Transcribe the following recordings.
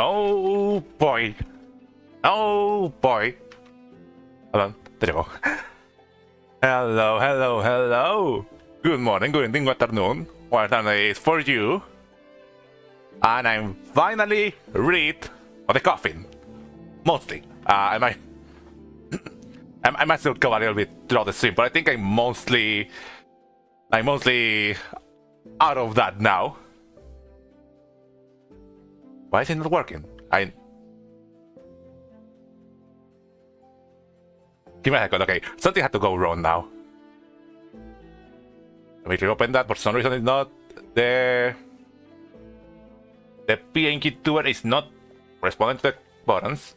Oh boy. Oh boy. Hold on. There you go. Hello, hello, hello. Good morning, good evening, good afternoon. What time it is for you? And I'm finally rid of the coffin. Mostly. I might I might still go a little bit throughout the stream, but I think I'm mostly out of that now. Why is it not working? Give me a second, okay. Something had to go wrong now. Let me reopen that. For some reason it's not the PNG tuber is not responding to the buttons.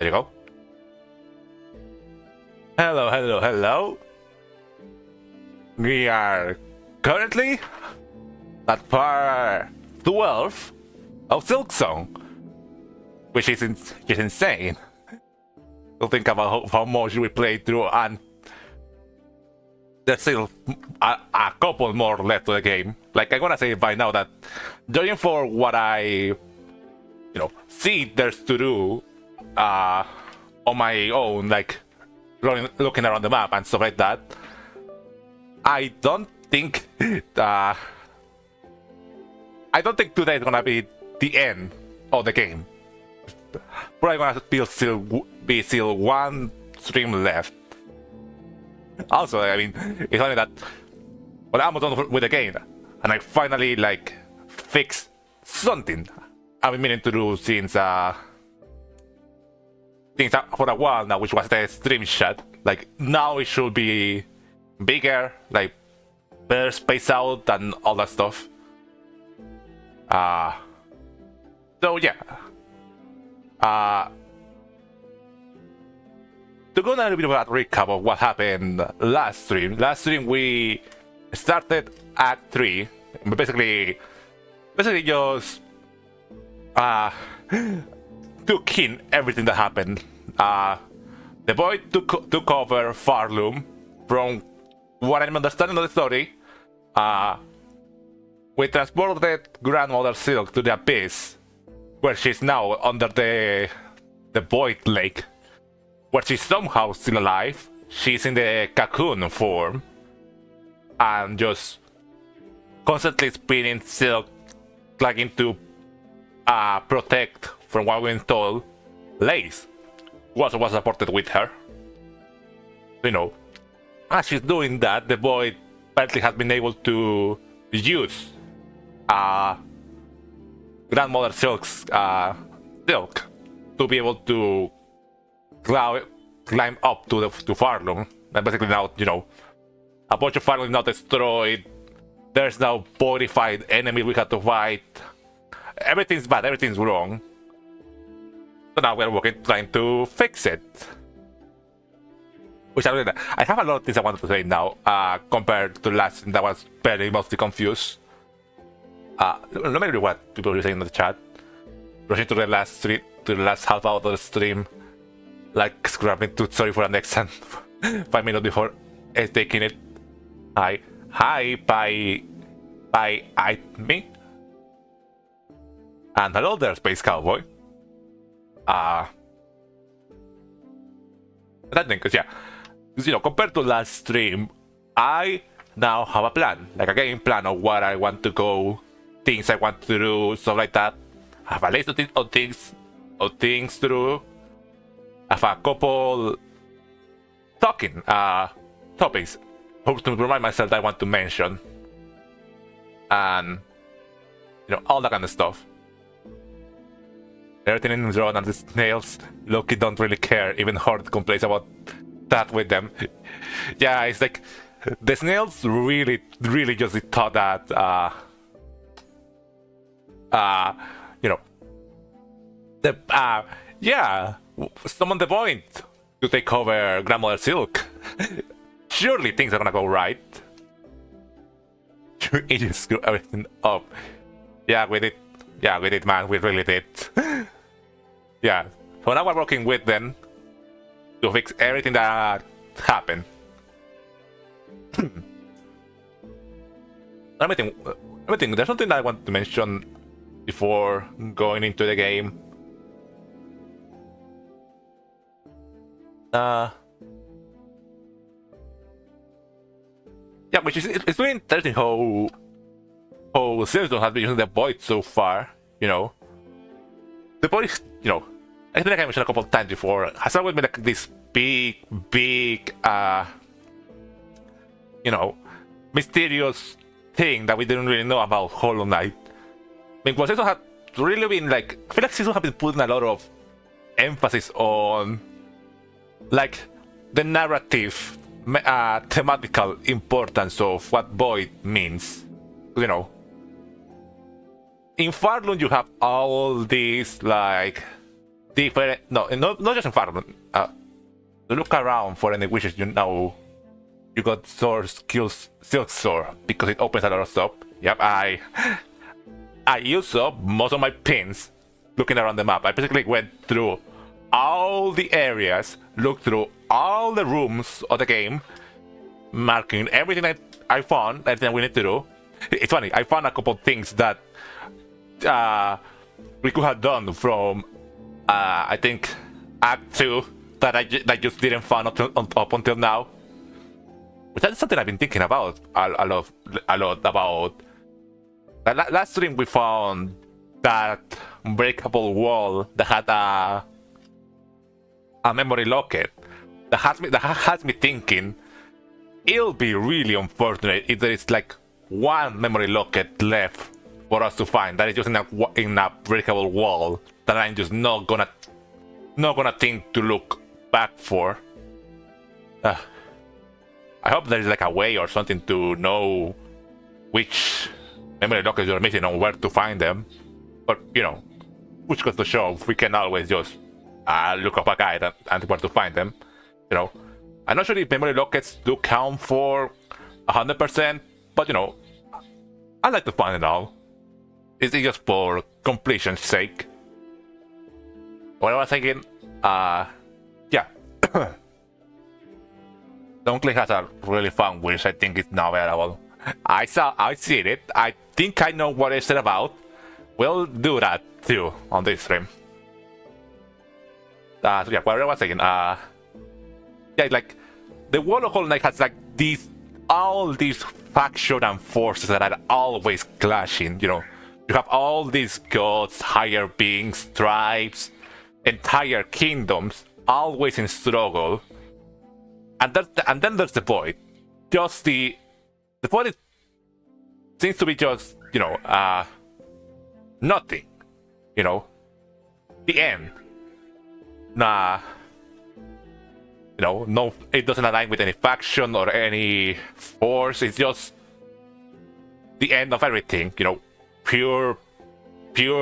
There you go. Hello, hello, hello. We are currently at part 12 of SILKSONG, which is insane. To think about how much we played through, and there's still a couple more left to the game. Like, I'm gonna say by now that, judging for what I see there's to do on my own, like looking around the map and stuff like that, I don't think today is gonna be the end of the game. Probably gonna be still one stream left. Also, I mean, it's only that when I'm done with the game and I finally like fix something I've been meaning to do since for a while now, which was the stream shot. Like now it should be bigger, like better spaced out and all that stuff. So yeah. To go on a little bit of a recap of what happened last stream. Last stream we started Act 3. Basically just took in everything that happened. The boy took over Farloom. From what I'm understanding of the story, we transported Grandmother Silk to the Abyss, where she's now under the Void Lake, where she's somehow still alive. She's in the cocoon form and just constantly spinning silk, trying to protect from what we've been told. Lace was supported with her. As she's doing that, the boy apparently has been able to use Grandmother Silk's silk to be able to climb up to Farloom. And basically now, a bunch of Farloom is now destroyed. There's now bodified enemies we have to fight. Everything's bad, everything's wrong. So now we're working trying to fix it. Which I have a lot of things I wanted to say now, compared to last time that was very mostly confused. Let me read what people were saying in the chat. Rushing to the last half hour of the stream, like scrapping to sorry for the next 5 minutes before taking it. Hi, by me. And hello there, Space Cowboy. That thing, because compared to last stream, I now have a plan, like a game plan of what I want to go, things I want to do, stuff like that. I have a list of things to do. I have a couple topics to remind myself that I want to mention, and all that kind of stuff. Everything is wrong, and the snails, Loki don't really care. Even Horde complains about that with them. Yeah, it's like the snails really just thought that summon the point to take over Grandmother Silk. Surely things are gonna go right. It just screw everything up. Yeah, we did, man. We really did. Yeah. So now we're working with them to fix everything that happened. Let me think. There's something that I want to mention before going into the game. Yeah, which is it's really interesting how SILKSONG has been using the Void so far. The Void, I think I mentioned a couple of times before, has always been like this big, mysterious thing that we didn't really know about Hollow Knight. I mean, SILKSONG had really been like, I feel like SILKSONG have been putting a lot of emphasis on like the narrative, thematical importance of what Void means. In Farloom you have all these like different, not just in Farloom. Look around for any wishes. You got sword skills, silk sword, because it opens a lot of stuff. Yep, I used up most of my pins looking around the map. I basically went through all the areas, looked through all the rooms of the game, marking everything I found, everything we need to do. It's funny, I found a couple of things that we could have done from I think Act 2 that I just didn't find up until now. But that's something I've been thinking about a lot about. Last stream we found that breakable wall that had a memory locket that has me thinking it'll be really unfortunate if there is like one memory locket left for us to find that is just in a breakable wall that I'm just not gonna think to look back for. I hope there is like a way or something to know which memory lockers you're missing and where to find them. But you know, which goes to show we can always just look up a guide and where to find them. You know, I'm not sure if memory lockets do count for 100%, but you know, I like to find it all. It's just for completion's sake. What I was thinking, yeah. Donkey has a really fun which I think is now available. I see it. I think I know what it's about. We'll do that too on this stream. So yeah, what I was saying, yeah, like the World of Hollow Knight has like all these factions and forces that are always clashing. You know, you have all these gods, higher beings, tribes, entire kingdoms, always in struggle. And then there's the void. Just the void seems to be just, you know, nothing. You know, the end. Nah. You know, no, it doesn't align with any faction or any force. It's just the end of everything. You know, pure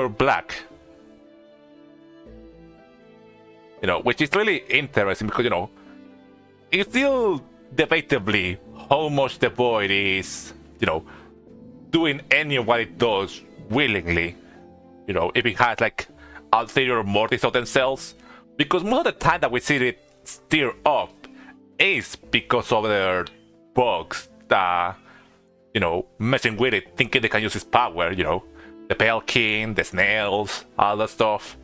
black. You know, which is really interesting because, you know, it's still debatably how much the void is, you know, doing any of what it does willingly. You know, if it has like ulterior motives of themselves, because most of the time that we see it stir up is because of their bugs that, you know, messing with it, thinking they can use its power. You know, the Pale King, the snails, all that stuff.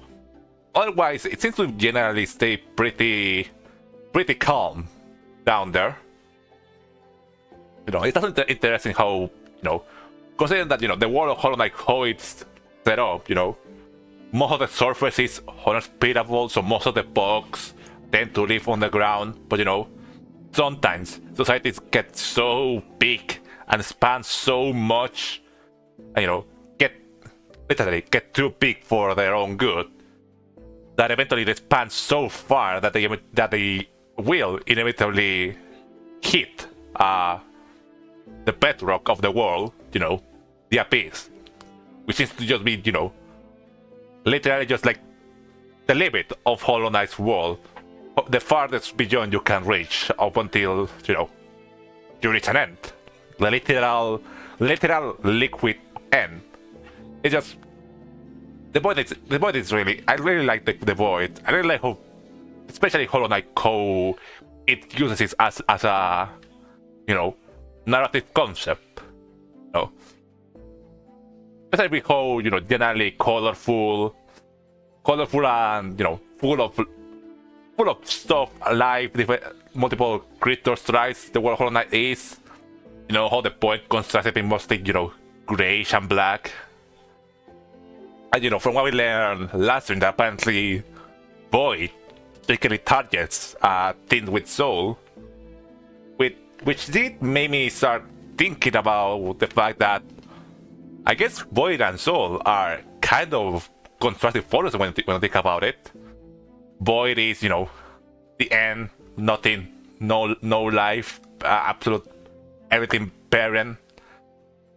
Otherwise, it seems to generally stay pretty calm down there. You know, it's also interesting how, you know, considering that, you know, the world of Hollow Knight, how it's set up, you know, most of the surface is unspeedable, so most of the bugs tend to live on the ground. But you know, sometimes societies get so big and span so much, and, you know, literally get too big for their own good, that eventually they span so far that they will inevitably hit the bedrock of the world, you know, the abyss, which seems to just be, you know, literally just like the limit of Hollow Knight's world, the farthest beyond you can reach up until, you know, you reach an end, the literal liquid end. It's just the void is really, I really like the void. I really like how, especially Hollow Knight, how it uses it as a, you know, narrative concept. You know, especially how, you know, generally colorful and, you know, full of stuff, alive, different, multiple creatures, tries the world Hollow Knight is. You know, how the void constructed in mostly, you know, grayish and black. And, you know, from what we learned last time, that apparently void particularly targets things with soul, which did make me start thinking about the fact that I guess void and soul are kind of constructive forces when I think about it. Void is, you know, the end, nothing, no life, absolute everything barren.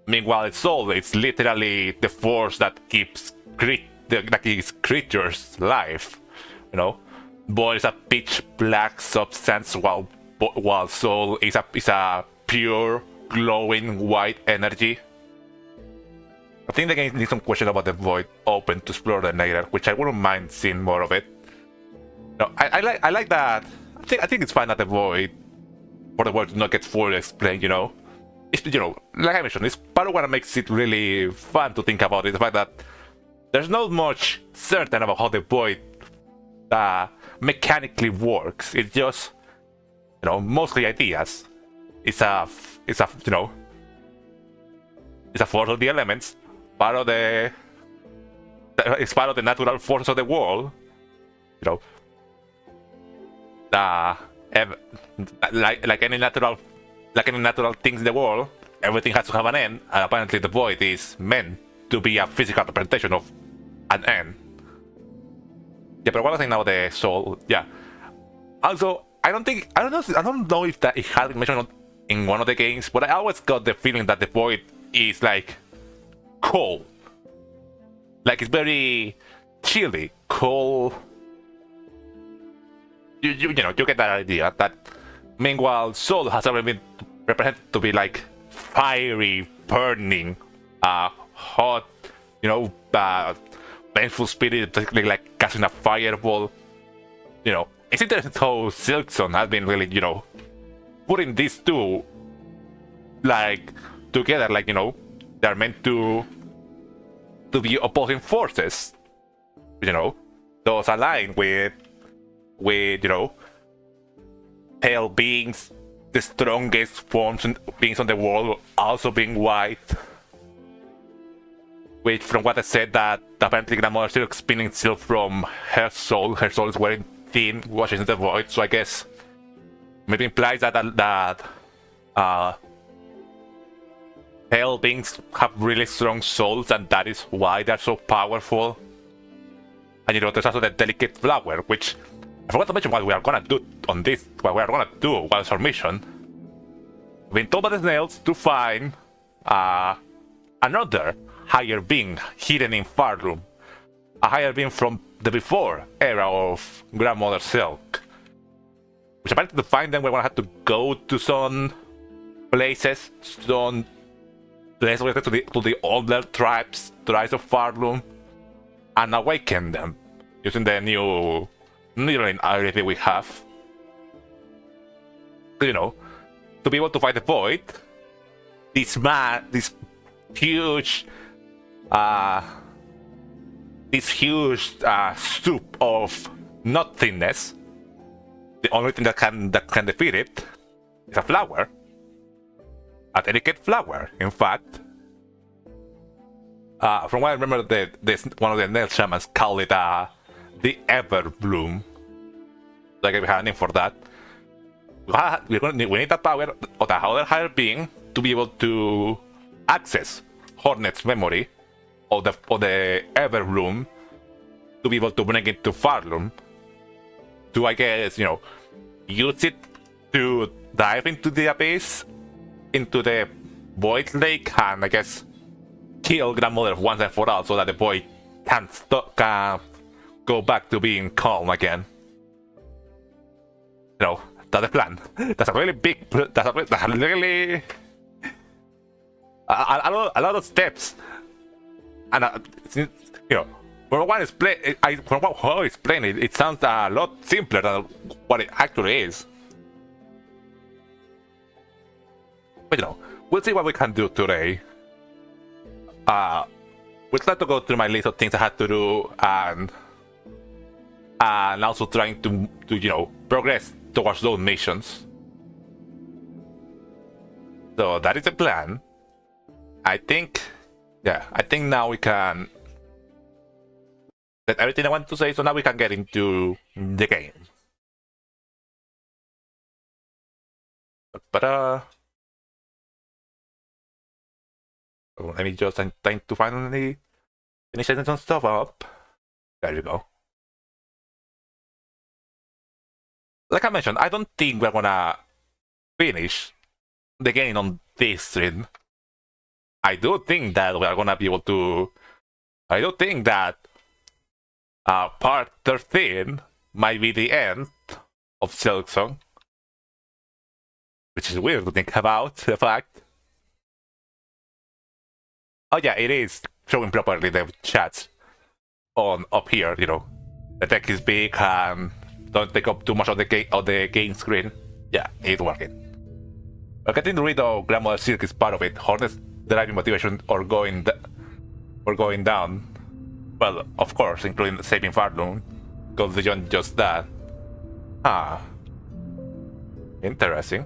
Meanwhile, soul, it's literally the force that keeps creatures life. You know, void is a pitch black substance, while soul is a pure glowing white energy. I think the game needs some question about the void open to explore the later, which I wouldn't mind seeing more of it. No, I like that. I think it's fine that the void, for the void to not get fully explained. You know, it's, you know, like I mentioned, it's part of what makes it really fun to think about it. The fact that there's not much certain about how the void mechanically works. It's just, you know, mostly ideas. It's a you know, it's a force of the elements, part of the, it's part of the natural forces of the world. You know, like any natural things in the world, everything has to have an end, and apparently the void is meant to be a physical representation of an end. Yeah, but what was I now the soul? Yeah. Also, I don't know if that it had been mentioned in one of the games, but I always got the feeling that the void is like cold. Like it's very chilly, cold. You know, you get that idea. That meanwhile, soul has already been represented to be like fiery, burning, hot, you know, painful spirit, basically like casting a fireball. You know, it's interesting how SILKSONG has been really, you know, putting these two like together, like, you know, they're meant to be opposing forces. You know, those align with you know, pale beings, the strongest forms and beings on the world, also being white. Which, from what I said, that apparently Grandmother Silk spinning silk from her soul is very thin, watching the void. So I guess maybe implies that pale beings have really strong souls, and that is why they're so powerful. And you know, there's also the delicate flower, which I forgot to mention what we are gonna do on this, what we are gonna do while our mission. We've been told by the snails to find another higher being hidden in Farroom. A higher being from the before era of Grandmother Silk. Which apparently to find them we're gonna have to go to some places, related to the older tribes of Farroom, and awaken them using the new needling ability we have. You know, to be able to fight the void, this huge soup of nothingness. The only thing that can defeat it is a flower, a delicate flower. In fact, from what I remember, one of the nail shamans called it the Everbloom. So I guess we have a name for that. We need that power of the other higher being to be able to access Hornet's memory of the Everbloom, to be able to bring it to Farloom, to, I guess, you know, use it to dive into the abyss, into the void lake, and I guess kill Grandmother once and for all, so that the void can go back to being calm again. You know, that's the plan. That's a really big. That's a really a lot of steps, and you know, from what how it's playing, it sounds a lot simpler than what it actually is. But you know, we'll see what we can do today. We'll try to go through my list of things I had to do, and also trying to you know, progress towards those missions. So that is the plan. I think now we can. That's everything I want to say. So now we can get into the game. But let me just time to finally finish setting some stuff up. There you go. Like I mentioned, I don't think we're gonna finish the game on this stream. I do think that we are gonna be able to. I do think that part 13 might be the end of SILKSONG, which is weird to think about. The fact. Oh yeah, it is showing properly the chats on up here. You know, the text is big and don't take up too much of the game screen. Yeah, it's working. But getting rid of Grandmother Silk is part of it. Hornet's driving motivation or going down. Well, of course, including saving Farloon, because beyond just that. Ah, interesting.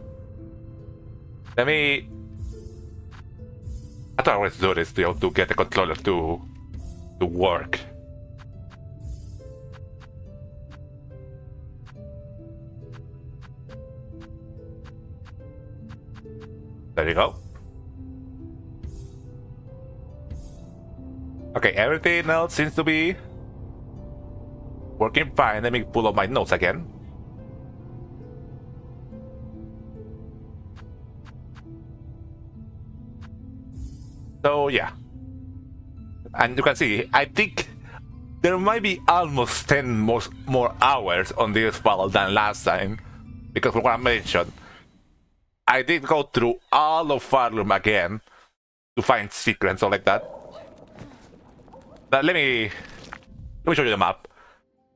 Let me. I thought I always do this to get the controller to work. There you go. Okay, everything else seems to be working fine. Let me pull up my notes again. So yeah. And you can see, I think there might be almost 10 more hours on this file than last time. Because for what I mentioned, I did go through all of Farloom again to find secrets or like that. But let me show you the map.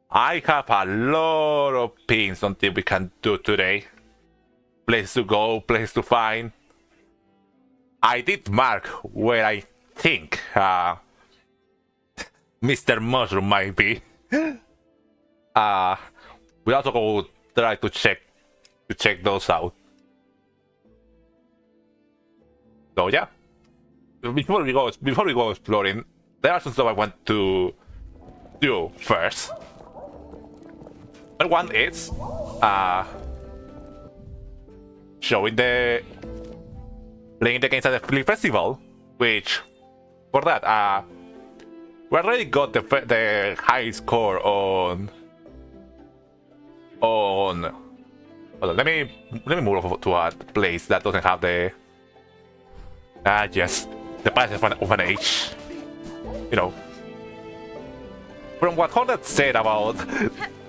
I have a lot of pins on things we can do today. Place to go, place to find. I did mark where I think Mr. Mushroom might be. We also go try to check those out. So yeah. Before we go exploring, there are some stuff I want to do first. One is showing playing the games at the Flea Festival, which for that we already got the high score on. Hold on, let me move over to a place that doesn't have the yes, the passive of an H. You know, from what Honda said about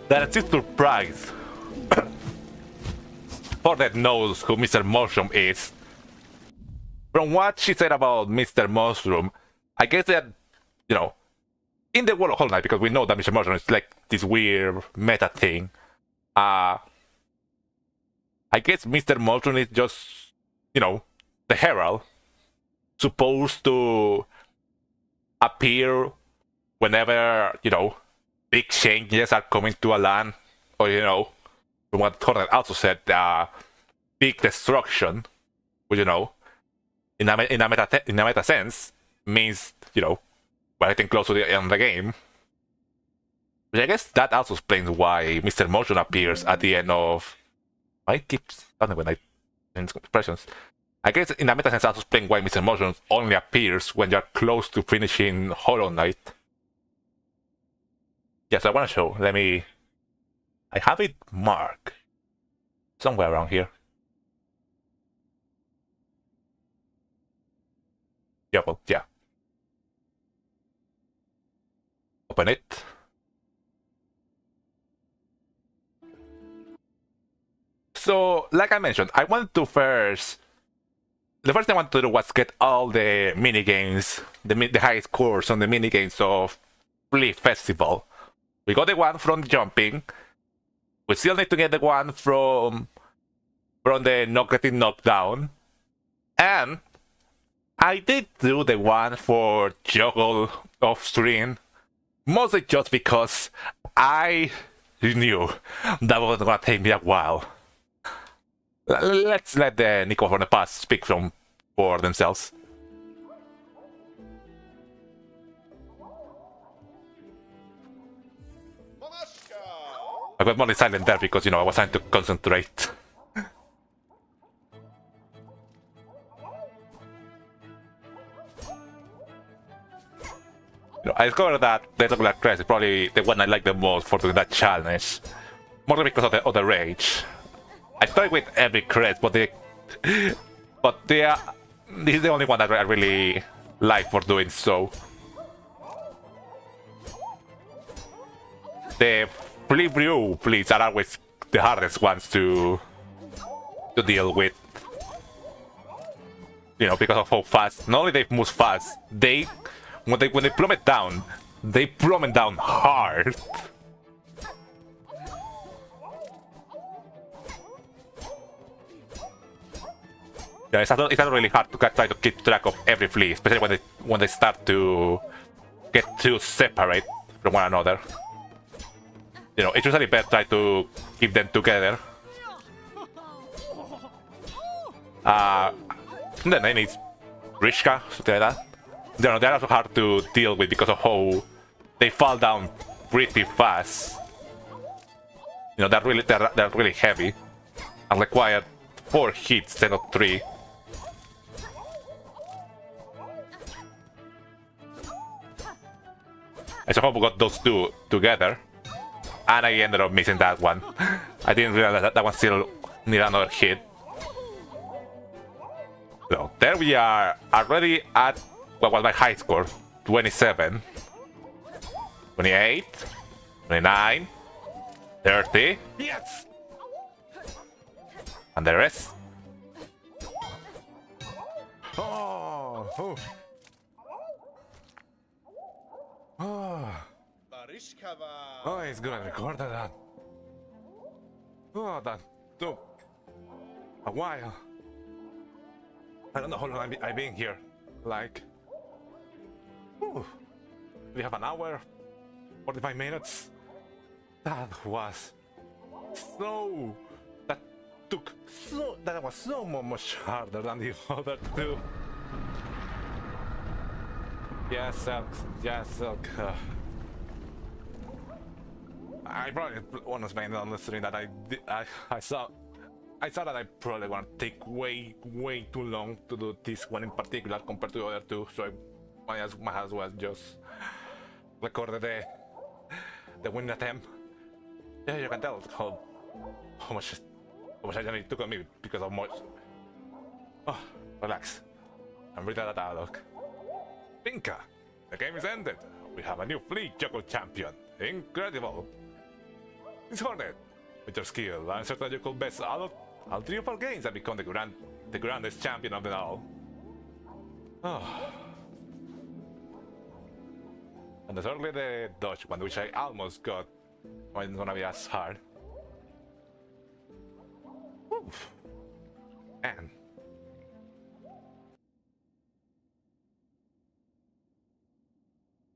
that, it's surprised. Hornet knows who Mr. Mushroom is. From what she said about Mr. Mushroom, I guess that, you know, in the world of Hollow Knight, because we know that Mr. Mushroom is like this weird meta thing, I guess Mr. Mushroom is just, you know, the herald supposed to appear whenever, you know, big changes are coming to a land, or, you know, from what Hornet also said, big destruction, which, you know, in a meta sense, means, you know, we're getting close to the end of the game. But I guess that also explains why Mr. Motion appears at the end of. I keep starting when I change expressions. I guess in a meta sense, also explains why Mr. Motion only appears when you're close to finishing Hollow Knight. Yes, I want to show. Let me. I have it marked somewhere around here. Yeah, well, yeah. Open it. So, like I mentioned, I wanted to first. The first thing I wanted to do was get all the minigames, the high scores on the minigames of Flea Festival. We got the one from the jumping. We still need to get the one from the not getting knocked down. And I did do the one for juggle off screen, mostly just because I knew that was gonna take me a while. Let's let the Nico from the past speak for themselves. I got more silent there because, you know, I was trying to concentrate. You know, I discovered that the regular crest is probably the one I like the most for doing that challenge. Mostly because of the rage. I tried with every crest, but this is the only one that I really like for doing so. The Flea Brew fleas are always the hardest ones to deal with. You know, because of how fast. Not only they move fast, when they plummet down hard. Yeah, it's not really hard to try to keep track of every flea, especially when they start to get too separate from one another. You know, it's usually better try to keep them together. The name is Rishka, something like that. You know, they're also hard to deal with because of how they fall down pretty fast. You know, they're really heavy and require 4 hits instead of 3. I somehow got those two together, and I ended up missing that one. I didn't realize that one still need another hit. So there we are, already at what was my high score, 27, 28, 29, 30. Yes! And the rest. Oh, oh. Oh, it's gonna record that. Oh, that took a while. I don't know how long I've been here. Like, we have an hour, 45 minutes. That was so. That was so much harder than the other two. Yes, Silk. Yes, Silk. I probably want to mention on the stream that I saw that I probably want to take way too long to do this one in particular compared to the other two, so I might as well just record the win attempt. Yeah, you can tell how much it took on me because of much. Oh, relax. I'm reading that dialogue. Pinka, the game is ended. We have a new Fleet Juggle champion. Incredible. It's Hornet. With your skill, I'm certain you could best all 3 of our games and become the grandest champion of them all. Oh. And certainly the Dodge one, which I almost got, wasn't gonna be as hard. Oof.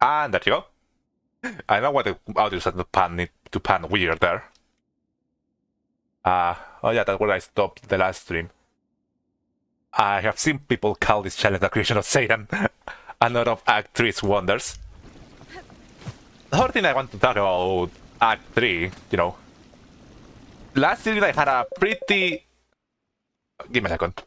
And there you go. I know what the audio said to pan weird there. Oh yeah, that's where I stopped the last stream. I have seen people call this challenge the creation of Satan, another of Act 3's wonders. The other thing I want to talk about Act 3, you know. Last stream I had a pretty... Give me a second.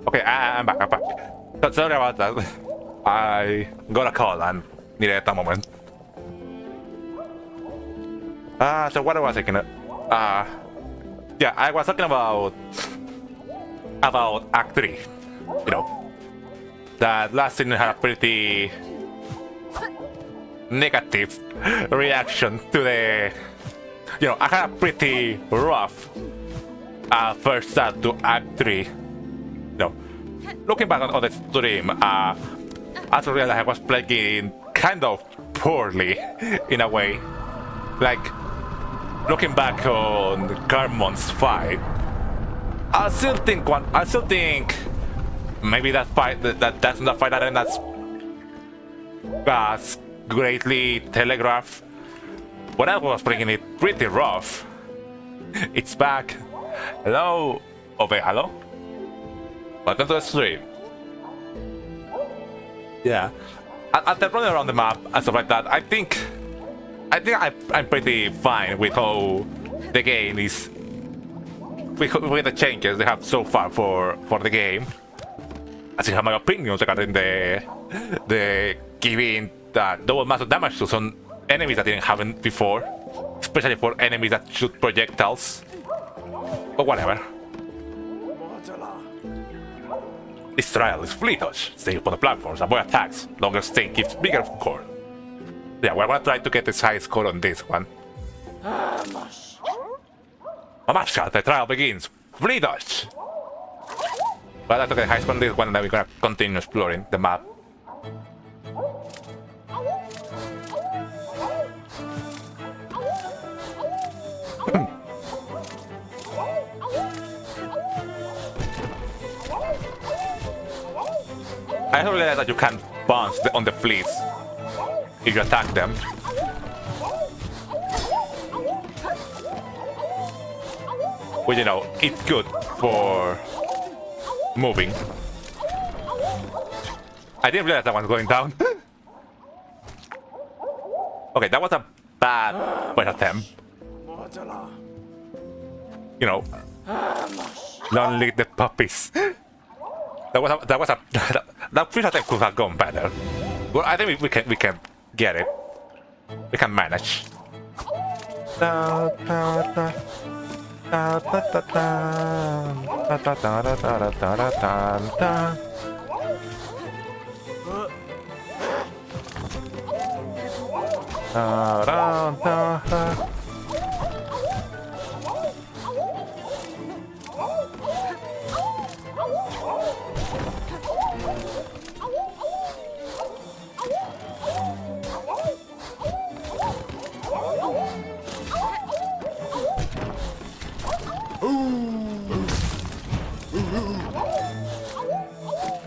Okay, I'm back, I'm back. So, sorry about that. I got a call and needed a moment. So what was I thinking? Yeah, I was talking about Act 3. You know, that last scene had a pretty negative reaction to the. You know, I had a pretty rough first start to Act 3. No. Looking back on the stream, I also realized I was playing kind of poorly in a way. Like, looking back on Garmon's fight, I still think maybe that fight that's not a fight that's greatly telegraphed. But I was bringing it pretty rough. It's back. Hello. Okay, hello. Welcome to the stream. Yeah. After running around the map and stuff like that, I think I'm pretty fine with how the game is, with the changes they have so far for the game. I still have my opinions regarding the giving that double massive damage to some enemies that didn't have it before, especially for enemies that shoot projectiles. But whatever. This trial is flea touch. Stay upon the platforms, avoid attacks. Longer stay gives bigger score. Yeah, we're gonna try to get this high score on this one. Mamasha, the trial begins. Flea touch. But I took the high score on this one and then we're gonna continue exploring the map. I also realized that you can bounce on the fleas if you attack them. Which, you know, it's good for moving. I didn't realize that one was going down. Okay, that was a bad first attempt. You know, don't leave the puppies. That first attempt could have gone better. Well, I think we can get it. We can manage.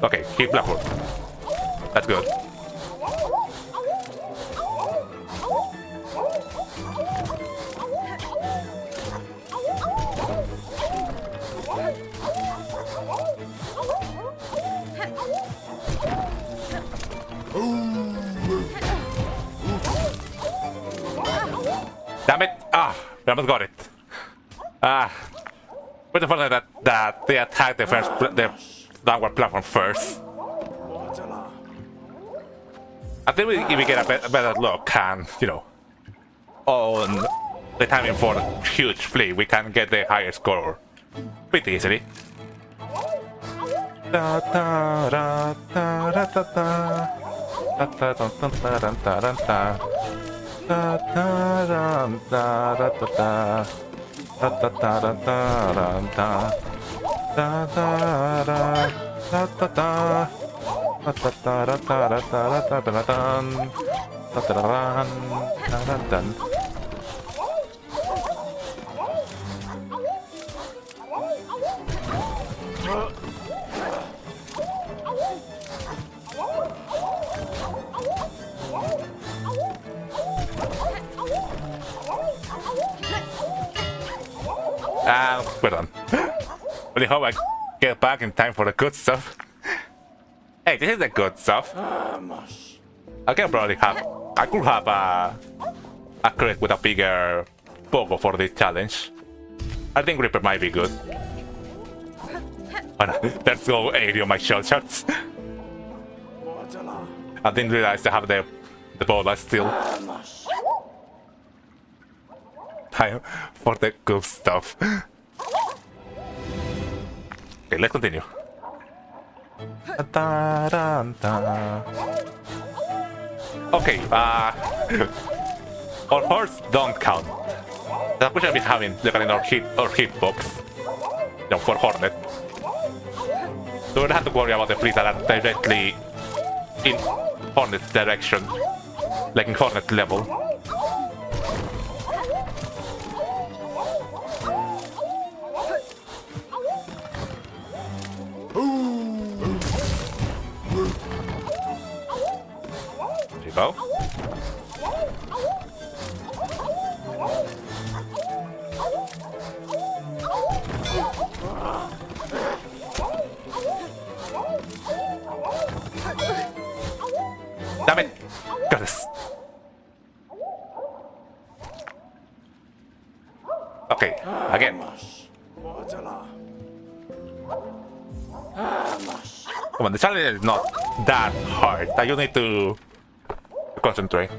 Okay, keep platform. That's good. Damn it! Ah, we almost got it. Ah, but the funny that they attacked the downward platform first. I think if we get a better look and, you know, on the timing for the huge fleet, we can get the higher score pretty easily. Da da da da da da da. Da da da da da da da da. Da da da da da da. Da da da da da da. Da da da da da da. Da da da da da da da da da da da. We're done. Really hope I get back in time for the good stuff. Hey, this is the good stuff. I can probably have. I could have a crate with a bigger pogo for this challenge. I think Reaper might be good. Let's go 80 on my shell shots. I didn't realize I have the ball still. Time for the good stuff. Okay, let's continue. Okay, our horse don't count. That we should be having regarding our hitbox. No, for Hornet. So we don't have to worry about the fleets that are directly in Hornet's direction, like in Hornet level. There you go. Damn it! Got this. Okay, again. Come on, the challenge is not that hard. You need to concentrate.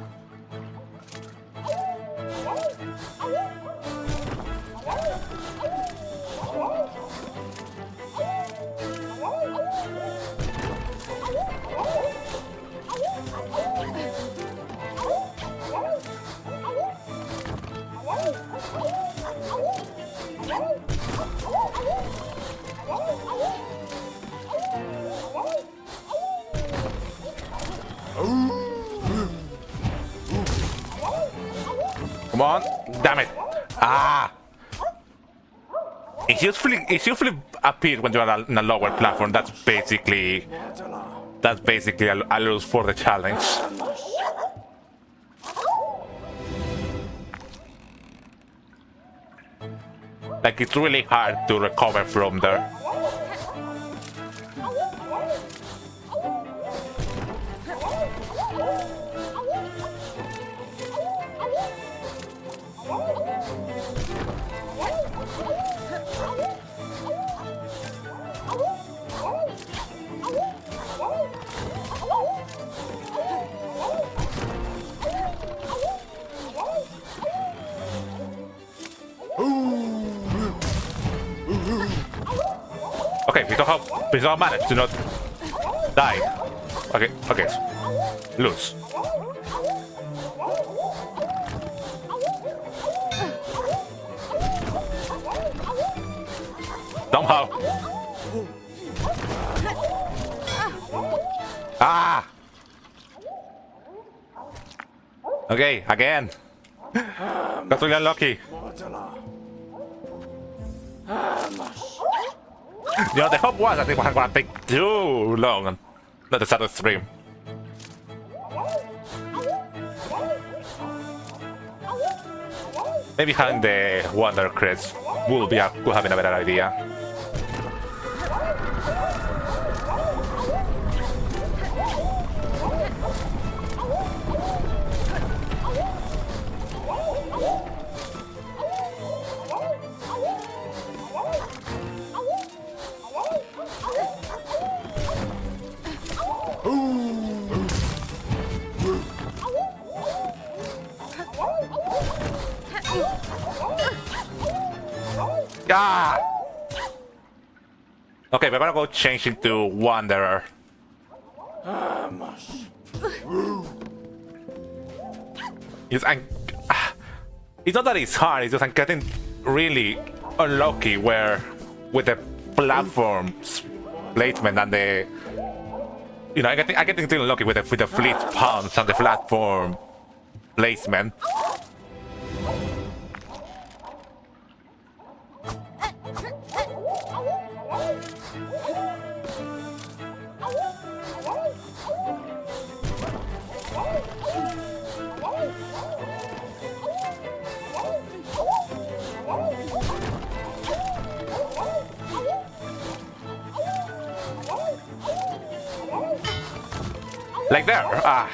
Come on, damn it! Ah! It usually appears when you're on a lower platform. That's basically a lose for the challenge. Like it's really hard to recover from there. Okay, we somehow managed to not die. Okay, lose. Somehow. Ah! Okay, again. Got really unlucky. You know, the hope was that it wasn't gonna take too long not to start the stream. Maybe having the Wonder Crest would have been a better idea. Ah! Okay, we're gonna go change into Wanderer. It's not that it's hard, it's just I'm getting really unlucky where with the platforms placement and the I getting really unlucky with the fleet pumps and the platform placement. Like there, ah.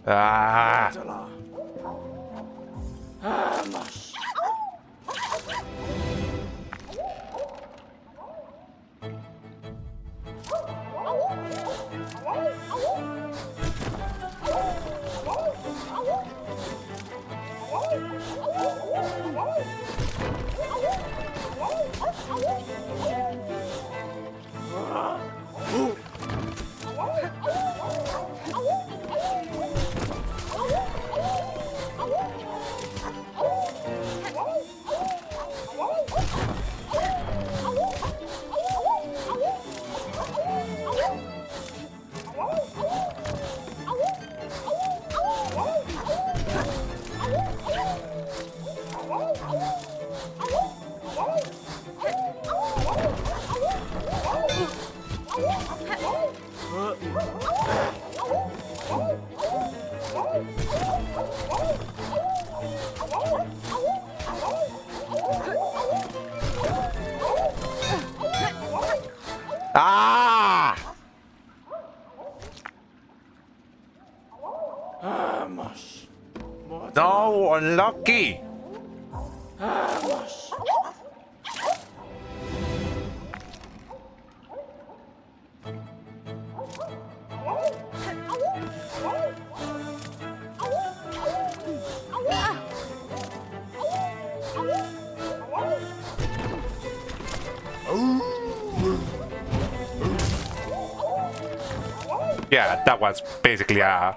Ah. Ah! No, unlucky. Yeah, that was basically yeah,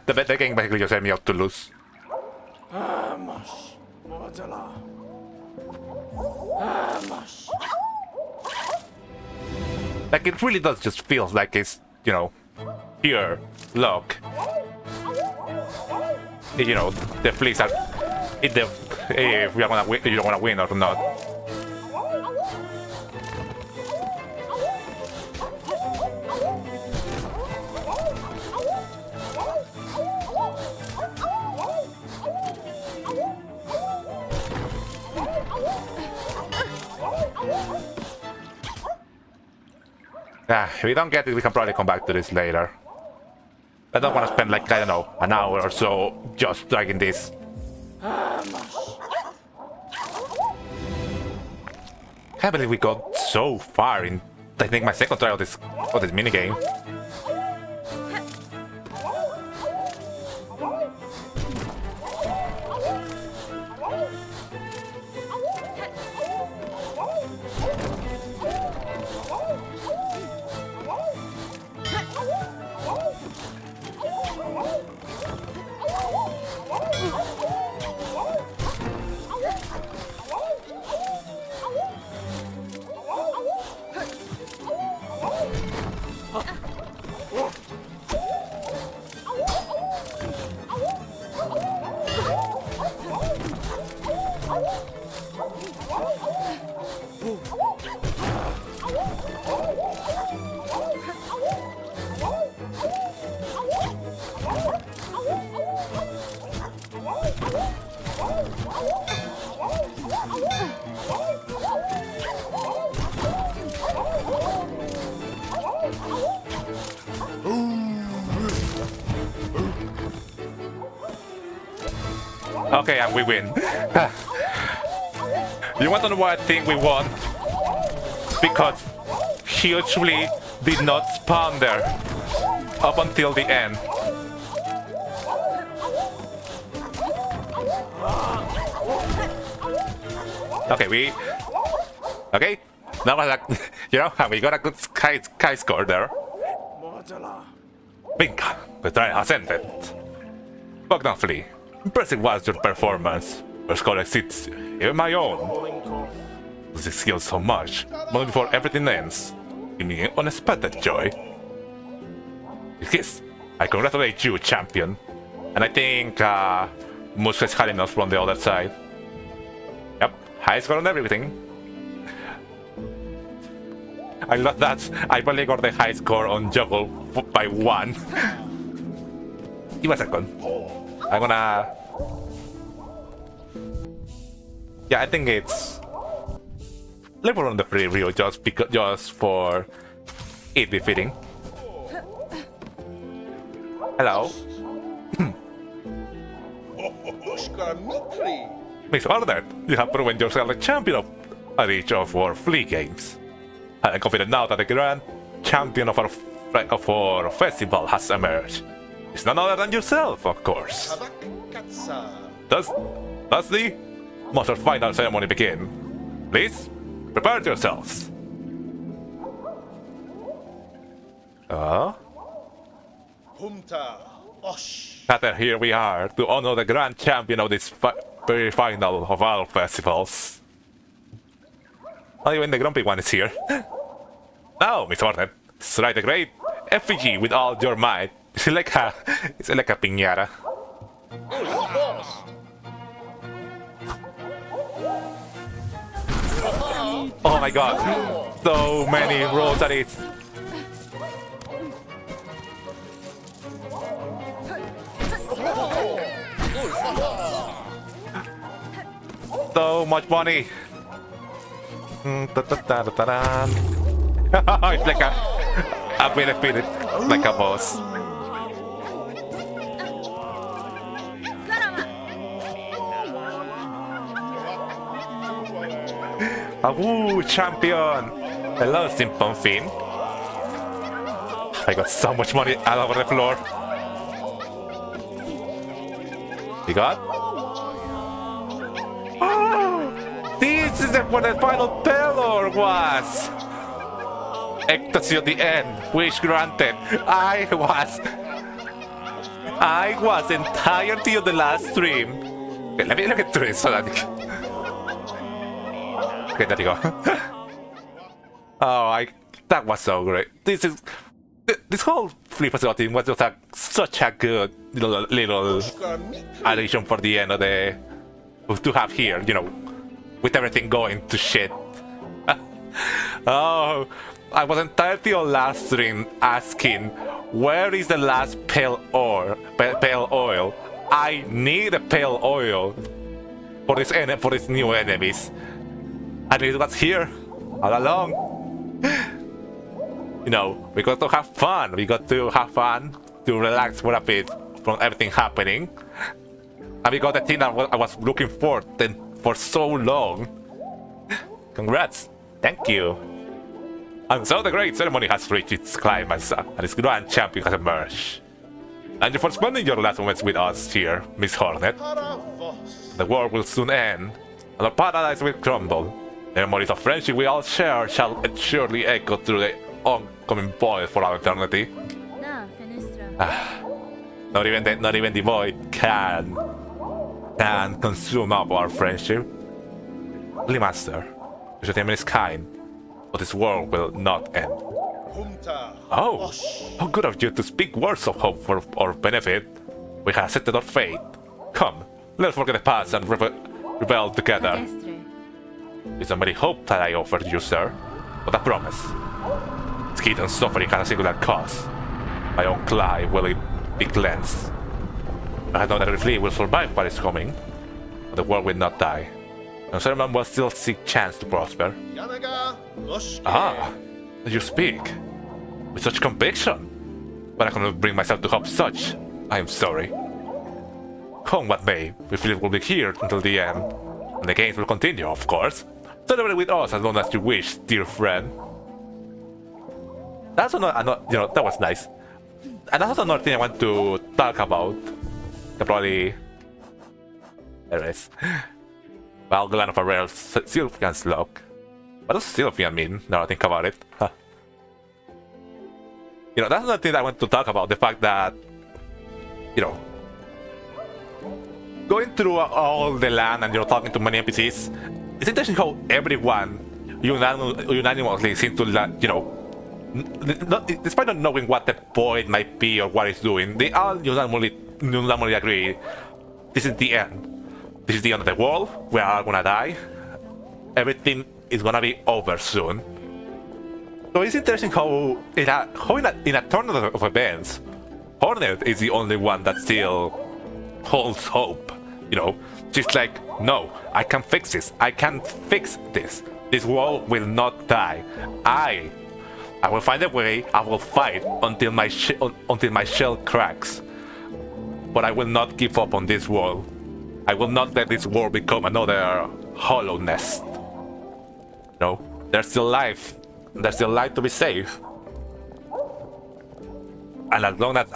the game basically just set me up to lose. Like it really does just feels like it's pure luck. The fleets are if we are gonna win, you don't wanna win or not. If we don't get it, we can probably come back to this later. I don't want to spend like, I don't know, an hour or so just dragging this. Can't believe we got so far in, I think, my second try of this minigame. Okay, and we win. You want to know why I think we won? Because he actually did not spawn there up until the end. Okay, okay. Now, you know, we got a good high score there. Binka, the train has ended. Magnifully, impressive was your performance. Your score exceeds even my own. This skills so much, but before everything ends, give me unexpected joy. Yes, I congratulate you, champion. And I think Mush is hiding us from the other side. Yep, high score on everything. I love that. I probably got the high score on juggle by 1. Give a second. I'm gonna. Yeah, I think it's level on the preview just for it befitting. Hello. Miss Ordered, you have proven yourself a champion at each of our flea games. I am confident now that the grand champion of our festival has emerged. It's none other than yourself, of course. Does the monster final ceremony begin? Please, prepare yourselves. Gathered here we are to honor the grand champion of this very final of all festivals. Not even the grumpy one is here. Now, Miss Hornet, strike the great effigy with all your might. It's like a piñata. Oh my god, so many rosaries. So much money. It's like a benefit, like a boss. Woo, champion! Hello, Simple Finn. I got so much money all over the floor. You got? Oh, this is what the final Pelor was! Ecstasy at the end, wish granted. I was entirety of the last stream. Okay, let me look at this so that... Okay, there you go. Oh, that was so great. This whole flea facility was just such a good little addition for the end of the to have here, you know, with everything going to shit. Oh, I was entirely on last stream asking, where is the last pale oil? I need a pale oil for this new enemies. And it was here all along. You know, we got to have fun. We got to have fun to relax for a bit from everything happening. And we got the thing that I was looking for so long. Congrats. Thank you. And so the great ceremony has reached its climax and its grand champion has emerged. Thank you for spending your last moments with us here, Miss Hornet. The war will soon end, and our paradise will crumble. The memories of friendship we all share shall surely echo through the oncoming void for our eternity. Not even the void can consume up our friendship. Holy Master, your name is kind, but this world will not end. Oh, how good of you to speak words of hope for our benefit. We have accepted our fate. Come, let's forget the past and rebel together. It's a very hope that I offered you, sir, but a promise. Skeeton's suffering has a singular cause. My own life will be cleansed. I know that every flea will survive what is coming, but the world will not die. And Sermon will still seek chance to prosper. Ah, you speak with such conviction, but I cannot bring myself to hope such. I am sorry. Come what may, we feel it will be here until the end. And the games will continue, of course. Celebrate with us as long as you wish, dear friend. That's another, you know, that was nice. And that's another thing I want to talk about. Probably... There it is. Well, Glen of a rare Sylphian slug. What does Sylphian mean, now I think about it? Huh. You know, that's another thing I want to talk about, the fact that... You know... Going through all the land and, you know, talking to many NPCs, it's interesting how everyone unanimously seems to, you know, despite not knowing what the point might be or what it's doing, they all unanimously agree this is the end. This is the end of the world, we are all gonna die, everything is gonna be over soon. So it's interesting how in a tournament of events, Hornet is the only one that still holds hope. You know, she's like, no, I can fix this. I can fix this. This world will not die. I will find a way. I will fight until my shell cracks. But I will not give up on this world. I will not let this world become another hollow nest. No, there's still life. There's still life to be saved. And as long as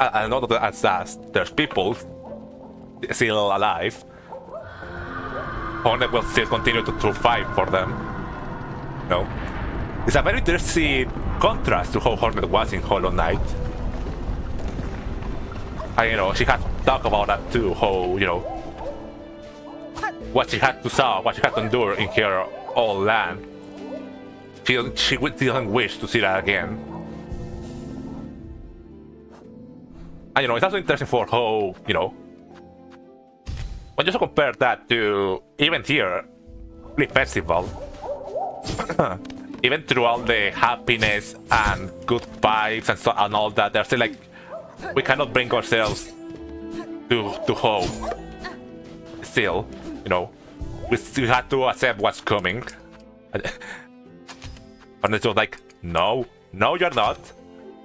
there's people still alive, Hornet will still continue to fight for them. No, it's a very interesting contrast to how Hornet was in Hollow Knight. And you know, she had to talk about that too, how, you know, what she had to endure in her old land. She didn't wish to see that again. And you know, it's also interesting for how, you know, when you compare that to even here, the festival, even through all the happiness and good vibes and all that, they're still like, we cannot bring ourselves to hope. Still, you know, we still have to accept what's coming. And it's just like, no, you're not.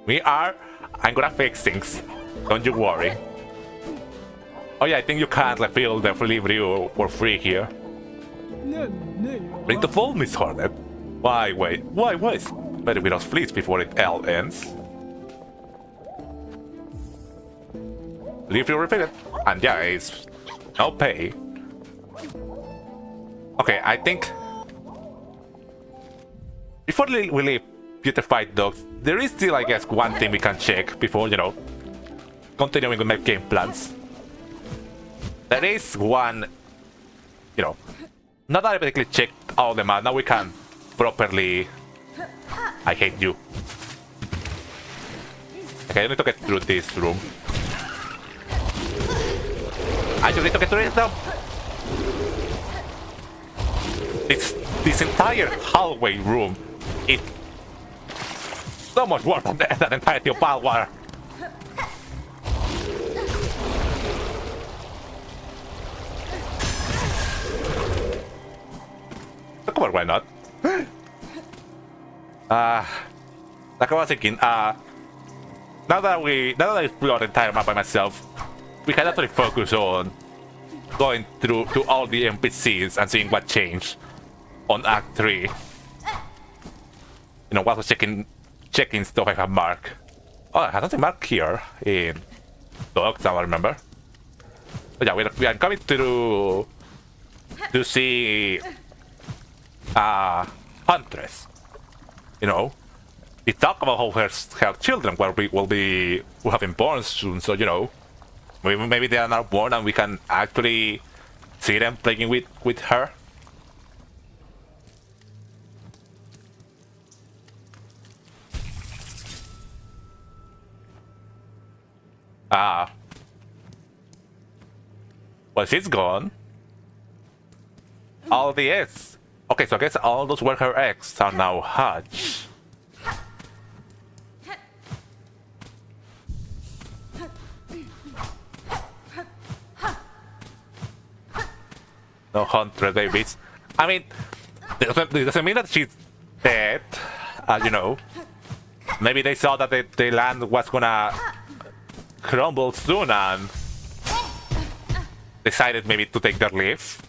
We are. I'm gonna fix things. Don't you worry. Oh yeah, I think you can't like feel the free view for free here. Bring the full Miss Hornet. Why wait? Why wait? Better with us fleets before it all ends. Leave your repeat it. And yeah, it's no pay. Okay, I think before we leave Beautified Dogs, there is still, I guess, one thing we can check before, you know, continuing with my game plans. There is one, you know, not that I basically checked all the map. Now we can properly. I hate you. Okay, I need to get through this room. I just need to get through it now. This entire hallway room is so much worse than the entirety of Palwar. Come on, why not? Like I was thinking, now that I explored the entire map by myself, we can actually focus on going through to all the NPCs and seeing what changed on Act 3. You know, what was checking stuff I have marked. Oh, I have something marked here in Dogs, now I remember. But yeah, we are coming to see Huntress. You know, we talk about how her children will have been born soon, so you know, maybe they are now born and we can actually see them playing with her. Well, she's gone. All the eggs. Okay, so I guess all those were her eggs are now hatched. No Hunter babies. I mean, it doesn't mean that she's dead. You know, maybe they saw that the land was gonna crumble soon, and decided maybe to take their leave.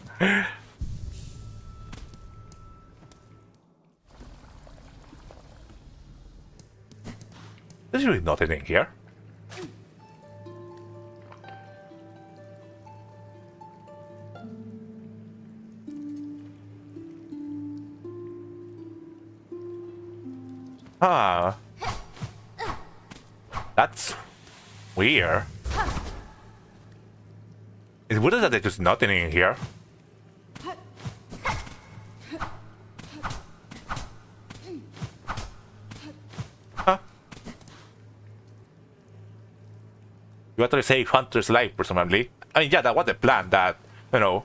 There's really nothing in here. Ah, that's weird. It's weird that there's just nothing in here. Huh? You actually save Hunter's life, presumably. I mean, yeah, that was the plan. That, you know,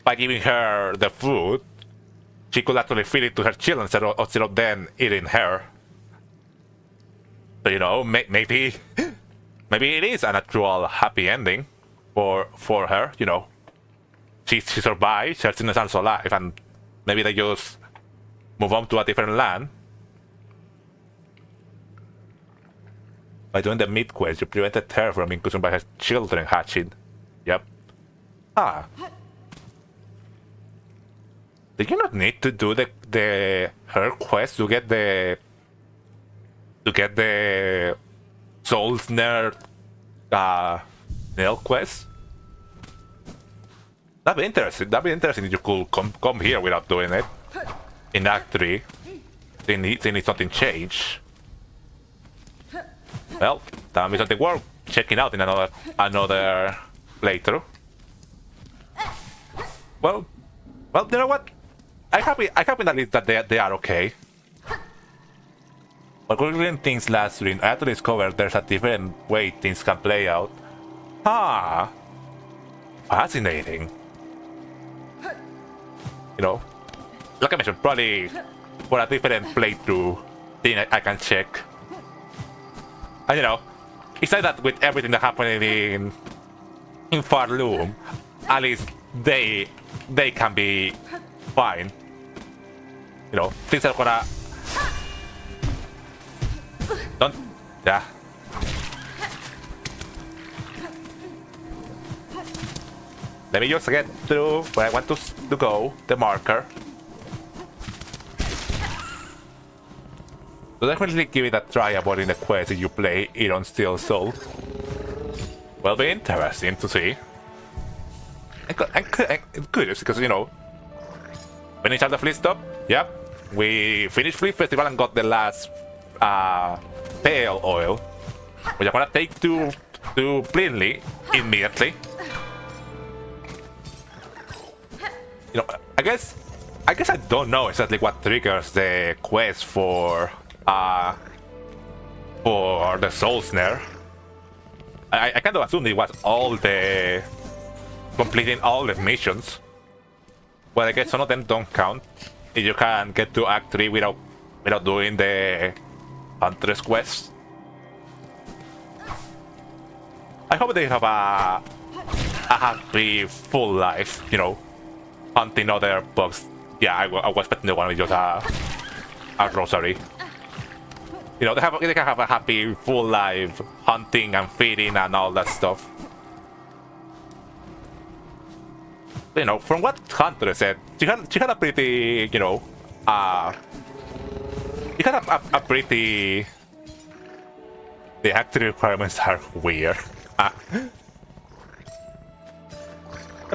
by giving her the food, she could actually feed it to her children instead of then eating her. So, you know, maybe it is an actual happy ending for her. You know, she survived, her children are also alive, and maybe they just move on to a different land. By doing the mid quest, you prevented her from being consumed by her children hatching. Yep. Ah. Did you not need to do the her quest to get the Souls Nerd nail quest? That'd be interesting. That'd be interesting if you could come here without doing it. In Act 3. They need something change. Well, that means something worth checking out in another playthrough. Well, you know what? I'm happy at least that they are okay. While considering things last stream, I had to discover there's a different way things can play out. Ah, fascinating. You know, like I mentioned, probably for a different playthrough thing I can check. And you know, it's like that with everything that happened in Farloom, at least they can be fine. You know, things are gonna don't yeah. Let me just get through where I want to go, the marker. So definitely give it a try avoiding the quest if you play it on Steel Soul. Will be interesting to see. I'm curious because, you know, finish out the Fleet Stop. Yep, we finished Fleet Festival and got the last Pale Oil, which I'm gonna take to Blinley immediately. You know, I guess I don't know exactly what triggers the quest for the Soul Snare. I kind of assumed it was all the completing all the missions. Well, I guess some of them don't count. If you can get to Act 3 without doing the Hunter's quest. I hope they have a happy full life, you know, hunting other bugs. Yeah, I was expecting the one with just a rosary. You know, they can have a happy full life hunting and feeding and all that stuff. You know, from what Hunter said, she had a pretty, you know, she had a pretty. The active requirements are weird. Let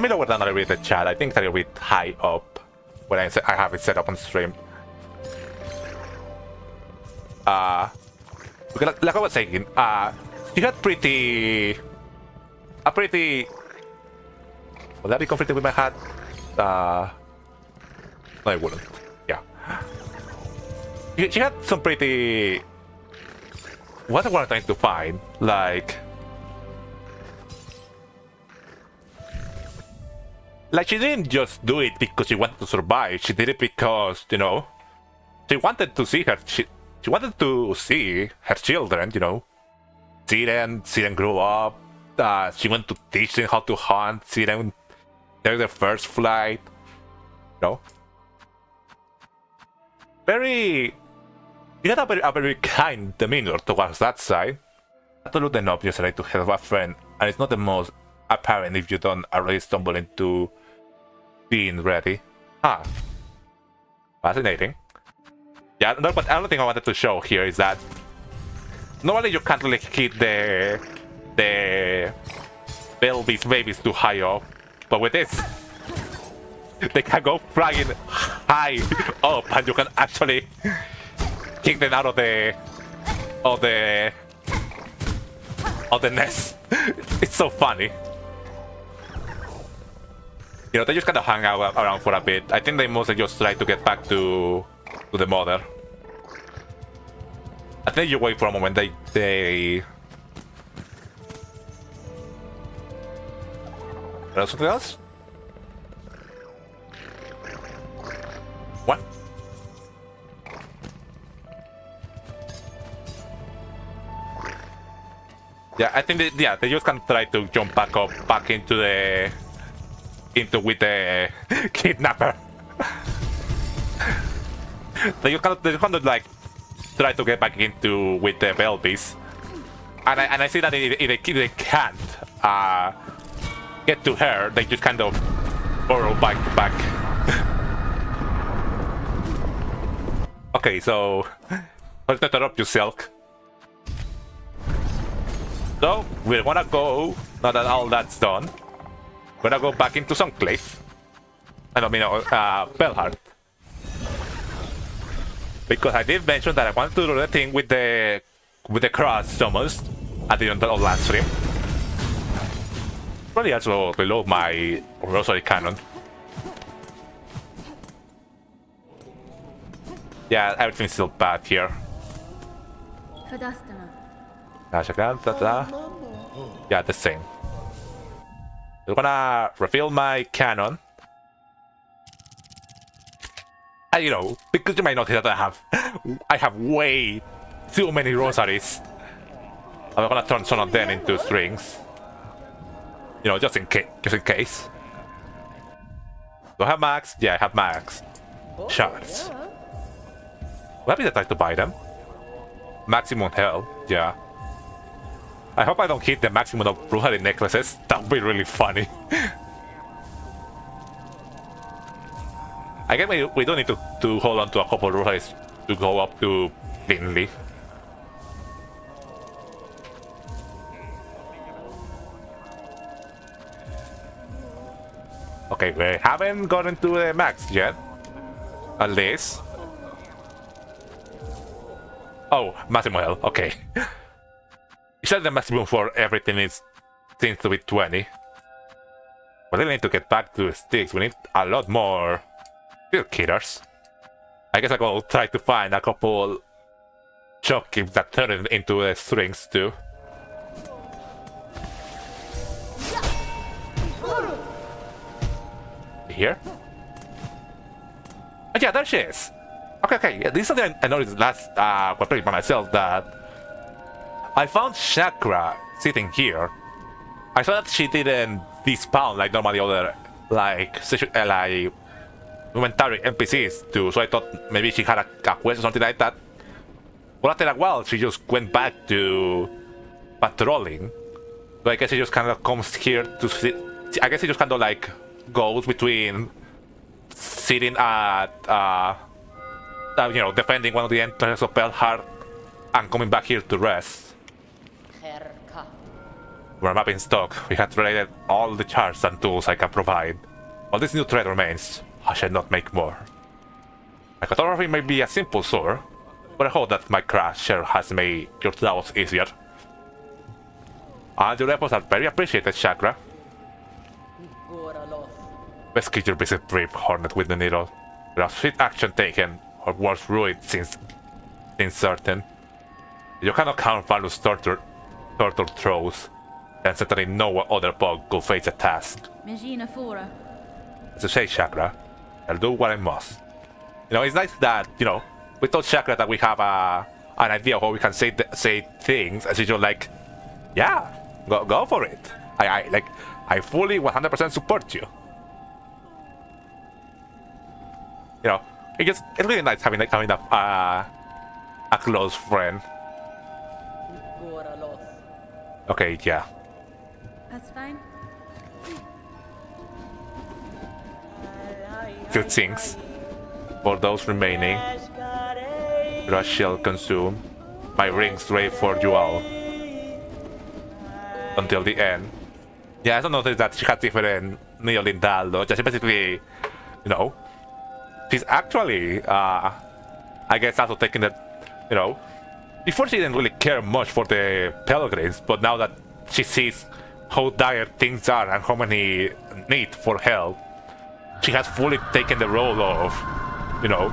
me lower down a little bit the chat. I think it's a little bit high up when I have it set up on stream. Because like I was saying, she had a pretty. Will that be conflicted with my hat? No, it wouldn't. Yeah. She had some pretty. What am I trying to find? Like she didn't just do it because she wanted to survive. She did it because, you know, she wanted to see her. She wanted to see her children. You know, see them grow up. She wanted to teach them how to hunt. See them take their first flight. You know, very. You had a very kind demeanor towards that side. Absolutely obvious right to have a friend, and it's not the most apparent if you don't already stumble into being ready. Huh. Fascinating. Yeah, no, but another thing I wanted to show here is that normally you can't really hit the babies too high up, but with this, they can go flying high up, and you can actually kick them out of the nest. It's so funny. You know, they just kind of hang out around for a bit. I think they mostly just try to get back to the mother. I think you wait for a moment. They... Something else? What? Yeah, I think they just can try to jump back into with the kidnapper. they kind of like try to get back into with the babies, and I see that if they can't get to her, they just kind of burrow back. Okay, so let's interrupt you, Silk. So we're gonna go, now that all that's done, we're gonna go back into Sunclave. I don't mean Bellheart. Because I did mention that I wanted to do the thing with the cross summons at the end of last stream. Probably also reload my Rosary Cannon. Yeah, everything's still bad here. Yeah, the same. We're gonna refill my cannon. And you know, because you might notice that I have way too many rosaries. I'm gonna turn some of them into strings. You know, just in case. Do I have max? Yeah, I have max shards. What happens if I try to buy them? Maximum health, yeah. I hope I don't hit the maximum of rosary necklaces. That would be really funny. I guess we don't need to hold on to a couple of rosaries to go up to Finley. Okay, we haven't gotten to the max yet. At least. Oh, maximum health, okay. You said the maximum for everything seems to be 20. But we need to get back to the sticks. We need a lot more steel killers. I guess I'll try to find a couple chockies that turn into the strings too. Here? Oh yeah, there she is. Okay. Yeah, this is something I noticed last playing by myself, that I found Chakra sitting here. I saw that she didn't despawn like normally other like momentary NPCs do, so I thought maybe she had a quest or something like that. But after a while, she just went back to patrolling. So I guess she just kind of comes here to sit. I guess she just kind of like goes between sitting at you know, defending one of the entrances of Bellheart and coming back here to rest. We're mapping stock. We have traded all the charts and tools I can provide. While this new trade remains, I shall not make more. My cartography may be a simple sword, but I hope that my crash share has made your travels easier. And your efforts are very appreciated, Chakra. Best keep your visit brief, Hornet with the needle. Without swift action taken, or worse ruin seems certain. You cannot count Valus turtle throws, and certainly no other bug could face a task. As you say, Chakra, I'll do what I must. You know, it's nice that, you know, we told Chakra that we have an idea of how we can say things, and she's just like, yeah, go for it. I fully 100% support you. You know, it's really nice having a close friend. Gora lost. Okay, yeah. That's fine. Good things. For those remaining, Rush shall consume my rings ready for you all. Until the end. Yeah, I don't notice that she has different needle in Daldo. Just basically, you know, she's actually, I guess, also taking the, you know, before she didn't really care much for the pilgrims, but now that she sees how dire things are and how many need for help, she has fully taken the role of, you know,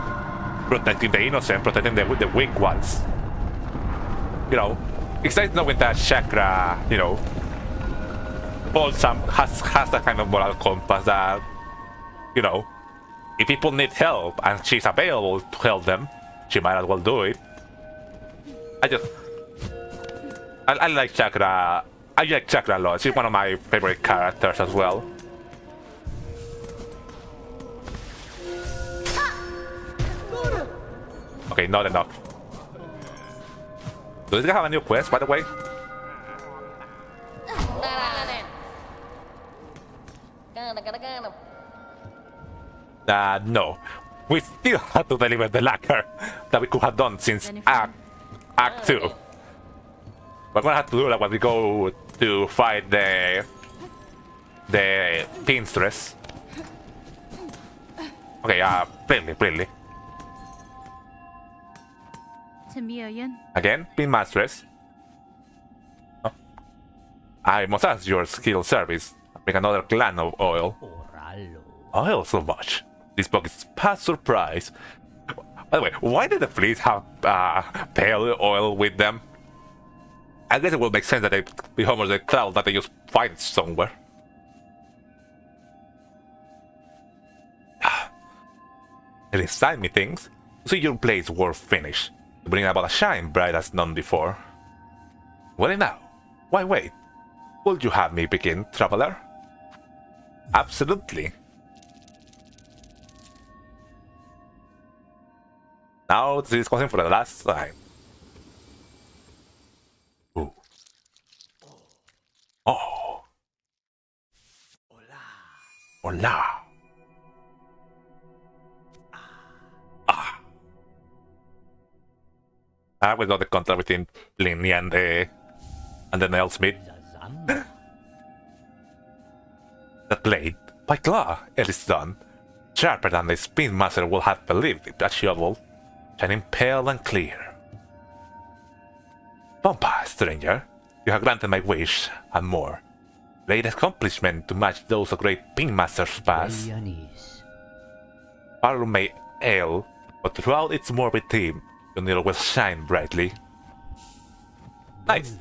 protecting the innocent, protecting the weak ones. You know, it's nice knowing that Chakra, you know, also has that kind of moral compass that, you know, if people need help and she's available to help them, she might as well do it. I like Chakra. I like Chakra a lot. She's one of my favorite characters as well. Okay, not enough. Do this guy have a new quest, by the way? No. We still have to deliver the lacquer that we could have done since Act 2. We're gonna have to do that when we go to fight the pinstress. Okay, plainly. Again, pin mistress. Oh. I must ask your skill service. Make another gallon of oil. Oil so much. This book is past surprise. By the way, why did the fleet have pale oil with them? I guess it would make sense that the homers they tell that they just find it somewhere. It is time, methinks. See your blade's work finished. To bring about a shine bright as none before. Well now, why wait? Would you have me begin, traveler? Absolutely. Now this is discussing for the last time. Ooh. Oh. Hola. I will know the contrast between Linny and the nailsmith. The blade, by claw, it is done. Sharper than the spin master would have believed it achievable, shining pale and clear. Pompa, stranger, you have granted my wish, and more. Great accomplishment to match those of great pin master's past. Power may ail, but throughout its morbid theme, your needle will shine brightly. Nice.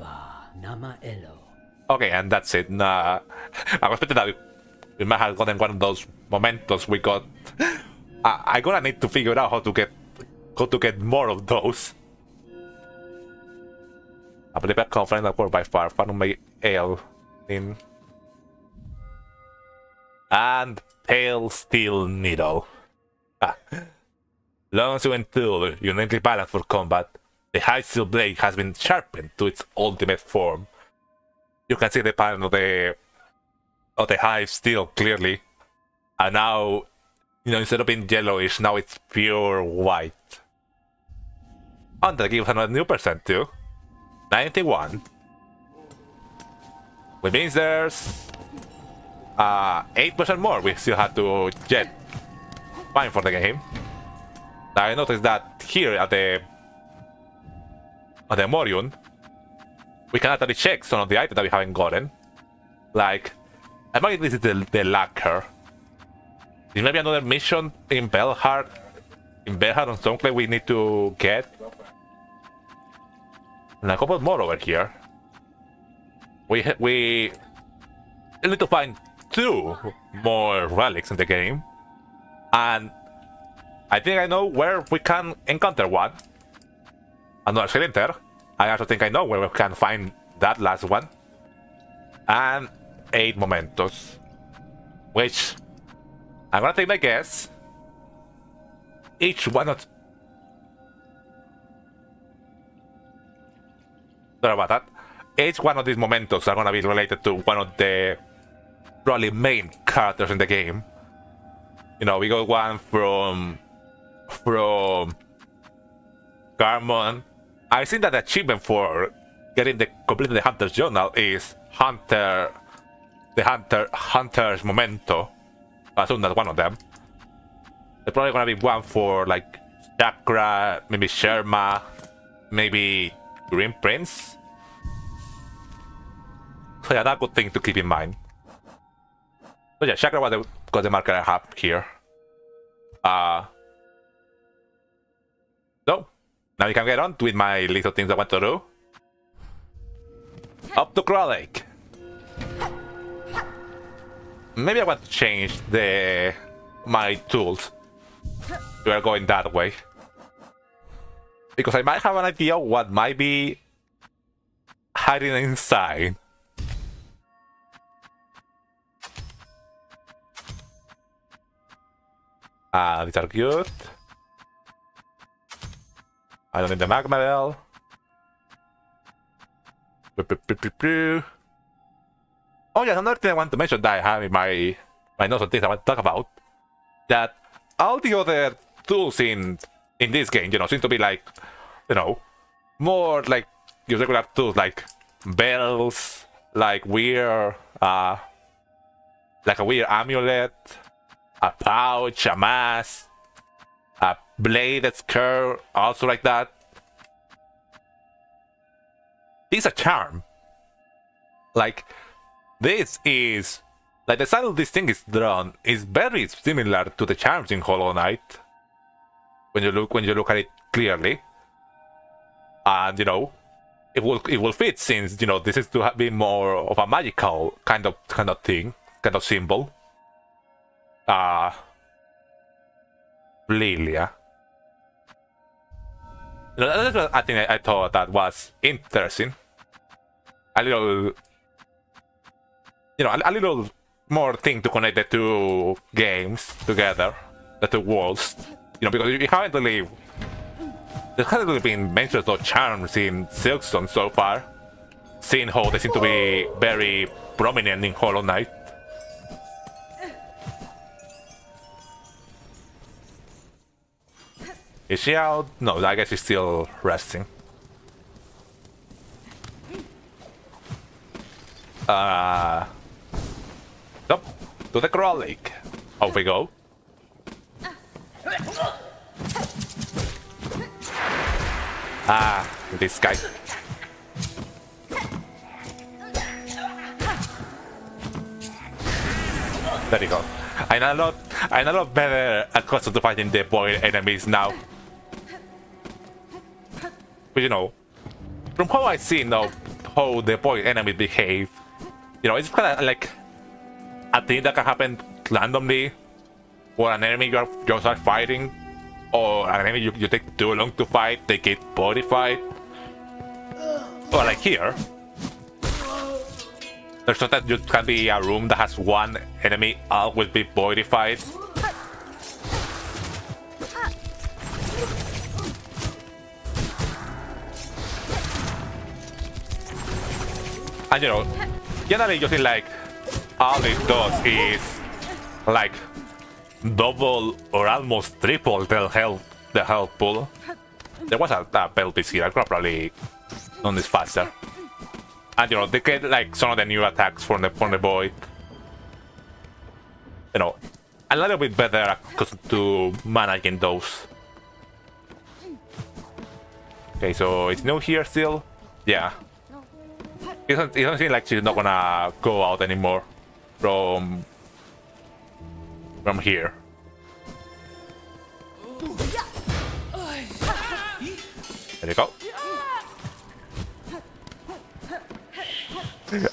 Okay, and that's it. Nah, I was expecting that we might have gotten one of those momentos we got. I'm gonna need to figure out how to get more of those. I believe I can't find that word by far. Found my ale in and pale steel needle. Long to endure, uniquely balanced for combat, the high steel blade has been sharpened to its ultimate form. You can see the pattern of the high steel clearly, and now, you know, instead of being yellowish, now it's pure white. And that gives another new percent too, 91. Which means there's 8% more we still have to get fine for the game. I noticed that here at the Morion, we can actually check some of the items that we haven't gotten. Like, I might this is the lacquer. There may be another mission in Belhard on Soundclay we need to get. And a couple more over here. We need to find 2 more relics in the game. And I think I know where we can encounter one. Another cylinder. I also think I know where we can find that last one. And 8 mementos. Which, I'm gonna take my guess. Each one of... Sorry about that. Each one of these mementos are gonna be related to one of the probably main characters in the game. You know, we got one from Garmon. I think that the achievement for getting the completing the Hunter's Journal is Hunter's Memento. I assume that's one of them. There's probably gonna be one for like Chakra, maybe Sherma, maybe Green Prince. So yeah, that's a good thing to keep in mind. But yeah, Chakra was the marker I have here. So now we can get on with my little things I want to do. Up to Crawl Lake. Maybe I want to change my tools. We are going that way. Because I might have an idea of what might be hiding inside. These are good. I don't need the magma bell. Oh yeah, another thing I want to mention that I have in my notes of things I want to talk about. That all the other tools in this game, you know, seem to be like, you know, more like your regular tools, like bells, like weird, like a weird amulet, a pouch, a mask, a blade that's curved, also like that. This is a charm. Like, this is like the style of this thing is drawn is very similar to the charms in Hollow Knight. When you look at it clearly, and you know, it will fit, since you know this is to be more of a magical kind of thing, kind of symbol. Lilia. You know, that's what I thought that was interesting. A little, you know, a little more thing to connect the two games together, the two worlds. You know, because you haven't really, there hasn't really been mentioned of charms in SILKSONG so far, seeing how they seem to be very prominent in Hollow Knight. Is she out? No, I guess she's still resting. Up to the Crawl Lake. Off we go. This guy. There you go. I'm a lot better accustomed to fighting the void enemies now. But you know, from how I see now how the void enemies behave, you know, it's kind of like a thing that can happen randomly, or an enemy you start fighting, or an enemy you take too long to fight, they get bodified. Or like here, there's not that you can be a room that has one enemy always be bodified. And you know, generally you feel like all it does is like double or almost triple the health pool. There was a bell piece here, I could probably done this faster. And you know, they get like some of the new attacks from the void. You know, a little bit better to managing those. Okay, so it's new here still? Yeah. It doesn't seem like she's not gonna go out anymore from here. There you go.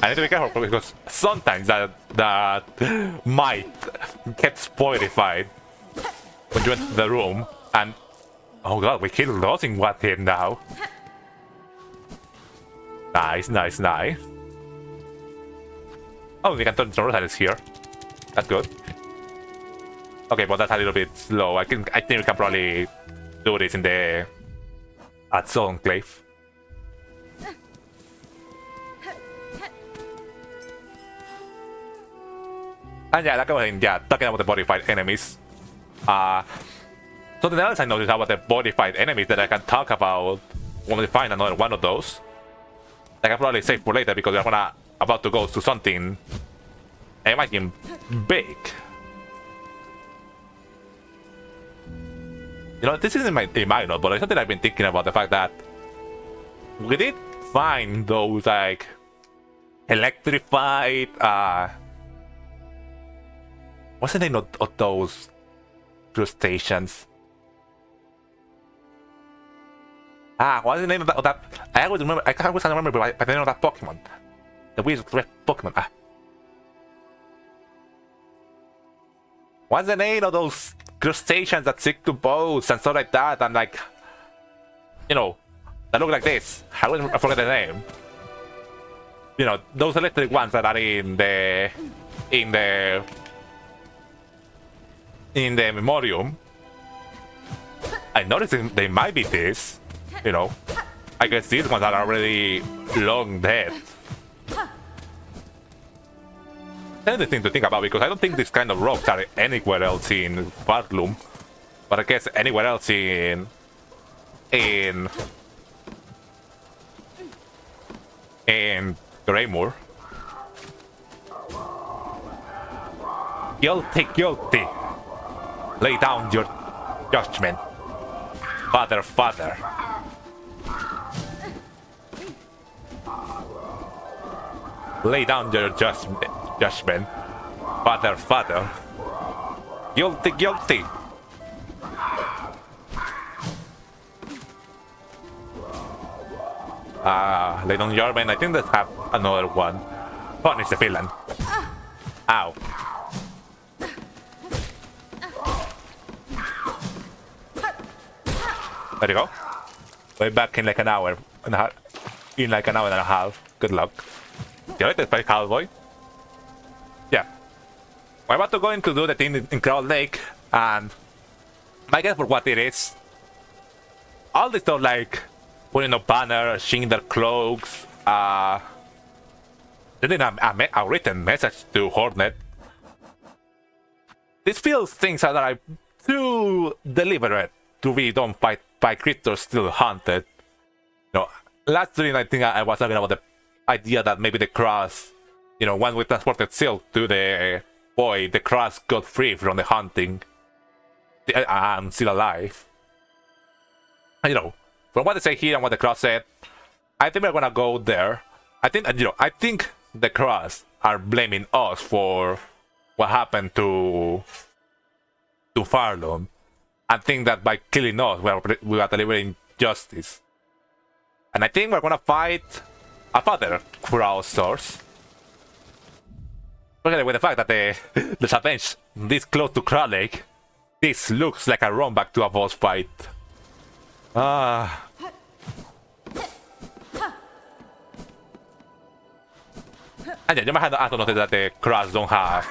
I need to be careful because sometimes that might get spoilified when you enter the room, and oh god, we killed those in one hit now. Nice, nice, nice. Oh, we can turn some rosaries here. That's good. Okay, but that's a little bit slow. I think we can probably do this in the Soul Enclave. And yeah, like I was saying, yeah, talking about the body fight enemies. Something else I noticed about the body fight enemies that I can talk about when we find another one of those. Like I probably save for later because we're about to go to something I imagine big. You know, this isn't a minor, but it's something I've been thinking about, the fact that we did find those like electrified what's the name of those crustaceans? What's the name of that? I always remember. I can't remember by the name of that Pokemon. The weird red Pokemon. What's the name of those crustaceans that stick to bows and stuff like that? And like, you know, that look like this. I forget the name. You know, those electric ones that are in the memoriam. I noticed they might be this. You know, I guess these ones are already long dead. That's the thing to think about, because I don't think these kind of rocks are anywhere else in Farloom, but I guess anywhere else in Greymore. Guilty, guilty. Lay down your judgment, father, father. Lay down your judgment, father, father. Guilty, guilty. Lay down your man. I think let's have another one. Punish the villain. Ow. There you go. Way back in like an hour and a half. In like an hour and a half. Good luck. Yeah, let's play Cowboy. Yeah. We're about to go in to do the thing in Cloud Lake, and I guess for what it is, all this stuff like putting up banners, changing their cloaks, sending a written message to Hornet. This feels things that are too deliberate to be done by creatures still hunted. You know, last stream I think I was talking about the idea that maybe the cross, you know, when we transported Silk to the boy, the cross got free from the hunting and still alive. And, you know, from what they say here and what the cross said, I think we're gonna go there. I think the cross are blaming us for what happened to Farloom. I think that by killing us, we are delivering justice. And I think we're gonna fight a father crowd source. Especially with the fact that there's a bench this close to Crowd Lake, this looks like a run back to a boss fight. And yeah, you might have also noticed that the crowds don't have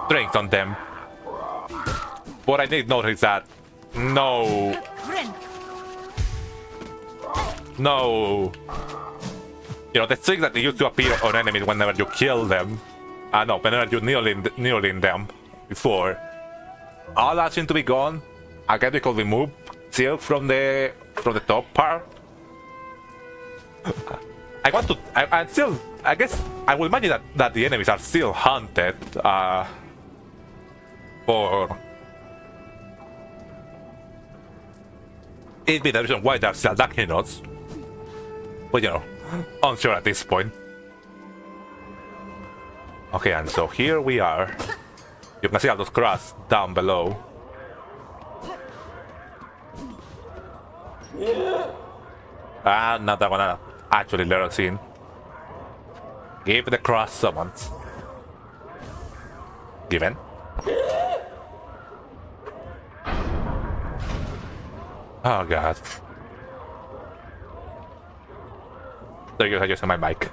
strength on them. But I did notice that no, you know, the things that they used to appear on enemies whenever you kill them, no, whenever you kneeling them before, all that seems to be gone. I guess because we moved Silk from the top part. I guess I would imagine that the enemies are still hunted for it be the reason why they're still attacking us. But you know, unsure at this point. Okay, and so here we are. You can see all those cracks down below. Not that one actually let us in. Give the cross summons. Given. Oh god. There you go, I just on my mic.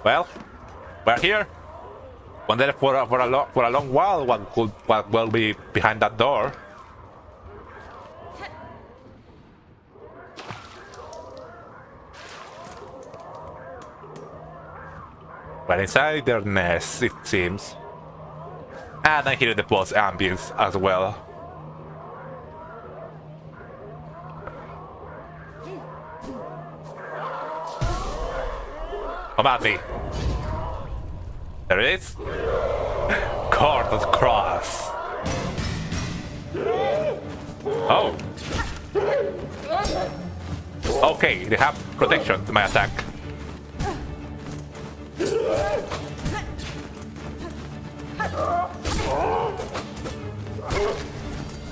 Well, we're here. Wonder for a long while what will be behind that door. But inside their nest, it seems. And I hear the boss ambience as well. Come at me. There it is. Carded cross. Oh. Okay, they have protection to my attack.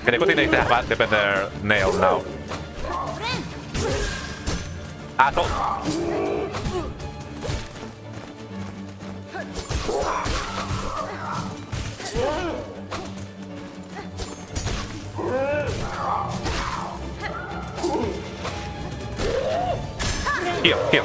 Okay, the good thing is they have a better nail now. Asshole. Heal.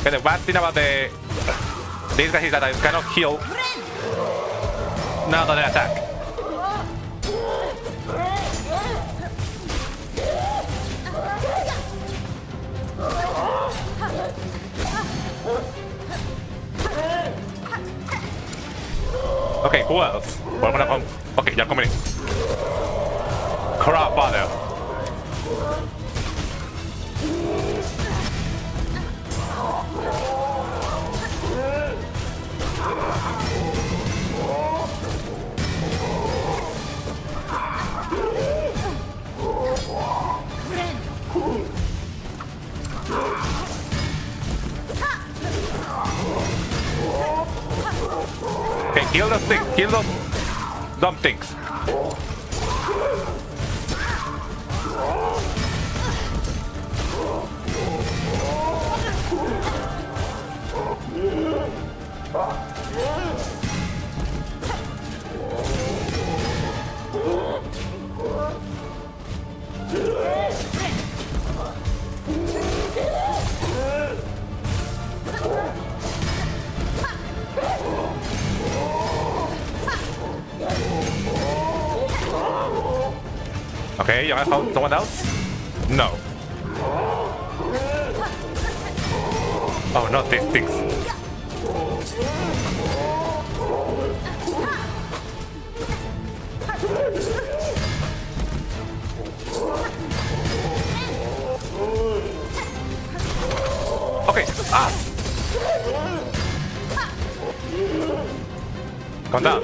Okay, the bad thing about these guys is that I cannot heal now that they attack. Okay, who else? We're gonna come. Okay, you're coming in. Crap, father. Okay, kill those things. Kill those dumb things. Okay, you want to help someone else? No. Oh, not these things. Okay, Calm down.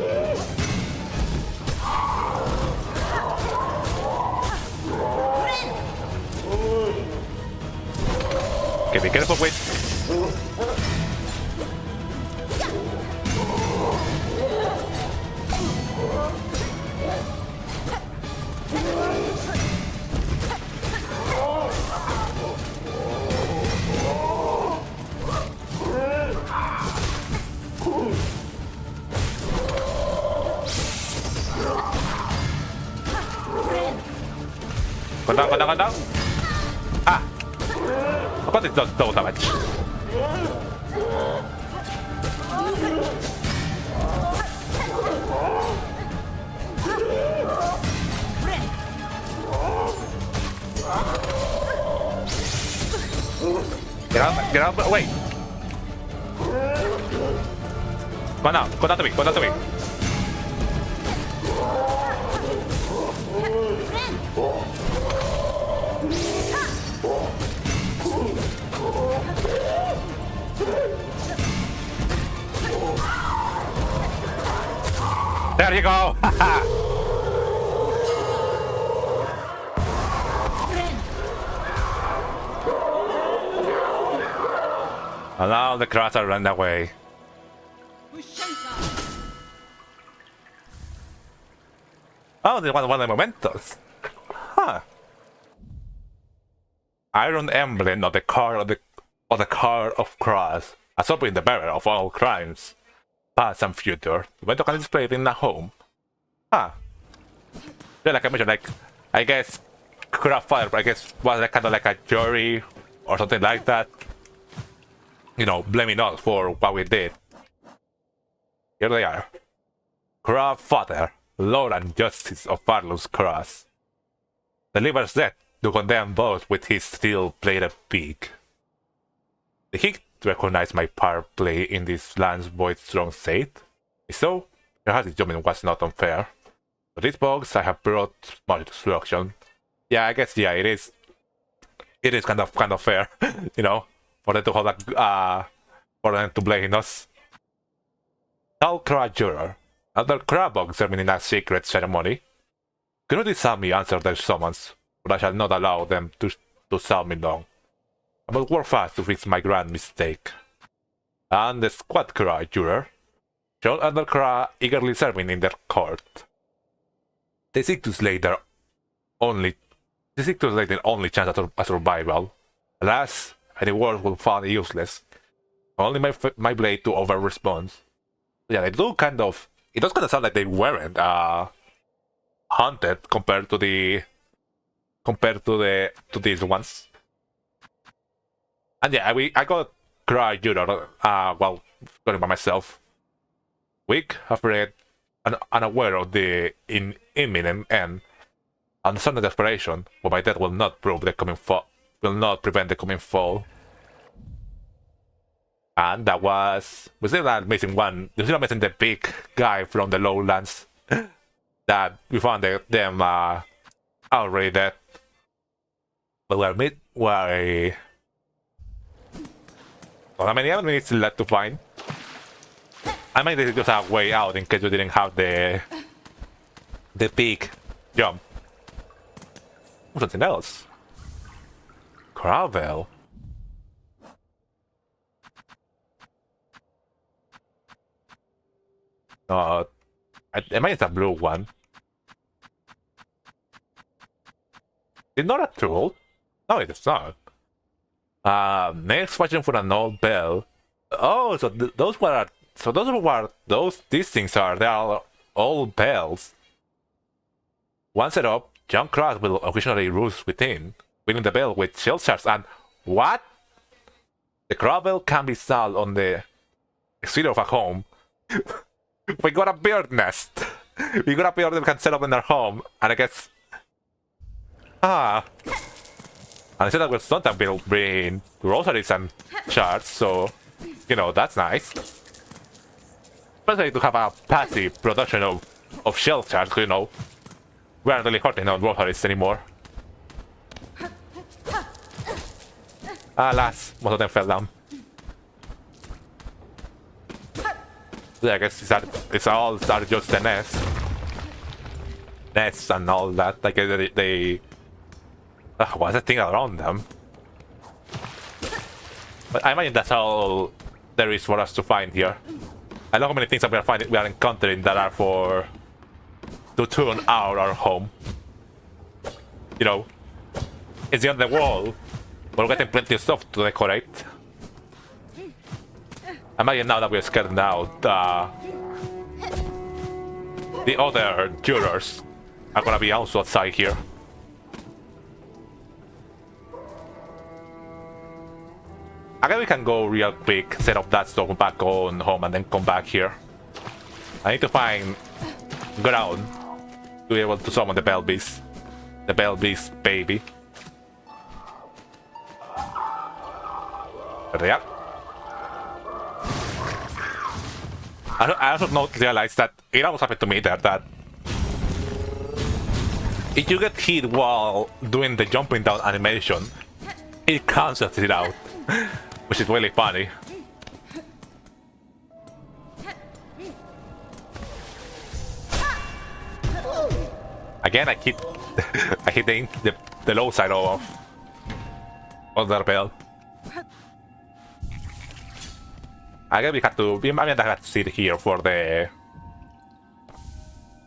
Okay, be careful with. Go down. Ah! How about it does double damage? Get out, wait! Go down to me. There you go! Allow the crowd to run away. Oh, they want one of the mementos. Huh. Iron emblem of the card of the card of cross. Absorbing the bearer of all crimes, past and future. The memento can display it in a home. Huh. Yeah, like I mentioned, I guess craft fire, but I guess was kind of like a jury or something like that. You know, blaming us for what we did. Here they are. Craft fodder. Lord and Justice of Farlow's Cross, delivers death to condemn both with his steel-plated beak. Did he recognize my part play in this land's void strong state? If so, perhaps his judgment was not unfair. For these bugs, I have brought much destruction. Yeah, I guess it is. It is kind of fair, you know, for them to hold for them to blame us. Talcra Juror, another crab bug serving in a secret ceremony. Cannot disarm me answer their summons, but I shall not allow them to sound me long. I must work fast to fix my grand mistake. And the Squad Cra Juror, John and the Cra eagerly serving in their court. They seek to slay their only chance at survival. Alas, any words will find useless. Only my blade to over responds. Yeah, they do kind of. It does kind of sound like they weren't hunted compared to these ones. And yeah, I got Cry Juror while going by myself. Weak, afraid, and unaware of the imminent end, and sudden desperation, but my death will not prove the coming fall. Will not prevent the coming fall. And that was... we're still not missing one. We're still missing the big guy from the lowlands. That we found them already dead. But we're how many minutes left to find? I mean, this is just a way out in case we didn't have the big jump. Something else. Gravel. I mean, it's a blue one. It's not a tool. No, it's not. Next question for an old bell. Oh, so those were these things are. They are old bells. Once set up, John Cross will occasionally roost within, filling the bell with shell shards and what? The gravel can be sold on the exterior of a home. We got a bird nest. We got a bird that we can set up in our home, and I guess and I said that we'll sometimes bring groceries and shards, so you know that's nice. Especially to have a passive production of shell shards, you know. We aren't really hunting on groceries anymore. Alas, most of them fell down. Yeah, I guess it's all started just the nests and all that. Like they what's the thing around them? But I imagine that's all there is for us to find here. I know how many things that we are encountering that are to tune out our home. You know, it's on the wall. We're getting plenty of stuff to decorate. Imagine now that we're scared out, the other jurors are gonna be also outside here. I guess we can go real quick, set up that stuff back on home and then come back here. I need to find ground to be able to summon the Bell Beast. The Bell Beast baby. There they are. I also realized that it almost happened to me that if you get hit while doing the jumping down animation, it cancels it out, which is really funny. Again, I hit the low side of the bell. I guess we had to. I mean, I had to sit here for the.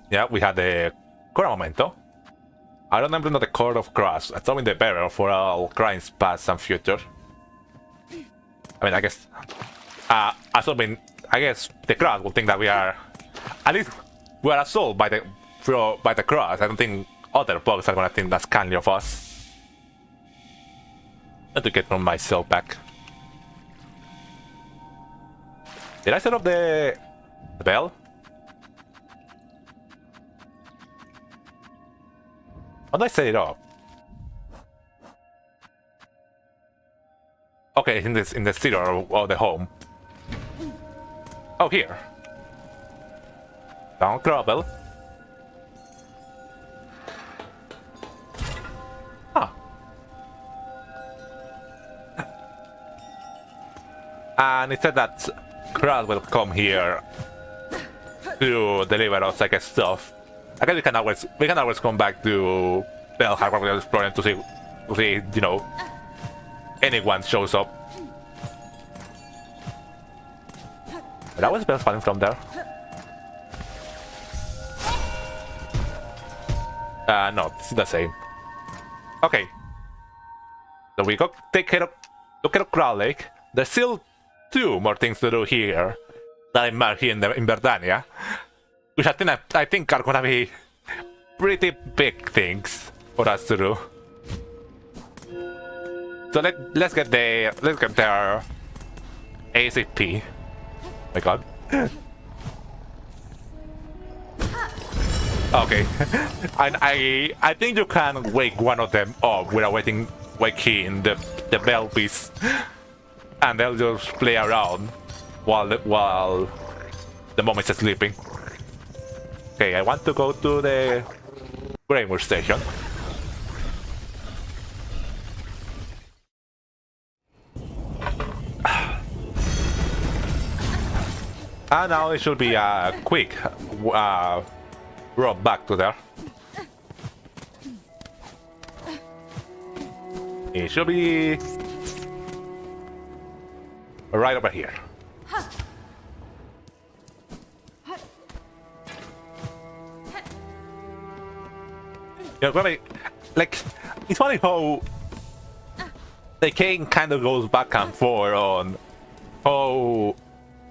Yeah, we had the Cora Momento. I don't remember the Court of Cross. It's only the bearer for all crimes past and future. I mean, I guess. I guess the Cross will think that we are. At least we are assaulted by the Cross. I don't think other bugs are gonna think that's kindly of us. Let me get from myself back. Did I set up the bell? How do I set it up? Okay, in the center of the home. Oh, here. Don't trouble. Huh. And it said that crowd will come here to deliver us like stuff. I guess we can always come back to Bell Harbor with exploring to see, you know, anyone shows up. But that was Bell spotting from there. No, it's the same. Okay. So we go look at Crow Lake. There's still 2 more things to do here that I marked here in Verdania, which I think are gonna be pretty big things for us to do. So let's get there ASAP. My God. Okay. And I think you can wake one of them up without waking the bell beast, and they'll just play around while the mom is sleeping. Okay, I want to go to the Greymoor station. And now it should be a quick road back to there. It should be right over here. You know, like, it's funny how the game kind of goes back and forth on how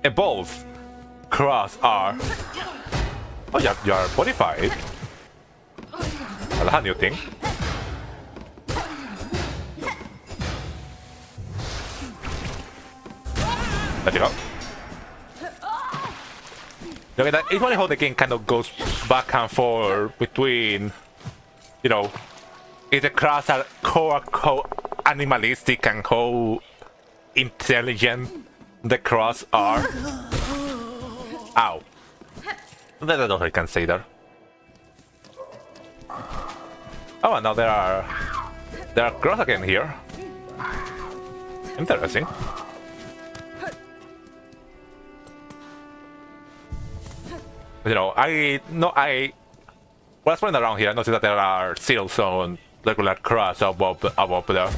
evolved cross are. Oh, you're modified. Well, that's a new thing. There you go. Okay, it's funny how the game kind of goes back and forth between, you know, if the cross are how animalistic and how intelligent the cross are. Ow. That's all I can say there. Oh, and now there are cross again here. Interesting. You know, I was running around here. I noticed that there are SILKSONG regular cross above there.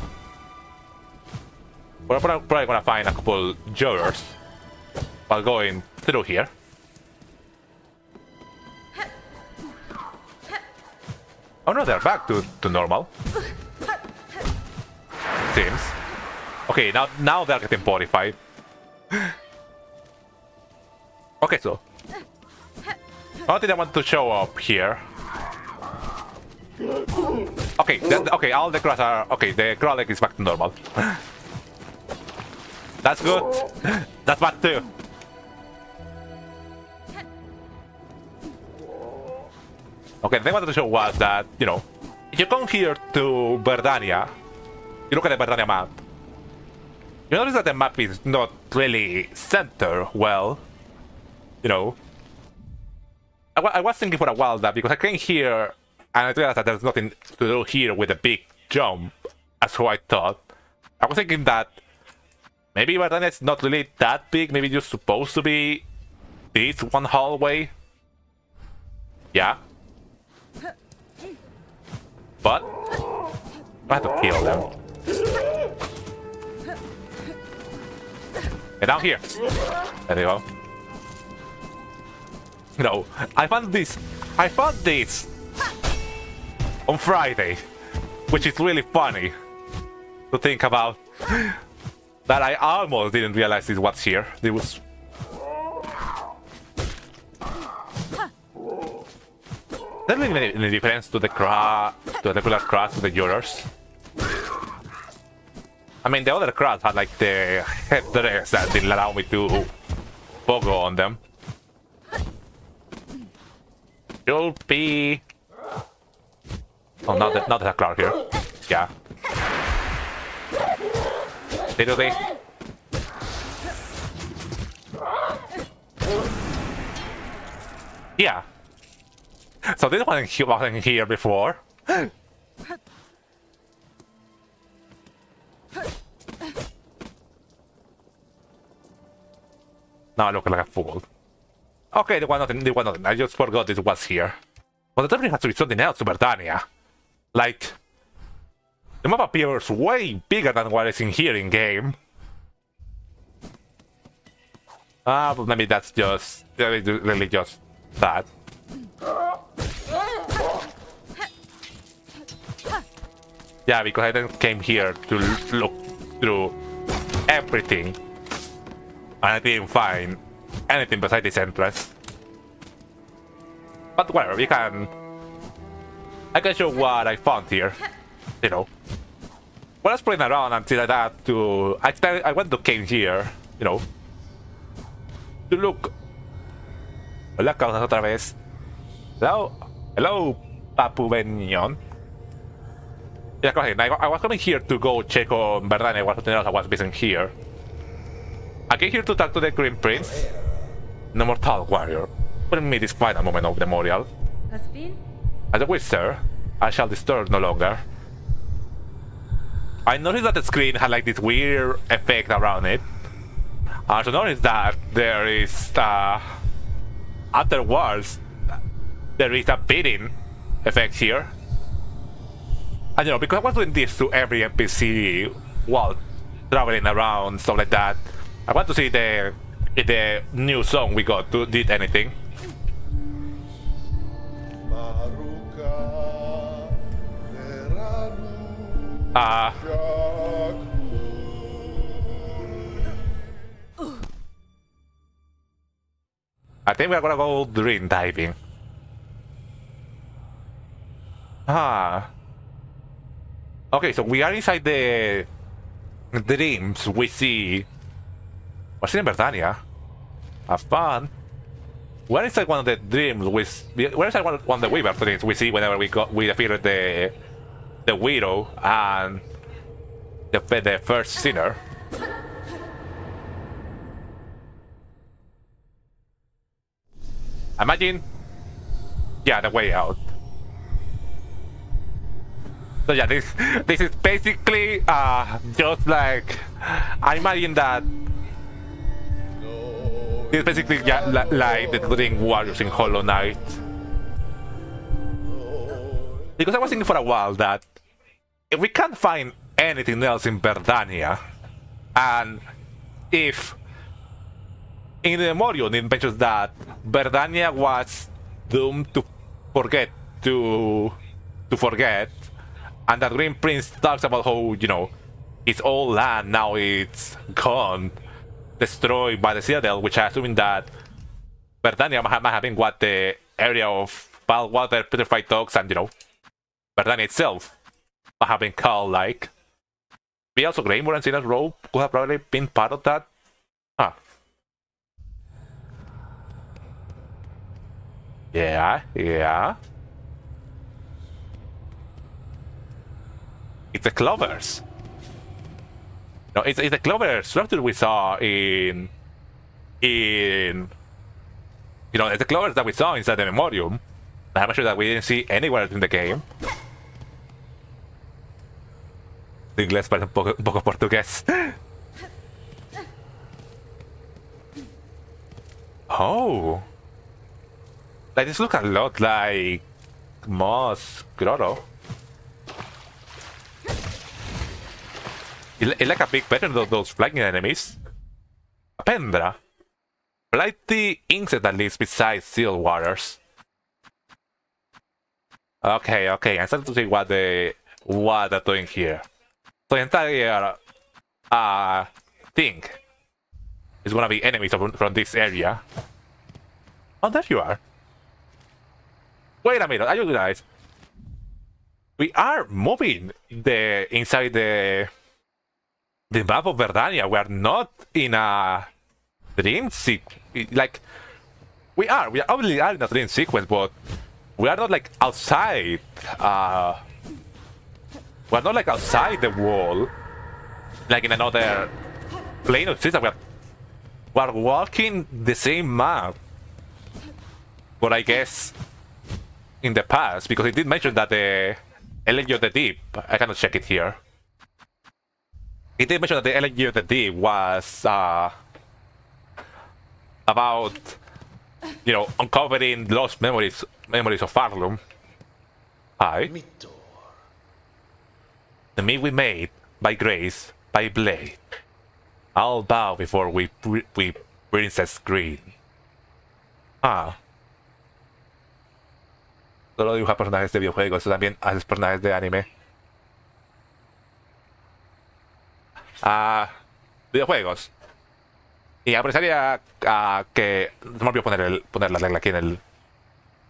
We're probably gonna find a couple jurors while going through here. Oh no, they're back to normal. Seems. Okay, now they're getting modified. Okay, so how did I want to show up here? Okay, okay, all the grass are okay. The Crow Lake is back to normal. That's good. That's bad too. Okay, the thing I wanted to show was that, you know, if you come here to Verdania, you look at the Verdania map, you notice that the map is not really centered well, you know. I was thinking for a while that because I came here and I realized that there's nothing to do here with a big jump, as who I thought. I was thinking that maybe Verdania is not really that big, maybe it's supposed to be this one hallway. Yeah. But I have to kill them. Get down here. There you go. No, I found this on Friday, which is really funny to think about. That I almost didn't realize this was here. It was. Doesn't make any difference to the regular cross, to the jurors. I mean, the other cross had like the headdress that didn't allow me to pogo on them. Should be Oh, not a cloud here. Yeah. They do this. Yeah. So this wasn't here before. Now I look like a fool. Okay, the one nothing. I just forgot this was here. But there definitely has to be something else to Verdania. Like, the map appears way bigger than what is in here in game. But maybe that's just really just that. Yeah, because I then came here to look through everything, and I didn't find anything besides this entrance. But whatever, I can show what I found here. You know, when I was playing around until I had to, I went to came here, you know, to look. Hola, causa otra vez. Hello, Papu Benyon. Yeah, go ahead. I was coming here to go check on Verdania, what something else I was missing here. I came here to talk to the Green Prince, the Mortal Warrior. Bring me this final moment of memorial. As a wish, sir, I shall disturb no longer. I noticed that the screen had like this weird effect around it. I also noticed that there is afterwards there is a beating effect here. And you know, because I was doing this to every NPC while traveling around, stuff like that, I want to see if the new song we got did anything. I think we're gonna go dream diving. Okay, so we are inside the dreams we see. What's in Verdania? Have fun. We're inside one of the dreams we're inside one of the Weaver dreams we see whenever we defeated the Widow and the first sinner. Imagine, yeah, the way out. So yeah, this is basically just like, I imagine that it's basically like the Dream Warriors in Hollow Knight. Because I was thinking for a while that if we can't find anything else in Verdania, and if in the Memorial it mentions that Verdania was doomed to forget, and that Green Prince talks about how, you know, his old land now it's gone, destroyed by the Citadel, which I assume that Verdania might have been what the area of bad water, petrified dogs, and you know, Verdania itself might have been called like. Maybe also Greymore and Sinner's Robe could have probably been part of that. Yeah. It's the clovers. No, it's the clover structure we saw in you know, it's the clovers that we saw inside the Memorium. I'm sure that we didn't see anywhere in the game. Inglés parece un poco portugués. Oh. Like, this looks a lot like Moss Grotto. It's like a big pattern of those flying enemies. A Pendra. Blighty insect that lives beside Seal Waters. Okay. I'm starting to see what they're doing here. So the entire thing is gonna be enemies from this area. Oh, there you are. Wait a minute, I just realized we are moving inside the map of Verdania. We are not in a dream sequence. Like, we obviously are in a dream sequence, but we are not like outside We're not like outside the wall, like in another plane of existence. We're walking the same map. But I guess in the past, because it did mention that the Elegy of the Deep, I cannot check it here. It did mention that the Elegy of the Deep was about, you know, uncovering lost memories of Farlum. Aye. The meat we made, by grace, by blade. I'll bow before we Princess Green. Ah. Solo dibuja personajes de videojuegos, también haces personajes de anime. Videojuegos. Y apreciaría que... No me olvidé poner la regla aquí en el...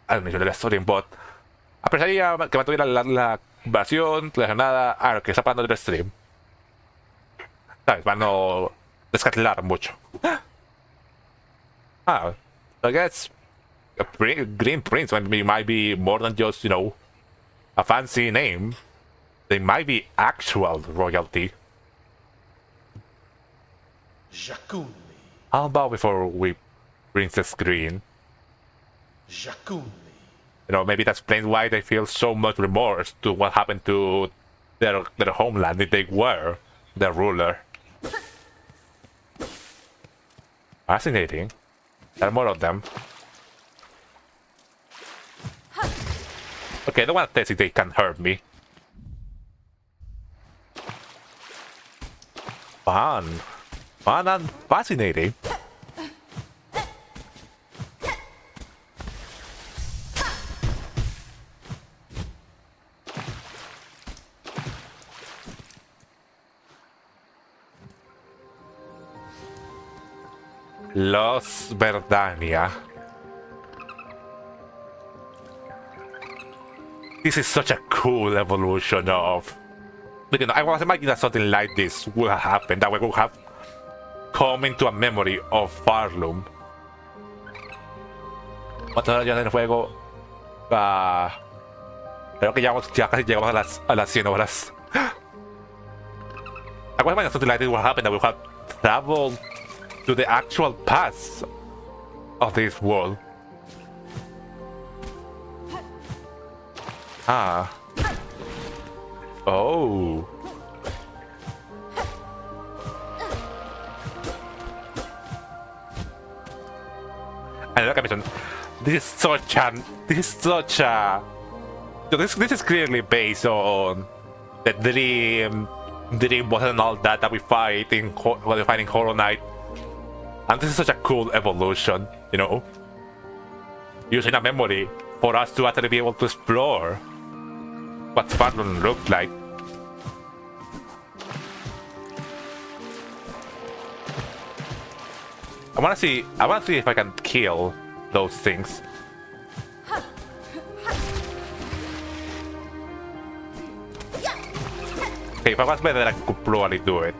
al inicio del storyboard. Apreciaría que mantuviera la versión relacionada a lo que está pasando en el stream. ¿Sabes? Para no descartilar mucho. I guess a Green Prince might be more than just, you know, a fancy name. They might be actual royalty. I'll bow before we Princess Green. You know, maybe that explains why they feel so much remorse to what happened to their homeland if they were the ruler. Fascinating. There are more of them. Okay, I don't want to test if they can hurt me. Fun. Fun and fascinating. Los Verdania. This is such a cool evolution of... You know, I was imagining that something like this would have happened, that we would have come into a memory of Farlum. ¿Cuántas horas ya en el juego? Creo que ya casi llegamos a las 100 horas. I was imagining something like this would happen, that we would have traveled to the actual past of this world. Oh. And like I mentioned, this is clearly based on the dream wasn't and all that we fight in when we fight in Hollow Knight. And this is such a cool evolution, you know, using a memory for us to actually be able to explore what Farlum looked like. I wanna see if I can kill those things. Okay, if I was better, I could probably do it.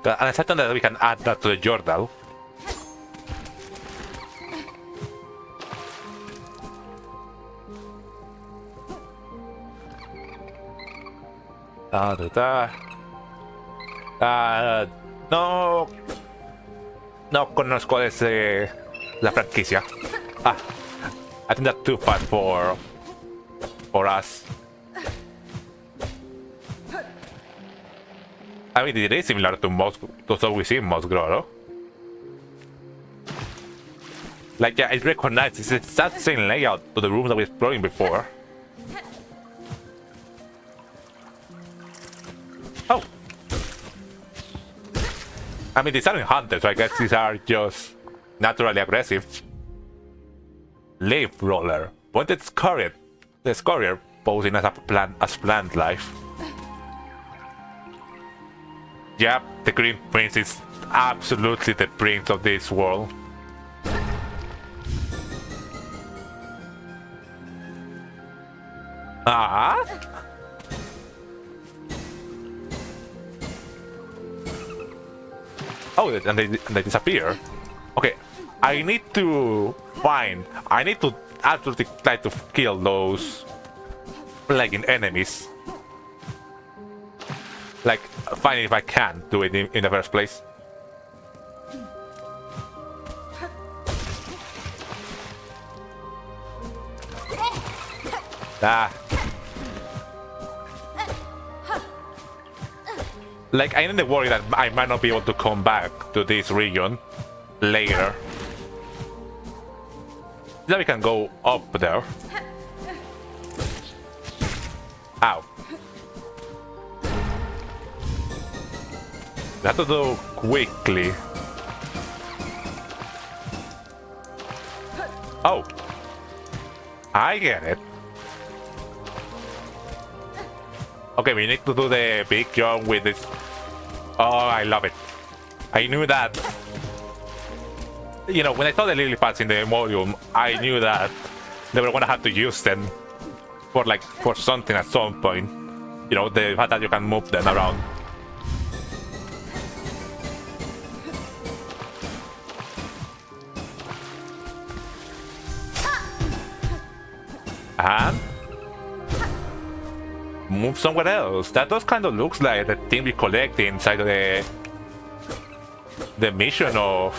And I said that we can add that to the journal. No conozco la franquicia. I think that's too fast for us. I mean, it is similar to what we see in Mosgro, no? Like, yeah, I recognize it's that same layout to the rooms that we were exploring before. Oh! I mean, these aren't hunters, so I guess these are just naturally aggressive. Leaf roller. Pointed scurrier. The scurrier posing as plant life. Yep, the Green Prince is absolutely the prince of this world. Oh, and they disappear. Okay, I need to absolutely try to kill those plaguing enemies. Like, find if I can do it in the first place. Ah. Like, I'm in the worry that I might not be able to come back to this region later. Then we can go up there. Ow. We have to do quickly. Oh. I get it. Okay, we need to do the big jump with this. Oh, I love it. I knew that. You know, when I saw the lily pads in the module, I knew that they were gonna have to use them for something at some point. You know, the fact that you can move them around. And move somewhere else. That does kind of looks like the thing we collect inside of the mission of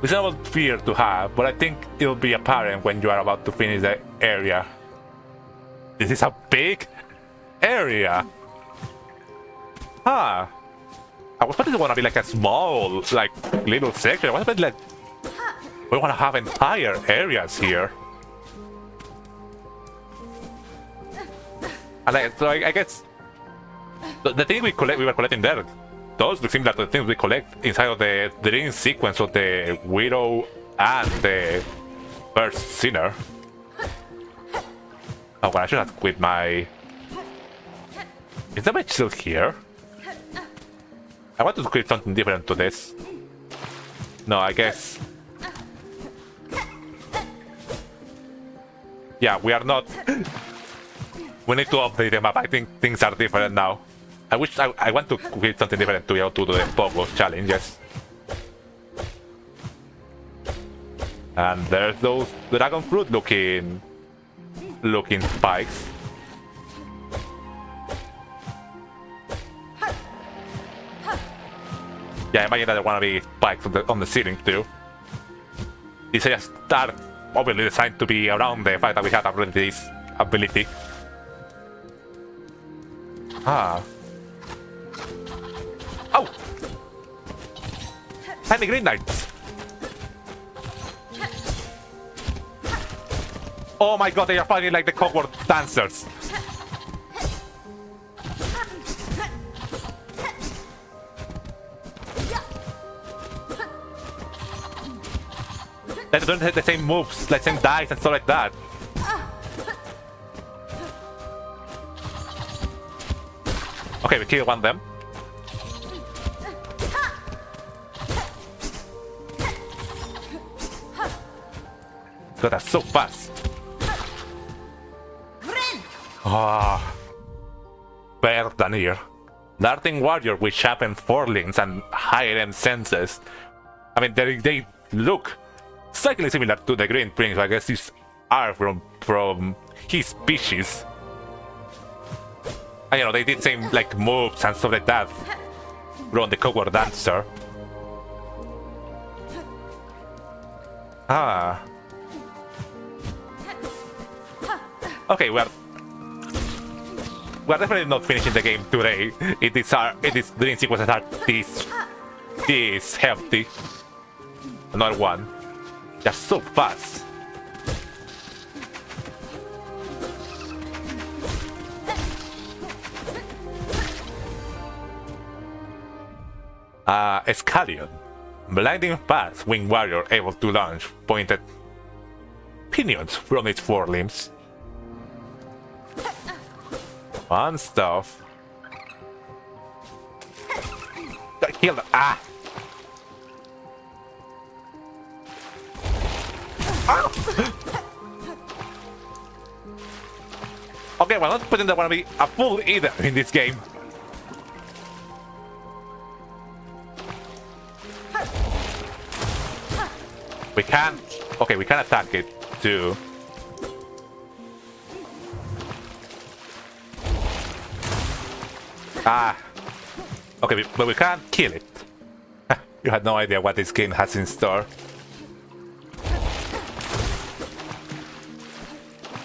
reasonable fear to have, but I think it'll be apparent when you are about to finish the area. This is a big area. Huh. I was expecting it to be like a small, like little section. I was expecting like we want to have entire areas here. And so I guess the thing we were collecting there, those look similar to the things we collect inside of the dream sequence of the Widow and the first Sinner. Oh, well, I should have quit my... Is the match still here? I want to create something different to this. No, I guess... Yeah, we are not... We need to update the map. I think things are different now. I wish I want to create something different to be able to do the Pogos challenges. And there's those dragon fruit looking spikes. Yeah, I imagine that there wanna be spikes on the ceiling too. These areas are obviously designed to be around the fact that we have already this ability. Ah. Oh! Tiny green knights! Oh my god, they are fighting like the clockwork dancers! They don't hit the same moves, like same dice and stuff like that. Okay, we kill one of them. God, that's so fast. Ah, better than here. Darting warrior with sharpened forelimbs and higher-end senses. I mean, they look slightly similar to the Green Prince. I guess these are from his species. And, you know, they did same like moves and stuff like that from the Coward Dancer. Ah. Okay, we're definitely not finishing the game today. It is dream sequences are this hefty. Another one. They're so fast. Escalion. Blinding fast winged warrior able to launch pointed pinions from its forelimbs. Fun stuff. Kill them. Ah! Okay, well, not putting that wanna be a fool either in this game. We can... Okay, we can attack it too. Ah. Okay, but we can't kill it. You had no idea what this game has in store.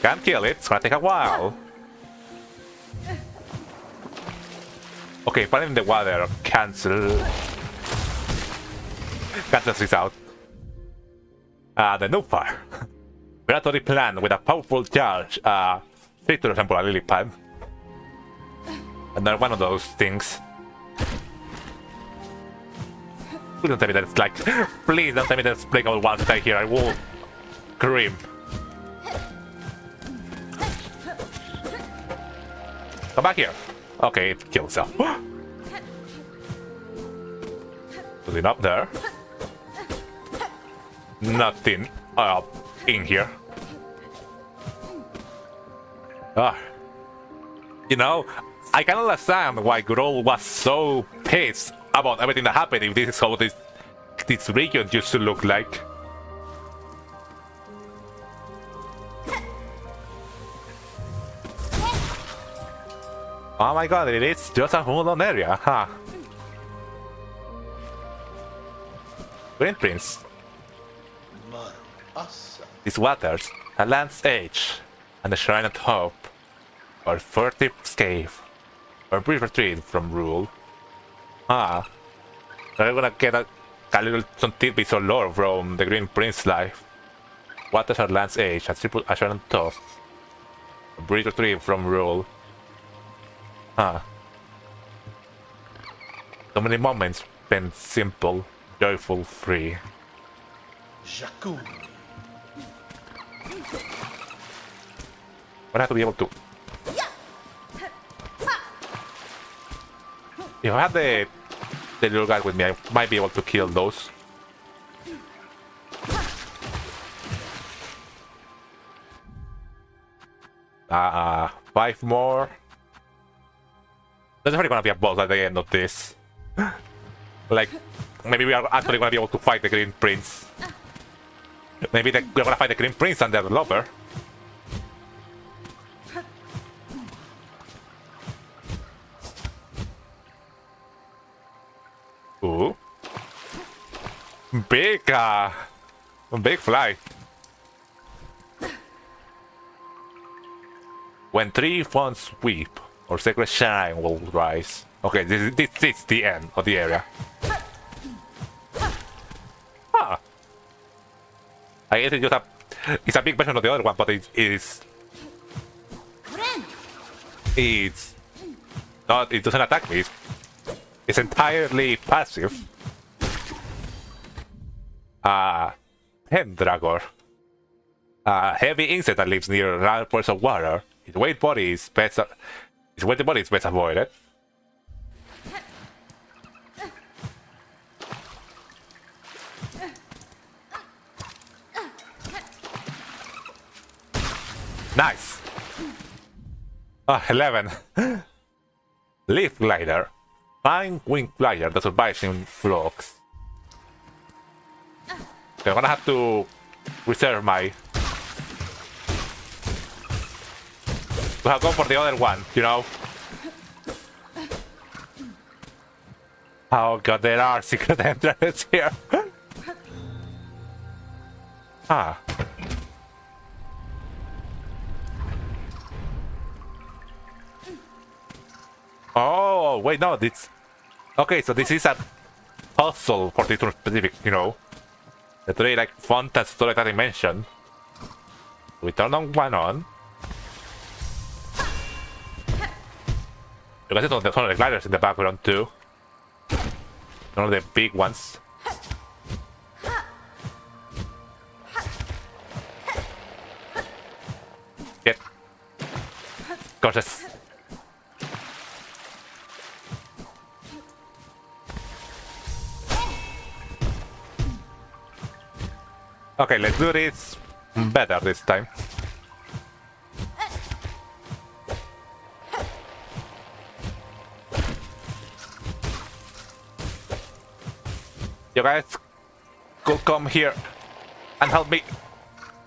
Can't kill it, it's gonna take a while. Okay, putting in the water cancels this out. The Nupar. Predatory plant with a powerful charge. Fit to resemble a lily pad. Another one of those things. Please don't tell me that it's like... Please don't tell me that it's playing all one side here. I will scream. Come back here. Okay, it killed itself. Nothing up there. Nothing in here. You know, I can understand why Grol was so pissed about everything that happened if this is how this region used to look like. Oh my god, it is just a hold-on area, huh? Green Prince. These waters, a land's age, and the Shrine of Hope, or furtive escape, or brief retreat from rule. Ah, so we're gonna get a little some tidbits or lore from the Green Prince life. Waters are land's age, a Shrine of Hope, a brief retreat from rule. Ah, so many moments spent simple, joyful, free. Jakku. But I have to be able to. If I had the little guy with me, I might be able to kill those. Five more. There's definitely gonna be a boss at the end of this. Like, maybe we are actually gonna be able to fight the Green Prince. Maybe we're gonna fight the Green Prince and their lover. Ooh. Big fly. When three fonts weep, or sacred shine will rise. Okay, this is the end of the area. Ah. I guess it's a big version of the other one, but it's not, it doesn't attack me. It's entirely passive. Pendragor. A heavy insect that lives near large pools of water. Its weight body is best avoided. Nice. 11. Leaf glider. Fine winged glider that survives in flocks. So I'm gonna have to reserve my... To have gone for the other one, you know? Oh god, there are secret entrances here. Ah. Oh, wait, no, this... Okay, so this is a puzzle for this one specific, you know? The three, like, font and story that I mentioned. We turn on one on. You can see some of the gliders in the background, too. One of the big ones. Get. Gorgeous. Okay, let's do this better this time. You guys could come here. And help me.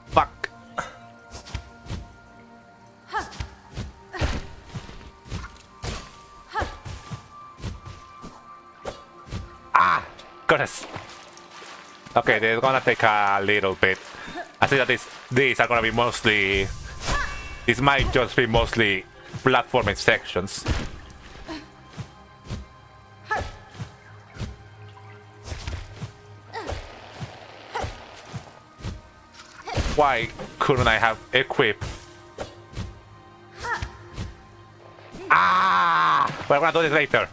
Fuck. Ah, goodness. Okay, they're gonna take a little bit. I think that these are gonna be mostly. This might just be mostly platforming sections. Why couldn't I have equipped? Ah! We're gonna do this later.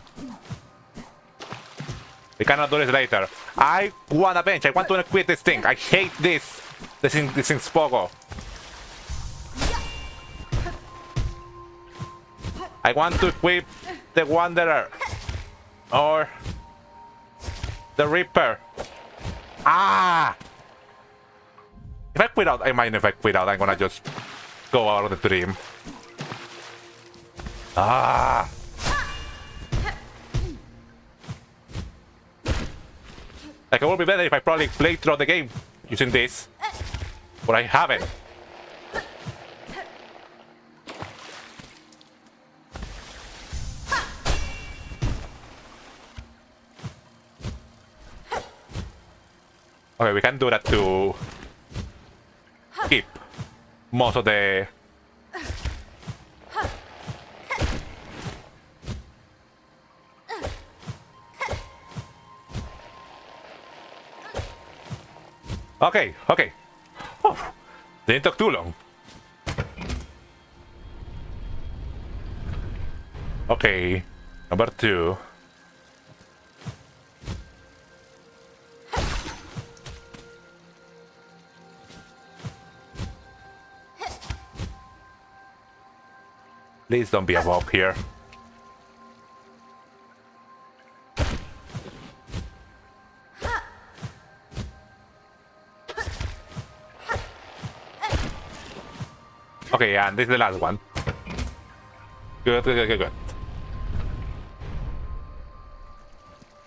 We cannot do this later. I want a bench. I want to equip this thing. I hate this. This thing's Spogo. I want to equip the Wanderer. Or the Reaper. Ah! If I quit out, I mind if I quit out, I'm gonna just go out of the dream. Ah! Like, it would be better if I probably played through the game using this. But I haven't. Okay, we can do that to keep most of the... Okay, okay. Oh, didn't take too long. Okay, number 2. Please don't be a mob here. Okay, and this is the last one. Good, good, good, good, good.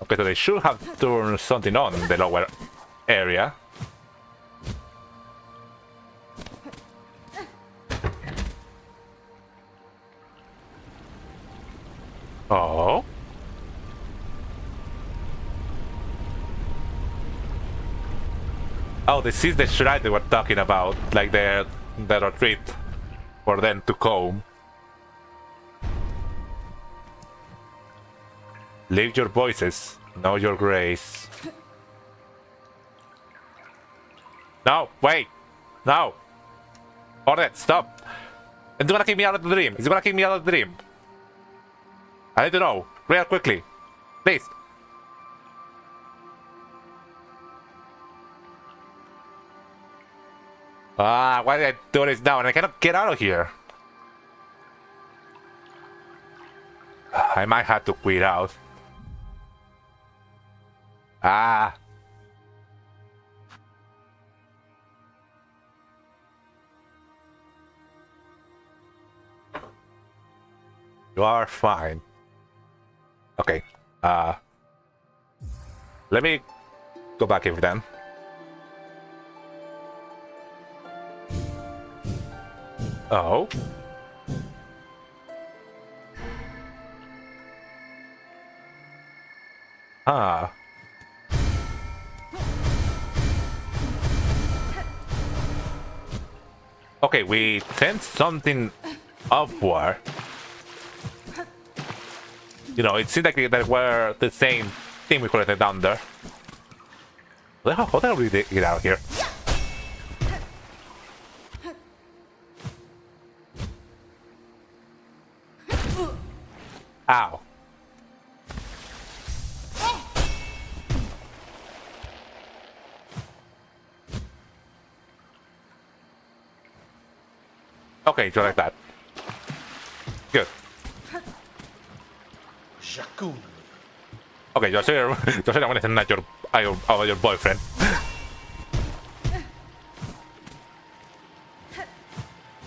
Okay, so they should have turned something on in the lower area. Oh. Oh, this is the shrine they were talking about, like the retreat for them to comb. Lift your voices, know your grace. No, wait, no. Alright, stop. It's gonna kick me out of the dream. It's gonna kick me out of the dream. I need to know, real quickly, please. Ah, why did I do this now? And I cannot get out of here. I might have to quit out. Ah. You are fine. Okay. Let me go back here then. Oh. Ah. Okay, we sent something upward. You know, it seemed like that were the same thing we collected down there. How the hell did we get out of here? Ow. Okay, just like that. Good. Jakun. Okay, yo soy I'm gonna send your boyfriend.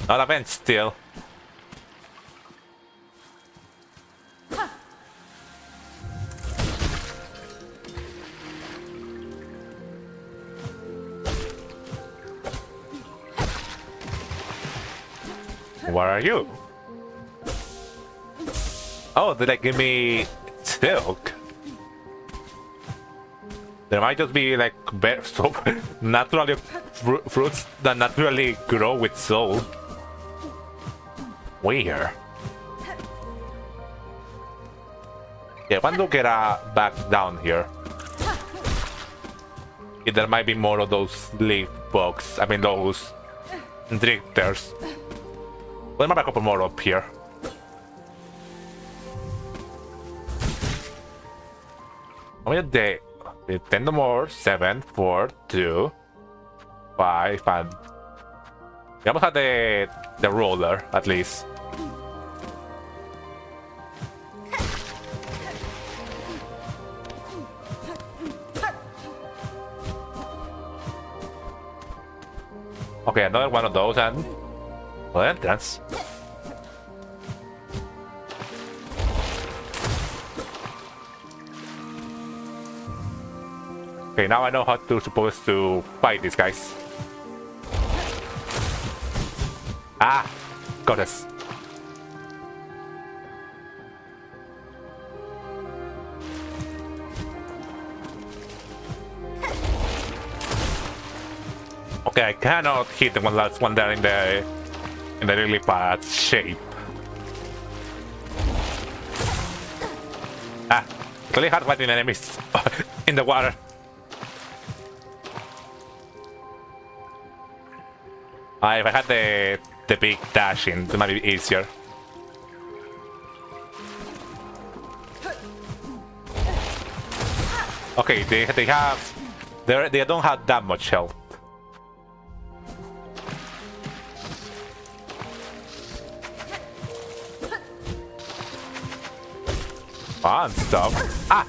Not a bench still. What are you? Oh, did they give me silk? There might just be like so naturally fruits that naturally grow with soul. Weird. Yeah, I want to get back down here. There might be more of those leaf bugs. I mean, those drifters. There might be a couple more up here. How many day? 10 more. 7, 4, 2, 5, and we almost had the roller at least. Okay, another one of those and the entrance. Okay, now I know how to supposed to fight these guys. Ah, got this. Okay, I cannot hit the one last one there in the really bad shape. Ah, it's really hard fighting enemies in the water. If I had the big dash in, it might be easier. Okay, they don't have that much health. Fun stuff. Ah!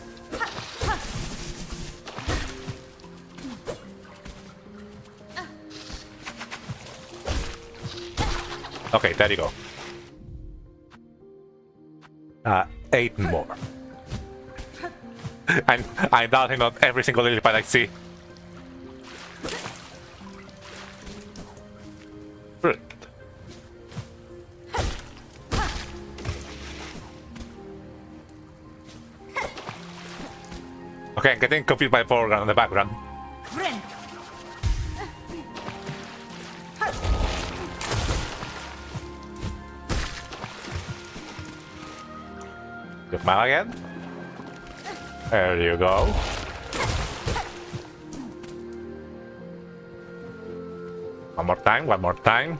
Okay, there you go. 8 more. And I'm doubting on every single lily pad I see. Fruit. Okay, I'm getting confused by the foreground and the background. Look mal again. There you go. One more time, one more time.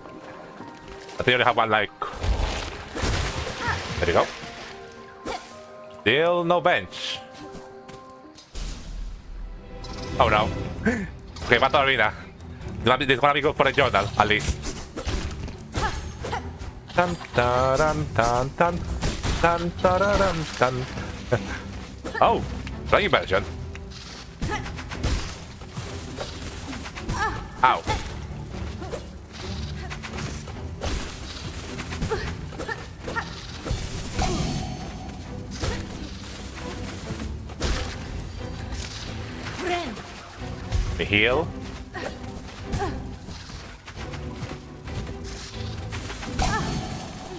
I think you have one like... There you go. Still no bench. Oh no. Okay, battle arena. This gonna be good for a journal, at least. Dun, dun, dun, dun, dun, dun, dun, dun. Oh, playing version. Ow. The heal.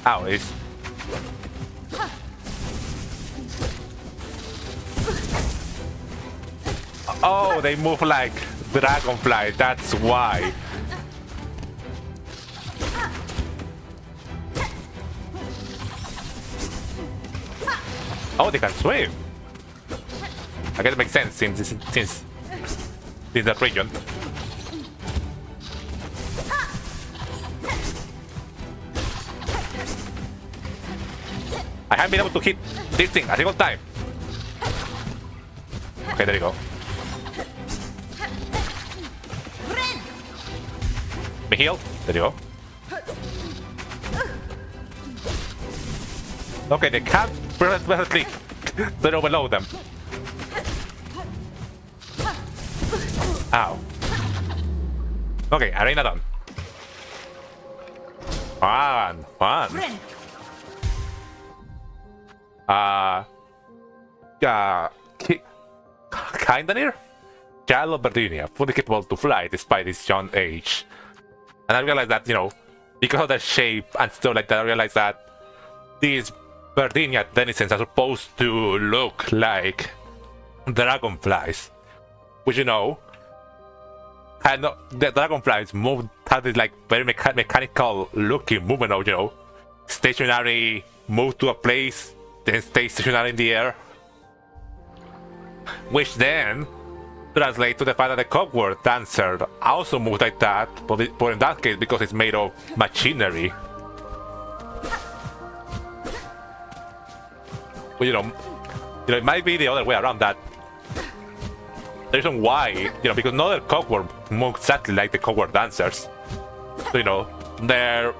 Ow, it's... Oh, they move like dragonfly, that's why. Oh, they can swim. I guess it makes sense since that region. I haven't been able to hit this thing a single time. Okay, there you go. Me heal. There you go. Okay, they can't perfectly then overload them. Ow. Okay, arena done. Fun, fun. Kinda near? Child of Virginia, fully capable to fly despite his young age. And I realized that, you know, because of the shape and stuff like that, I realized that these Verdinia denizens are supposed to look like dragonflies, which, you know, and the dragonflies move, have this like very mechanical looking movement of, you know, stationary, move to a place, then stay stationary in the air, which then translate to the fact that the clockwork dancer also moves like that, but in that case, because it's made of machinery. Well, you know, it might be the other way around, that the reason why, you know, because no other clockwork moves exactly like the clockwork dancers. So, you know, they're,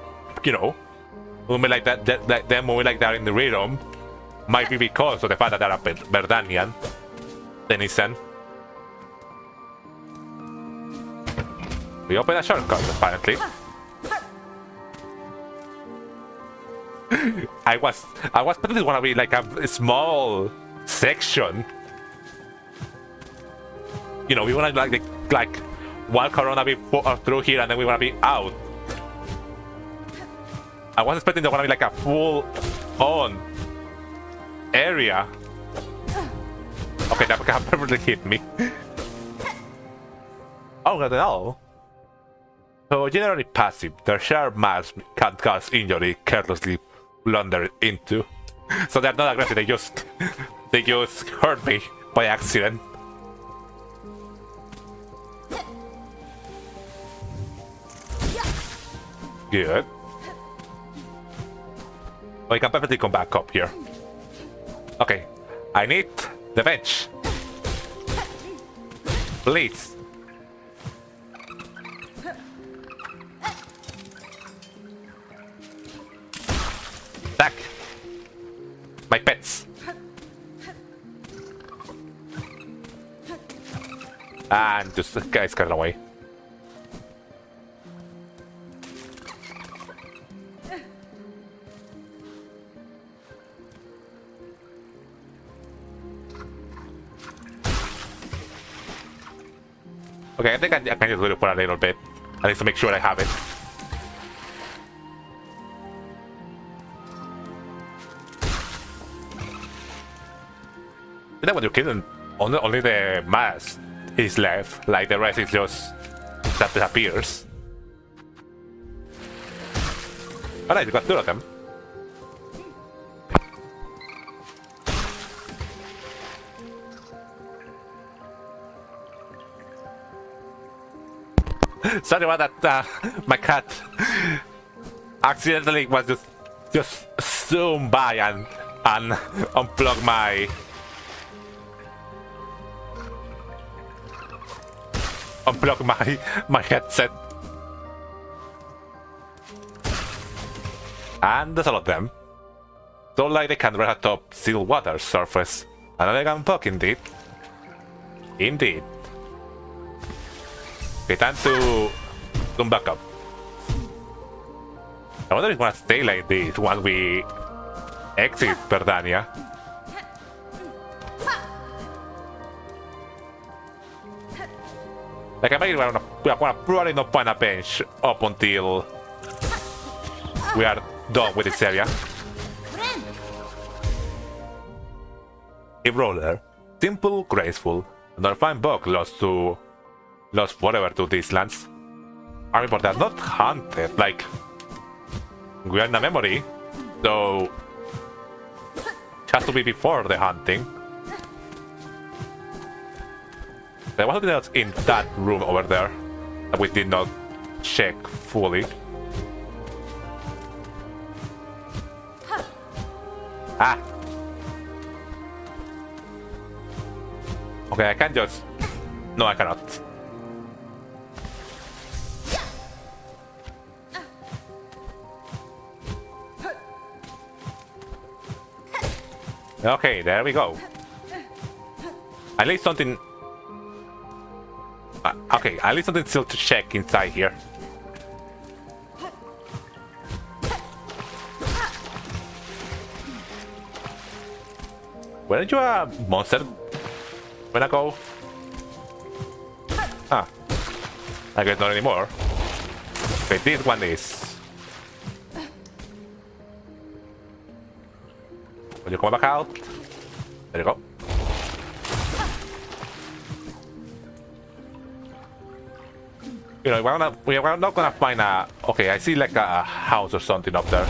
you know, moving like that, they're moving like that in the rhythm, might be because of the fact that they're a Verdanian denizen. We open a shortcut, apparently. I was probably wanna be like a small section. You know, we wanna like walk around a bit through here, and then we wanna be out. I was expecting there wanna be like a full-on area. Okay, that perfectly hit me. Oh, not at all. So generally passive, their sharp mass can cause injury carelessly blundered into. So they're not aggressive, they just hurt me by accident. Good. Oh, I can perfectly come back up here. Okay, I need the bench. Please. Back. My pets. And just the guys got away. Okay, I think I can just do it for a little bit. I need to make sure I have it. Then when you're killing, only the mask is left, like the rest is just that disappears. Alright, you got two of them. Sorry about that, my cat accidentally was just zoom by and unplug my headset. And there's all of them. Don't like they can run atop still water surface. Another gun poke indeed. Indeed. Okay, time to come back up. I wonder if it's gonna stay like this once we exit Verdania. Like, I might wanna probably not find a bench up until we are done with this area. A roller. Simple, graceful. Another fine bug lost forever to these lands. I mean, but they're not hunted. Like, we are in a memory, so it has to be before the hunting. There was something else in that room over there that we did not check fully. Ah! Okay, I can just... No, I cannot. Okay, there we go. At least something... okay, at least something still to check inside here. Weren't you a monster when I go? Ah, I guess not anymore. Okay, this one is When you come back out, there you go. You know, we're not gonna find a. Okay, I see like a house or something up there.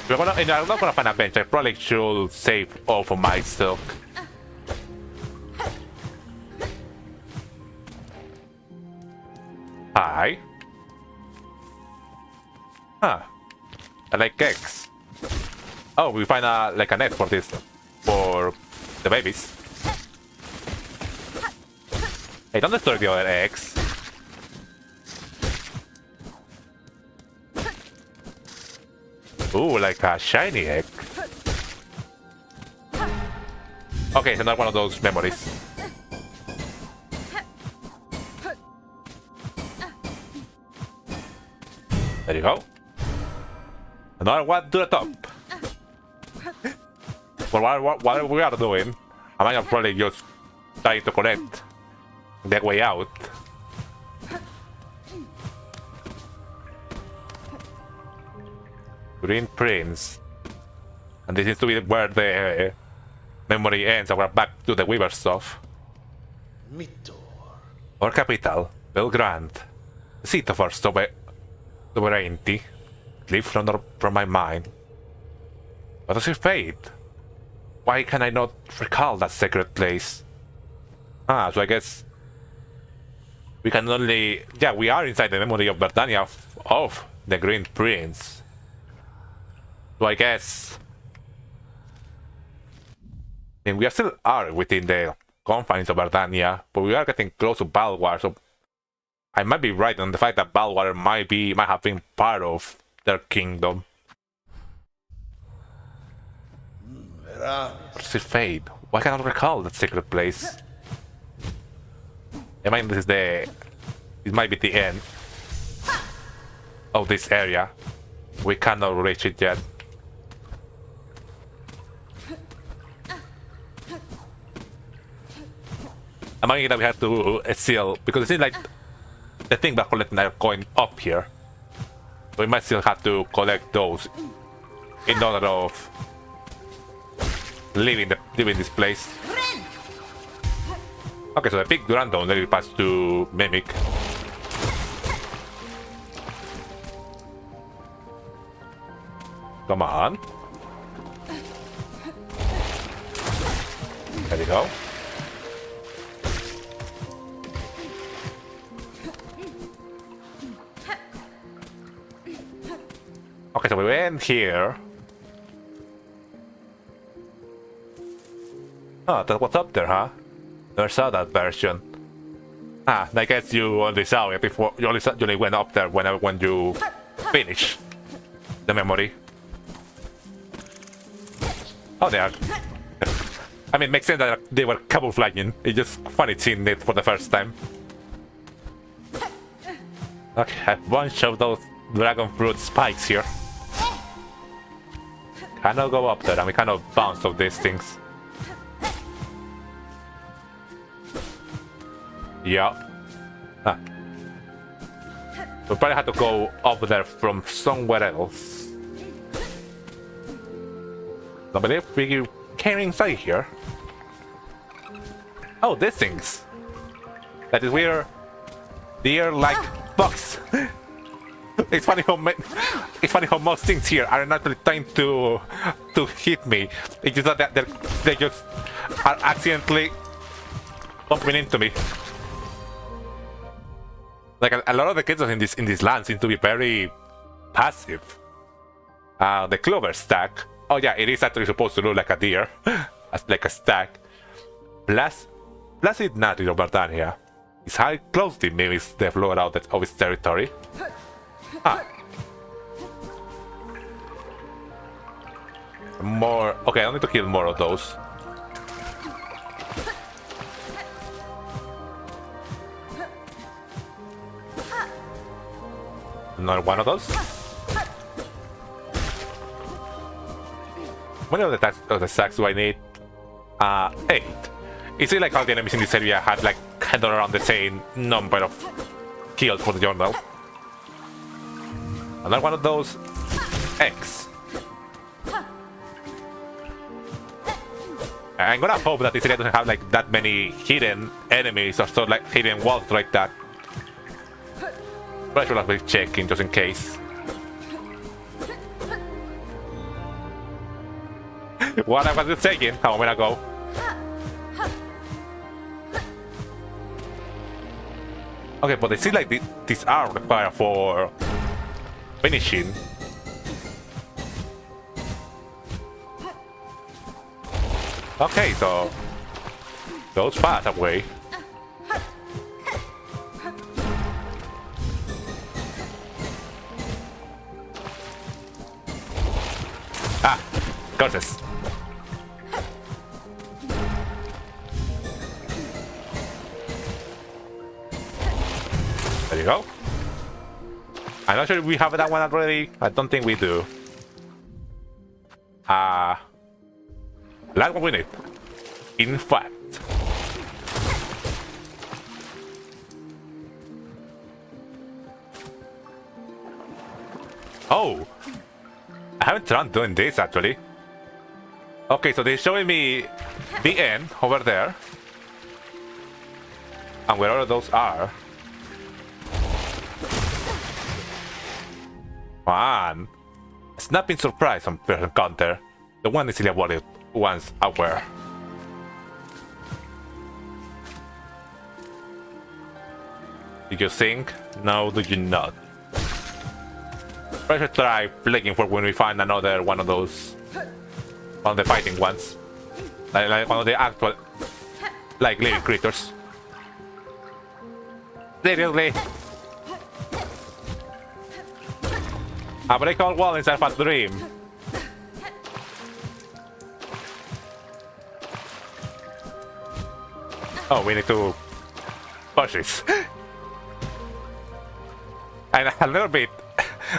I'm not gonna find a bench. I probably should save all for my silk. Hi. Huh. I like eggs. Oh, we find like a net for this, for the babies. Hey, don't destroy the other eggs. Ooh, like a shiny egg. Okay, so not one of those memories. There you go. Another one to the top. Well, what we are doing, I might probably just trying to collect that way out. Green Prince. And this seems to be where the memory ends, and we're back to the Weaver stuff. Mito. Our capital, Belgrande. The seat of our sovereignty. Leave from my mind. What does it fade? Why can I not recall that sacred place? Ah, so I guess we can only... Yeah, we are inside the memory of Britannia of the Green Prince. So I guess... And we still are within the confines of Britannia, but we are getting close to Balwar, so I might be right on the fact that Balwar might have been part of their kingdom. What's it fade? Why can't I recall that secret place? I mean, this might be the end of this area. We cannot reach it yet. I'm thinking that we have to seal, because it seems like the thing about collecting are going up here. We might still have to collect those in order of leaving this place. Okay, so the big random let it pass to Mimic. Come on. There you go. Okay, so we went here. Oh, that was up there, huh? Never saw that version. Ah, I guess you only saw it before. You only went up there when you finish the memory. Oh, they are. I mean, it makes sense that they were camouflaging. It's just funny seeing it for the first time. Okay, a bunch of those dragon fruit spikes here. Cannot go up there, and we cannot bounce off these things. Yeah. Ah. We probably have to go up there from somewhere else. I believe we came inside here. Oh, these things. That is weird. They're like bugs. It's funny how most things here are not really trying to hit me. It's just that they just are accidentally bumping into me. Like a lot of the kids in this land seem to be very passive. The clover stack. Oh yeah, it is actually supposed to look like a deer, like a stack. Placid native of Britannia. Its high closely mimics the flora of its territory. Ah. More. Okay, I need to kill more of those. Another one of those. How many of the sacks do I need? 8. Is it like all the enemies in this area had like kind of around the same number of kills for the journal? Another one of those eggs. I'm gonna hope that this area doesn't have like that many hidden enemies or sort of like hidden walls like that. But I should have been checking just in case. What I was just saying a moment ago. Okay, but they see like these are required for finishing. Okay, so goes fast away. Ah, curses. There you go. I'm not sure if we have that one already. I don't think we do. Last one we need. In fact. Oh! I haven't tried doing this actually. Okay, so they're showing me the end over there. And where all those are. Man. Snapping surprise on first encounter. The one easily avoided once aware. Do you think? No, do you not? I should try looking for when we find another one of those. One of the fighting ones. Like one of the actual like living creatures. Seriously? A break all wall inside of a dream. Oh, we need to push this. I'm a little bit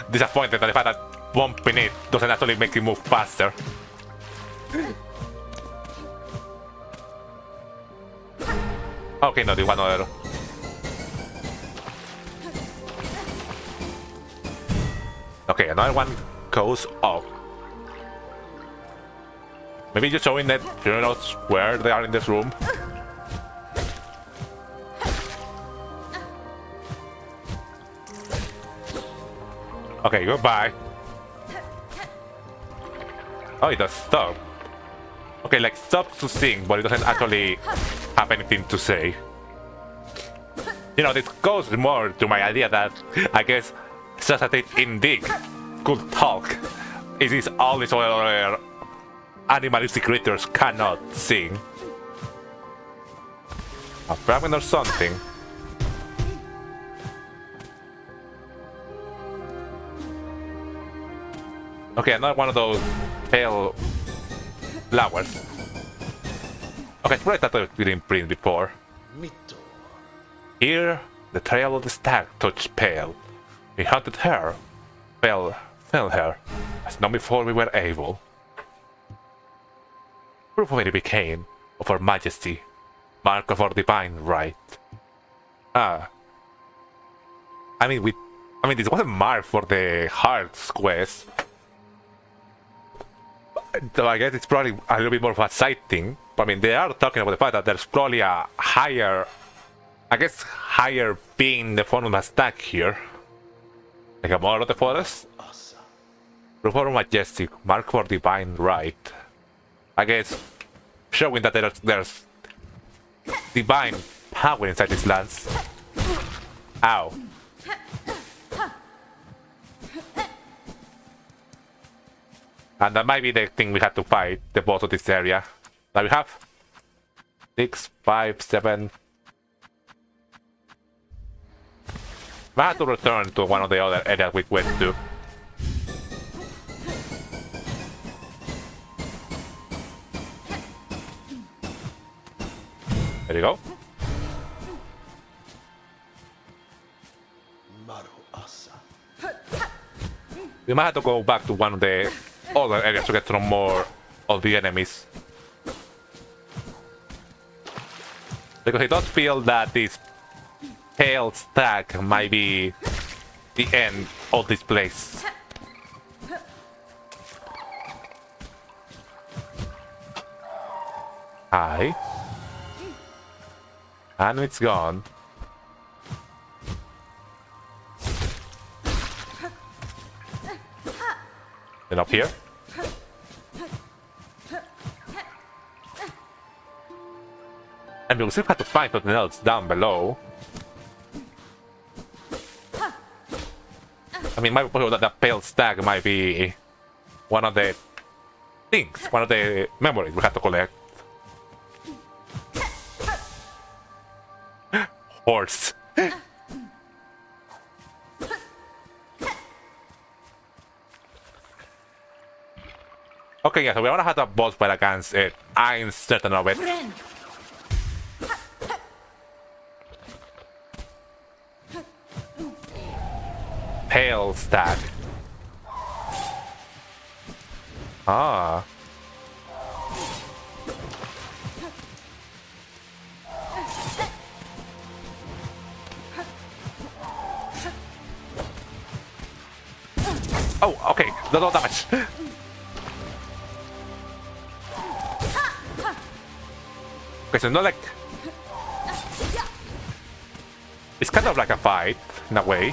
disappointed that the fact that bumping it doesn't actually make it move faster. Okay, no, the one other. Okay, another one goes up. Maybe just showing that you know where they are in this room. Okay, goodbye. Oh, it does stop. Okay, like stops to sing, but it doesn't actually have anything to say. You know, this goes more to my idea that I guess Society indeed could talk. It is all these other animalistic creatures cannot sing. A fragment or something. Okay, another one of those pale flowers. Okay, it's probably that I didn't print before. Mito. Here, the trail of the stag touched pale. We hunted her, fell her, as not before we were able. Proof of it became, of her majesty, mark of our divine right. I mean, this wasn't marked for the heart's quest. So I guess it's probably a little bit more of a side thing. But I mean, they are talking about the fact that there's probably a higher, I guess, higher being in the form of a stag here. Like a more of the forest? Proof of majestic, mark for divine right. I guess showing that there's divine power inside these lands. Ow. And that might be the thing we have to fight, the boss of this area. That we have 6, 5, 7. I have to return to one of the other areas we went to. There you go. We might have to go back to one of the other areas to get some more of the enemies. Because it does feel that this pale stag might be the end of this place. Hi. And it's gone. Then up here. And we'll still have to find something else down below. I mean, that pale stag might be one of the things, one of the memories we have to collect. Horse. Okay, yeah, so we wanna have a boss fight against it. I'm certain of it. Pale stag. Ah. Oh, okay. No damage. Okay, so not like... It's kind of like a fight, in a way.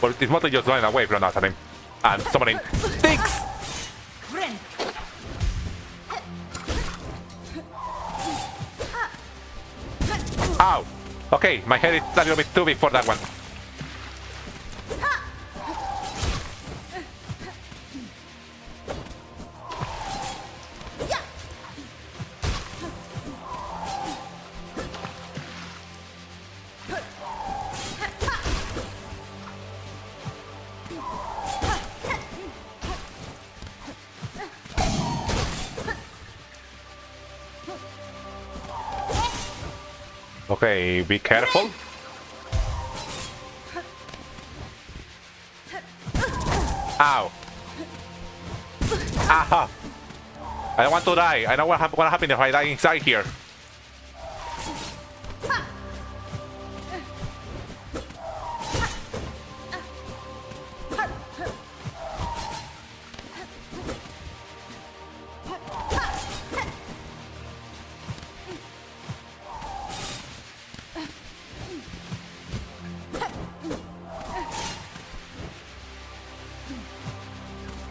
But it's mostly just running away from us and summoning things! Ow! Okay, my head is a little bit too big for that one. Okay, be careful. Ow. Aha. I don't want to die. I know what's gonna happen if I die inside here.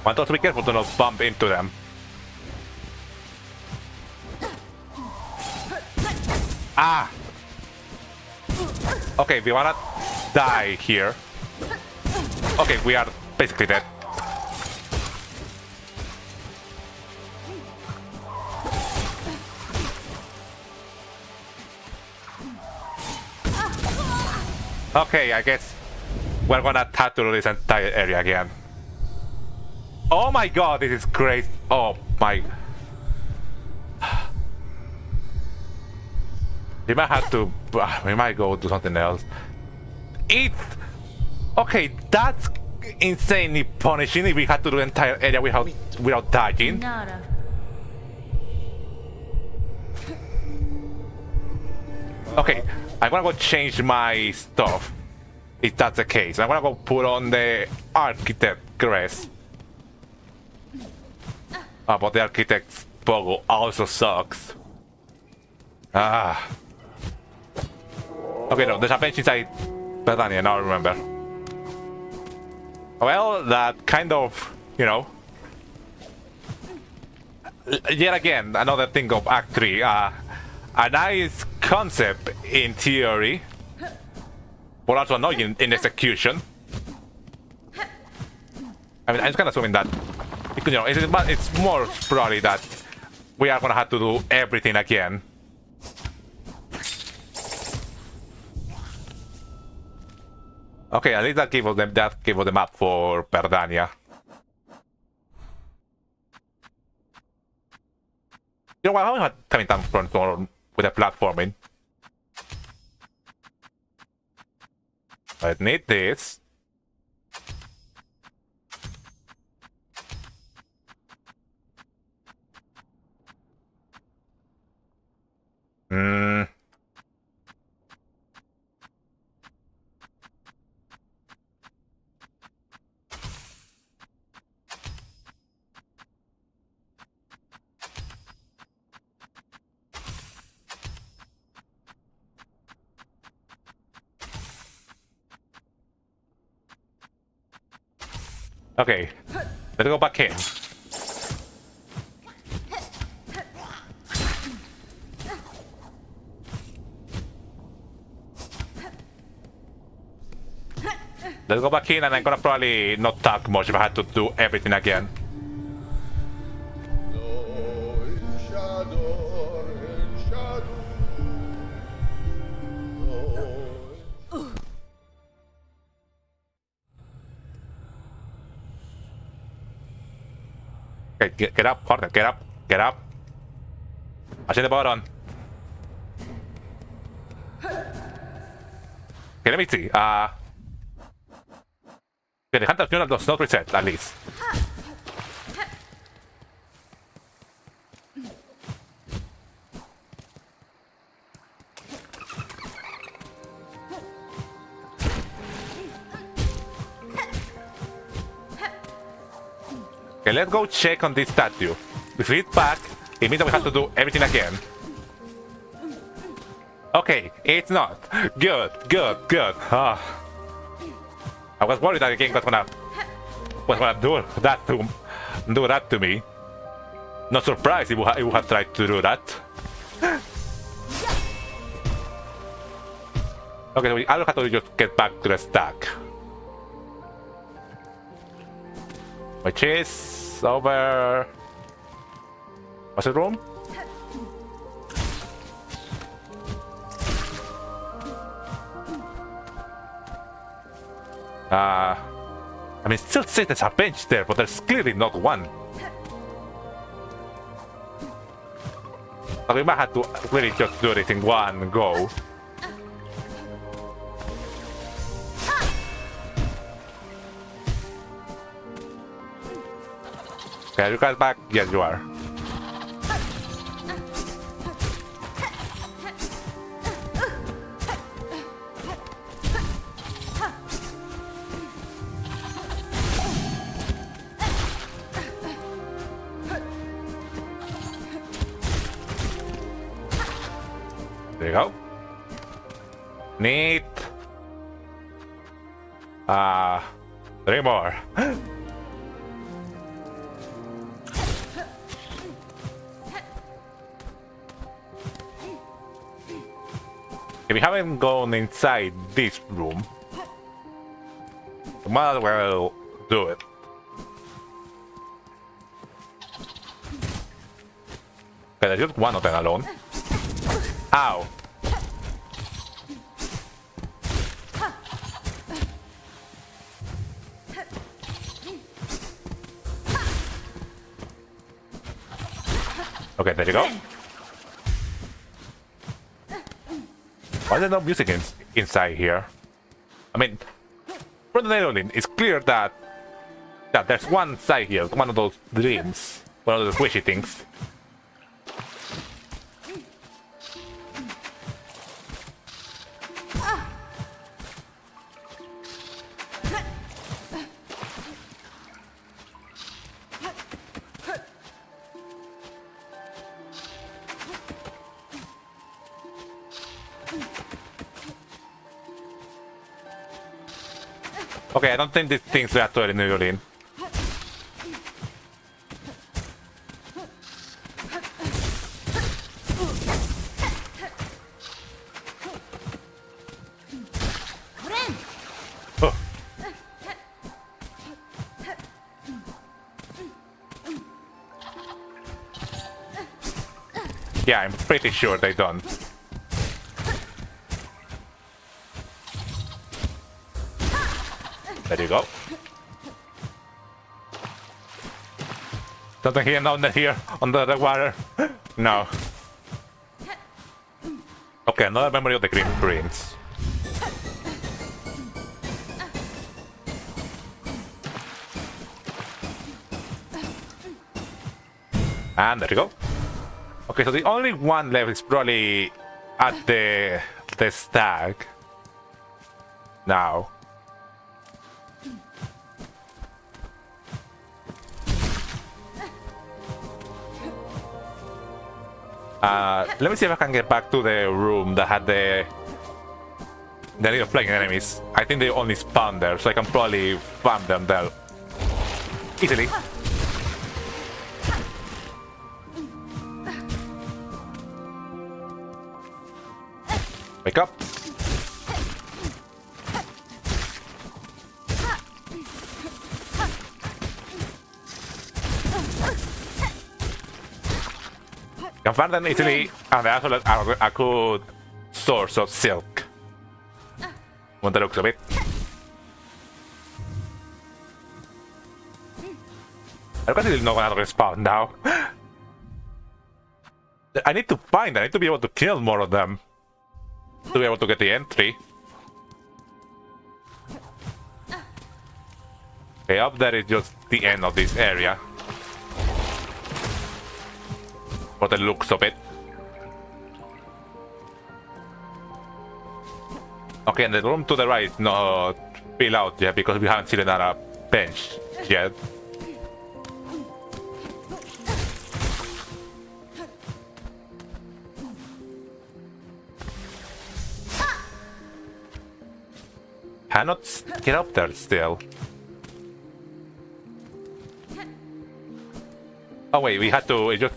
Want us to be careful to not bump into them. Ah! Okay, we wanna die here. Okay, we are basically dead. Okay, I guess we're gonna tattoo this entire area again. Oh my god, this is crazy. Oh my... We might have to... We might go do something else. It's... Okay, that's insanely punishing if we had to do the entire area without dying. Nada. Okay, I'm gonna go change my stuff. If that's the case. I'm gonna go put on the architect crest. Oh, but the architect's pogo also sucks. Ah. Okay, no, there's a bench inside Bethania, now I remember. Well, that kind of, you know... Yet again, another thing of Act 3. A nice concept in theory, but also annoying in execution. I mean, I'm just kind of assuming that, you know, it's more probably that we are gonna have to do everything again. Okay, at least that gave us the map for Perdania. You know what? I'm not having time with the platforming. I need this. Okay, let's go back in. Let's go back in, and I'm gonna probably not talk much if I had to do everything again. Okay, get up, Carter, get up, get up. I see the button. Okay, let me see. Okay, the Hunter's Funeral does not reset, at least. Okay, let's go check on this statue. If it's back, it means that we have to do everything again. Okay, it's not. Good, good, good. I was worried that the game was gonna do that to me. Not surprised it would have tried to do that. Okay, so I will have to just get back to the stack. Which is over. What's the room? I mean, still says there's a bench there, but there's clearly not one. So we might have to really just do it in one go. Okay, are you guys back? Yes, you are. There you go. Neat. 3 more. If we haven't gone inside this room, we might as well do it. Okay, there's just one of them alone. Ow. Okay, there you go. Why is there no music inside here? I mean, from the name, it's clear that there's one side here, one of those dreams, one of those wishy things. Okay, I don't think these things were actually new in. Oh. Yeah, I'm pretty sure they don't. There you go. Something here, nothing here, under the water. No. Okay, another memory of the green prince. And there you go. Okay, so the only one left is probably at the stag. Now. Let me see if I can get back to the room that had the little flying enemies. I think they only spawn there, so I can probably farm them there Easily. Wake up. Can find them easily, and they're also a good source of silk. When the looks of it. I really know how to respawn now. I need to find them. I need to be able to kill more of them to be able to get the entry. Okay, up there is just the end of this area. For the looks of it. Okay, and the room to the right is not filled out yet because we haven't seen another bench yet. Cannot get up there still. Oh wait, we had to just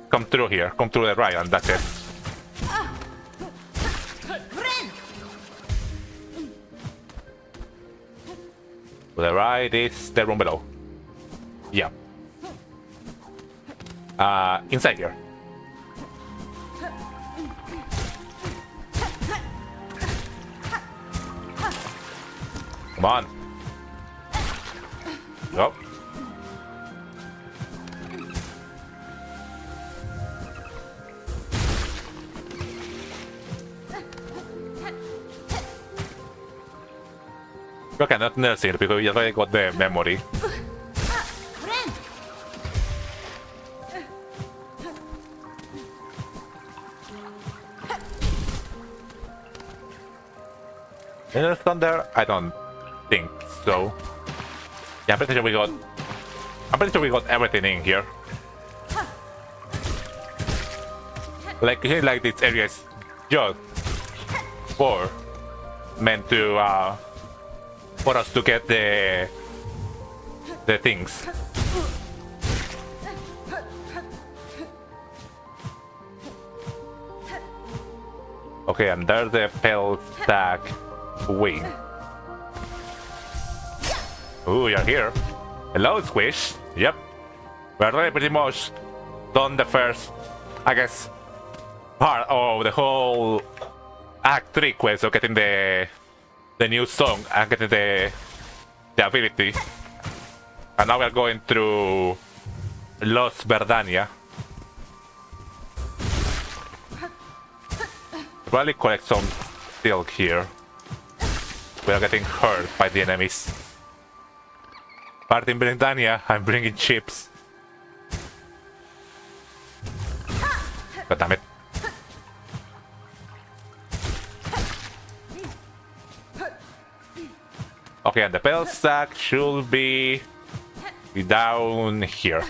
come through here, come through the right, and that's it. To the right is the room below. Yeah. Inside here. Come on. Go. Okay, not nursing because we already got the memory. Inner Thunder? I don't think so. Yeah, I'm pretty sure we got everything in here. Like this area is just meant to for us to get the things. Okay, and there's the Pale Stack wing. Ooh, you're here. Hello, Squish. Yep. We're already pretty much done the first, I guess, part of the whole Act 3 quest of getting the new song and getting the ability. And now we're going through Los Verdania. Probably collect some silk here. We are getting hurt by the enemies. But in Verdania, I'm bringing chips. God damn it. Okay, and the Pale Stack should be down here.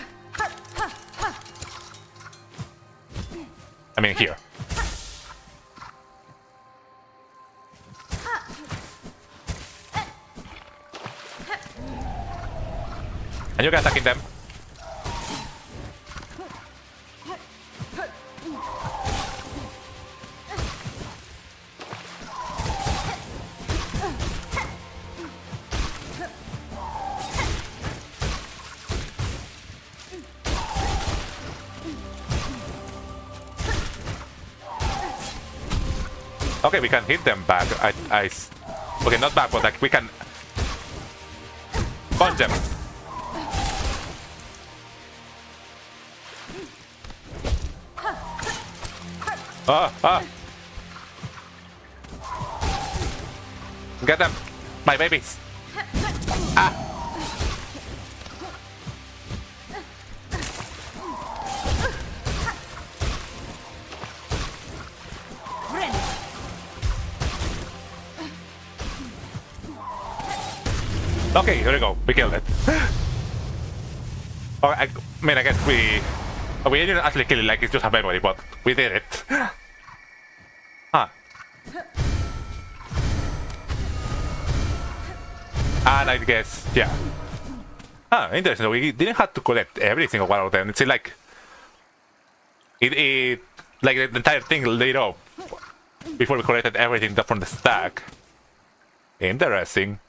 I mean here. And you can attack them. Okay, we can hit them back. Okay, not back, but like we can punch them. Get them, my babies. Okay, here we go. We killed it. Oh, I mean, I guess we didn't actually kill it like it's just a memory, but we did it. Huh. And I guess, yeah. Interesting. We didn't have to collect every single one of them. It's like it like the entire thing lit up before we collected everything from the stack. Interesting.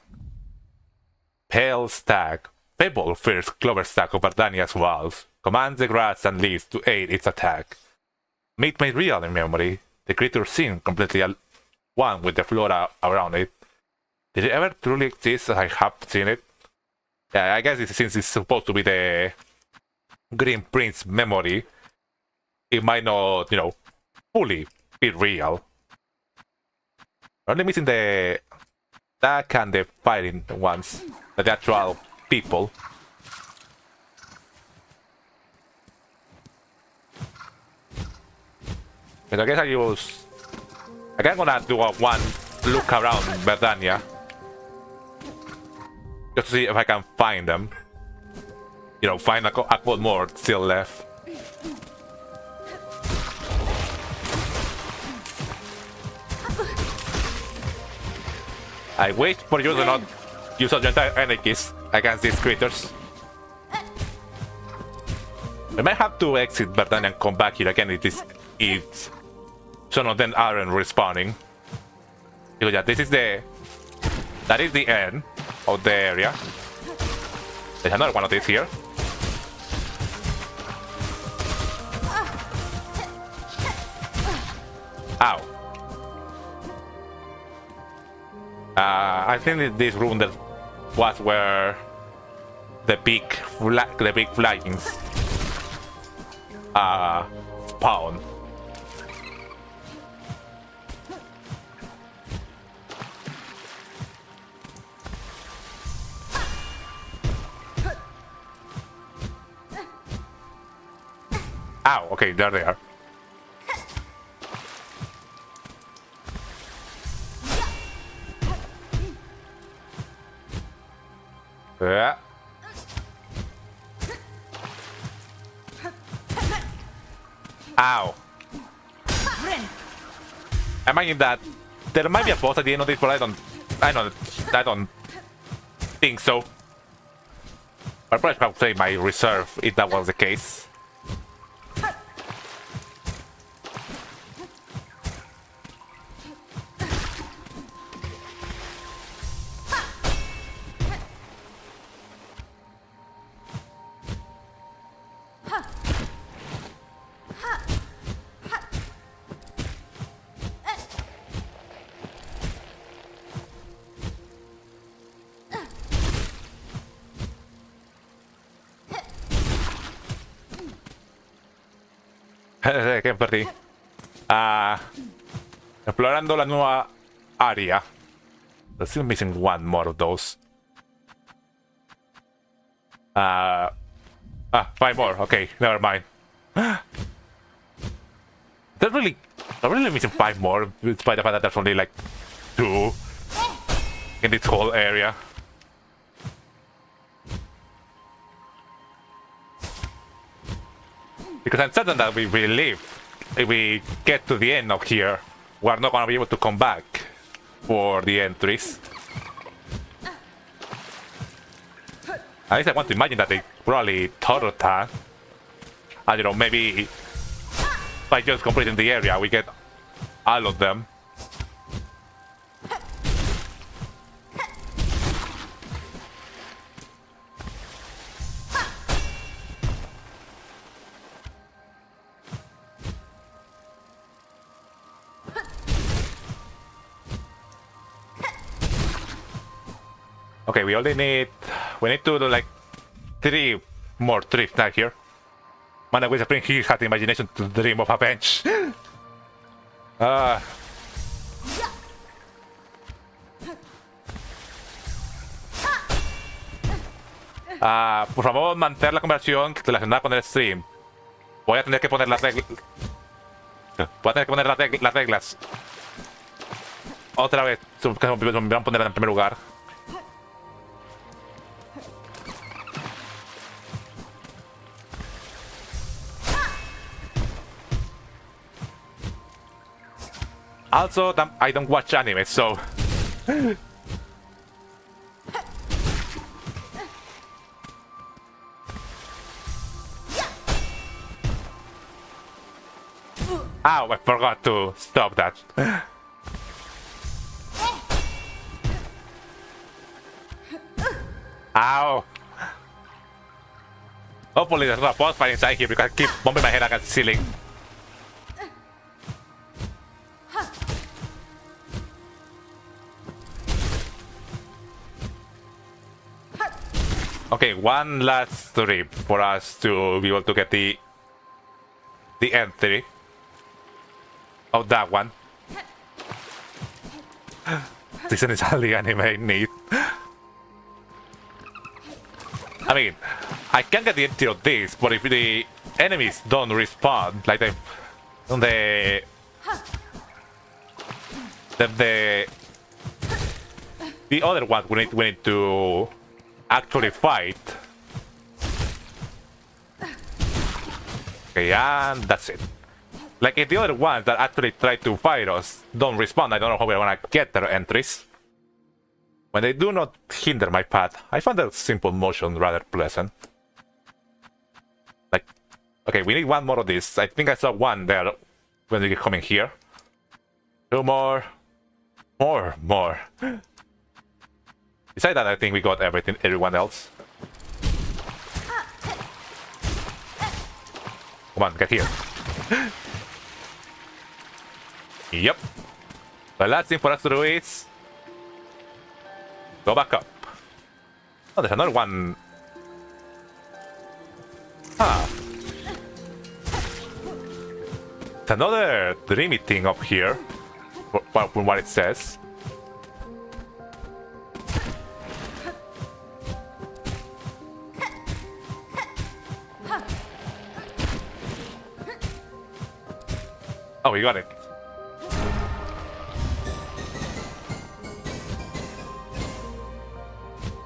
Pale stack. Pebble first clover stack of Ardania's walls. Commands the grass and leaves to aid its attack. Made real in memory. The creature seemed completely one with the flora around it. Did it ever truly exist as I have seen it? Yeah, I guess since it's supposed to be the Green Prince memory, it might not, fully be real. Only missing the attack and the fighting ones, the actual people. But I guess I'm gonna do one look around Verdania. Just to see if I can find them. Find a couple more still left. I wait for you to not use your entire energies against these creatures. We might have to exit Verdania and come back here again if some of them aren't respawning. Because yeah, that is the end of the area. There's another one of these here. Ow. I think this room that was where the big flyings spawn. Ow, okay, there they are. Yeah. Ow. I imagine that there might be a boss at the end of this, but I don't think so. I'd probably have to say my reserve if that was the case. Che partì? Explorando la nuova area. There's still missing one more of those. 5 more. Okay, never mind. They're really missing 5 more, despite the fact that there's only like 2 in this whole area. Because I'm certain that if we get to the end of here, we're not gonna be able to come back for the entries. At least I want to imagine that they probably thought of that. And maybe by just completing the area, we get all of them. Okay, we need to do like 3 more trips down here. Man, I wish he had the imagination to dream of a bench. Por favor, mantener la conversación relacionada con el stream. Voy a tener que poner las reglas. Las reglas. Otra vez, me van a poner en primer lugar. Also, I don't watch anime, so... Ow, I forgot to stop that. Ow. Hopefully there's not a boss fight inside here because I keep bumping my head against the ceiling. Okay, one last trip for us to be able to get the entry of that one. This is all the anime I need. I mean, I can get the entry of this, but if the enemies don't respawn, like then the other one we need to actually fight. Okay, and that's it. Like if the other ones that actually try to fight us don't respond, I don't know how we're gonna get their entries. When they do not hinder my path, I find the simple motion rather pleasant. Like, okay, we need one more of this. I think I saw one there when we get coming here. Two more. More. Besides that, I think we got everyone else. Come on, get here. Yep. The last thing for us to do is go back up. Oh, there's another one. Ah. There's another dreamy thing up here. From what it says. Oh, we got it.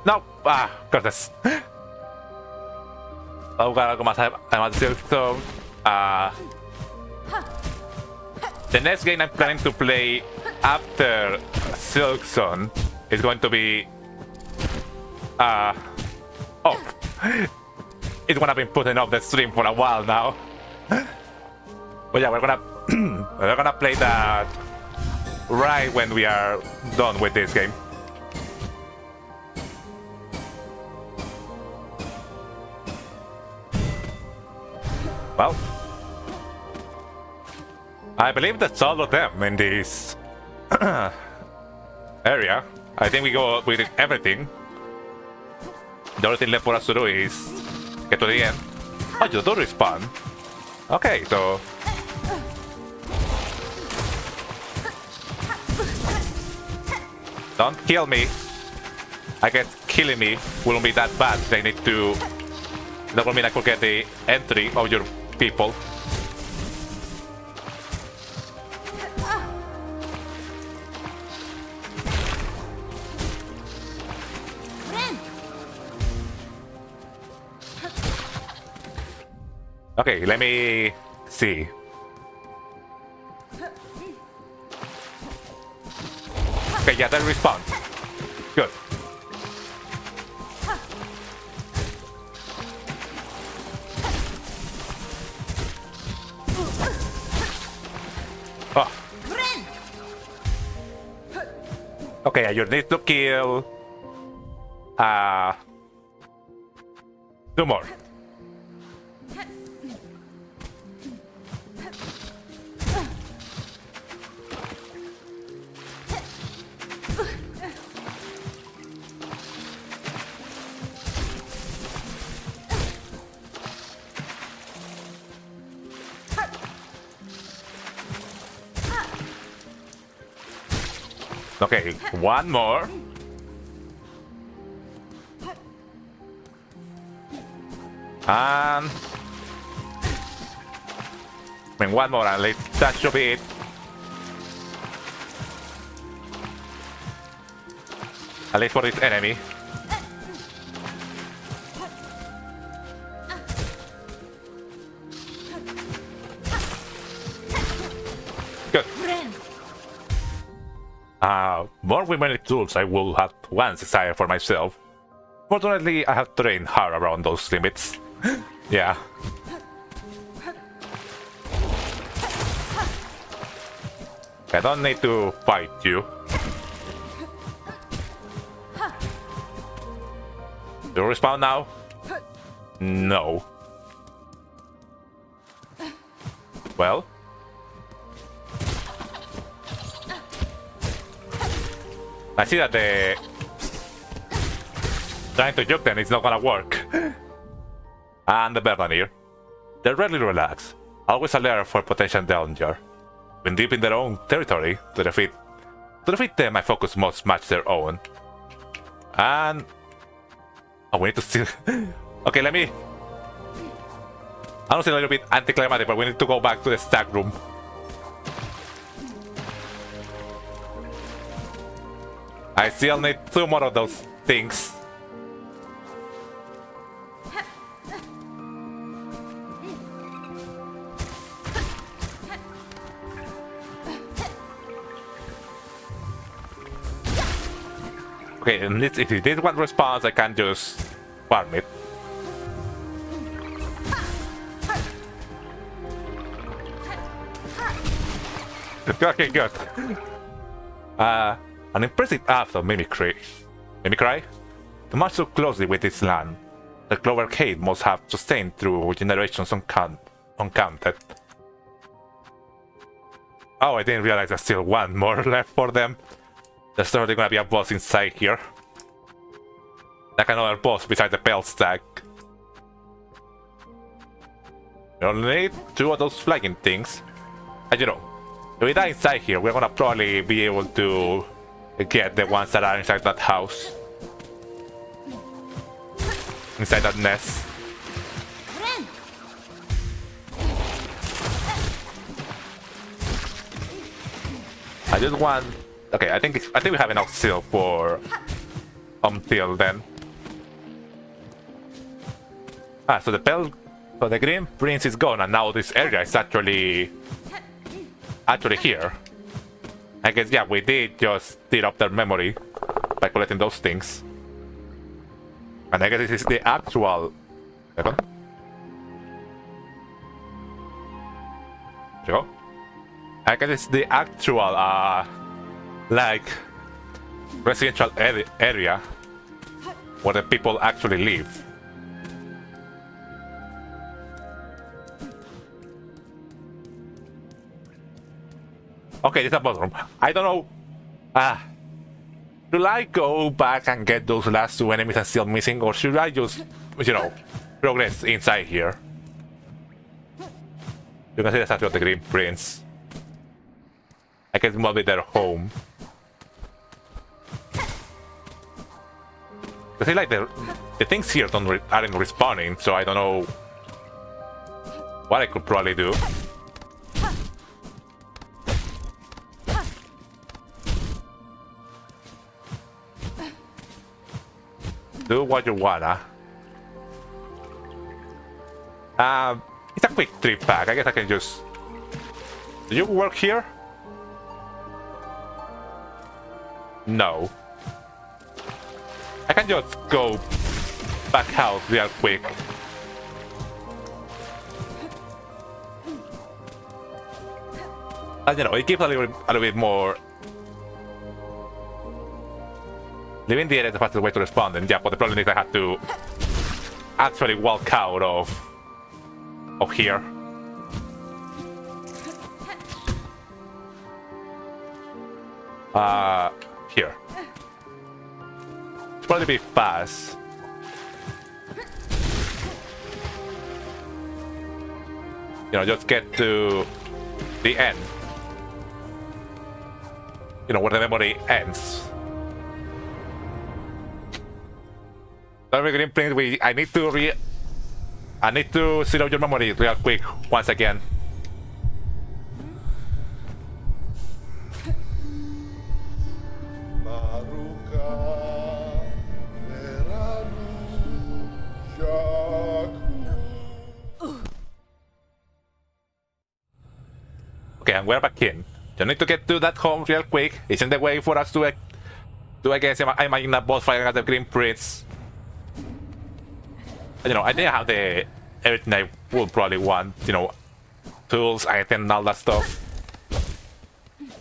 No! Ah, goodness. Oh god, I'm at Silksong. The next game I'm planning to play after SILKSONG is going to be oh. It's gonna be putting off the stream for a while now. But yeah, we're gonna play that right when we are done with this game. Well, I believe that's all of them in this area. I think we go with everything. The only thing left for us to do is get to the end. Oh, you don't respawn. Okay, so don't kill me. I guess killing me won't be that bad. They need to. That will mean I could get the entry of your people. Okay, let me see. Okay, yeah, that respawn. Good. Oh. Okay, you need to kill 2 more. Okay, 1 more. And I mean, 1 more at least. That should be it. At least for this enemy. Good. More women tools I will have once desire for myself. Fortunately, I have trained hard around those limits. Yeah. I don't need to fight you. Do you respawn now? No. Well. I see that the trying to juke them is not gonna work. And the Berliner. They're really relaxed, always alert for potential danger. When deep in their own territory, to defeat them, my focus must match their own. And oh, we need to still. Okay, let me. I know it's a little bit anticlimactic, but we need to go back to the stack room. I still need 2 more of those things. Okay, and if this one responds, I can just farm it. Okay, good. An impressive act of mimicry. Mimicry? To match so closely with its land, the Clover Cave must have sustained through generations uncounted. Oh, I didn't realize there's still one more left for them. There's certainly gonna be a boss inside here. Like another boss beside the bell stack. You only need 2 of those flagging things. And you know, if we die inside here, we're gonna probably be able to get the ones that are inside that house. Inside that nest. I just want. Okay, I think we have enough steel for until then. Ah, so the Green Prince is gone, and now this area is actually here. I guess yeah, we did just stir up their memory by collecting those things. And I guess this is the actual. Second. There you go. I guess it's the actual like residential area where the people actually live. Okay, it's a bottom. I don't know. Should I go back and get those last 2 enemies I'm still missing, or should I just, you know, progress inside here? You can see the statue of the Green Prince. I guess it must be their home. I see like the things here aren't respawning, so I don't know what I could probably do. Do what you wanna. It's a quick trip back. I guess I can just. Do you work here? No. I can just go back out real quick. And you know, it gives a little bit more. Leaving the area is the fastest way to respond, and yeah, but the problem is I had to actually walk out of here. Here. It's probably be fast. You know, just get to the end. You know, where the memory ends. Green Prince, I need to seal out your memory real quick once again. Okay, and we're back in. You need to get to that home real quick. Isn't the way for us to I guess I imagine a boss fighting at the Green Prince. You know, I didn't have everything I would probably want, you know, tools, items, and all that stuff.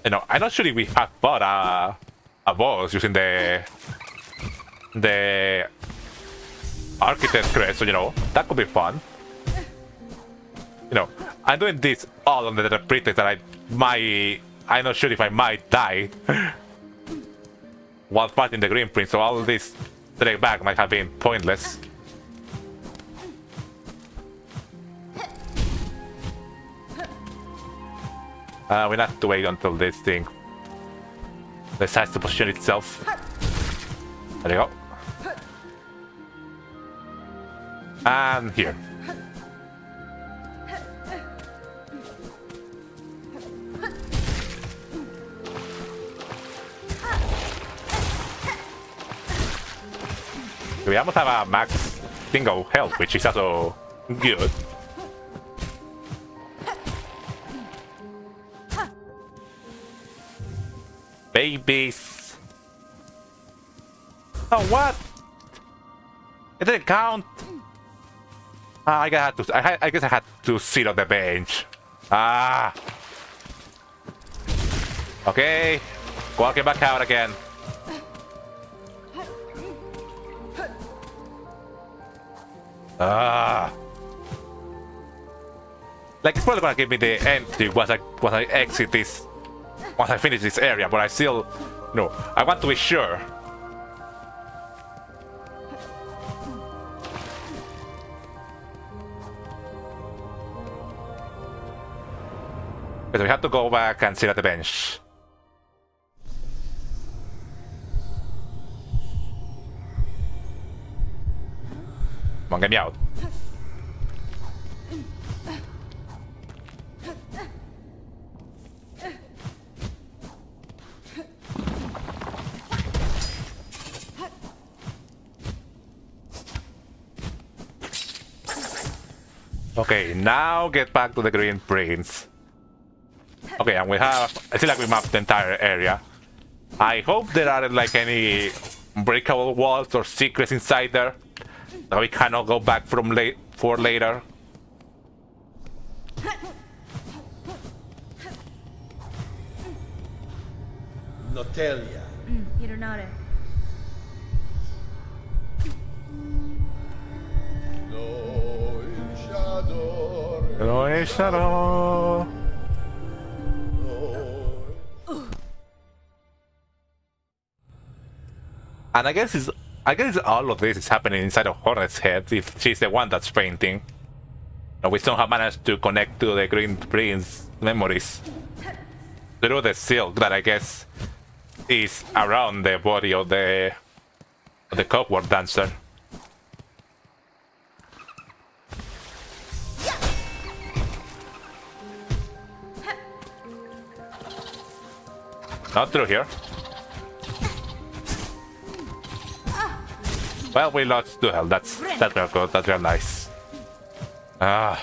You know, I'm not sure if we have fought a boss using the architect crest, so you know, that could be fun. You know, I'm doing this all under the pretext that I'm not sure if I might die while fighting the Green Prince, so all this trek back might have been pointless. We have to wait until this thing decides to position itself. There you go. And here. We almost have a max single health, which is also good. Babies. Oh, what? It didn't count. I guess I had to sit on the bench. Ah. Okay. Walking back out again. Ah. Like, it's probably gonna give me the entry once I exit this, once I finish this area, but I still, no, I want to be sure. But we have to go back and sit at the bench. Come on, get me out. Okay, now get back to the Green Prince. Okay, and we have, I feel like we mapped the entire area. I hope there aren't like any breakable walls or secrets inside there that we cannot go back from for later. Notelia. Hironare. No shadow. And I guess all of this is happening inside of Hornet's head if she's the one that's painting. And we somehow managed to connect to the Green Prince memories through the silk that I guess is around the body of the cobweb dancer. Not through here. Well, we lost to hell. That's real good. That's real nice. Ah.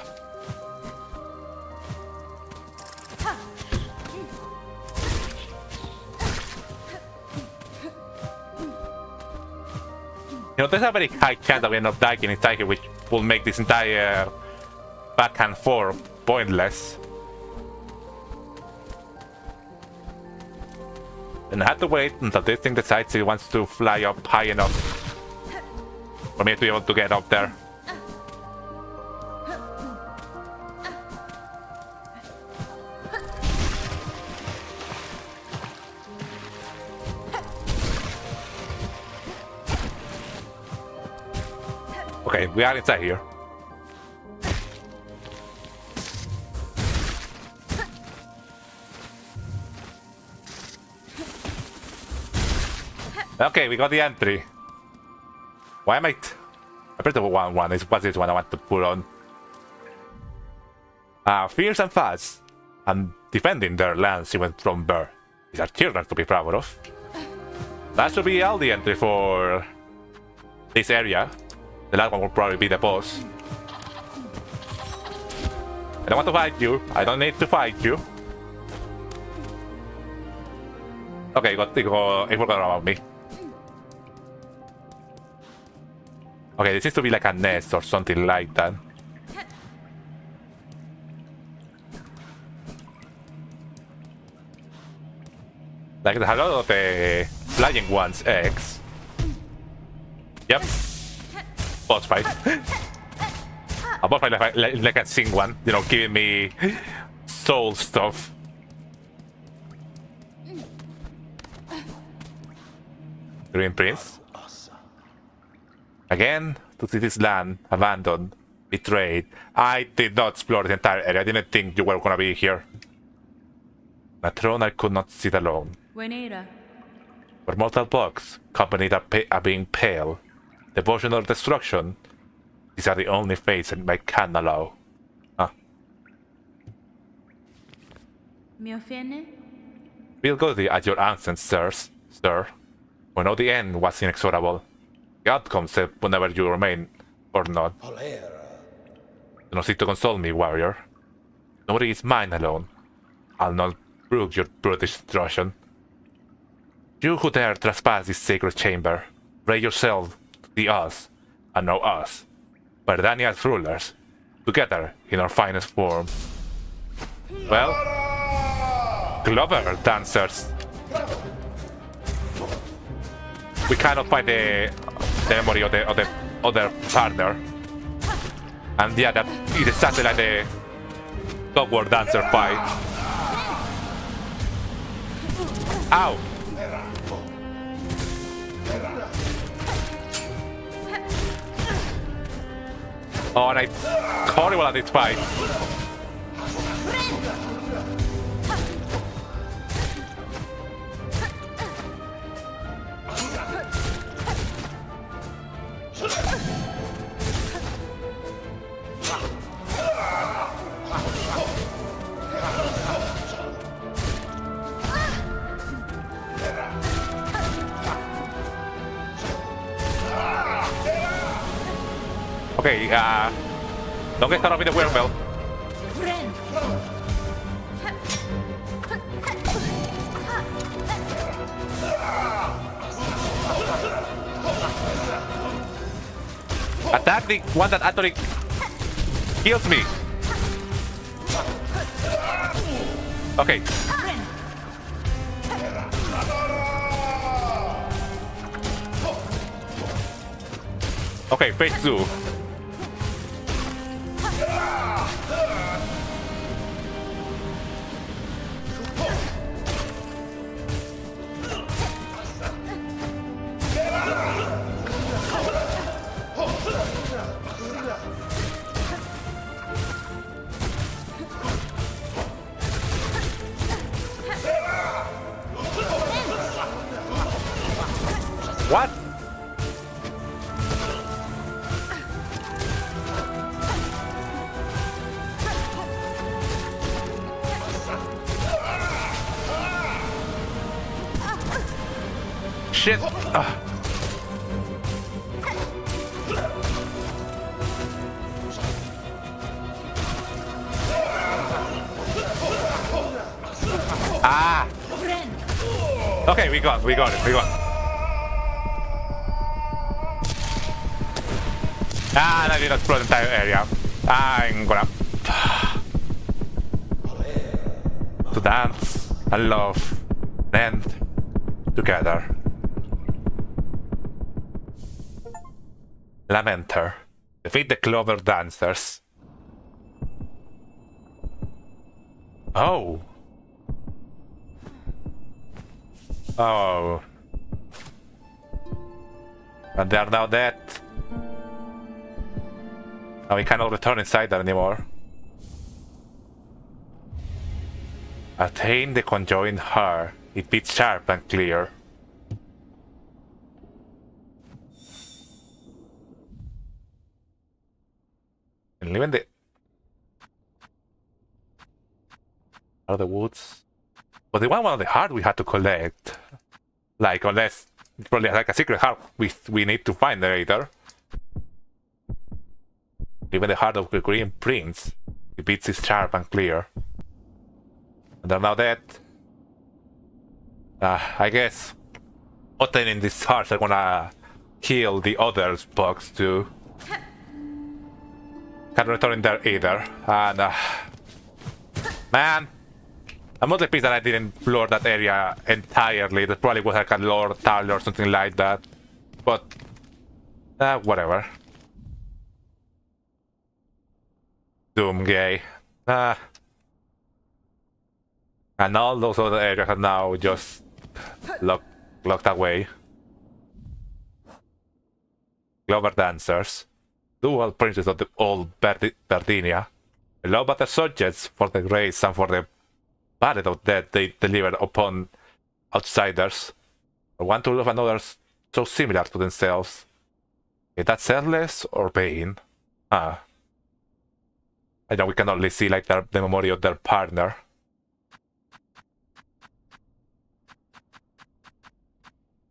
You know, there's a very high chance that we end up dying inside here, which will make this entire back and forth pointless. And I have to wait until this thing decides it wants to fly up high enough for me to be able to get up there. Okay, we are inside here. Okay, we got the entry. Why am I pressed the wrong one? What's this one I want to put on? Fierce and fast, and defending their lands even from birth. These are children to be proud of. That should be all the entry for this area. The last one will probably be the boss. I don't want to fight you. I don't need to fight you. Okay, it forgot about me. Okay, this seems to be like a nest or something like that. Like the lot of the flying ones eggs. Yep. Boss fight. A boss fight like a sing one, you know, giving me soul stuff. Green Prince. Again, to see this land abandoned, betrayed. I did not explore the entire area. I didn't think you were gonna be here. A throne I could not sit alone. Buenera. Where mortal bugs, accompanied are being pale. Devotion or destruction. These are the only fates I can allow. Huh. ¿Me ofende? Feel good at your ancestors, sir. We know the end was inexorable. The outcome said whenever you remain or not. Do not seek to console me, warrior. Nobody is mine alone. I'll not brook your brutish destruction. You who dare trespass this sacred chamber, raise yourself to the us, and know us, Verdania's rulers, together in our finest form. Well, Glover dancers. We cannot find the memory of the other partner. And yeah, that is exactly like the Dogward Dancer fight. Ow! Oh, and I'm horrible at this fight. Okay, don't get caught up in the weird belt. Attack the one that actually kills me. Okay. Okay, phase 2. What? Shit. Ah. Okay, we got it. Ah, I did not explore the entire area. I'm gonna to dance and love and end together. Lamenter. Defeat the Clover Dancers. Oh. Oh. And they are now dead. Now we cannot return inside there anymore. Attain the conjoined heart. It beats sharp and clear. And even the out of the woods. But the one of the heart we had to collect. Like unless it's probably like a secret heart we need to find later. Even the heart of the Green Prince, it beats is sharp and clear. And they're now dead. I guess obtaining these hearts are gonna kill the other bugs too. Can't return in there either. And man, I'm mostly pissed that I didn't floor that area entirely. That probably was like a lore tile or something like that. But whatever. Doom gay. And all those other areas are now just locked away. Clover dancers. Dual princes of the old Berdinia. Hello, but the subjects for the grace and for the palette of death they deliver upon outsiders. One to love another so similar to themselves. Is that sadness or pain? I know we can only see like the memory of their partner.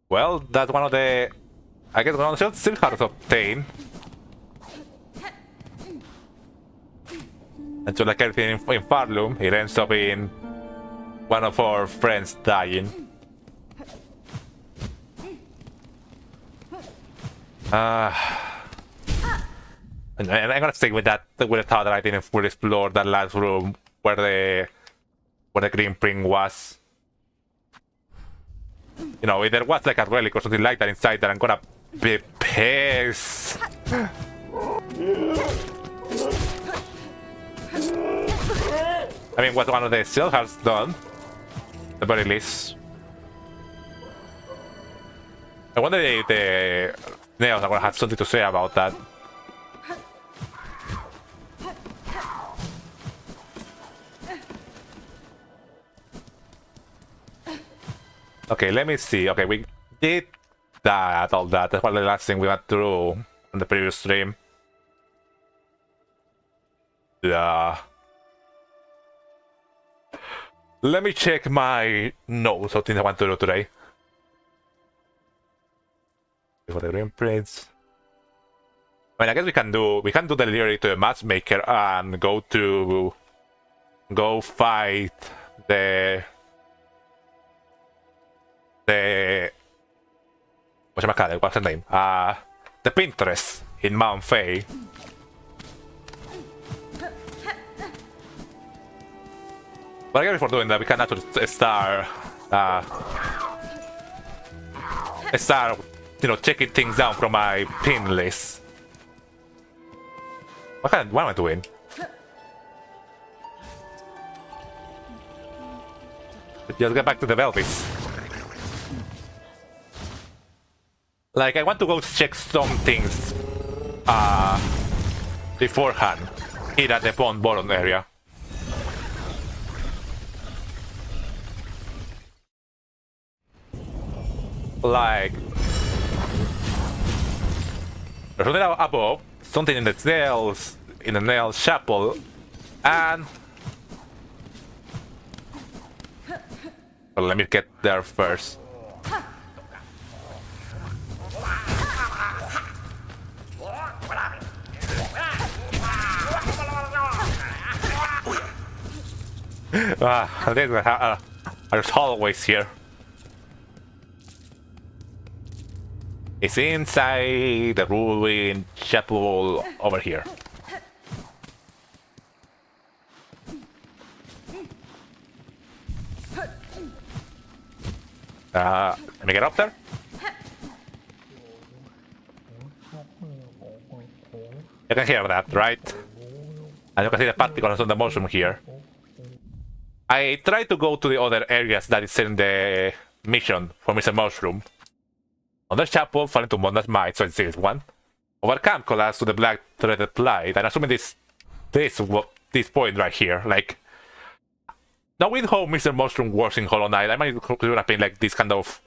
Well, that's one of the... I guess one of the still hard to obtain. And so like everything in Farloom, it ends up in one of our friends dying. And I'm gonna stick with that, with the thought that I didn't fully explore that last room where the green print was. You know, if there was like a relic or something like that inside, that I'm gonna be pissed. I mean, what one of the still has done, at the very least. I wonder if the nails are gonna have something to say about that. Okay, let me see. Okay, we did that, all that. That's what the last thing we went through on the previous stream. Yeah. Let me check my notes of things I want to do today. For the green prints. I mean, I guess we can do the delivery to the matchmaker and go fight the what's her name? The Pinterest in Mount Fay. But I guess before doing that, we can actually start, you know, checking things down from my pin list. What am I doing? Just get back to the Velvis. Like, I want to go check some things beforehand here at the pond bottom area. Like, there's something above, something in the nail chapel, and well, let me get there first. There's hallways here. It's inside the ruined chapel over here. Let me get up there. You can hear that, right? And you can see the particles on the mushroom here. I tried to go to the other areas that is in the mission for Mr. Mushroom. On the chapel, fall into Monda's might, so it's this one. Overcome collapse to the black threaded light, and assuming this point right here, like, now with how Mr. Mushroom works in Hollow Knight, I might consider appearing like this kind of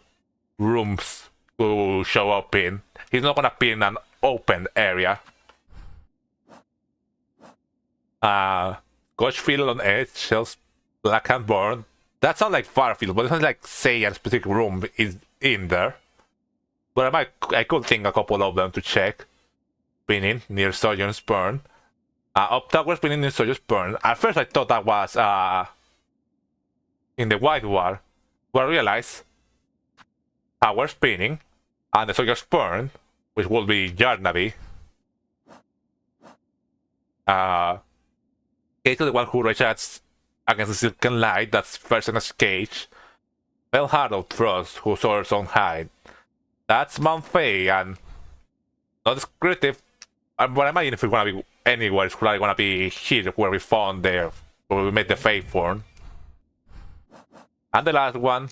rooms to show up in. He's not gonna appear in an open area. Coachfield on edge, shells black and burn. That sounds like Farfield, but it sounds like say a specific room is in there. But I could think a couple of them to check. Spinning near Sojourn's Burn. Up tower spinning near Sojourn's Burn. At first I thought that was in the White War, but I realized tower spinning and the Sojourn's Burn, which will be Yarnaby. Case to the one who recites against the silken light that's first in a cage. Fell hard of frost who soars on high. That's Mount Fay and not descriptive. But I imagine if we're gonna be anywhere, it's probably gonna be here where we found there, where we made the Fay form. And the last one.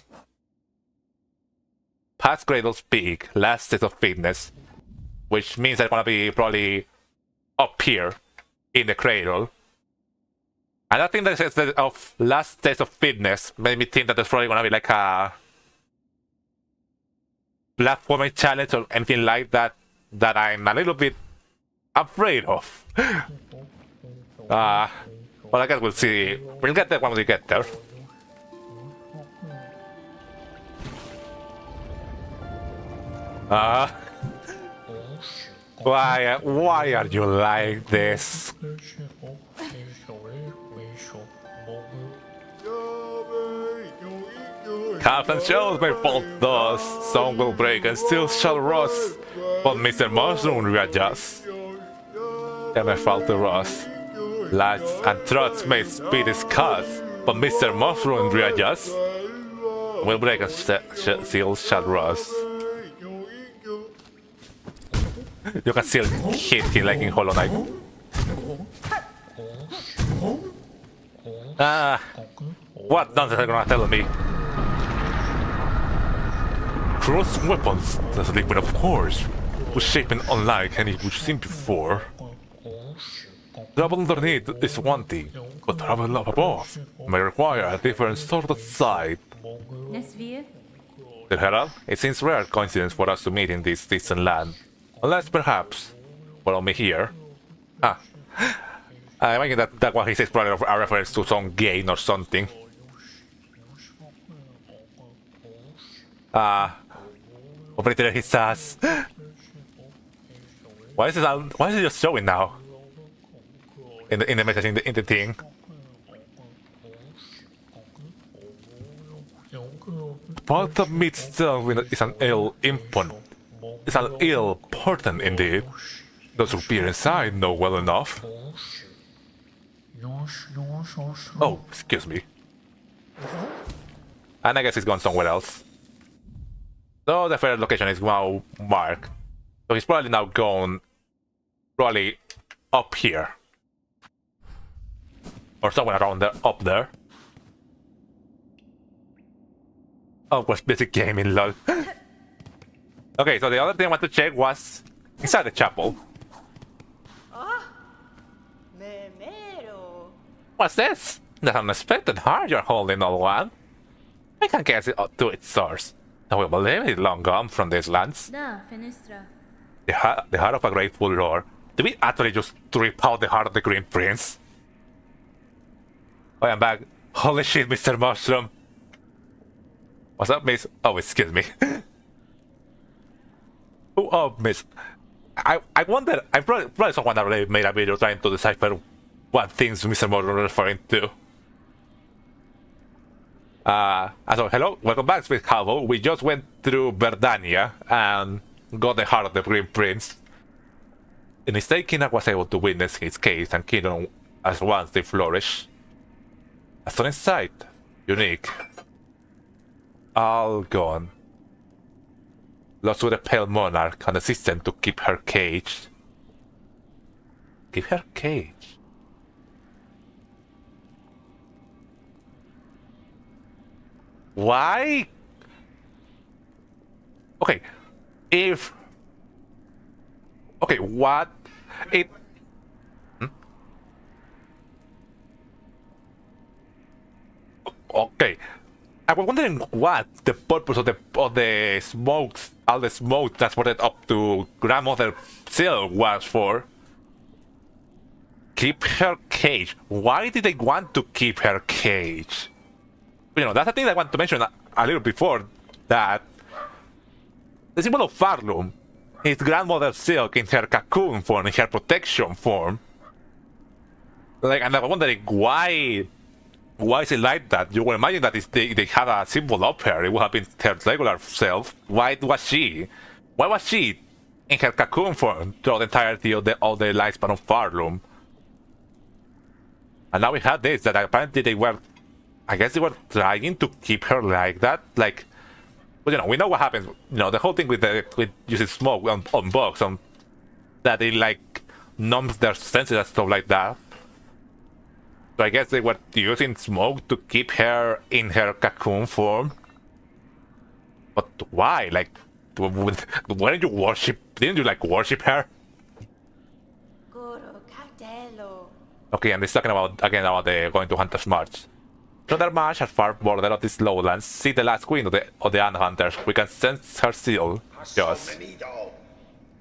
Past Cradle's Peak, last state of fitness. Which means I'm gonna be probably up here in the cradle. And I think that instead of last state of fitness made me think that there's probably gonna be like a platforming challenge or anything like that that I'm a little bit afraid of. Well, I guess we'll see. We'll get there when we get there. Why are you like this? Captain shows may fall thus, song will break and still shall rust, but Mr. Mushroom readjusts. There may fall to rust. Lights and throats may be discussed, but Mr. Mushroom readjusts. Will break and still shall rust. You can still hit him like in Hollow Knight. What nonsense are you gonna tell me? Cross weapons, that's a liquid of course, was shaped unlike any we've seen before. Trouble underneath is one thing, but trouble up above may require a different sort of sight. Nesvir? The Herald, it seems rare coincidence for us to meet in this distant land. Unless perhaps, well, only here. I imagine that what he says probably a reference to some game or something. Operator, he says. Why is it just showing now? In the message in the thing. But the meat itself is an ill important. It's an ill portent indeed. Those who peer inside know well enough. Oh, excuse me. And I guess he's gone somewhere else. So the first location is now marked. So he's probably now gone probably up here. Or somewhere around there, up there. Oh, was basic gaming, lol. Okay, so the other thing I want to check was inside the chapel. What's this? That's an unexpected heart you're holding, old one. I can guess it to its source. I will believe it long gone from these lands. Da, Fenestra. The heart of a grateful roar. Did we actually just rip out the heart of the Green Prince? Oh, I'm back. Holy shit, Mr. Mushroom. What's up, miss? Oh, excuse me. Oh, miss. I wonder, I probably someone already made a video trying to decipher what things Mr. Mushroom is referring to. So hello, welcome back, Sweet Halvo. We just went through Verdania and got the heart of the Green Prince. In his taking, I was able to witness his case and kingdom as once they flourish. A stunning sight, unique. All gone. Lost with a pale monarch and assistant to keep her caged. Keep her caged? Why? Okay, if... Okay, what? It... Okay. I was wondering what the purpose of the smokes, all the smoke transported up to Grandmother Sil was for. Keep her caged. Why did they want to keep her caged? You know, that's the thing I want to mention a little before, that the symbol of Farlum is Grandmother Silk in her cocoon form, in her protection form. Like, and I was wondering why is it like that? You would imagine that if they had a symbol up her, it would have been her regular self. Why was she in her cocoon form throughout the entirety of the lifespan of Farlum? And now we have this, that apparently they were... I guess they were trying to keep her like that. Like... But you know, we know what happens. You know, the whole thing with using smoke on bugs, that it like numbs their senses and stuff like that. So I guess they were using smoke to keep her in her cocoon form. But why? Like, didn't you like worship her? Okay, and it's talking about again about the going to Hunter's March. Another march at far border of these lowlands. See the last queen of the ant hunters. We can sense her seal. Yes.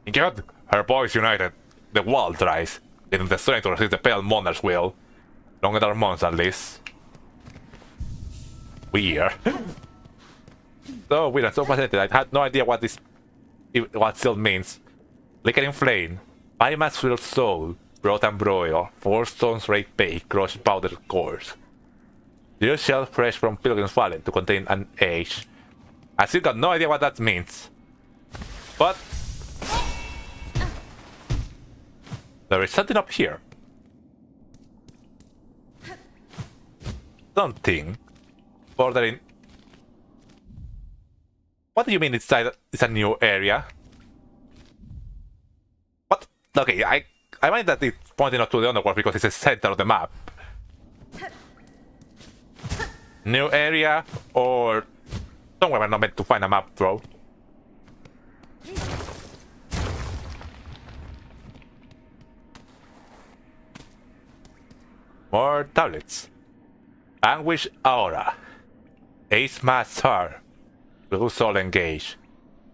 God, her boys united. The wall dries. Didn't the strength to resist the pale monarch's will. Longer than months at least. Weird. So weird and so fascinated. I had no idea what seal means. Flickering flame. Biomass filled soul. Broth and broil. 4 stones rake bake. Crushed powdered cores. Your shell fresh from Pilgrim's Fallen to contain an age. I still got no idea what that means. But there is something up here. Something bordering. What do you mean it's a new area? What? Okay, I mind that it's pointing out to the underworld because it's the center of the map. New area, or somewhere we're not meant to find a map, bro. More tablets. Anguish Aura. Ace Master. Blue Soul Engage.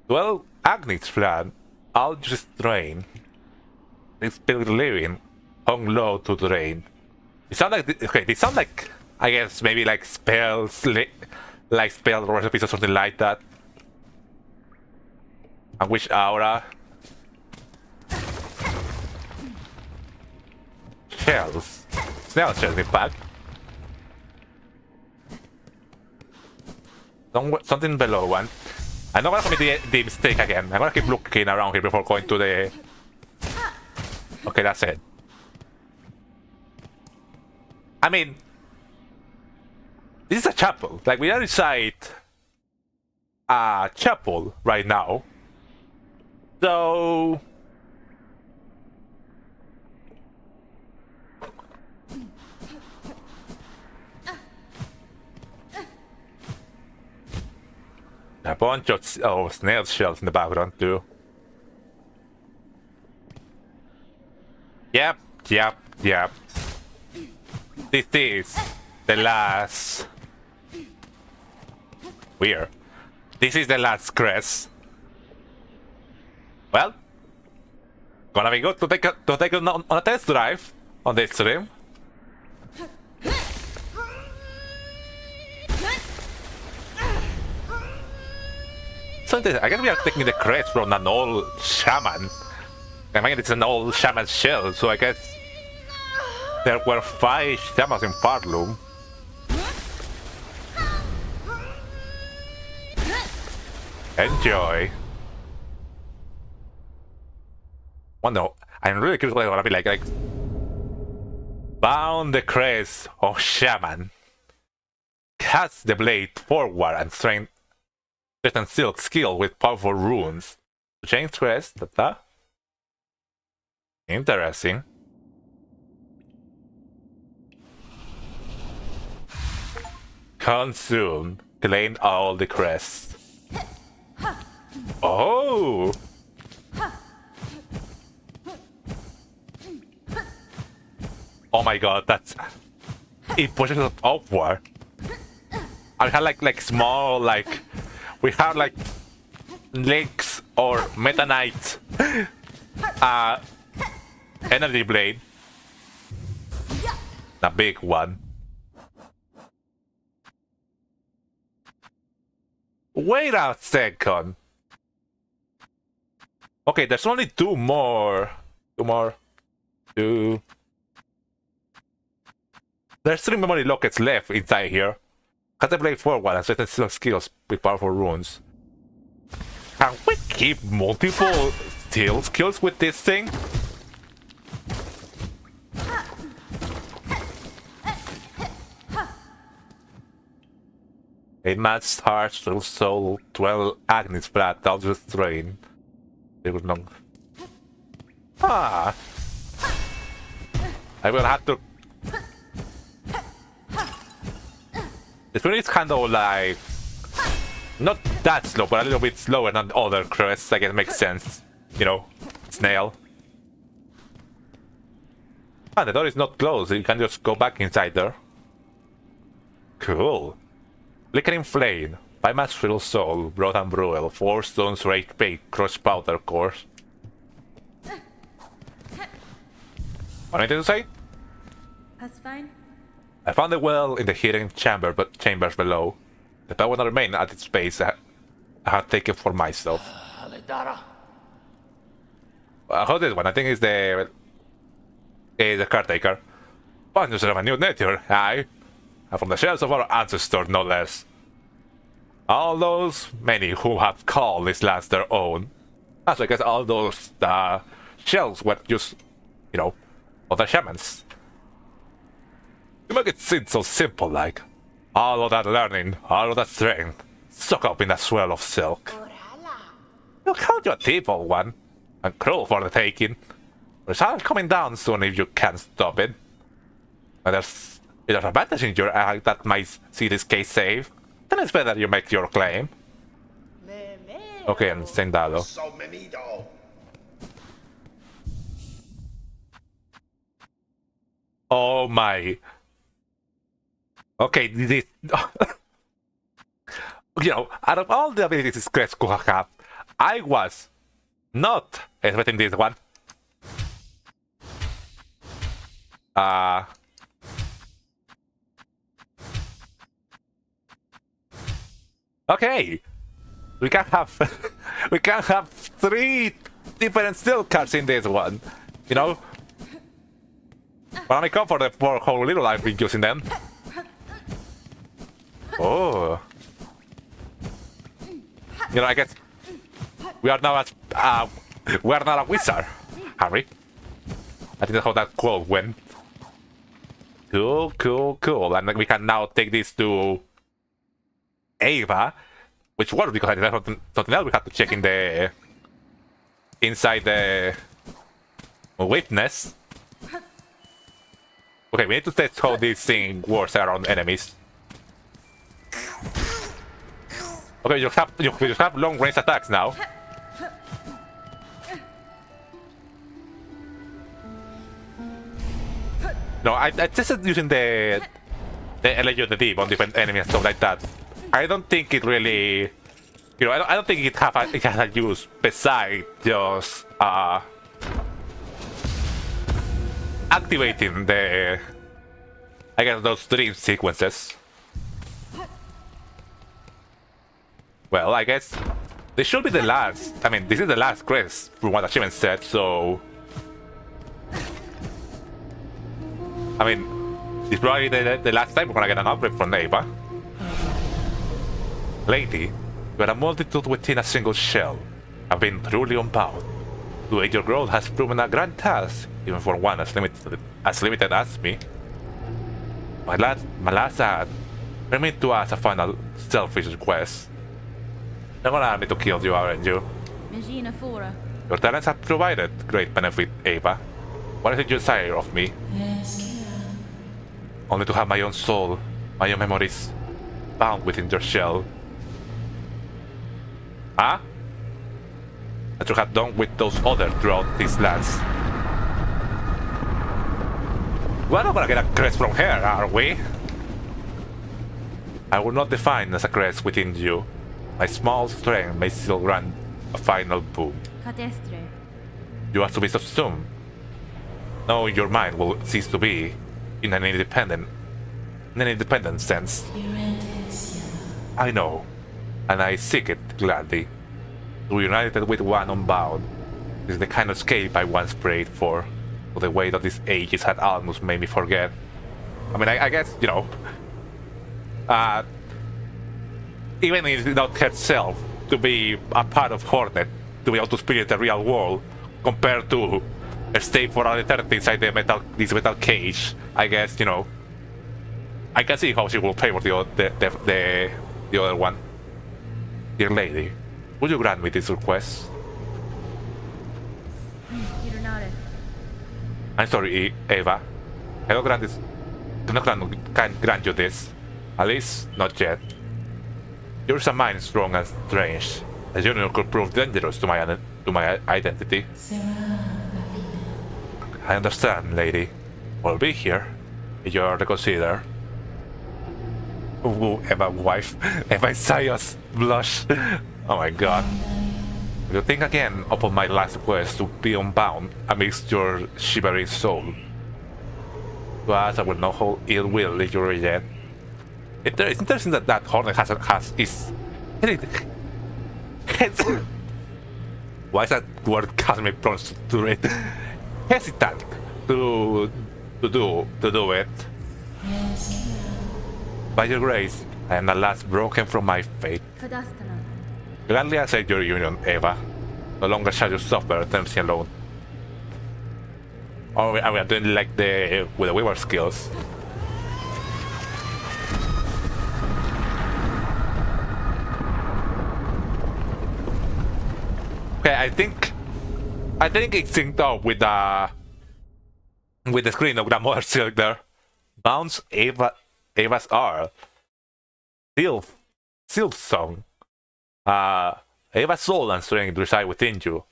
12 Agnes Flan. Aldrich Drain. Spirit Living. Hung Low to Drain. It sounds like... Okay, they sound like... I guess maybe like spells, like spell recipes or something like that. Anguish Aura. Shells. Snail shells in fact. Something below one. I'm not gonna commit the mistake again. I'm gonna keep looking around here before going to the... Okay, that's it. I mean... This is a chapel. Like, we are inside a chapel right now. So... A bunch of snail shells in the background too. Yep. This is the last... Weird. This is the last crest. Well, gonna be good to take on a test drive on this stream. So I guess we are taking the crest from an old shaman. I mean, it's an old shaman shell, so I guess there were 5 shamans in Farloom. Enjoy. Well, no, I'm really curious what it's gonna be like. Bound the crest of shaman. Cast the blade forward and strengthen silk skill with powerful runes. Change crest, Interesting. Consume. Claim all the crests. Oh! Oh my god, that's... It pushes us upward. I had like small, like... We have like... Links or Meta Knight... energy blade. A big one. Wait a second. Okay, there's only 2 more. There's 3 memory lockets left inside here. Cut the blade forward and certain skills with powerful runes. Can we keep multiple steel skills with this thing? A matched heart, still soul, 12 Agnes Brad, Dalgus Strain. They would long. Ah! I will have to. This one is kind of like. Not that slow, but a little bit slower than other crests. I guess it makes sense. You know, snail. Ah, the door is not closed. You can just go back inside there. Cool. Flickering Flame, 5 Masterful Soul, Broth and Brewel, 4 Stones, Rage Bake, Crush Powder Course. Anything to say? That's fine. I found a well in the hidden chambers below. The power will remain at its base. I had taken for myself. How's this one? I think it's the caretaker. Wonders of a new nature, aye. And from the shells of our ancestors, no less. All those many who have called this land their own. As I guess all those shells were just, you know, other shamans. You make it seem so simple, like all of that learning, all of that strength, suck up in that swell of silk. You count your people, one, and cruel for the taking. There's all coming down soon if you can't stop it. And there's a advantage in your act that might see this case safe. Then it's better you make your claim. Okay, and Sendalo. Oh my. Okay, this you know, out of all the abilities this crest could have, I was not expecting this one. Okay, we can have we can have 3 different still cards in this one, you know. But I'm comfortable for how little I've been using them. Oh, you know, I guess we are now a wizard, Harry. I think that's how that quote went. Cool, cool, cool. And we can now take this to Ava, which was because I did something else we had to check in the inside the witness. Okay, we need to test how this thing works around enemies. Okay, you have long range attacks now. No, I tested using the Elegy of the Deep on different enemies and stuff like that. I don't think it really, you know, I don't think it has a use besides just activating the, I guess, those dream sequences. Well, I guess this should be the last. I mean, this is the last quest from what Achievement said, so I mean, it's probably the last time we're gonna get an upgrade from Ava. Lady, you are a multitude within a single shell. Have been truly unbound. To aid your growth has proven a grand task, even for one as limited as me. My last ad, permit to ask a final selfish request. You're gonna have me to kill you, aren't you? Magina Fora. Your talents have provided great benefit, Ava. What is it you desire of me? Only to have my own soul, my own memories, bound within your shell. Huh? That you have done with those others throughout these lands. We're not gonna get a crest from here, are we? I will not define as a crest within you. My small strength may still grant a final boom. Cadestre. You are to be subsumed. No, your mind will cease to be in an independent sense. I know, and I seek it gladly. To be united with one unbound is the kind of escape I once prayed for. But the way that these ages had almost made me forget. I mean, I guess, you know, even if it's not herself, to be a part of Hornet, to be able to experience the real world, compared to stay for an eternity inside this metal cage, I guess, you know, I can see how she will favor the The other one. Dear lady, would you grant me this request? Ironare. I'm sorry, Eva. I don't grant this. Can't grant you this. At least, not yet. Yours a mind strong and strange. As union could prove dangerous to my identity. I understand, lady. I'll be here. If you are to consider. Ooh, Eva, wife. Eva Isaiah's blush. Oh my god. If you think again upon my last request to be unbound amidst your shivering soul. To us, I will not hold ill will if you reject. It's interesting that Hornet is why is that word cosmic pronounced to it? Hesitant to do it. By your grace, I am at last broken from my fate. Kadastana. Gladly accept your union, Eva. No longer shall you suffer temptation alone. Or we are doing like with the weaver skills. Okay, I think it's synced up with the screen of Grandmother Silk there. Bounce Eva's R. SILKSONG. Eva's soul and strength reside within you.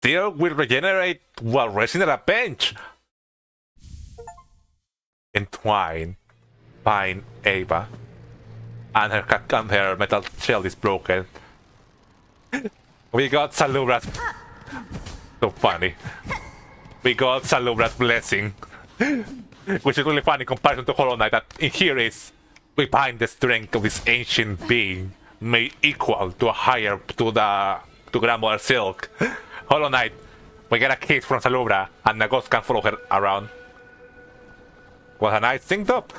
Tear will regenerate while resting at a bench. Entwine. Find Eva. And her metal shell is broken. We got Salubra's. So funny. We got Salubra's blessing. Which is really funny in comparison to Hollow Knight, that in here is we find the strength of this ancient being made equal to a higher to Grandmother Silk. Hollow Knight, we get a kiss from Salubra and the ghost can follow her around. What a nice synced up.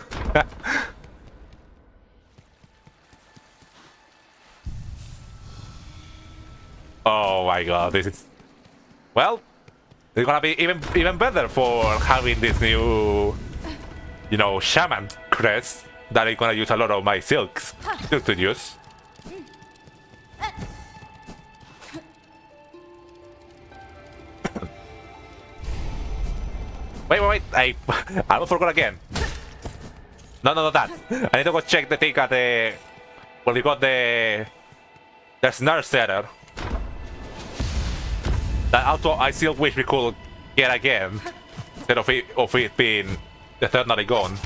Oh my god, this is... Well, it's gonna be even better for having this new, you know, shaman crest that is gonna use a lot of my silks to use. Wait, I almost forgot again. No, not that. I need to go check the thing at the... Well, we got the snare setter. That also I still wish we could get again, instead of it being eternally gone.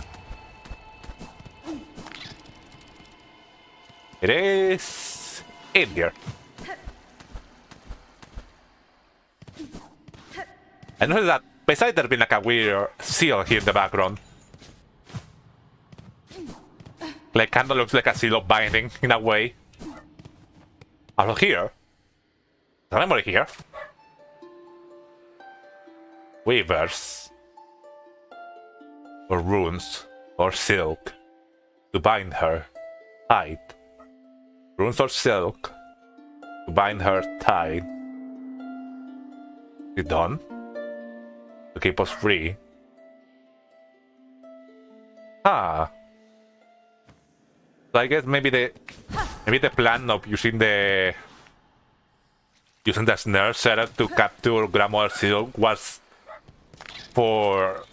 It is in here. I noticed that besides there being like a weird seal here in the background. Like kinda looks like a seal of binding in a way. Also here. Is anybody here? Weavers. Or runes. Or silk. To bind her tight. Runes or silk. To bind her tight. Is it done? To keep us free. Ah. So I guess maybe the plan of using the snare setup to capture Grandmother Silk was the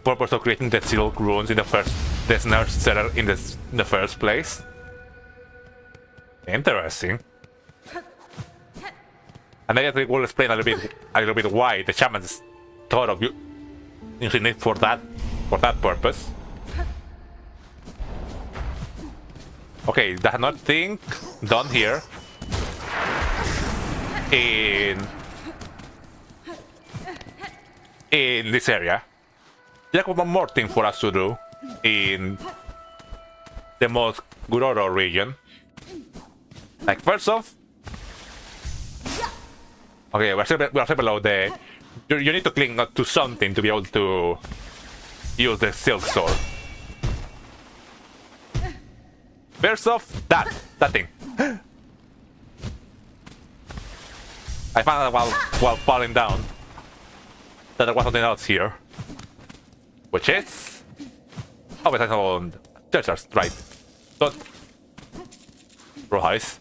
purpose of creating the silk runes in the snare setup in the first place. Interesting. And I think we'll explain a little bit why the shamans thought of using it for that purpose. Okay, that's not thing done here in this area. There's one more thing for us to do in the most Guroro region. Like first off, okay, we're still below the. You need to cling to something to be able to use the silk sword. First off, that thing. I found out while falling down that there was something else here, which is... Oh, but I found treasures, right? Don't. Rise.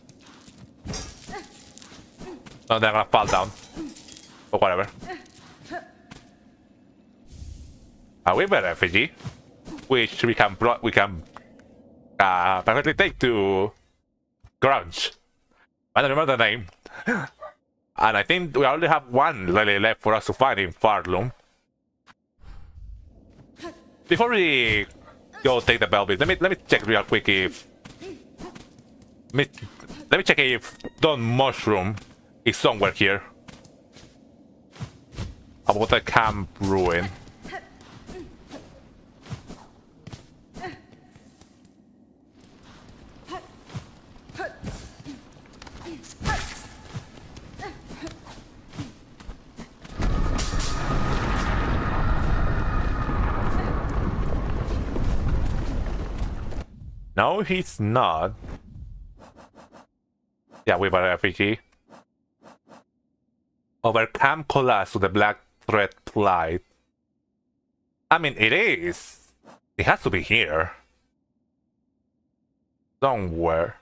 No, they're gonna fall down. Or whatever. We have a refugee, which we can perfectly take to Grunge. I don't remember the name. And I think we only have one really left for us to find in Farloom. Before we go take the Belvis, let me check real quick if let me check if Don Mushroom is somewhere here. How about the camp ruin? No, he's not. Yeah, we have a refugee. Overcome collapse to the black thread flight. I mean, it is. It has to be here. Somewhere.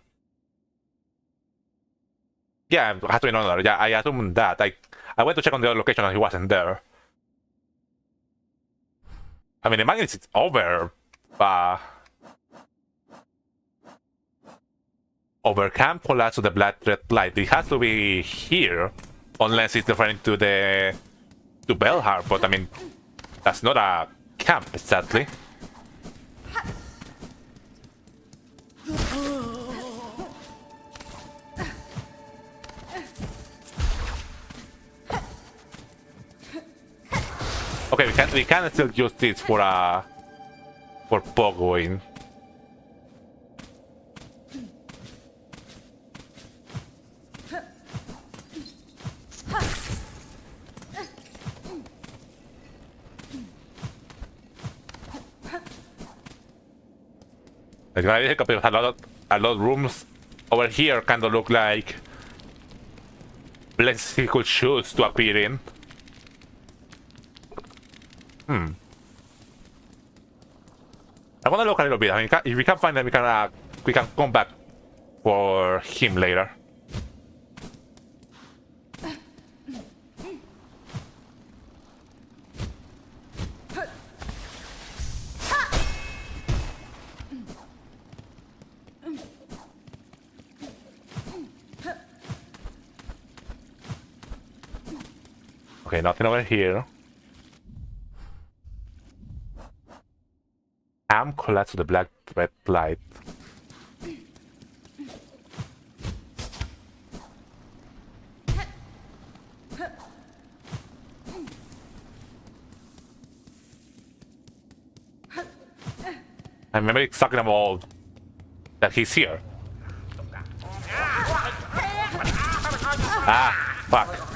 Yeah, it has to be another. Yeah, I assume that. I went to check on the other location and he wasn't there. I mean, imagine it's over. Overcome collapse to the black thread flight. It has to be here. Unless it's referring to Belhar, but I mean, that's not a camp exactly. Okay, we can still use this for pogoing. I think a lot of rooms over here kind of look like places he could choose to appear in. I want to look a little bit. I mean, if we can find them, we can come back for him later. Okay, nothing over here. Am collapsed to the black red light. I remember talking about that he's here. Ah, fuck.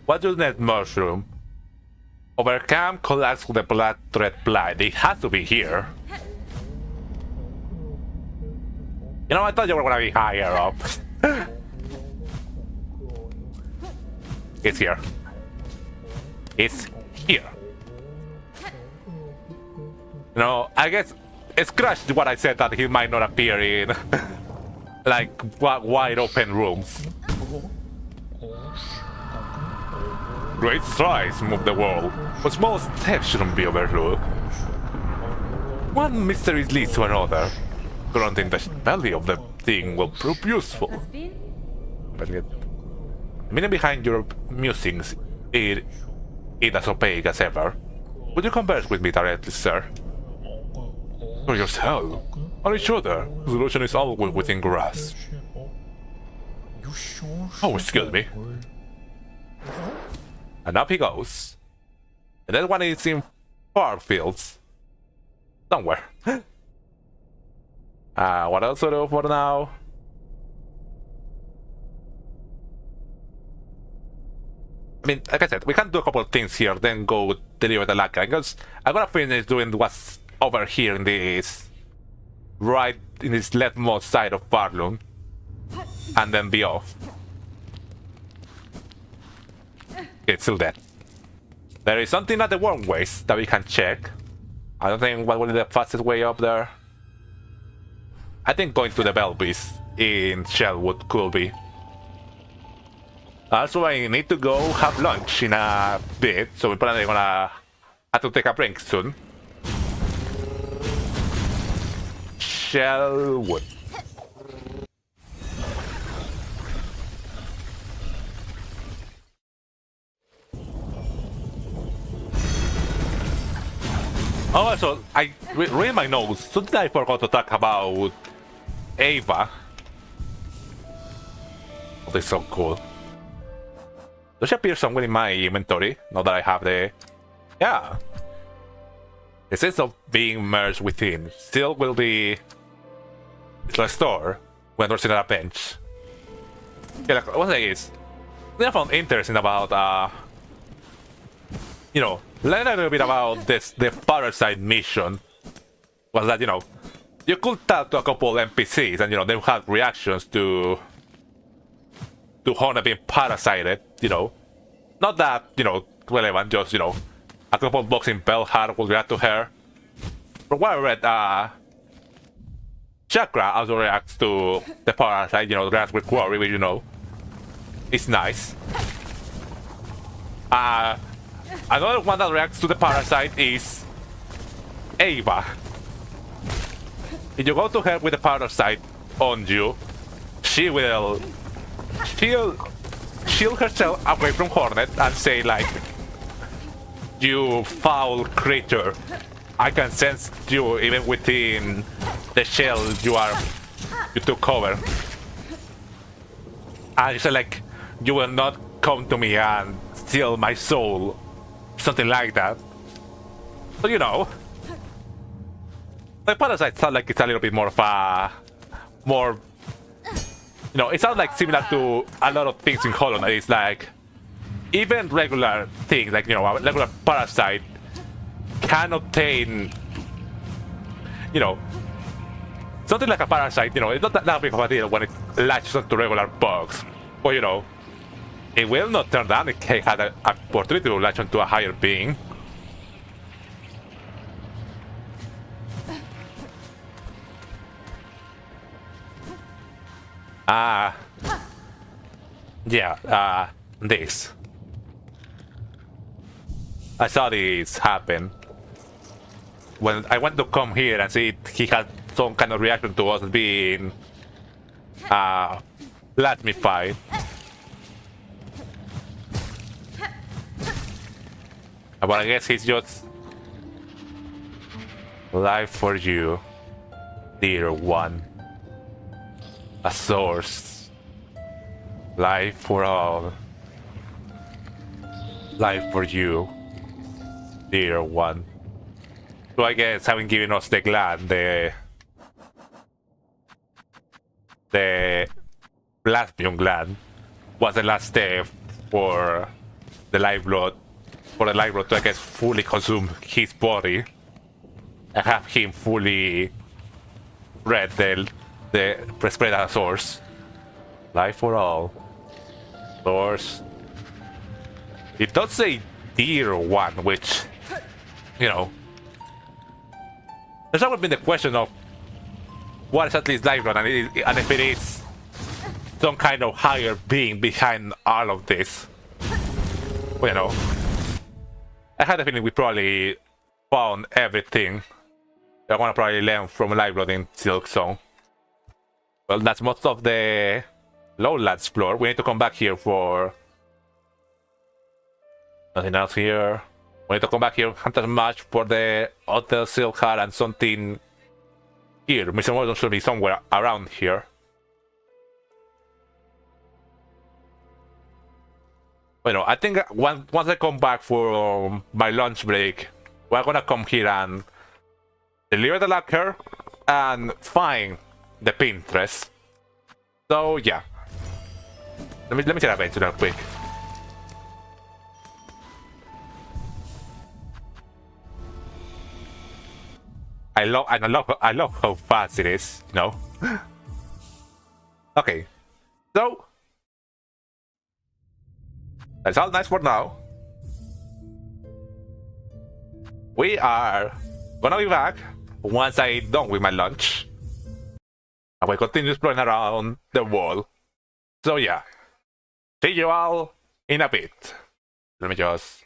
What is that mushroom? Overcome collapse with the black thread blind. It has to be here. You know, I thought you were gonna be higher up. It's here. It's here. You know, I guess it's crushed what I said that he might not appear in like wide open rooms. Great strides move the world, but small steps shouldn't be overlooked. One mystery leads to another. Grunting the belly of the thing will prove useful. But yet, the meaning behind your musings is as opaque as ever. Would you converse with me directly, sir? For yourself, on each other, the solution is always within grasp. Oh, excuse me. And up he goes. And that one is in far fields. Somewhere. What else to do for now? I mean, like I said, we can do a couple of things here, then go deliver the lacquer. Because I'm gonna finish doing what's over here in this right in his leftmost side of Farlung, and then be off. Okay, it's still dead. There is something at the worm waste that we can check. I don't think what will be the fastest way up there. I think going to the Belbis in Shellwood could be. Also, I need to go have lunch in a bit, so we're probably gonna have to take a break soon. Shellwood. Oh, also, I read my notes. Something I forgot to talk about Ava. Oh, this is so cool. Does she appear somewhere in my inventory? Now that I have the... Yeah. The sense of being merged within still will be restored when we're sitting at a bench. Yeah, like, what I say is, I found interesting about, you know, learn a little bit about this, the parasite mission was that, you know, you could talk to a couple NPCs and, you know, they had reactions to Hona being parasited, you know. Not that, you know, relevant, just, you know, a couple of blocks in Belhar will react to her. From what I read, Chakra also reacts to the parasite, you know, reacts with Quarry, which, you know, is nice. Another one that reacts to the parasite is Ava. If you go to her with the parasite on you, she will shield herself away from Hornet and say like, "You foul creature, I can sense you even within the shell you took cover." And she said like, "You will not come to me and steal my soul." Something like that. So, you know, the parasite sounds like it's a little bit more of a... More... You know, it sounds like similar to a lot of things in Hollow Knight. It's like... Even regular things, like, you know, a regular parasite can obtain... You know... Something like a parasite, you know, it's not that big of a deal when it latches onto regular bugs. But, you know... It will not turn down if he had an opportunity to latch onto a higher being. Yeah, this. I saw this happen. When I went to come here and see it, he had some kind of reaction to us being plasmified. But I guess he's just life for you, dear one. A source. Life for all. Life for you, dear one. So I guess having given us the gland, the plasmium gland, was the last step for the lifeblood. For the lifeblood to, I guess, fully consume his body and have him fully read the spread as a source. Life for all. Source. It does say dear one, which, you know, there's always been the question of what exactly is lifeblood and if it is some kind of higher being behind all of this. Well, you know, I had a feeling we probably found everything I want to probably learn from Lifeblood in SILKSONG. Well, that's most of the lowlands floor. We need to come back here for... Nothing else here. We need to come back here, Hunter's Match for the Hotel Silkhar and something here. Mr. Morton should be somewhere around here. You know, I think once I come back for my lunch break, we're gonna come here and deliver the locker and find the Pinterest. So yeah, let me take a bench real quick. I love how fast it is, you know. Okay, so that's all nice for now. We are gonna be back once I'm done with my lunch. I will continue exploring around the world. So yeah, see you all in a bit. Let me just...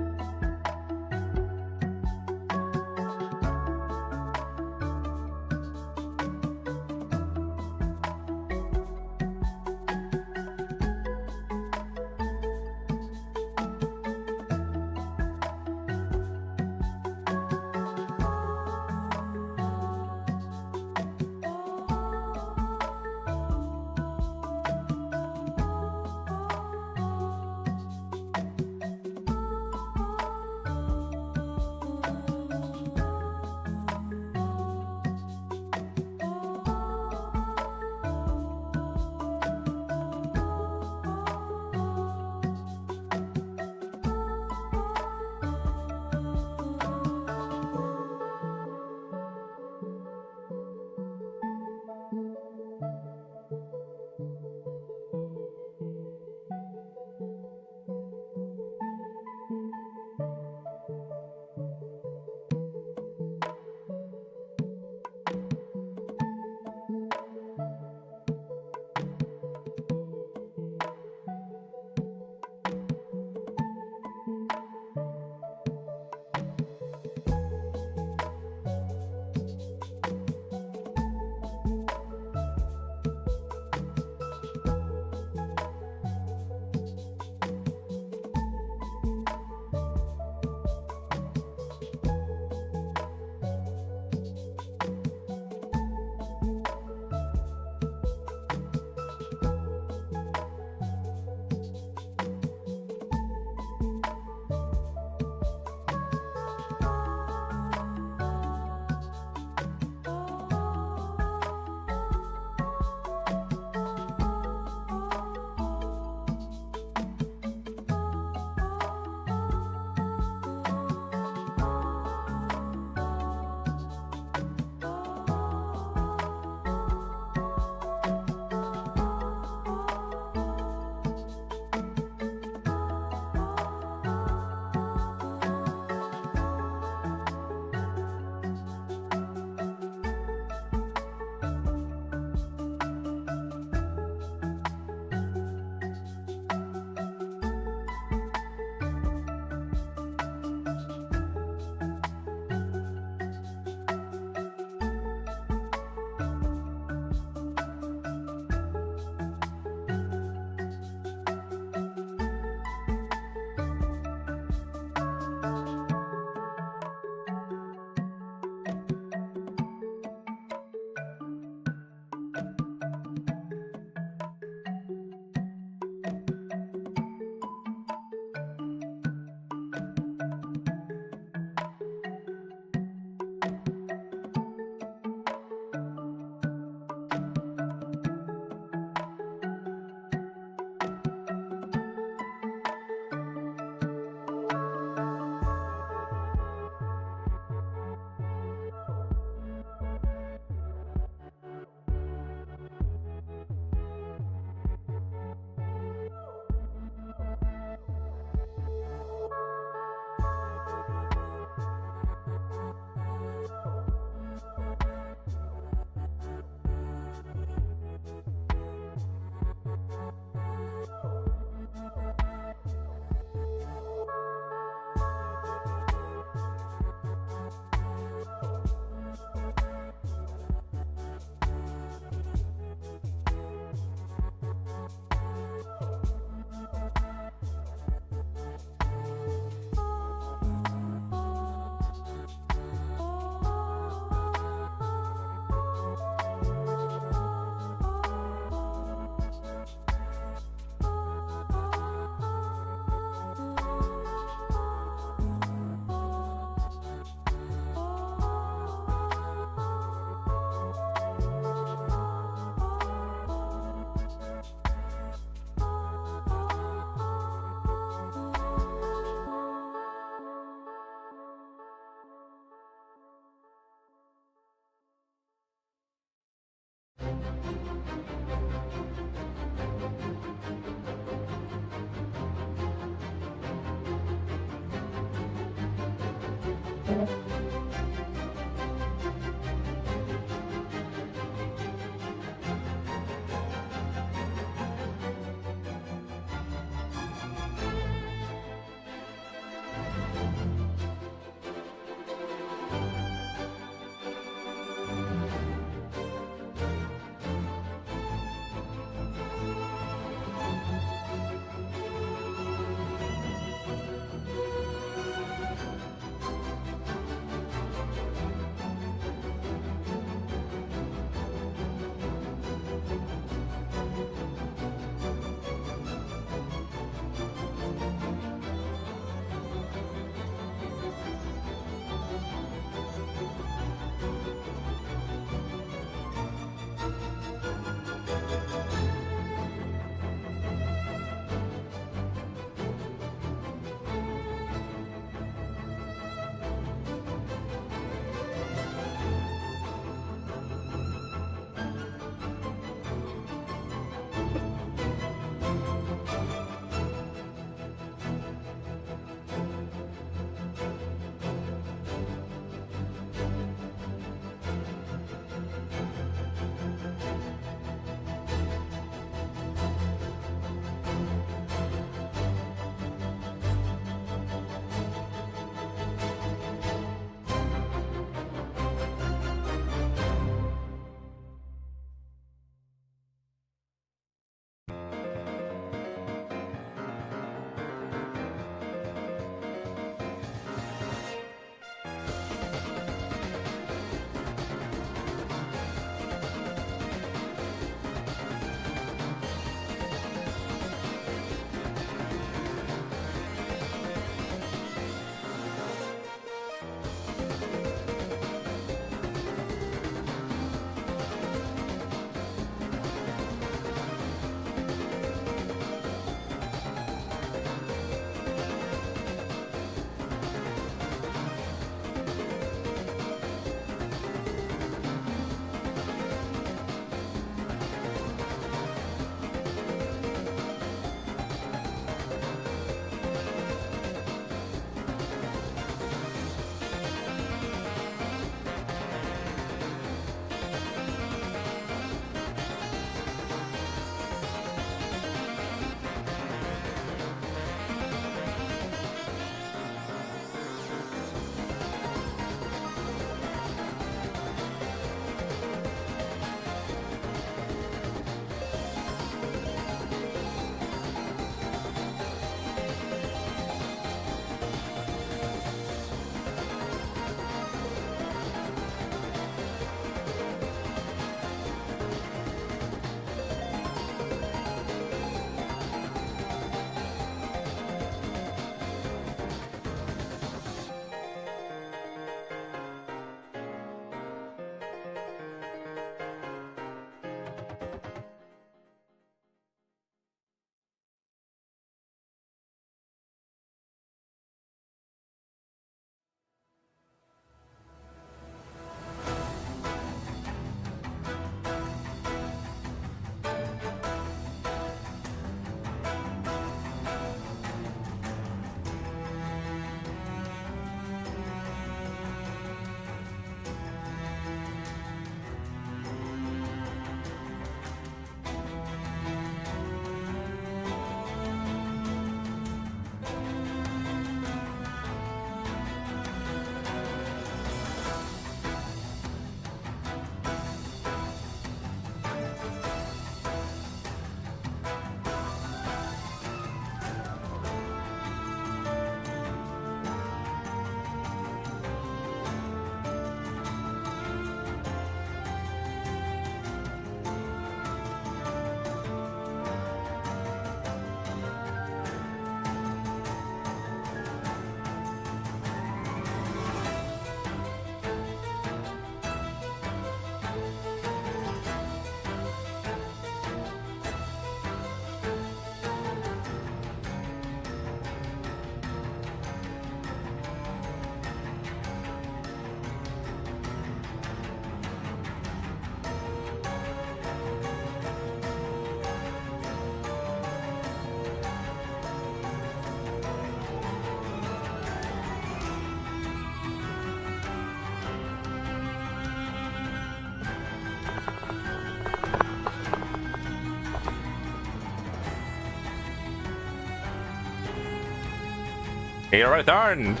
He returned.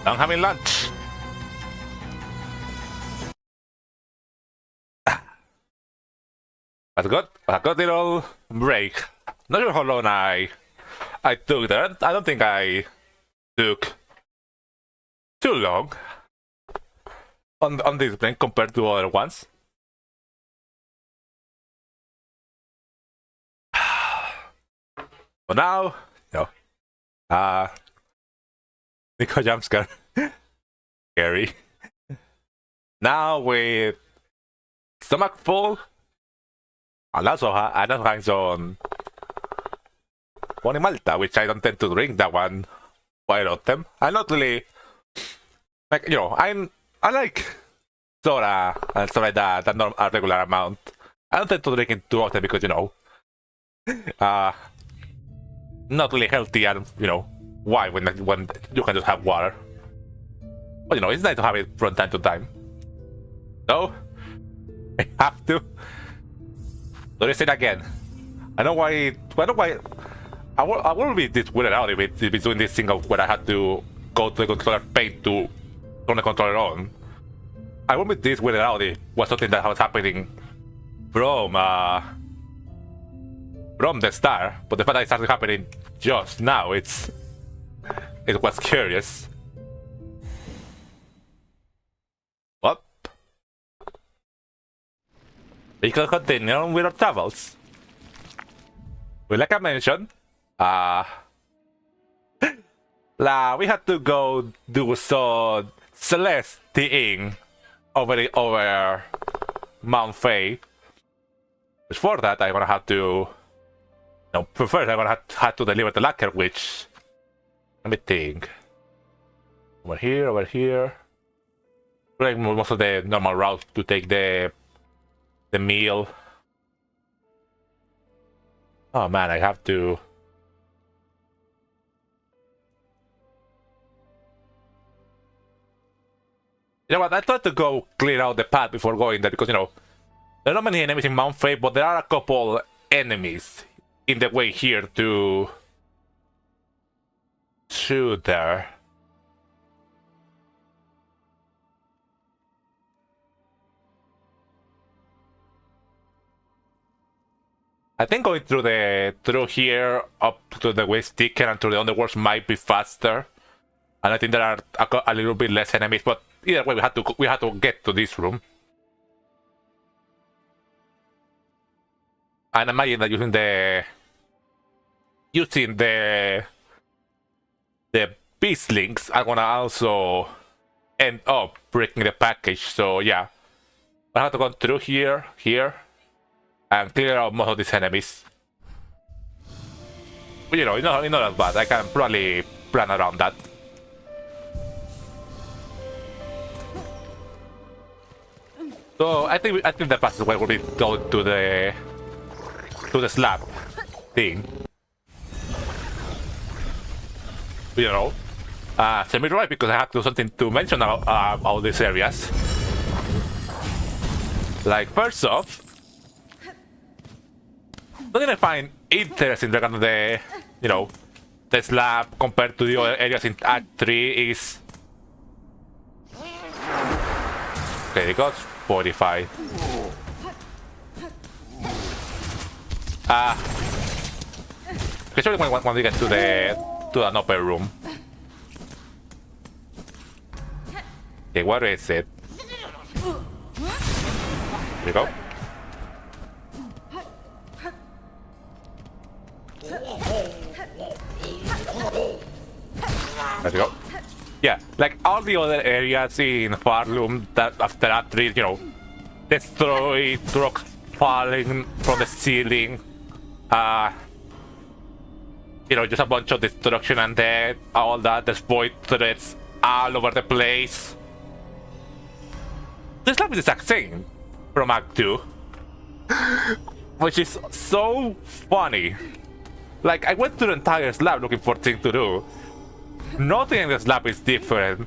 I'm having lunch. That's good. A good little break. Not sure how long I took there. I don't think I took too long on this plane compared to other ones. But now, Nico jumpscare. Scary. Now with stomach full, and also having some Pony Malta, which I don't tend to drink that one quite often. I'm not really like I like soda and stuff like that, not a regular amount. I don't tend to drink it too often because not really healthy and why when you can just have water. But it's nice to have it from time to time. So I have to. So they said again. I know why. I will be this weirded out if it's doing this thing where I had to go to the controller pane to turn the controller on. I will be this weirded out if it was something that was happening from the start, but the fact that it started happening just now, it was curious. What? We can continue with our travels. Well, like I mentioned, we had to go do some celesting over Mount Faye. Before that, I'm gonna have to. First I'm gonna have to deliver the lacquer, which let me think. Over here. Like most of the normal route to take the meal. Oh man, I have to. You know what? I tried to go clear out the path before going there because there are not many enemies in Mount Faye, but there are a couple enemies in the way here to there. I think going through here up to the West Ticket and to the Underworlds might be faster, and I think there are a little bit less enemies. But either way, we had to get to this room. And imagine that using the beast links, I'm gonna also end up breaking the package. So yeah, I have to go through here, and clear out most of these enemies. But it's not that bad. I can probably plan around that. So I think the fastest way will be go to the slab thing. Semi-right because I have to do something to mention about all these areas. Like first off, something I find interesting regarding the slab compared to the other areas in Act 3 is okay. It got 45. Especially when we get to an upper room. Okay, where is it? Here we go. There we go. Yeah, like all the other areas in Farloom that after that three, destroy rocks falling from the ceiling. Just a bunch of destruction and death, all that. There's void threats all over the place. This lab is the exact same from Act 2, which is so funny. Like, I went through the entire slab looking for things to do. Nothing in the slab is different.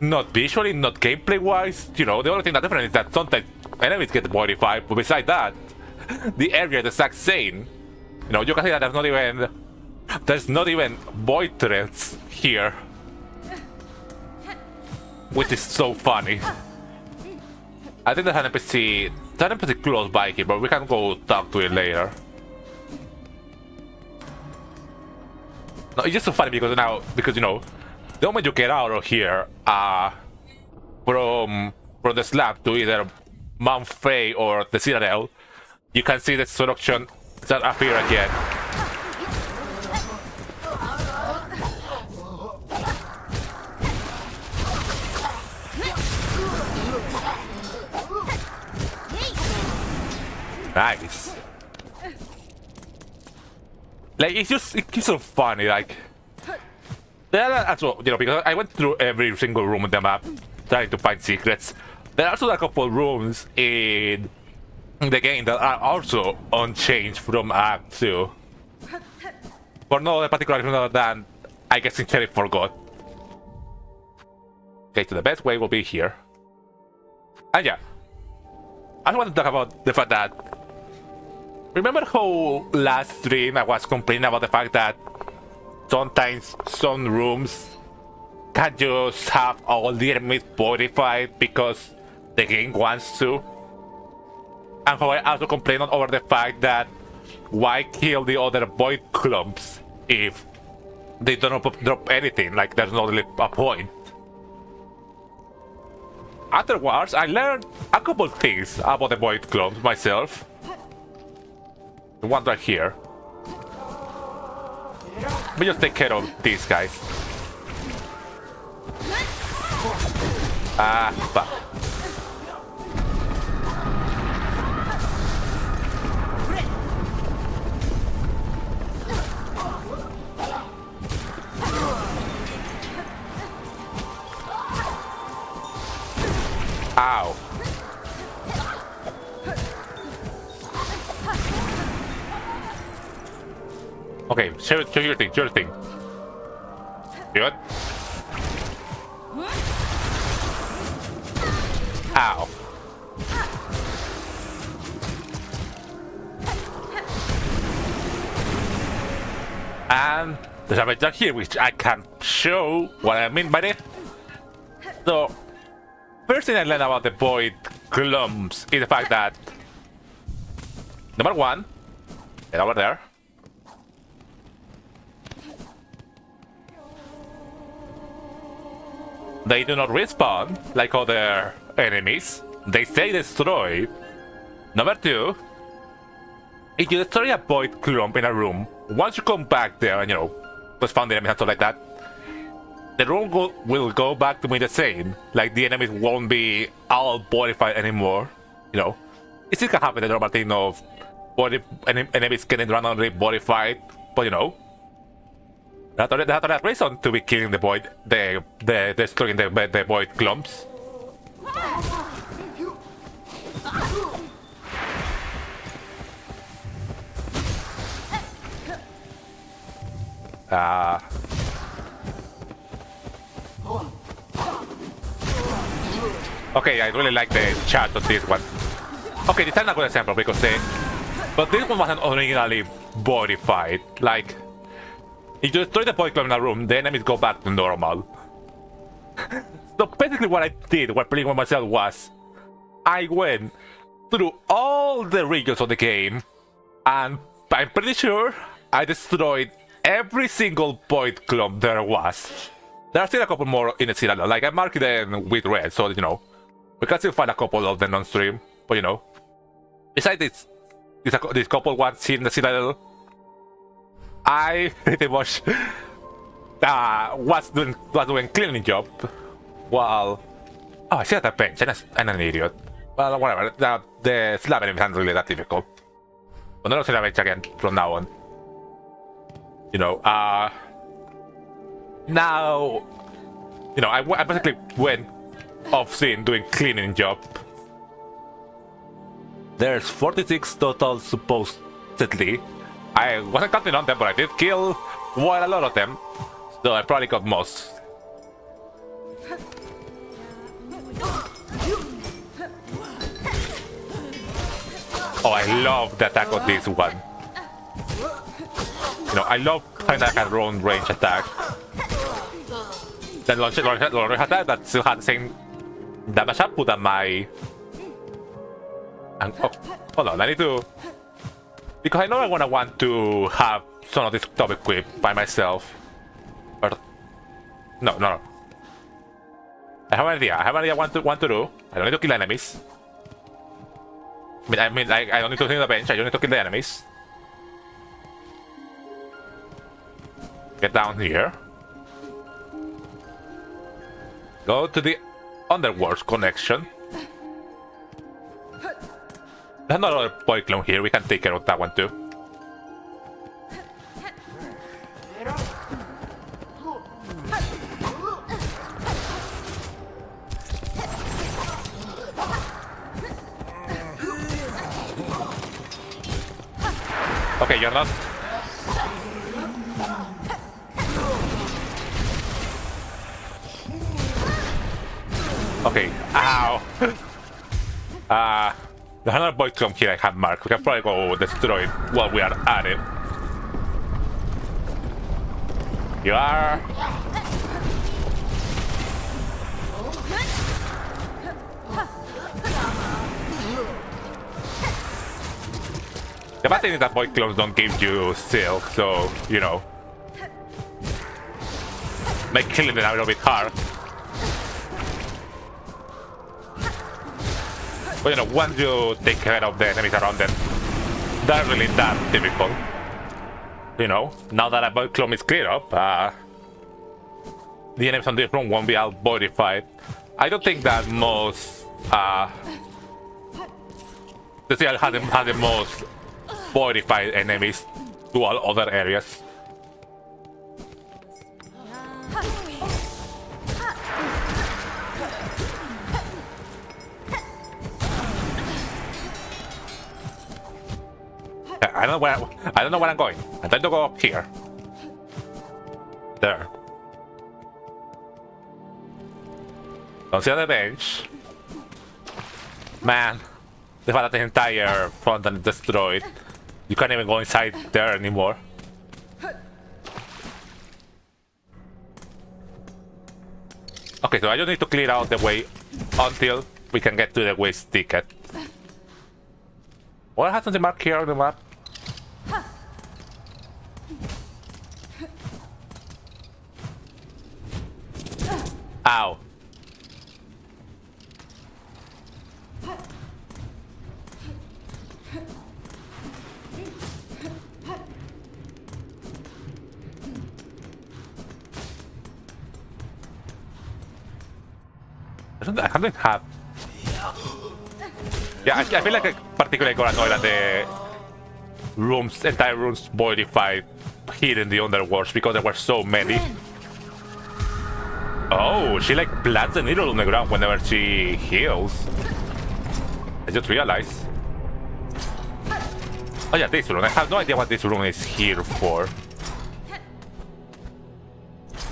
Not visually, not gameplay-wise. The only thing that's different is that sometimes enemies get modified, but besides that, the area is the exact same. You can see that there's not even There's not even void threats here. Which is so funny. I think there's an NPC close by here, but we can go talk to it later. No, it's just so funny because you know, the moment you get out of here, from the slab to either Mount Fay or the Citadel, you can see the destruction start appear again. Nice. Like it's just so funny. Like there are also, you know, because I went through every single room on the map trying to find secrets. There are also a couple rooms in the game that are also unchanged from Act 2. For no other particular reason other than I guess sincerely forgot. Okay, so the best way will be here. And yeah, I just want to talk about the fact that, remember how last stream I was complaining about the fact that sometimes some rooms can just have all the enemies modified because the game wants to? And how I also complained over the fact that why kill the other void clumps if they don't drop anything, like there's not really a point. Afterwards, I learned a couple things about the void clumps myself. The one right here. Let me just take care of these guys. Fuck. Ow. Okay, show your thing, show your thing. Good. Ow. And there's a bit here which I can show what I mean by it. So, first thing I learned about the void clumps is the fact that number one, get over there. They do not respawn like other enemies. They stay destroyed. Number two, if you destroy a void clump in a room, once you come back there and, you know, just found the enemies and stuff like that, the room will go back to be the same. Like the enemies won't be all modified anymore. You know, it still can happen, the normal thing of enemies getting randomly modified, but you know, that's a reason to be killing the void, destroying the void clumps. Okay, I really like the chart of this one. Okay, this is not a good example because but this one wasn't originally modified. Like, if you destroy the void clump in a room, the enemies go back to normal. So basically what I did while playing with myself was, I went through all the regions of the game, and I'm pretty sure I destroyed every single void clump there was. There are still a couple more in the Citadel, like I marked them with red, so you know, we can still find a couple of them on stream, but you know, besides this couple ones in the Citadel, I pretty much was doing cleaning job while... Oh, I see at a bench, I'm an idiot. Well, whatever, the slab enemies aren't really that difficult. But not see the bench again from now on. You know, now, you know, I basically went off scene doing cleaning job. There's 46 total supposedly. I wasn't counting on them, but I did kill quite a lot of them, so I probably got most. Oh, I love the attack of this one. You know, I love kind of like a long range attack. Then launch attack that still had the same damage output than my... And, oh, hold on, I need to... Because I know I want to have some of this top equipped by myself. But... No. I have an idea what to do. I don't need to kill enemies. I mean, I don't need to hit the bench, I don't need to kill the enemies. Get down here. Go to the Underworld connection. There's another boy clone here, we can take care of that one too. Okay, you're not. Okay, ow. There's another boy clone here I have marked. We can probably go destroy it while we are at it. You are. The bad thing is that boy clones don't give you silk, so, you know. Make killing them a little bit hard. But you know, once you take care of the enemies around them, they're really that difficult. You know, now that a boy clone is cleared up, the enemies on this room won't be out bodified. I don't think that most the CL has the most bodified enemies to all other areas. I don't know where I'm going. I'm trying to go up here. There. Don't see on the bench. Man, the fact that the entire front is destroyed. You can't even go inside there anymore. Okay, so I just need to clear out the way until we can get to the waste ticket. What hasn't the mark here on the map? Ow. I can't have. Yeah, I feel like I particularly got annoyed at the rooms, entire rooms modified here in the Underworlds because there were so many. Oh, she like plants a needle on the ground whenever she heals. I just realized. Oh yeah, this room. I have no idea what this room is here for.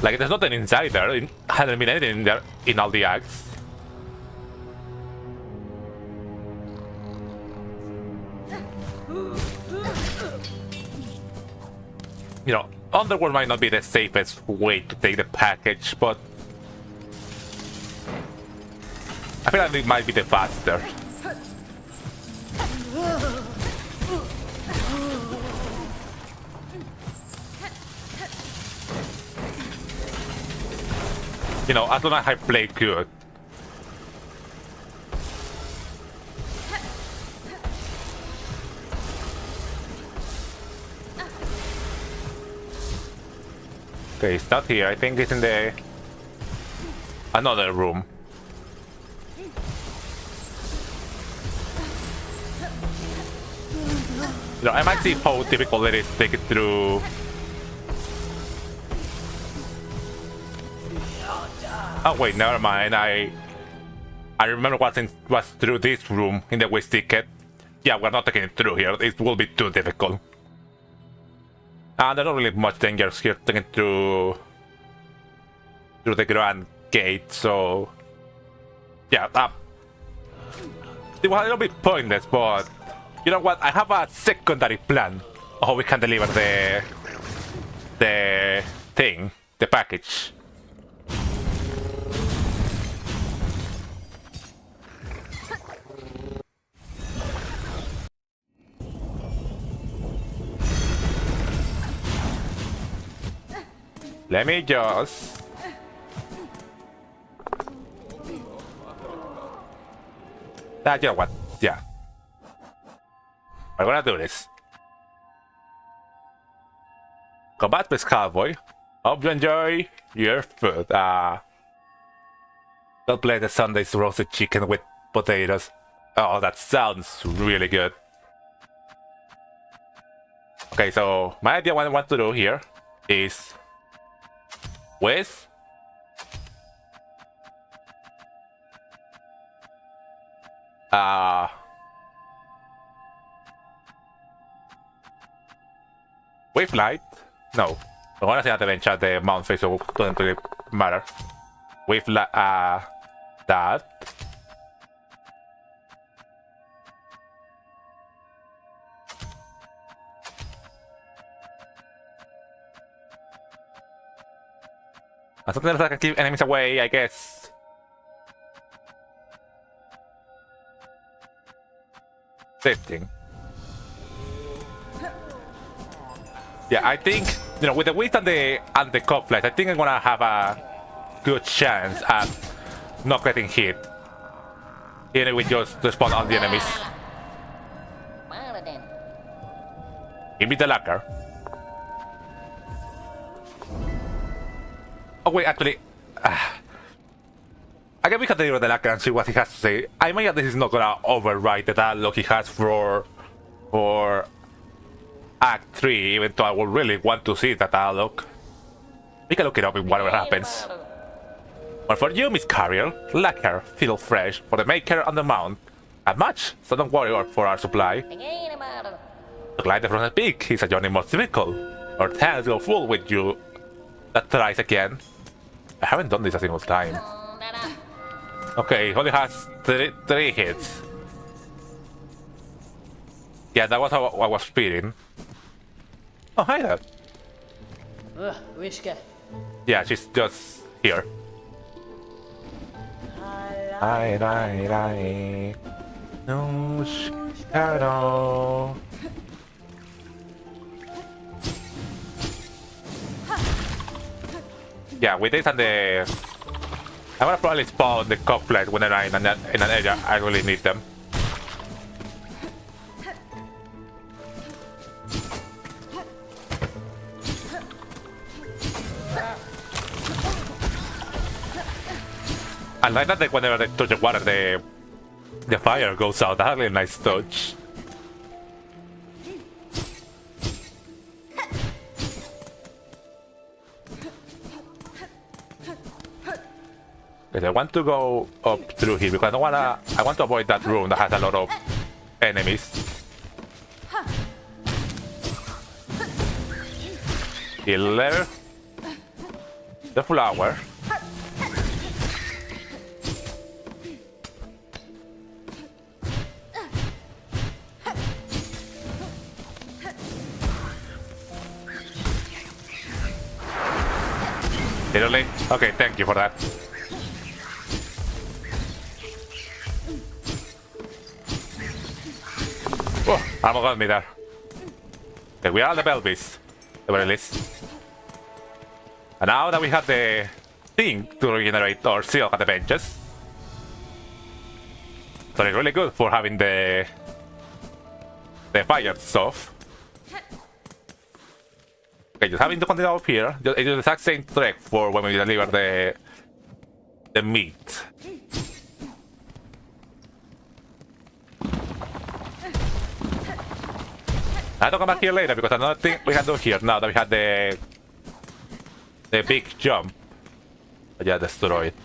Like, there's nothing inside there. It hasn't been anything in there in all the acts. You know, Underworld might not be the safest way to take the package, but I feel like it might be the faster. You know, as long as I play good. Okay, it's not here. I think it's in the another room. You know, I might see how difficult it is to take it through. Oh wait, never mind. I remember what's through this room in the waste ticket. Yeah, we're not taking it through here. It will be too difficult. There's not really much danger here taking through the grand gate, so yeah, it was a little bit pointless, but you know what? I have a secondary plan of how we can deliver the thing, the package. Let me just... You know what? Yeah. I'm gonna do this. Combat with Cowboy. Hope you enjoy your food. Don't play the Sunday's roasted chicken with potatoes. Oh, that sounds really good. Okay, so my idea what I want to do here is with with light. No, I'm gonna say that eventually the mount face, so it doesn't really matter. With that. And something else I can keep enemies away, I guess. This thing. Yeah, I think, you know, with the width and the complex, I think I'm gonna have a good chance at not getting hit. Even if we just respawn on the enemies. Give me the locker. Oh wait, actually, I guess we can deal with the locker and see what he has to say. I imagine this is not gonna override the dialogue he has for Act 3, even though I would really want to see that dialogue. We can look it up in whatever happens. But for you, Miss Carrier, lacquer, feel fresh, for the maker on the mount. Not much, so don't worry for our supply. Look like the front peak, he's a journey most difficult. Our hands go full with you. That tries again. I haven't done this a single time. Okay, he only has three hits. Yeah, that was how I was speeding. Oh, hi there. Wishka. Yeah, she's just here. No, shadow. Yeah, with this and the... I'm gonna probably spawn the complex when I'm in an area I really need them. I like that whenever they touch the water, the fire goes out. That's really a nice touch. Okay, I want to go up through here because I want to avoid that room that has a lot of enemies. Killer. The flower. Literally? Okay, thank you for that. Oh, almost got me there. Okay, we are the Belbis, at the very least. And now that we have the thing to regenerate our silk at the benches, so it's really good for having the fire stuff. Okay, just having to continue up here. It's the exact same trek for when we deliver the meat. I have to come back here later because another thing we can do here now that we had the big jump. But yeah, destroy it.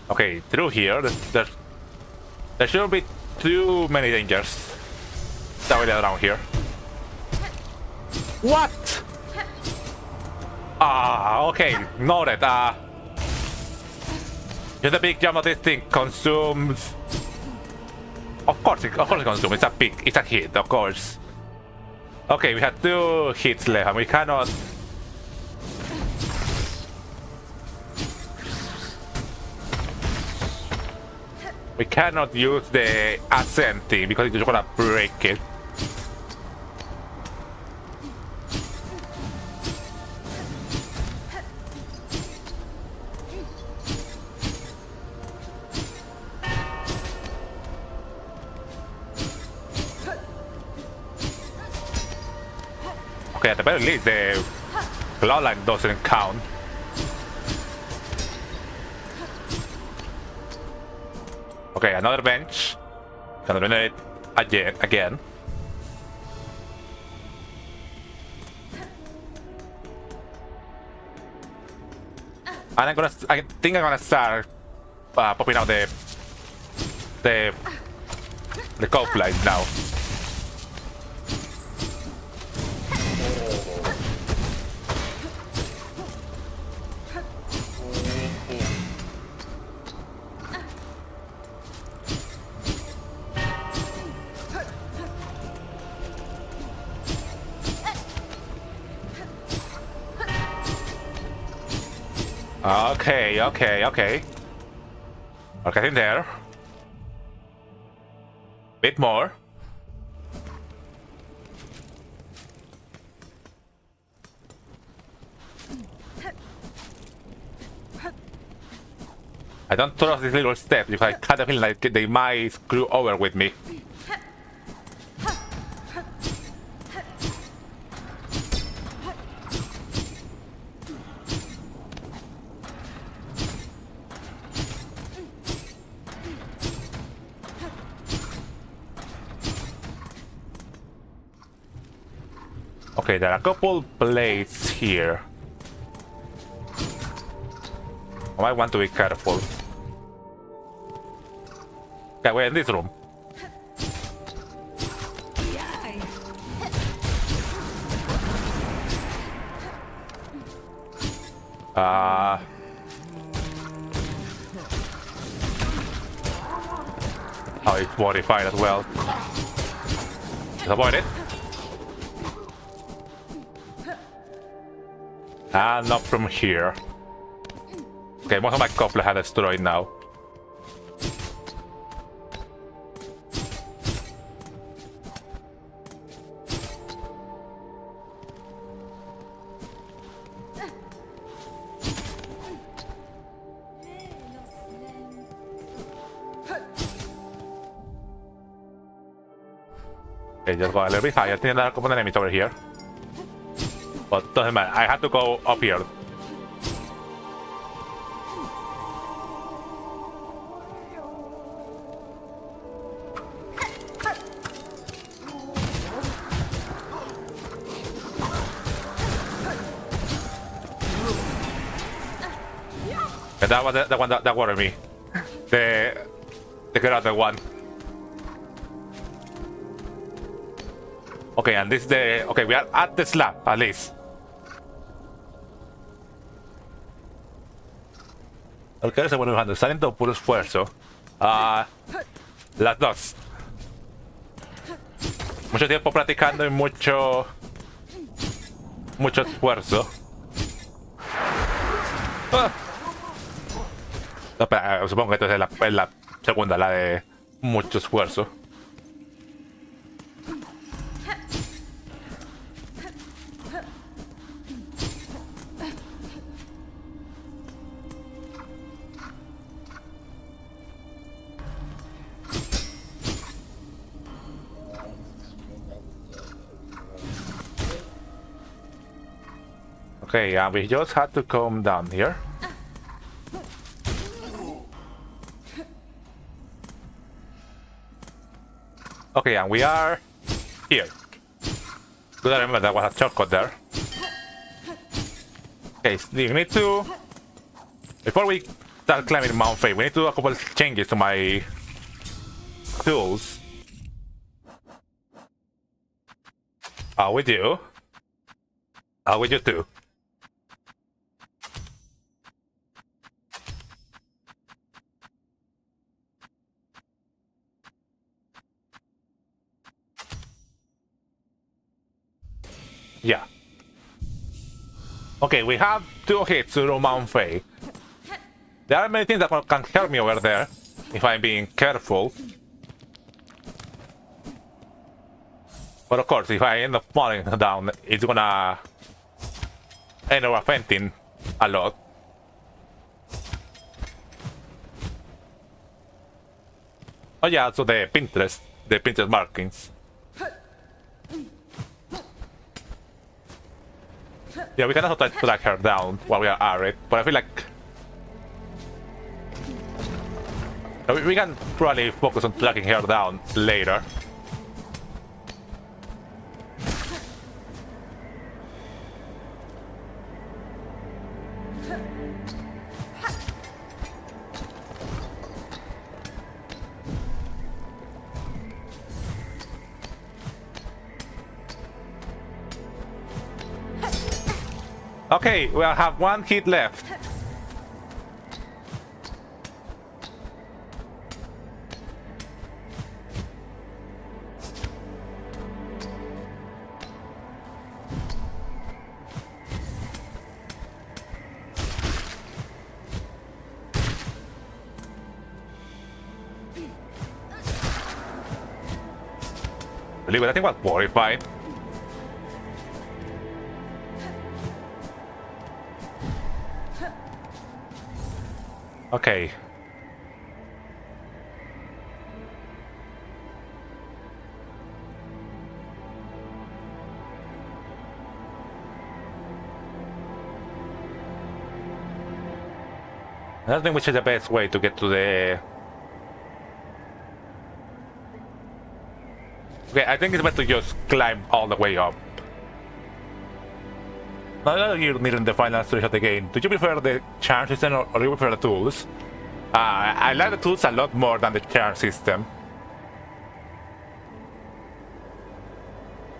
Okay, through here, there shouldn't be too many dangers that way around here. What? Ah, okay, noted. Just a big jump of this thing consumes Of course it consumes. It's a big, it's a hit, of course. Okay, we have 2 hits left and we cannot... We cannot use the ascending because it's just gonna break it. Okay, at the very least the bloodline doesn't count. Okay, another bench. Gonna eliminate again. And I think I'm gonna start popping out the cope light now. Okay. We're getting there. Bit more. I don't trust these little steps because I kind of feel like they might screw over with me. Okay, there are a couple blades here. I might want to be careful. Okay, we're in this room. Oh, it's modified as well. Let's avoid it. And not from here. Okay, most of my couple have destroyed now. Okay, just go a little bit higher. I think there are a couple of enemies over here. But doesn't matter, I have to go up here. And that was the one that worried me. The other one. Okay, and this is the... Okay, we are at the slab, at least. Ok, segundo usando talento puro esfuerzo. Las dos. Mucho tiempo practicando y mucho esfuerzo. No, espera, supongo que esta es la segunda, la de mucho esfuerzo. Okay, we just had to come down here. Okay, and we are here. Good, I remember that was a shortcut there. Okay, so you need to... Before we start climbing Mount Fate, we need to do a couple of changes to my tools. We do. We do too. Yeah. Okay, we have 2 hits to Mount Fei. There are many things that can help me over there, if I'm being careful. But of course, if I end up falling down, it's gonna end up fainting a lot. Oh yeah, so the Pinterest markings. Yeah, we can also try to drag her down while we are at it, but I feel like we can probably focus on dragging her down later. Okay, we have 1 hit left. Believe it, I think was horrified. Okay. I don't think which is the best way to get to the... Okay, I think it's better to just climb all the way up. Now that you're nearing the final stage of the game, do you prefer the charm system or do you prefer the tools? I like the tools a lot more than the charm system.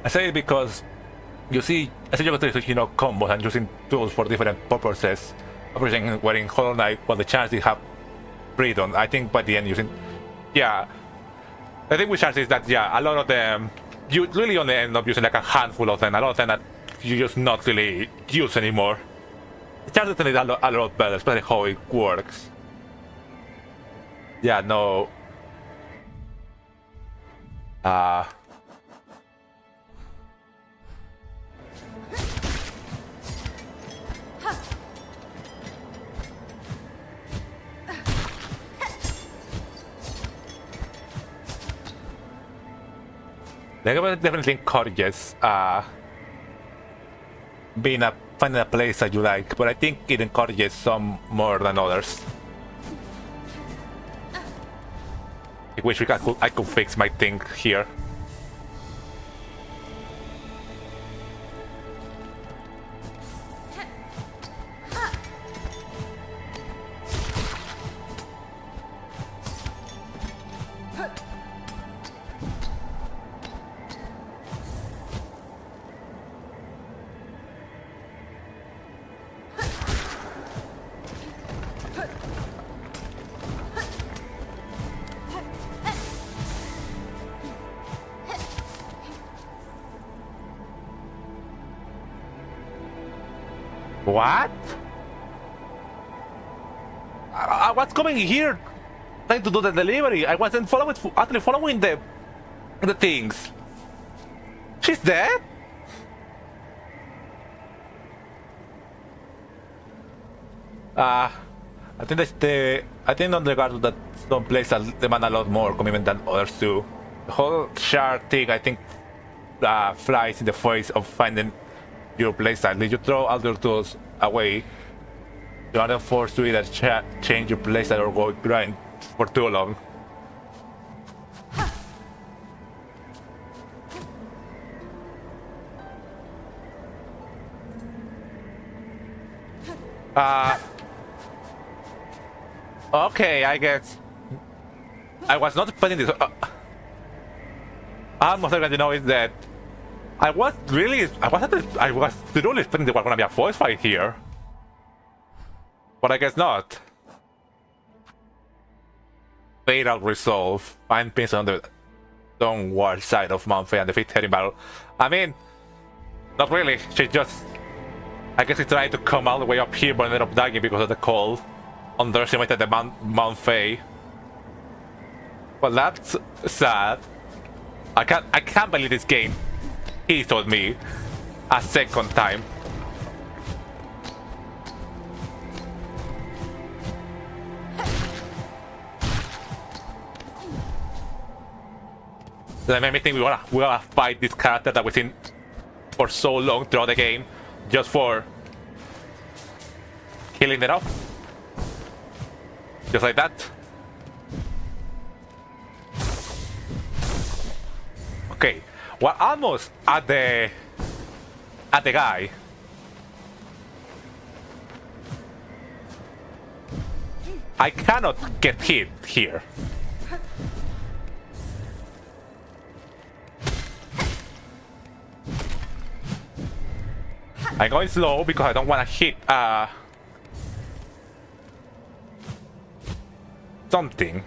I say it because you see, I say you can switch, combos and using tools for different purposes. Everything wearing Hollow Knight, while the chance they have freedom. I think by the end using, yeah. I think with charms is that a lot of them you really only end up using like a handful of them. A lot of them that you just not really use anymore. The charms system is a lot better, especially how it works. Yeah, no. They definitely encourages finding a place that you like, but I think it encourages some more than others. I wish I could fix my thing here. What? I was coming here trying to do the delivery. I wasn't actually following the things. She's dead? I think I think on regard to that some places demand a lot more commitment than others do. The whole shard thing I think flies in the face of finding your playstyle. Did you throw all your tools away? You are forced to either change your playstyle or go grind for too long. Okay, I guess I was not expecting this. I'm most likely to know is that I was truly expecting there was gonna be a voice fight here, but I guess not. Fade out resolve. Find peace on the downward side of Mount Fei and defeat her in battle. I mean, Not really. She just... I guess he tried to come all the way up here but ended up dying because of the cold. Underestimated the Mount Fae. Well, that's sad. I can't believe this game. He told me a second time. That made me think we wanna fight this character that we've seen for so long throughout the game, just for killing it off. Just like that. Okay, we're almost at the guy. I cannot get hit here. I'm going slow because I don't want to hit something.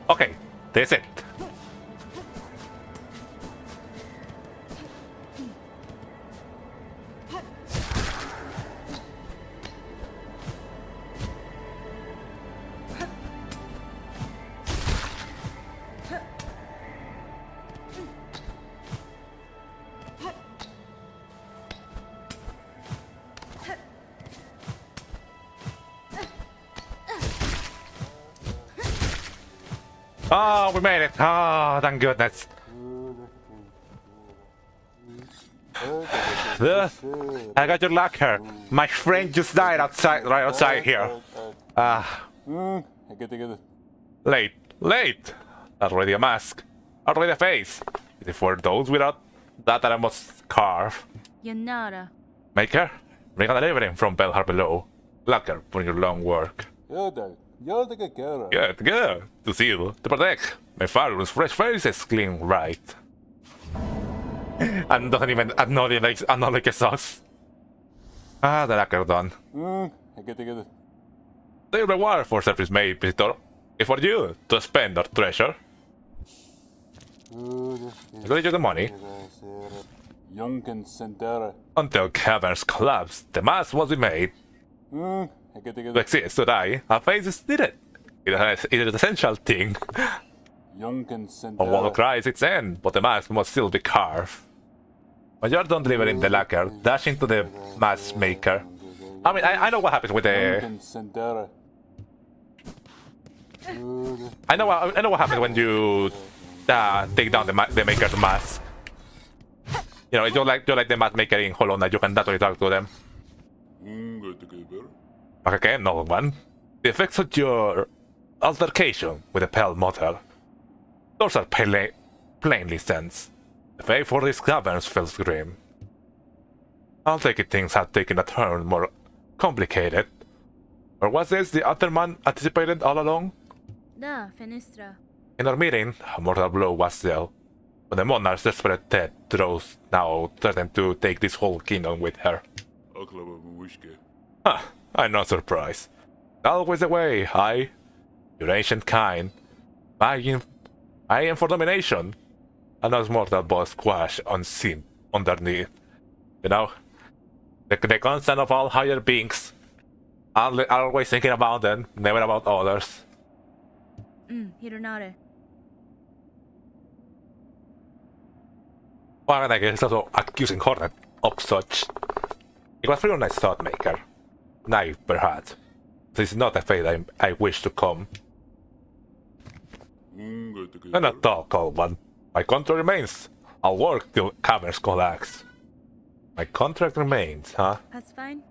Okay, that's it. Oh, we made it! Oh, thank goodness. I got your locker. My friend just died outside, right outside here. Late. Already a mask. Already a face. Is it for those without that I must carve? Yanara. Maker, bring a delivery from Belhar below. Locker for your long work. Good. To see you. To protect. My father's fresh face is clean right. And doesn't even acknowledge a sauce. Ah, the locker done. The reward for service made, visitor, is for you to spend our treasure. Give you the money. Until caverns collapse, the mask must be made. To exist, to die, a face is needed. It is an essential thing. A wall cries its end, but the mask must still be carved. When you're done delivering the lacquer, dash into the mask maker. I mean, I know what happens with the... I know what happens when you take down the maker's mask. You know, it's just like the mask maker in Hollow Knight, you can naturally talk to them. Okay, another one. The effects of your altercation with the Pale Mother. Those are plainly sense. The fate for these caverns feels grim. I'll take it things have taken a turn more complicated. Or was this the Utterman anticipated all along? Da, Fenistra. In our meeting, a mortal blow was dealt. But the monarch's desperate death draws now threatened to take this whole kingdom with her. Huh, I'm not surprised. Always the way, your ancient kind. I am for domination. And us mortal boss squash unseen underneath. You know, the constant of all higher beings. Always thinking about them, never about others. Hironare. Well, and I guess also accusing Hornet of such. It was really nice thought maker. Naive, perhaps. This is not a fate I wish to come. And not talk, old one. My contract remains. I'll work till caverns collapse. My contract remains, huh? That's fine.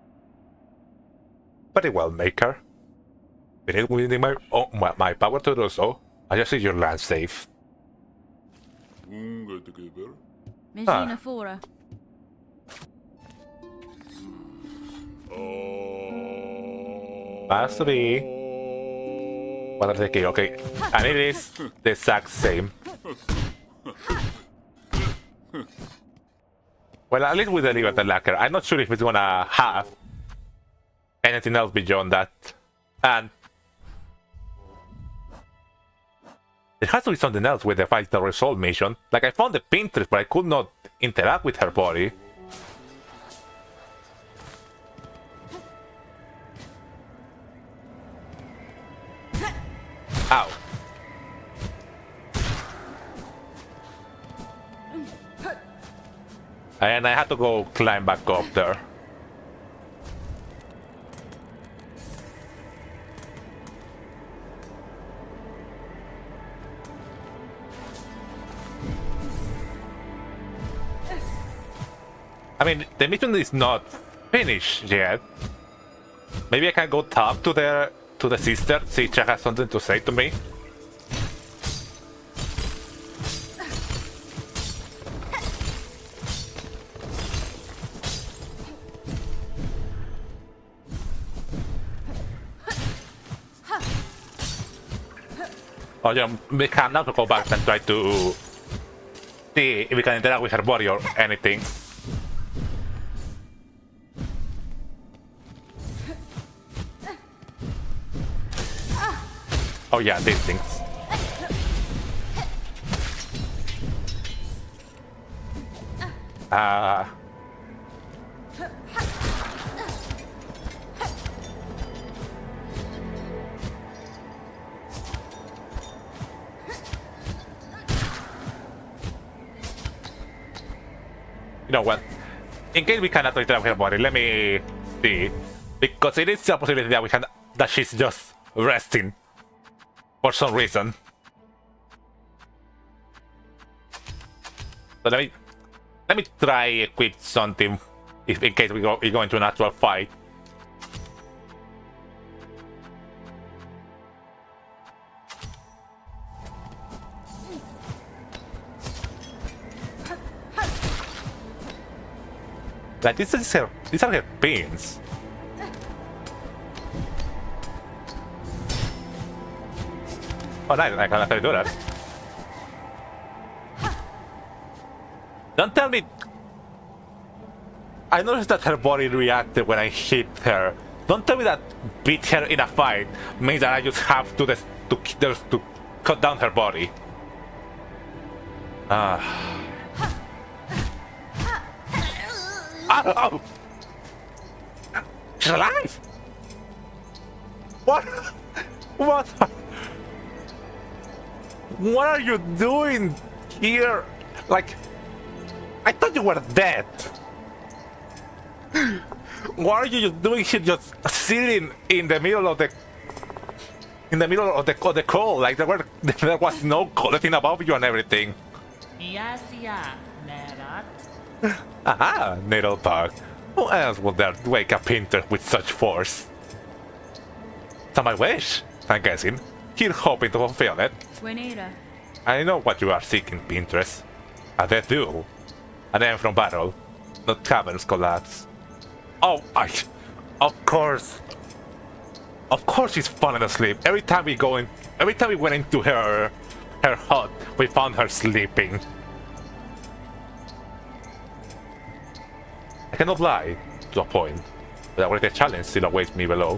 Very well, Maker. Within my power to do so, I just see your land safe. Mangina Fora. Pass 3. What are the key? Okay. And it is the exact same. Well, at least we delivered the lacquer. I'm not sure if it's gonna have anything else beyond that. And there has to be something else with the Vital Resolve mission. Like, I found the Pinterest, but I could not interact with her body. Ow. And I had to go climb back up there. I mean, the mission is not finished yet. Maybe I can go talk to the sister, see if she has something to say to me. Oh yeah, we can now go back and try to see if we can interact with her body or anything. Oh yeah, these things. You know what? In case we cannot interact with her body, let me see. Because it is a possibility that she's just resting for some reason. So let me try equip something if in case we go into an actual fight. Like these are her pins. Oh nice, I can actually do that. Don't tell me. I noticed that her body reacted when I hit her. Don't tell me that beat her in a fight means that I just have to cut down her body. Oh! She's alive! What? What? What are you doing here? Like, I thought you were dead. What are you doing here, just sitting in the middle of the call? Like there was no calling above you and everything. Yes, yeah, Nerat. Aha, Needlebug. Who else would dare wake up Pinter with such force? So my wish, I'm guessing. You're hoping to fulfill it. Buenera. I know what you are seeking, Pinterest. A death duel. An end from battle. Not caverns collapse. Oh, of course. Of course she's fallen asleep. Every time we went into her hut, we found her sleeping. I cannot lie, to a point, but a greater challenge still awaits me below.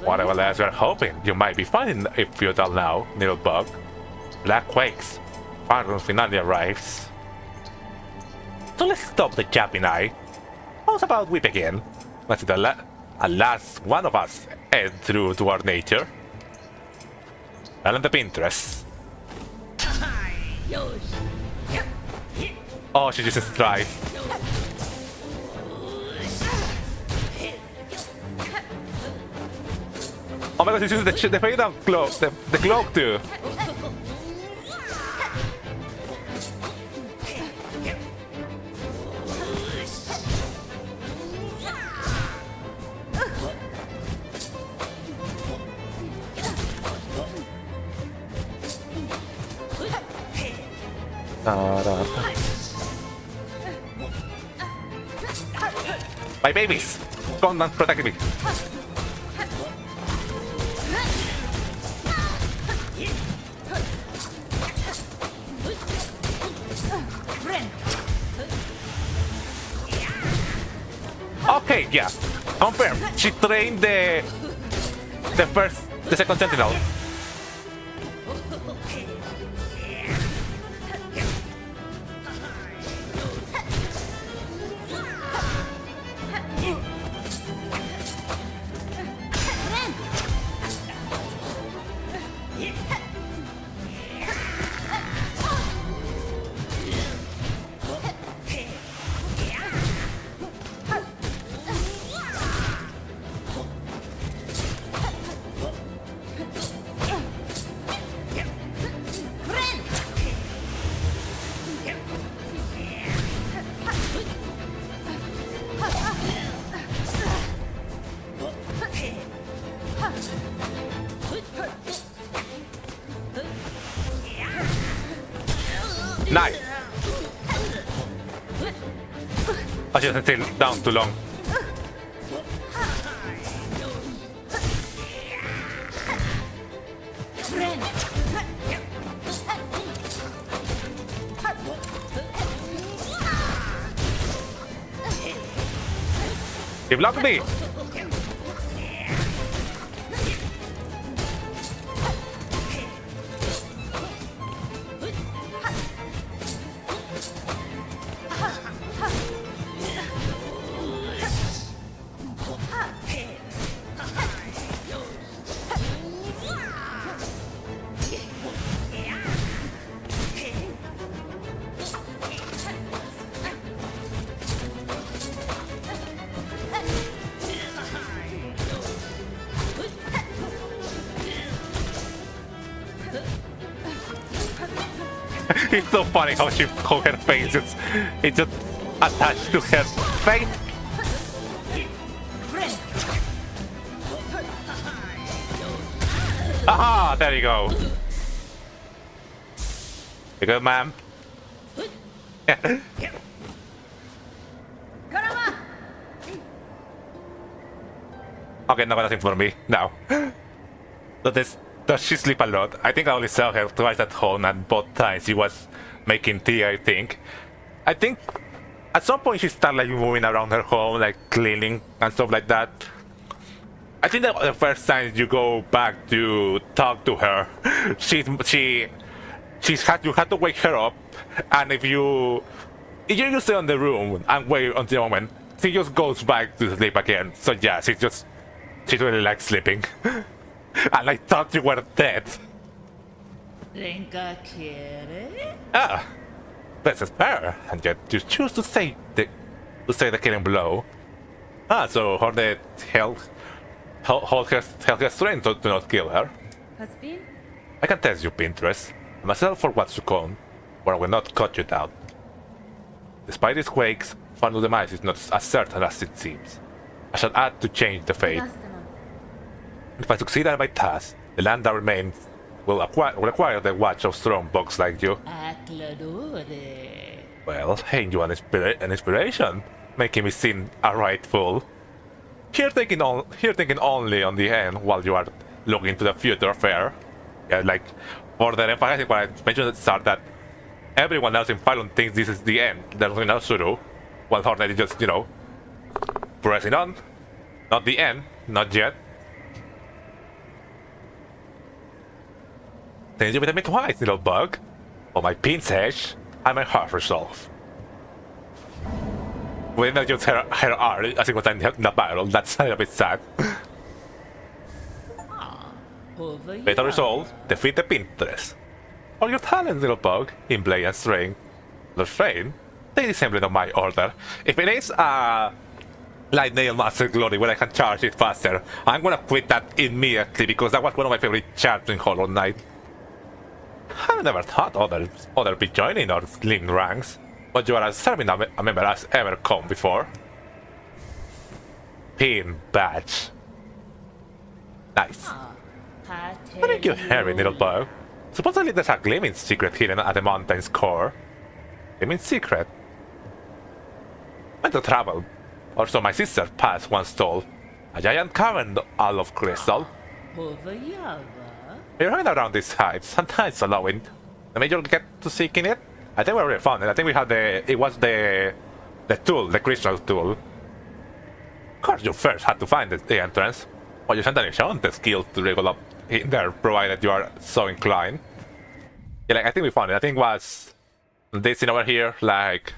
Whatever else you're hoping, you might be finding a futile now, Needlebug. Black quakes. Phantom finale arrives. So let's stop the yapping eye. How's about we begin? Let's see the last one of us head through to our nature. And the Pinterest. Oh, she just strike. Oh my god, she's using the fade down cloak, the cloak too. My babies! Come on, protect me! Okay, yeah. Confirm. She trained the second sentinel. Nice. I just stay down too long. He blocked me. It's so funny how her face is it's just attached to her face. Aha! There you go. You good, ma'am? Okay, no, nothing for me. No. Does she sleep a lot? I think I only saw her twice at home, and both times she was making tea, I think. I think at some point she started like moving around her home, like cleaning and stuff like that. I think that the first time you go back to talk to her, you had to wake her up, and if you just stay in the room and wait until the moment, she just goes back to sleep again. So yeah, she really likes sleeping. And I thought you were dead. Ah, this is fair, and yet you choose to say the killing blow. Ah, so hold her strength to not kill her. Has been? I can test you, Pinterest. Myself for what's to come, but I will not cut you down. Despite these quakes, final demise is not as certain as it seems. I shall add to change the fate. If I succeed at my task, the land that remains will require the watch of strong bugs like you. Well, ain't you an inspiration, making me seem a right fool. Here thinking only on the end while you are looking to the future affair. Yeah, like, for the emphasizing what I mentioned at the start, that everyone else in Phylon thinks this is the end, there's nothing else to do, while Hornet is just, pressing on. Not the end, not yet. Since you with me twice, little bug. For my pin's edge, and my heart resolve. We not use her art as it was in the battle, that's a little bit sad. Better resolve, defeat the Pinterest. All your talents, little bug, in blade and strength. The strain, they assembly of my order. If it is Light Nail Master Glory where I can charge it faster, I'm gonna quit that immediately because that was one of my favorite charts in Hollow Knight. I've never thought others be joining our slim ranks, but you are as serving a member as ever come before. Pin badge. Nice. Thank you, Harry, little bug. Supposedly there's a gleaming secret hidden at the mountain's core. Gleaming secret? Meant to travel, or so my sister Paz once told. A giant cavern all of crystal. You're hanging around these heights, sometimes allowing. The major get to seek in it? I think we already found it. I think we had it was the tool, the crystal tool. course, you first had to find the entrance. But you certainly shown the skills to level up in there, provided you are so inclined. Yeah, like, I think we found it. I think it was this thing over here, like...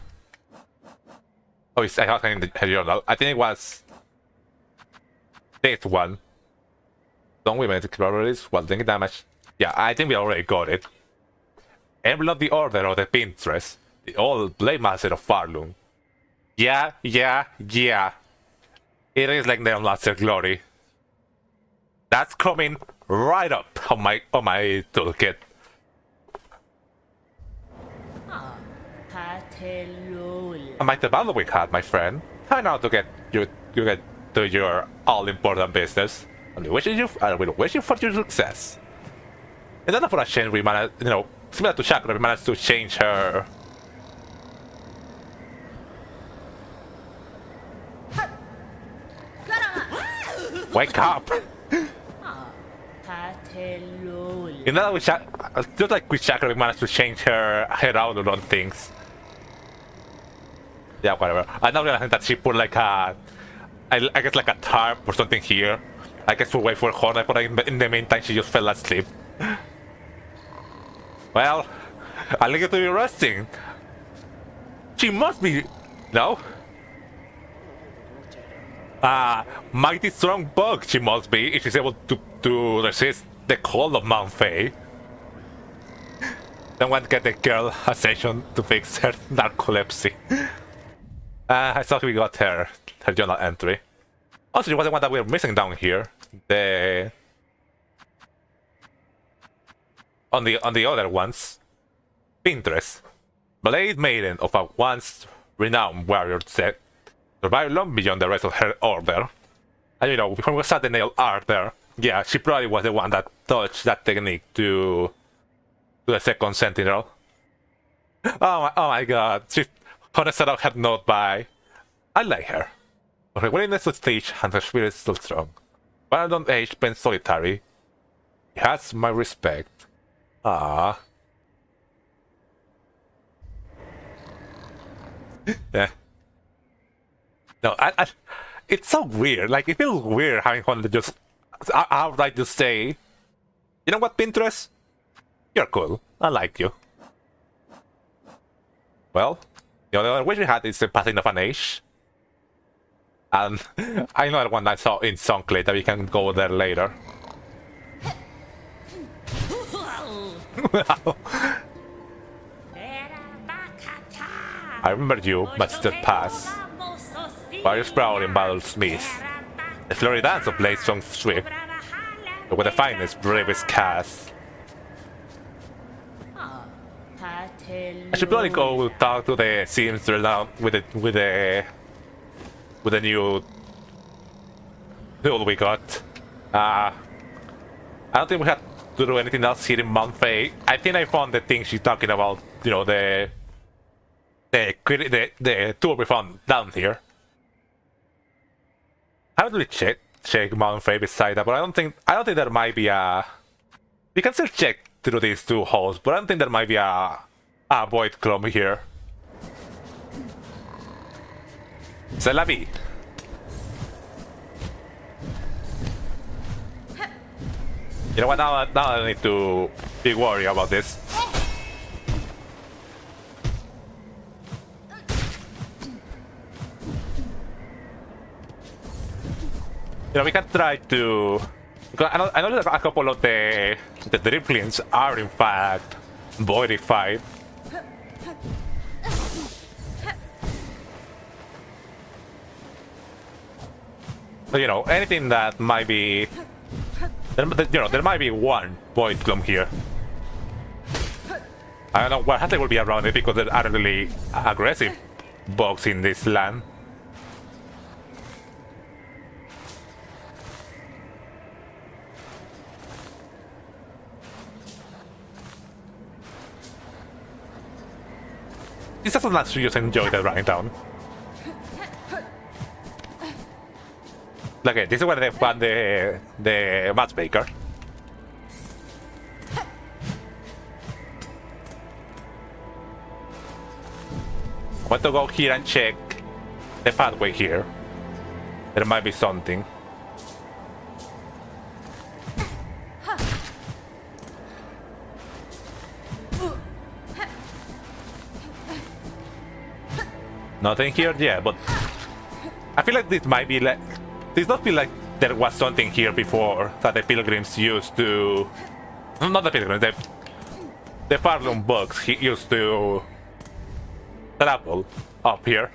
Oh, I have in the journal. I think it was this one. Don't we make explorers while taking damage? Yeah, I think we already got it. Emblem of the Order of the Pinterest. The old Blade Master of Farlung. Yeah. It is like the Master Glory. That's coming right up on my toolkit. I might the battle we had, my friend. I know to get you get to your all-important business. I will wish you for your success. And then for a change, we managed, similar to Chakra, we managed to change her. Wake up! You know, just like with Chakra, we managed to change her outlook on things. Yeah, whatever. I now realize that she put like I guess like a tarp or something here. I guess to wait for her, but in the meantime she just fell asleep. Well, I'll leave you to be resting. She must be... No? Mighty strong bug she must be if she's able to resist the cold of Mount Fae. Then want to get the girl a session to fix her narcolepsy. I thought we got her journal entry. Also, it was the one that we were missing down here. On the other ones. Pinterest. Blade Maiden of a once renowned warrior set. Survived long beyond the rest of her order. And when we saw the nail art there, yeah, she probably was the one that touched that technique to the second sentinel. Oh my god, she's honest out her note by... I like her. Her willingness to teach and her spirit is still strong. But I don't age spent solitary. He has my respect. Ah. Yeah. No, it's so weird. Like, it feels weird having one to just outright just say, you know what, Pinterest? You're cool. I like you. Well, the other wish we had is the passing of an age. And I know one I saw in Songclay that we can go there later. I remember you, but still pass. Various proud in battle smith. The flurry dance of blades song swift. But with the finest, bravest cast. I should probably go talk to the seamstress now with the new tool we got. I don't think we had to do anything else here in Mount Fae. I think I found the thing she's talking about. The tool we found down here. I haven't really check Mount Fae beside that, but I don't think there might be a... We can still check through these two holes, but I don't think there might be a void clump here. C'est la vie. You know what, now I don't need to be worried about this. We can try to... I know that a couple of the driftlings are in fact voidified. But anything that might be... there might be one void clump here. I don't know what Hattie will be around it because there are really aggressive bugs in this land. This doesn't actually just enjoy the running down. Okay, this is where they found the matchmaker. I want to go here and check the pathway here. There might be something. Nothing here, yeah, but I feel like this might be like, this does feel like there was something here before that the pilgrims used to, not the pilgrims, the Farlum bugs he used to travel up here.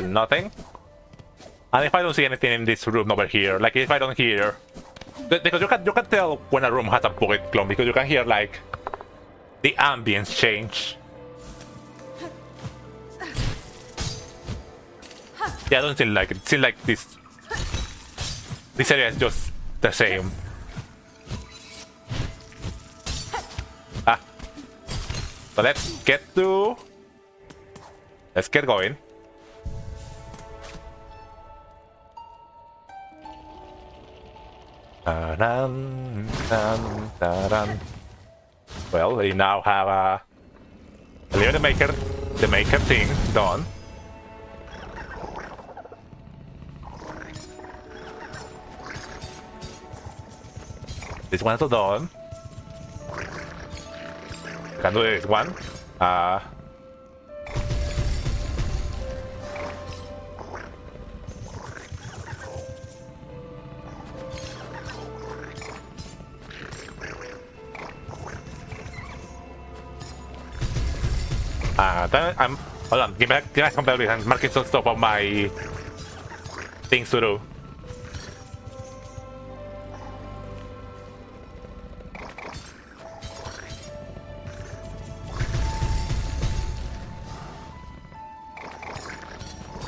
Nothing. And if I don't see anything in this room over here, like if I don't hear, because you can tell when a room has a bullet clone because you can hear like the ambience change. Yeah, I don't feel like it. It seems like this area is just the same. Ah. So let's get going. Well, we now have a little the maker thing done. This one's done. Can do this one. Then hold on, give me some batteries and marking some stuff on my things to do.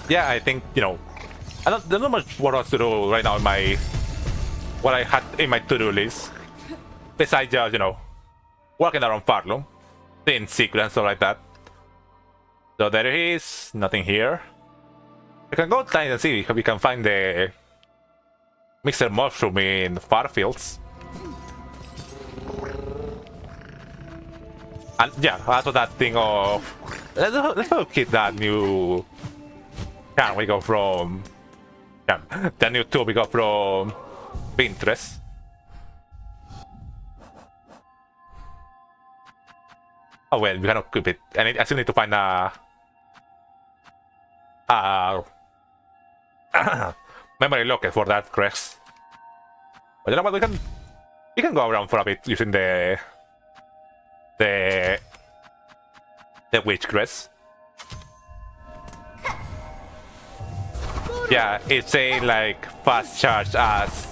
Yeah, I think, you know, there's not much for us to do right now in my, what I had in my to-do list. Besides just, you know, walking around Farlum, seeing secrets and stuff like that. So there is nothing here. We can go outside and see if we can find the mixer mushroom in Farfields. And yeah, also that thing of let's keep that new can we go from the new tool we got from Pinterest. Oh well, we cannot keep it. I still need to find a memory locket for that crest. But you know what, we can go around for a bit using the witch crest. Yeah, it's saying like fast charge as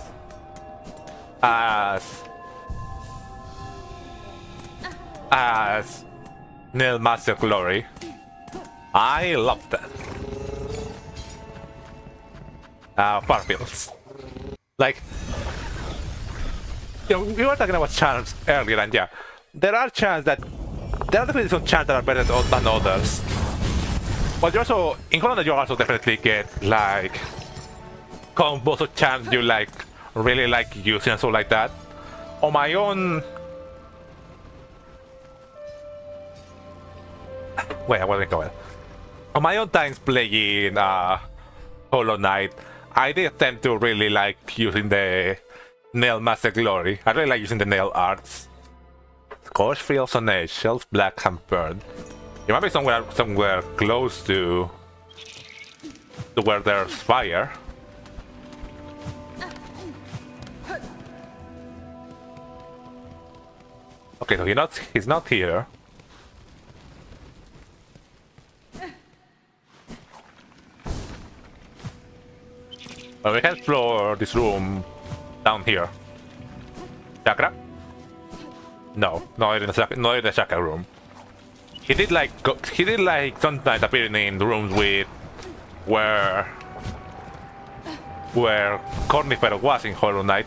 Nil Master Glory. I love that. Farfields. Like, you know, we were talking about charms earlier, and yeah, there are definitely some charms that are better than others. But you also, in Holland, you also definitely get like combos of charms you like really like using and stuff like that. On my own, wait, I wasn't going. On my own times playing Hollow Knight, I did tend to really like using the Nail Master Glory. I really like using the nail arts. Scorch feels on edge, shells black and burned. It might be somewhere close to where there's fire. Okay, so he's not here. Well, we can explore this room down here. Chakra? No, not in the chakra room. He did like sometimes appearing in the rooms with where Cornifer was in Hollow Knight.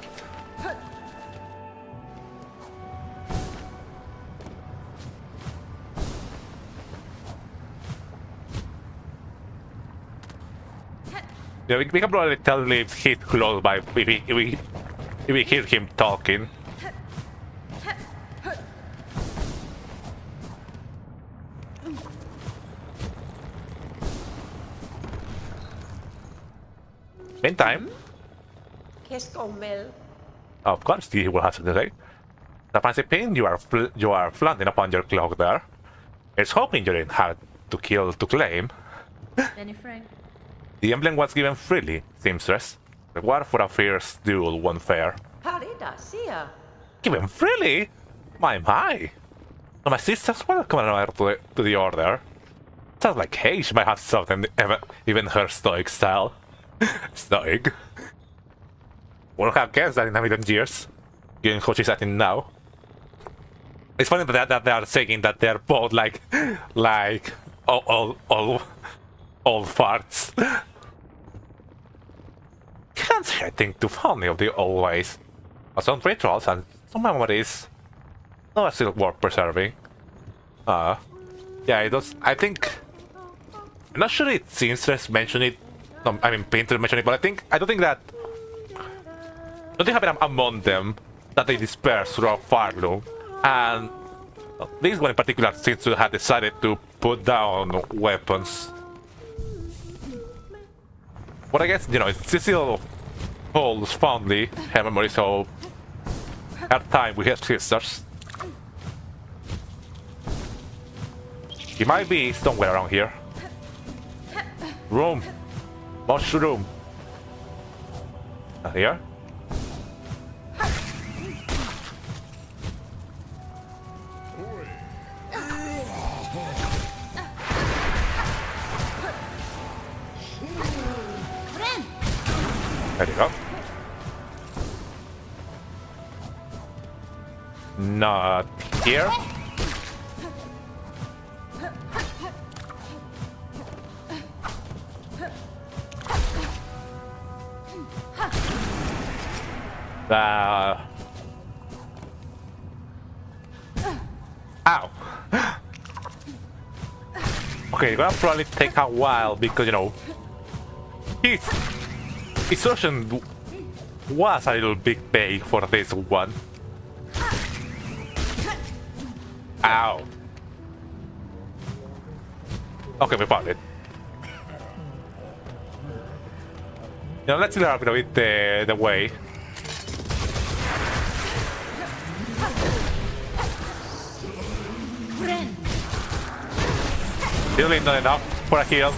Yeah, we can probably tell if he's close by if we hear him talking. Meantime, Qu'est-ce qu'on mêle? of course, he will have something to say. The fancy pin you are flaunting upon your cloak there. It's hoping you didn't have to kill to claim. Benny Frank. The emblem was given freely, seamstress. Reward for a fierce duel won fair. Parida, Sia. Given freely? My. So my sister's welcome to the order. Sounds like hey, she might have something, even her stoic style. Stoic. Wouldn't have guessed that in a million years, given how she's acting now. It's funny that they are saying that they're both like all farts. Can't say I think too fondly of the old ways. Some rituals and some memories. No, still worth preserving. Yeah, it does. I think. I'm not sure it's Sinstress mentioned it. No, I mean Painter mentioned it, but I don't think that. Something happened among them that they dispersed through a Farloom, and this one in particular seems to have decided to put down weapons. But I guess, you know, it still holds fondly her memory, so her time with her sisters. He might be somewhere around here. Room. Mushroom. Here? There you go. Not here. Ow. Okay, it's gonna probably take a while because, you know, his version was a little big bait for this one. Ow. Okay, we found it. You know, let's learn a bit the way. Still not enough for a heal.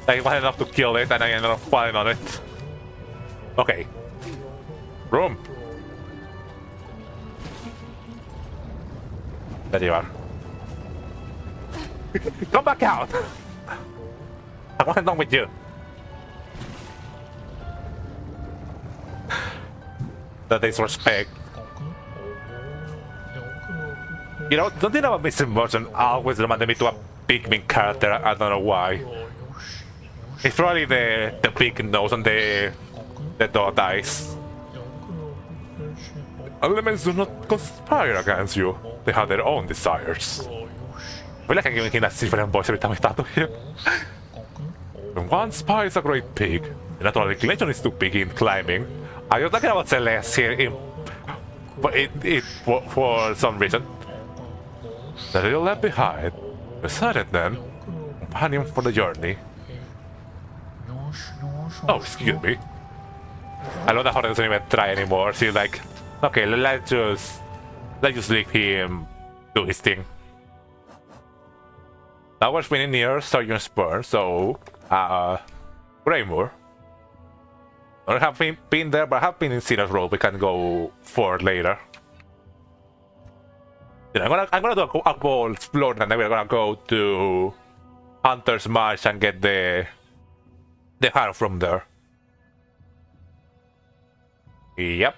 Like, it wasn't enough to kill it, and I ended up falling on it. Okay. Room. There you are. Come back out! I want done with you. That is respect. You know, something about Mr. Merchant always reminded me to a Pikmin character, I don't know why. It's probably the big nose and the dot eyes. Elements do not conspire against you. They have their own desires. I feel like I'm giving him a different voice every time I talk to him. When one spy is a great pig, the natural inclination is too big in climbing. Are you talking about Celeste here for some reason? The little left behind. Decided then. Companion for the journey. Oh, excuse me. I love that Jorge doesn't even try anymore. She's like, okay, let's just leave him do his thing. Now we're spinning near Sergeant Spur, so Greymore. I don't have been there, but I have been in Sinner's Road. We can go for later. You know, I'm gonna do a whole explore, and then we're gonna go to Hunter's Marsh and get the harp from there. Yep.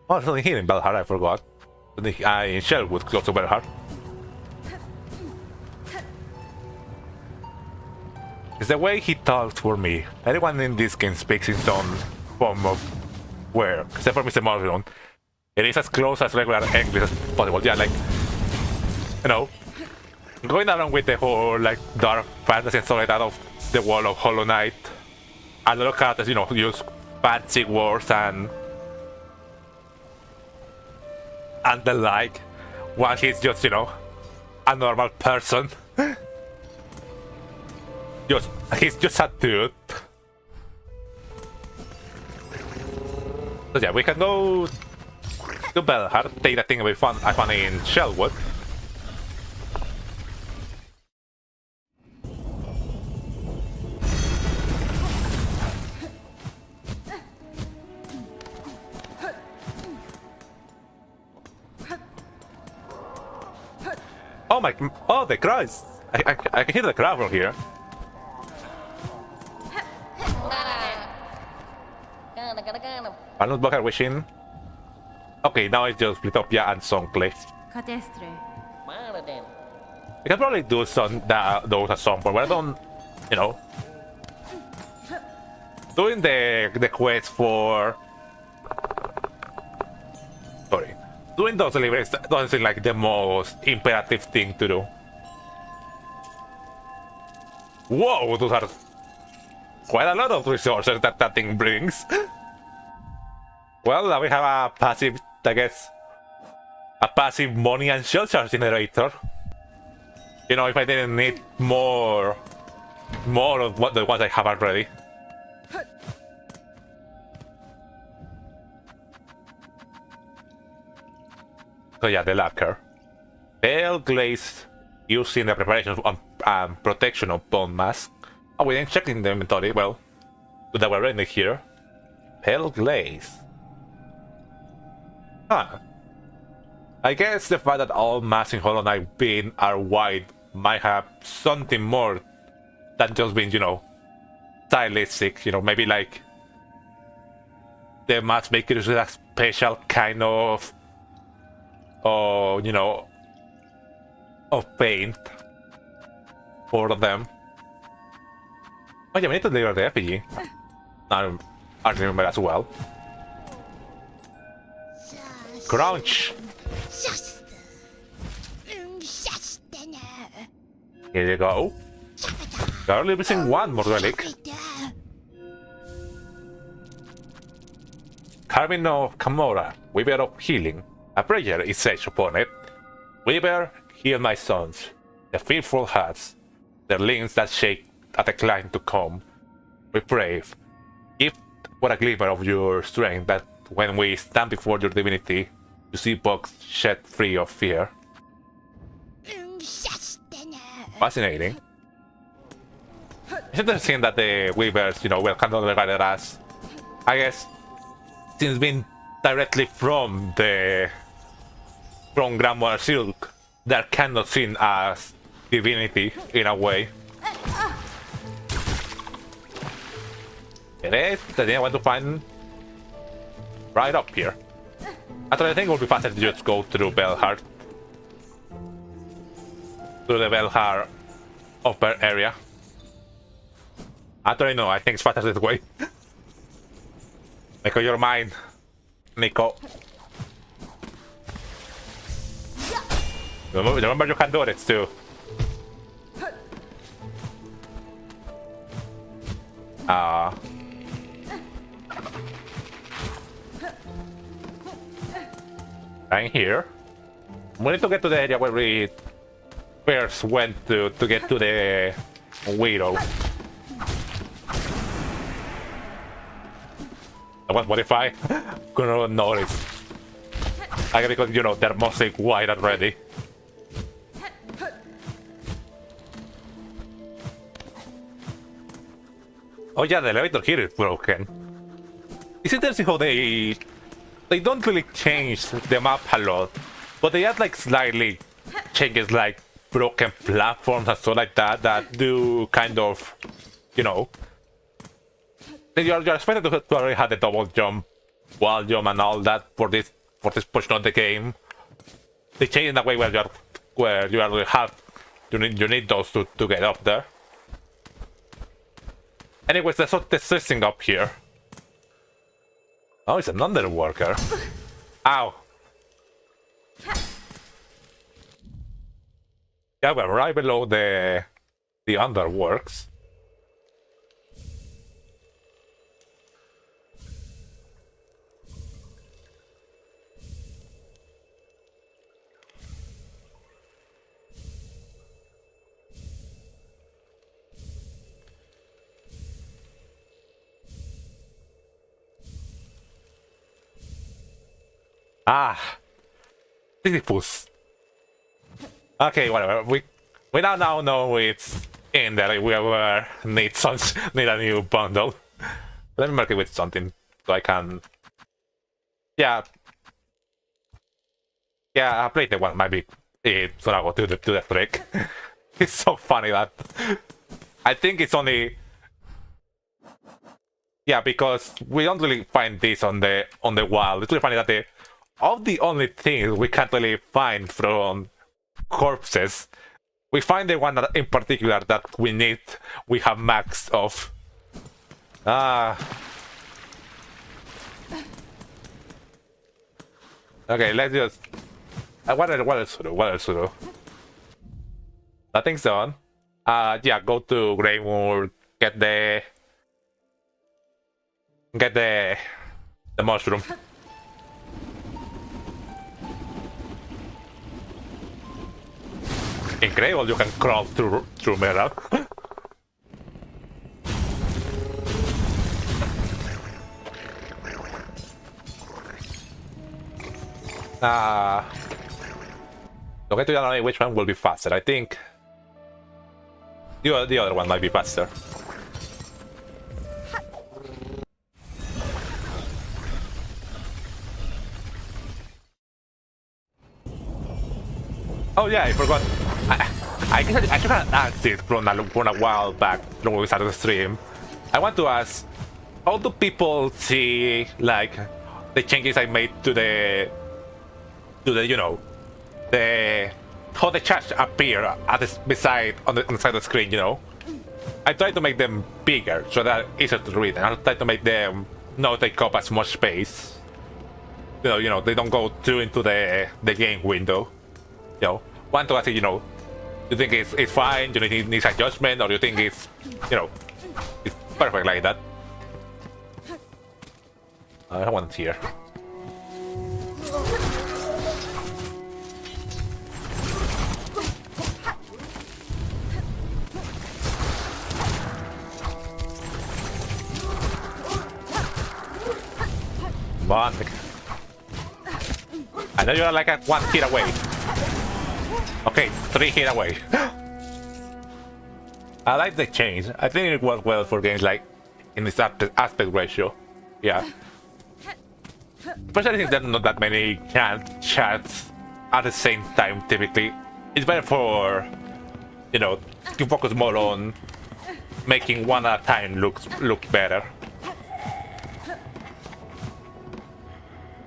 Oh, there's something here in Belhar, I forgot. In Shellwood, close to Belhar. It's the way he talks for me. Everyone in this game speaks in some form of word, except for Mr. Marlon. It is as close as regular English as possible. Yeah, like, you know, going along with the whole like dark fantasy and stuff like that of the world of Hollow Knight. A lot of characters, you know, use fancy words and the like. While he's just, you know, a normal person. He's just a dude. So yeah, we can go to Belhard, take that thing I found in Shellwood. Oh my! Oh, the Christ! I can hear the crowd from here. Arnold Bucker wishing. Okay, now it's just Litopia and Songplay. Catestre. We can probably do those at some point, but I don't, you know, doing the quest for. Sorry, doing those deliveries doesn't seem like the most imperative thing to do. Whoa, those are quite a lot of resources that thing brings. Well, now we have a passive, I guess, a passive money and shell charge generator. You know, if I didn't need more of what the ones I have already. So yeah, the lacquer. Pale glaze used in the preparation and protection of bone mask. Oh, we didn't check in the inventory. Well, that we're in here. Pale glaze. Huh. I guess the fact that all masks in Hollow Knight being are white might have something more than just being, you know, stylistic. You know, maybe like the mask maker uses a special kind of, you know, of paint for them. Oh yeah, we need to deliver the effigy. I remember as well. Crunch! Here you go. You're only missing one more relic. Carving of Camora, Weaver of Healing. A prayer is etched upon it. Weaver, heal my sons, the fearful hearts, their limbs that shake at the climb to come. We pray. Give what a glimmer of your strength that when we stand before your divinity, you see bugs shed free of fear. Fascinating. It's interesting that the Weavers, you know, were kind of regarded as, I guess, since being directly from Grandmother Silk, they're kind of seen as divinity in a way. It is the thing I want to find right up here. Actually, I think it would be faster to just go through Belhard. To the Belhard upper area. Actually, no, I think it's faster this way. Nico, you're mine. Nico. Remember you can do it too. Right here. We need to get to the area where we first went to get to the Widow. What if I couldn't notice? I because, you know, they're mostly white already. Oh yeah, the elevator here is broken. It's interesting how they don't really change the map a lot, but they add like slightly changes, like broken platforms and stuff like that do kind of, you know, you're expected to already have the double jump, wall jump, and all that for this portion of the game. They change in a way where you need those to get up there. Anyways, that's what this thing up here. Oh, it's an underworker. Ow. Yeah, we're right below the underworks. Ah, Sisyphus. Okay, whatever. We now know it's in there. We ever need need a new bundle. Let me mark it with something so I can. Yeah, yeah. I played the one. Maybe it's gonna go to the trick. It's so funny that I think it's only. Yeah, because we don't really find this on the wild. It's really funny that of the only things we can't really find from corpses, we find the one that in particular that we have max of. Okay, let's just. What else to do? What else to do? Nothing's done. Yeah, go to Greymoor, get the mushroom. Incredible, you can crawl through mirror. Okay, to know which one will be faster. I think the other one might be faster. Oh yeah, I forgot. I guess I should have asked it from a while back when we started the stream. I want to ask, how do people see like the changes I made to the you know how the charts appear at the beside on the side of the screen, you know? I try to make them bigger so that it's easier to read, and I try to make them not take up as much space. You know, they don't go too into the game window. You know, want to ask you, know, you think it's fine? Do you think it needs adjustment, or do you think it's, you know, it's perfect like that? I want it here. Come on. I know you're like a 1 hit away. Okay, 3 hit away. I like the change. I think it works well for games like in this aspect ratio. Yeah. Especially since there's not that many chats at the same time typically. It's better for, you know, to focus more on making one at a time look better.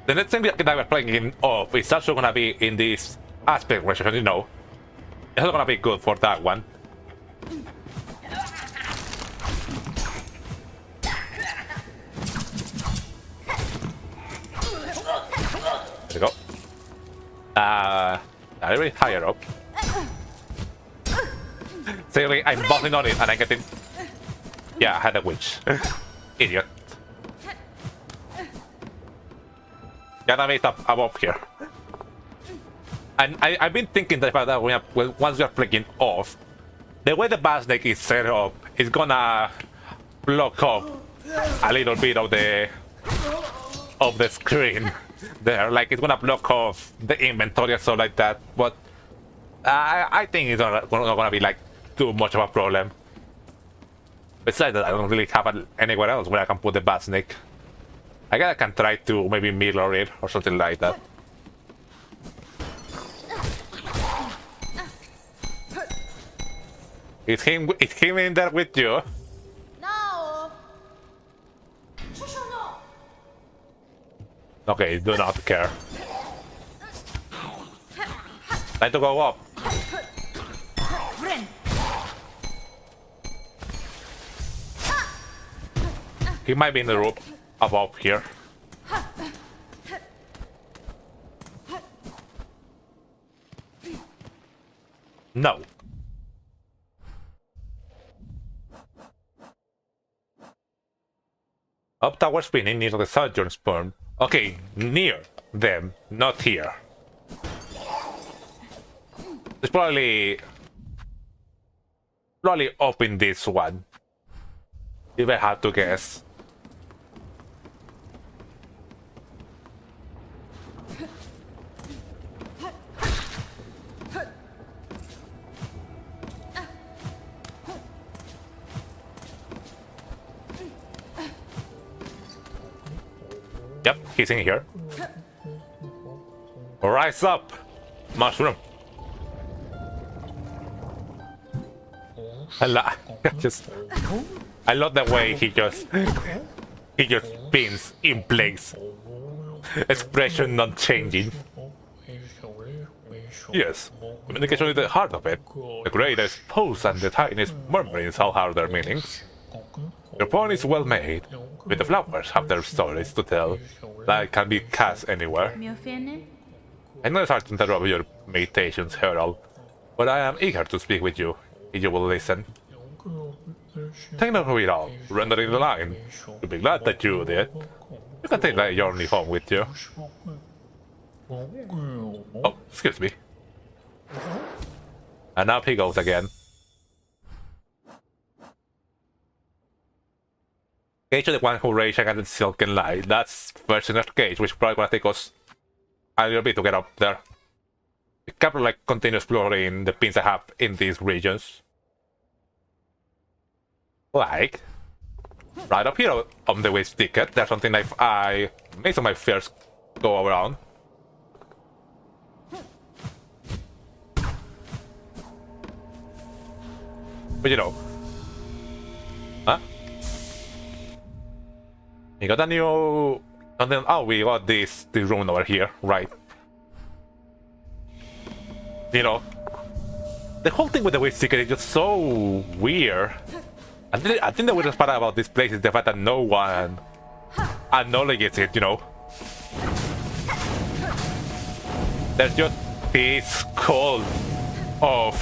The next thing that we're playing in off is also gonna be in this aspect ratio, you know. It's not gonna be good for that one. There we go. A little bit higher up. Seriously, I'm bouncing on it and I get it. Yeah, I had a witch. Idiot. Gotta make up above here. And I've been thinking about that once we are playing off. The way the bar snake is set up is gonna block off a little bit of the screen there. Like it's gonna block off the inventory or so like that. But I think it's not gonna be like too much of a problem. Besides that, I don't really have anywhere else where I can put the bar snake. I guess I can try to maybe mirror it or something like that. Is him in there with you? No. Okay, do not care. Time to go up. He might be in the rope above here. No. Up tower spinning near the Sojourn spawn. Okay, near them, not here. It's probably up in this one. If I had to guess. Yep, he's in here. Rise up, mushroom. I love the way he just spins in place. Expression not changing. Yes, communication is the heart of it. The greatest pose and the tiniest murmurings all have their meanings. Your point is well made, but the flowers have their stories to tell that can be cast anywhere. Mjofene? I know it's hard to interrupt your meditations, Herald, but I am eager to speak with you, if you will listen. Take note of it all, rendering the line. You'll be glad that you did. You can take that journey home with you. Oh, excuse me. And up he goes again. Cage of the one who raged against the silken light. That's version of Cage, which probably gonna take us a little bit to get up there. We can like continue exploring the pins I have in these regions. Like right up here on the waste ticket, there's something like I made some of my first go around. But you know. Huh? You got a new... And then, oh, we got this room over here, right? You know, the whole thing with the waste ticket is just so weird. I think the weirdest part about this place is the fact that no one acknowledges it, you know. There's just this cult of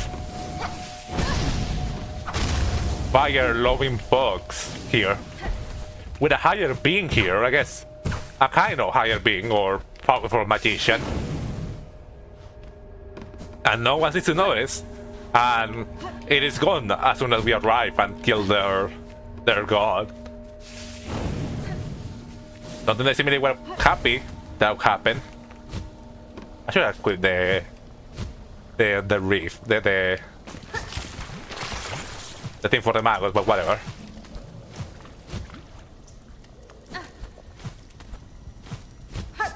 fire-loving bugs here. With a higher being here, I guess. A kind of higher being or powerful magician. And no one seems to notice. And it is gone as soon as we arrive and kill their god. Something that seemingly were happy that happened. I should have quit the reef, the thing for the maggots, but whatever.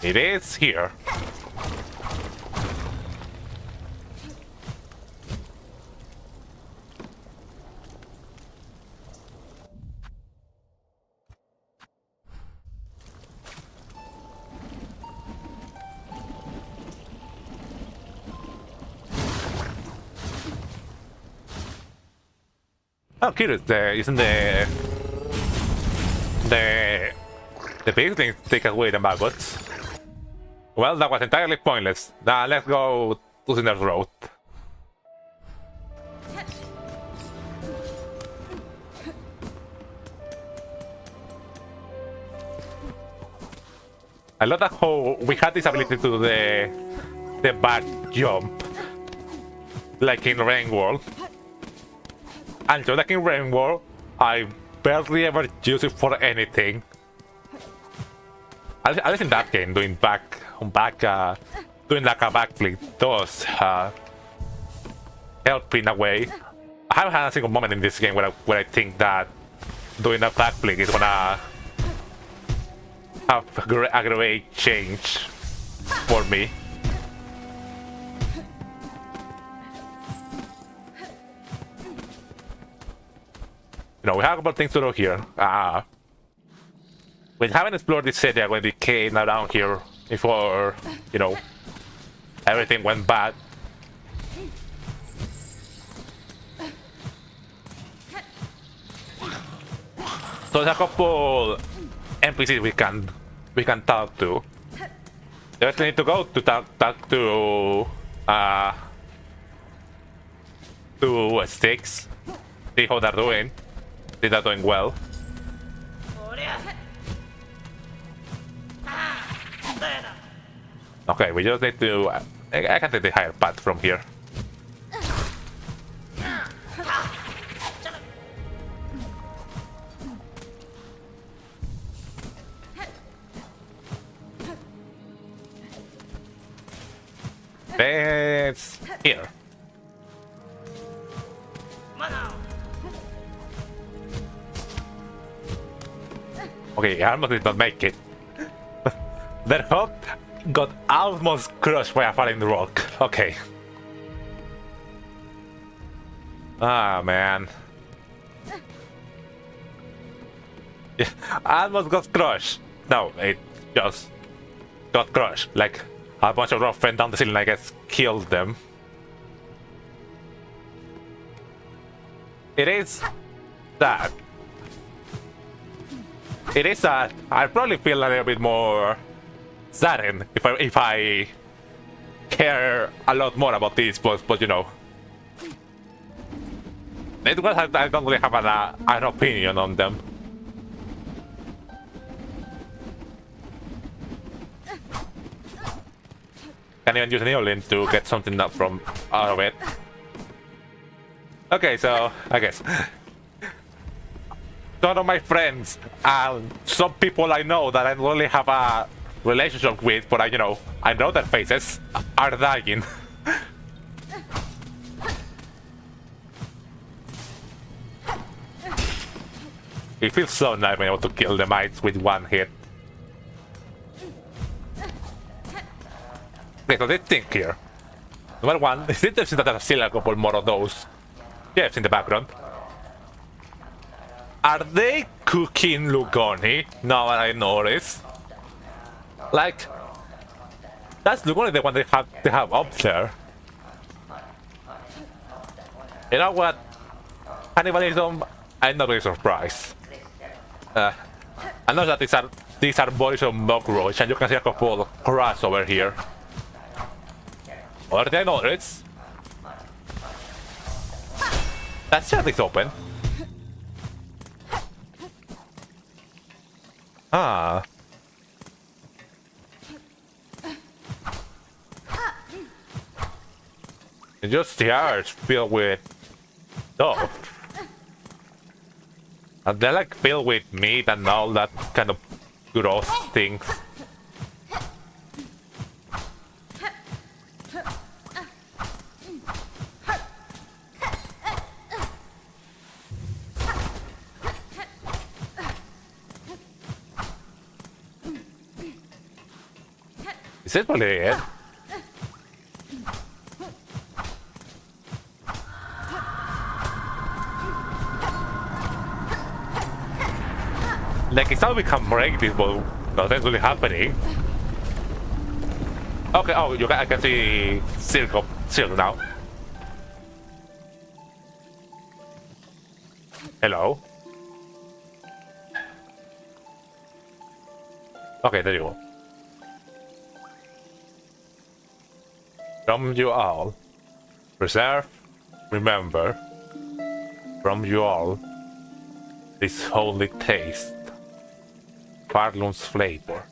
It is here. Oh, curious, isn't the big things take away the maggots? Well, that was entirely pointless. Now let's go to Sinner's Road. I love that how we had this ability to do the back jump, like in Rain World. And just like in Rain World, I barely ever use it for anything. At least in that game, doing doing like a backflip does help in a way. I haven't had a single moment in this game where I think that doing a backflip is gonna have a great change for me. You know, we have a couple things to do here. We haven't explored this area when we came around here before, you know, everything went bad. So there's a couple NPCs we can talk to. We actually need to go to talk to Sticks. See how they're doing. See they're doing well. Okay, we just need to... I can take the higher path from here. It's here. Okay, I almost did not make it. Their hope got almost crushed by a falling rock. Okay. Ah, man. Yeah, almost got crushed. No, it just got crushed. Like a bunch of rock went down the ceiling, I guess, killed them. It is sad. It is sad. I probably feel a little bit more saddened if I care a lot more about these, but you know. It was, I don't really have an opinion on them. Can't even use an Neolin to get something up from out of it. Okay, so I guess some of my friends and some people I know that I don't really have a relationship with, but I know their faces are dying. It feels so nice being able to kill the mites with one hit. Okay, so let's think here. Number one, it's interesting that there's still a couple more of those chefs in the background. Are they cooking Lugoni? Now that I notice. Like, that's Lugoni the one they have up there. You know what? Cannibalism, I'm not really surprised. I know that these are bodies of Mockroach, and you can see a couple of rats over here. Or they notice. That shed is open. Ah. It's just yards filled with stuff. And they're like filled with meat and all that kind of gross things. Is it really it? Like, it's how we can break this, but nothing's really happening. Okay, oh, I can see Silk now. Hello. Okay, there you go. From you all, preserve, remember, from you all, this holy taste, Farlum's flavor,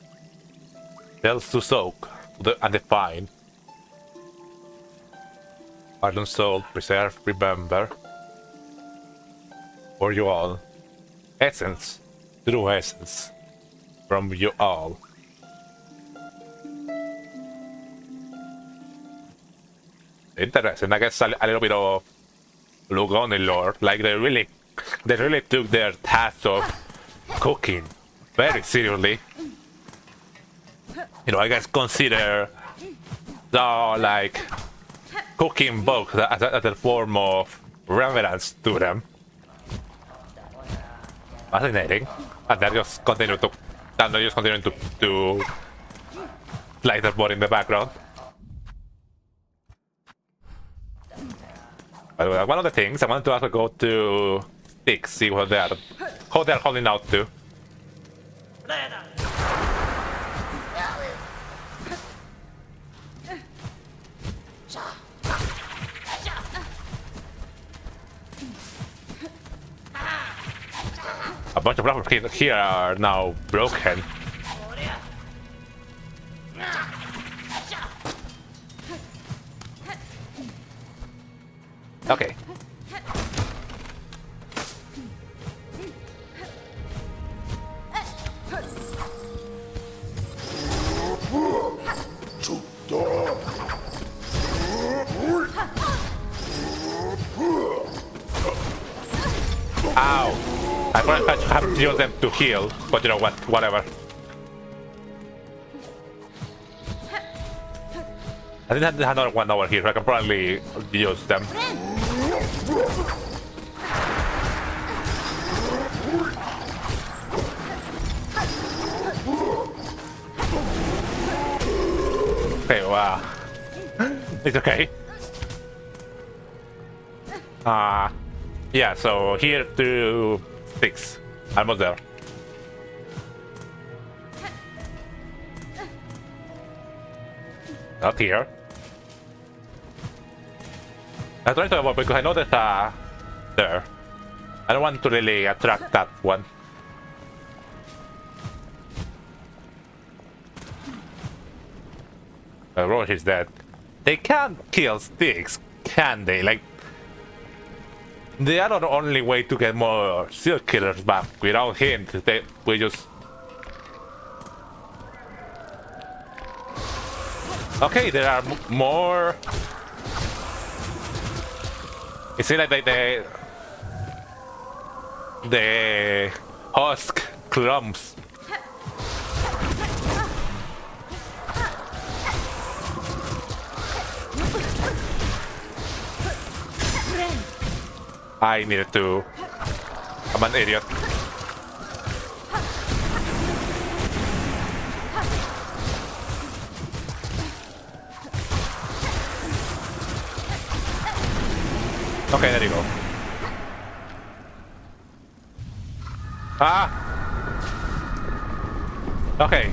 tells to soak and define. Farlum's soul, preserve, remember, for you all, essence, true essence, from you all. Interesting. I guess a little bit of Lugoni lore. Like they really took their task of cooking very seriously. You know, I guess consider the like cooking books as a form of reverence to them. Fascinating. And they're just continuing to light their body in the background. One of the things I wanted to also go to Sticks, see what how they're holding out to. A bunch of platforms here are now broken. Okay. Ow! I probably have to use them to heal, but you know what? Whatever. I think there's another one over here. I can probably use them. Okay, wow. It's okay. Yeah, so here to 6. Almost there. Not here. I'm trying to avoid because I know there's there. I don't want to really attract that one. Roach is dead. They can't kill sticks, can they? Like, they are not the only way to get more Silk Killers back. Without him, we just... Okay, there are more... It seems like the husk clumps. I needed to. I'm an idiot. Okay, there you go. Okay,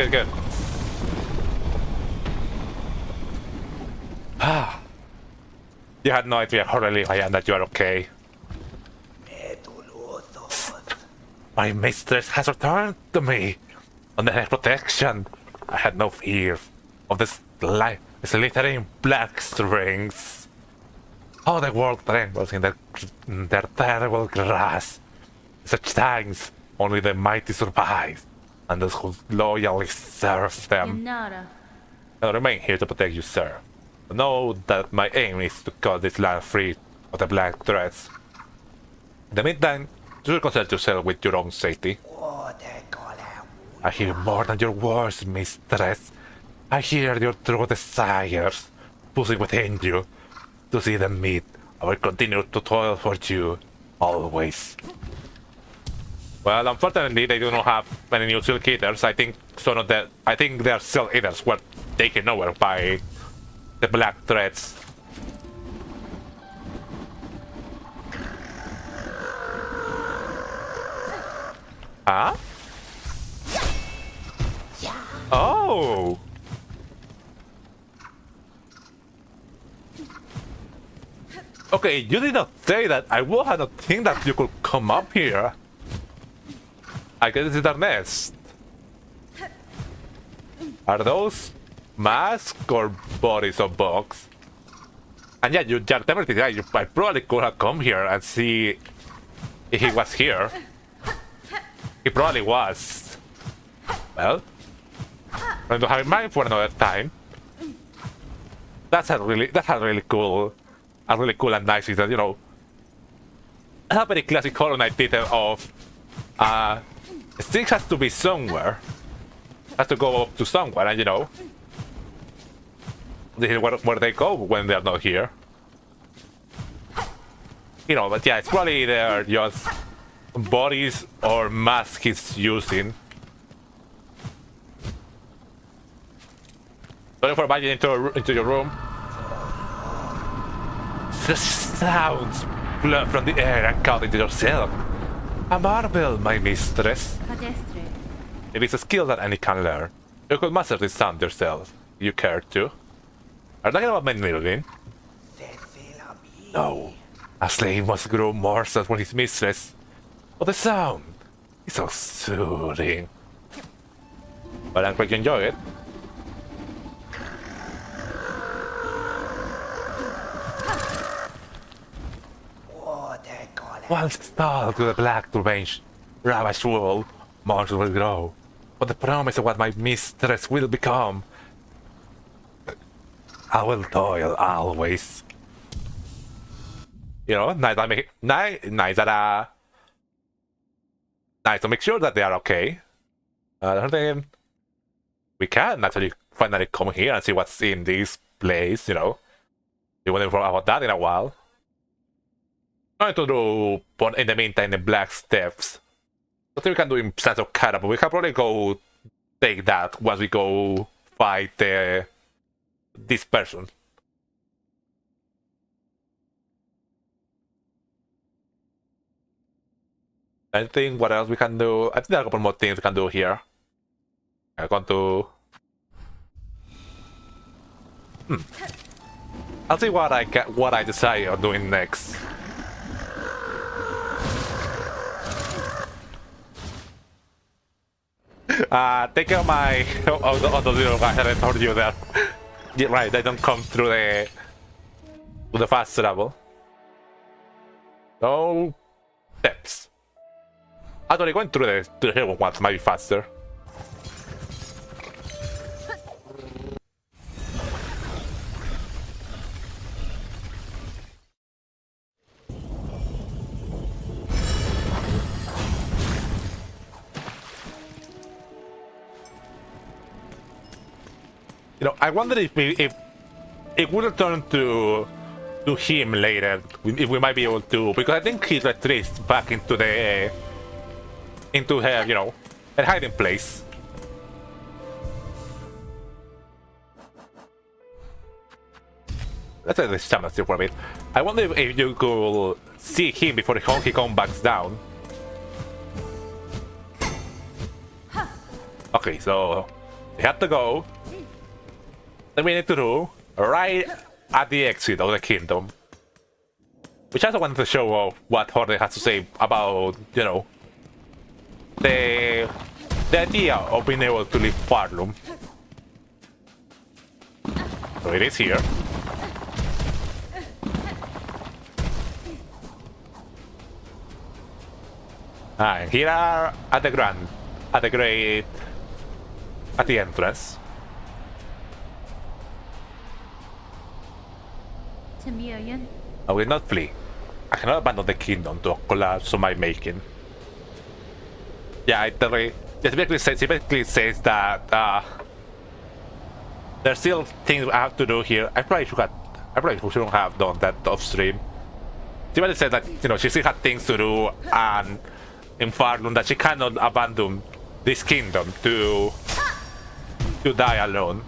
good. You had no idea how relieved I am that you are okay. My mistress has returned to me. Under her protection, I had no fear of this slithering black strings. How the world trembles in their terrible grasp. Such times, only the mighty survive, and those who loyally serve them. Yanara. I'll remain here to protect you, sir. Know that my aim is to cut this land free of the black threads. In the meantime, you should concern yourself with your own safety. I hear more than your words, mistress. I hear your true desires, pulsing within you. To see them meet, I will continue to toil for you, always. Well, unfortunately, they do not have many new Silk Eaters. I think their Silk Eaters were taken over by the black threads. Huh? Oh! Okay, you did not say that. I would have not think that you could come up here. I guess this is their nest. Are those masks or bodies of bugs? And yeah, you're definitely right. I probably could have come here and see if he was here. He probably was. Well, I'm going to have in mind for another time. That's a really cool and nice is that, you know, a very classic Hollow Knight detail of Sticks has to be somewhere. Has to go up to somewhere, and you know, this is where they go when they're not here. You know, but yeah, it's probably they're just bodies or masks he's using. Sorry for barging into your room. The sounds flow from the air and caught into yourself. A marvel, my mistress. Cadestre. It is a skill that any can learn. You could master this sound yourself. You care to? Are you talking about my Nilvin? No. A slave must grow morsels for his mistress. But the sound is so soothing. But I'm glad you enjoy it. Once stalled to the black revenge, ravaged world, monsters will grow. But the promise of what my mistress will become, I will toil always. You know, nice to make sure that they are okay. I don't think we can actually finally come here and see what's in this place, you know. You wonder about that in a while. I'm going to do, but in the meantime, the black steps. I think we can do in sense of Kara, but we can probably go take that once we go fight this person. I think what else we can do? I think there are a couple more things we can do here. I'm going to... I'll see what I decide on doing next. Take care of my of the little guys that I told you there. Yeah, right, they don't come through the fast travel. No steps. Actually, going through the hill once might be faster. You know, I wonder if it would return to him later, if we might be able to, because I think he's retreated back into her, you know, a hiding place. Let's let this shaman still for a bit. I wonder if you could see him before he comes back down. Okay, so we have to go. Then we need to do right at the exit of the kingdom. Which I also wanted to show off what Horde has to say about, you know, the idea of being able to leave Farlum. So it is here. And here are at the entrance. Timurian. I will not flee. I cannot abandon the kingdom to a collapse of my making. Yeah, it basically says that there's still things I have to do here. I probably shouldn't have done that off stream. She basically said that, you know, she still had things to do and in Farlum that she cannot abandon this kingdom to die alone.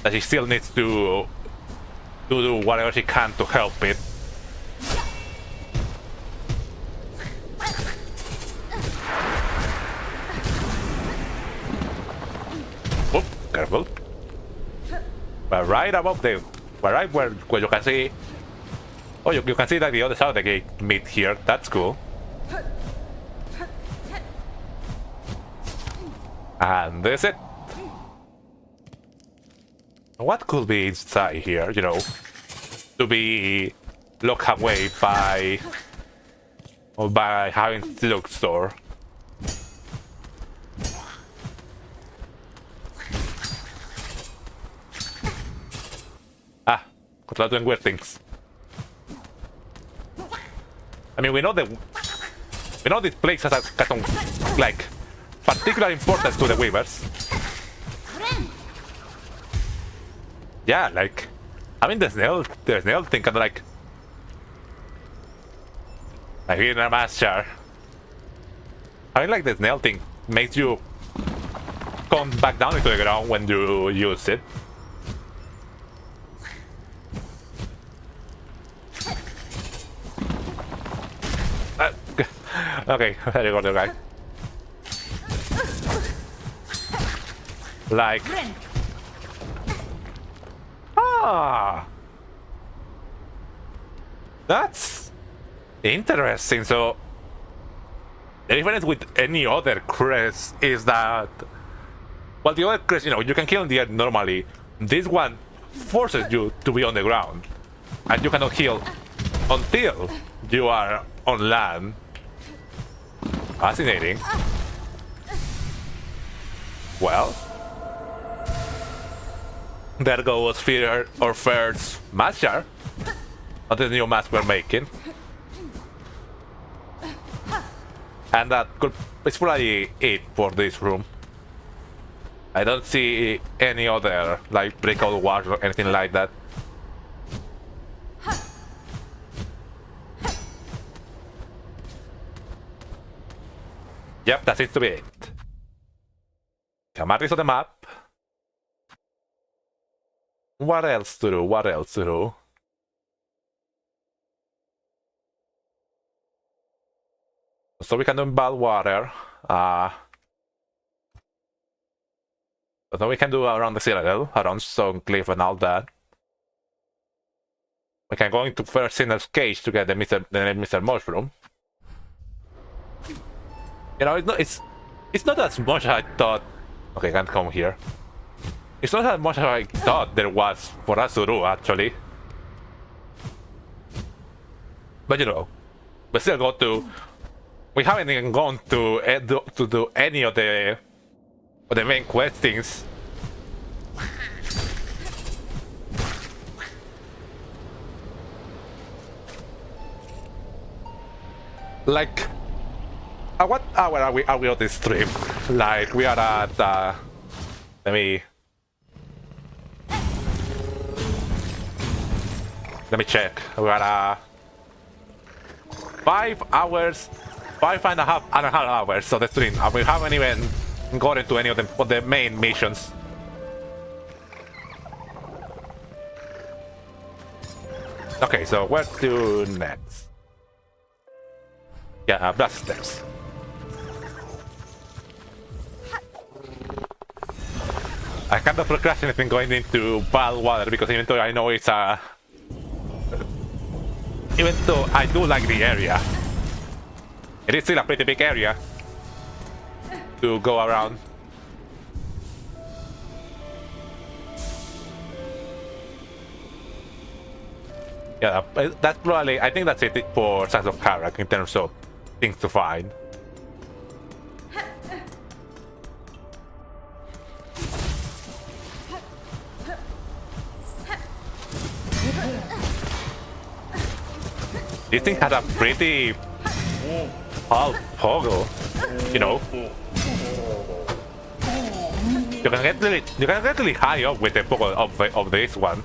That she still needs to do whatever she can to help it. Oop, careful. But right above the, right where you can see. Oh, you can see that the other side of the gate meet here. That's cool. And that's it. What could be inside here, you know, to be locked away by having SILKSONG? Ah, start doing weird things. I mean, we know this place has some like particular importance to the Weavers. Yeah, like, I mean, the snail thing kind of like in a master. I mean, like the snail thing makes you come back down into the ground when you use it. Okay, there you go, the guy. Like. Ah, that's interesting. So the difference with any other crest is that, well, the other crest, you know, you can kill in the air normally. This one forces you to be on the ground, and you cannot heal until you are on land. Fascinating. Well, there goes Fear or First Master of the new mask we're making. And that is probably it for this room. I don't see any other like breakout wars or anything like that. Yep, that seems to be it. Kamaris on the map. What else to do? What else to do? So we can do bad water. But then we can do around the citadel, around Stone Cliff and all that. We can go into first Sinner's cage to get the Mr. Mushroom. You know, it's not as much as I thought. Okay, I can't come here. It's not as much as I thought there was for us to do, actually. But you know, we still go to. We haven't even gone to do any of the main quest things. Like, at what hour are we on this stream? Like, we are at let me check. We are 5 hours. 5.5 hours of the stream, and we haven't even got into any of the main missions. Okay, so where to next? Yeah, blast steps. I kind of procrastinating going into bad water because even though I know it's even though I do like the area, it is still a pretty big area to go around. Yeah, that's probably, I think that's it for Sands of Karak in terms of things to find. This thing has a pretty half poggle, you know. You can get really high up with the poggle of this one.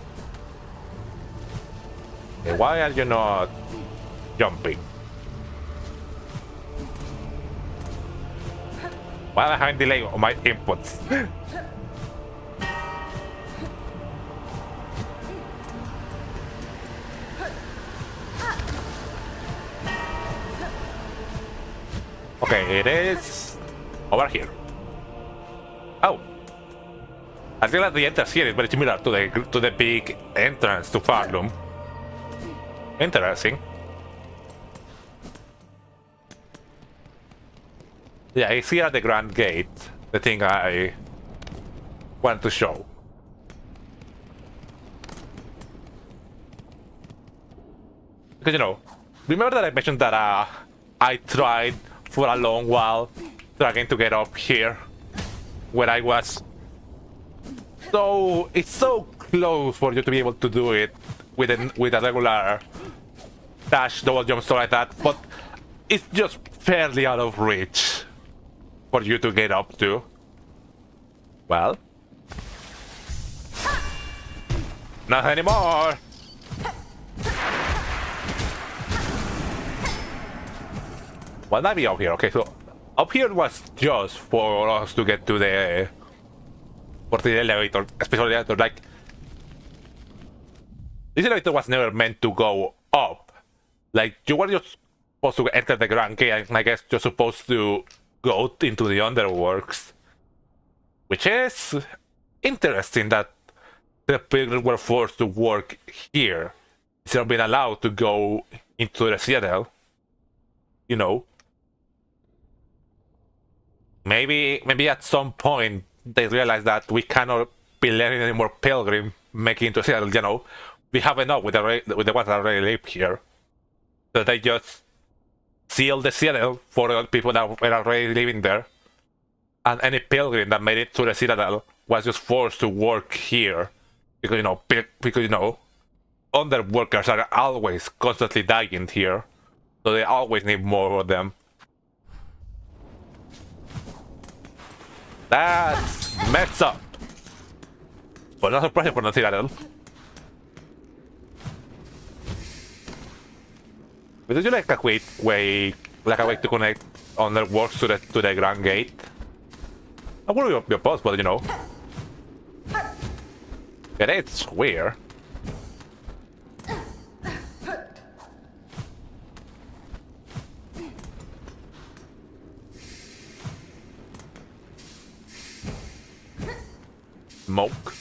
Okay, why are you not jumping? Why am I having delay on my inputs? Okay, it is over here. Oh, I feel like the entrance here is very similar to the big entrance to Farloom. Interesting. Yeah, it's here at the Grand Gate, the thing I want to show. Because, you know, remember that I mentioned that I tried for a long while trying to get up here where I was. So it's so close for you to be able to do it with a regular dash double jump stuff like that, but it's just fairly out of reach for you to get up to. Well, not anymore. Well, might be up here. Okay, so up here was just for us to get to the elevator, especially elevator. Like, this elevator was never meant to go up. Like, you were just supposed to enter the Grand Gate, and I guess you're supposed to go into the underworks, which is interesting that the pilgrims were forced to work here instead of being allowed to go into the citadel. You know, maybe at some point they realize that we cannot be letting any more pilgrims make it into the citadel. You know, we have enough with the ones that already live here, so they just seal the citadel for the people that were already living there, and any pilgrim that made it to the citadel was just forced to work here because you know underworkers are always constantly dying here, so they always need more of them. That's messed up. But not surprising for not Citadel. But did you like a quick way, like a way to connect underworks to the Grand Gate? I would be opposed, but you know. Yeah, it's weird. Smoke.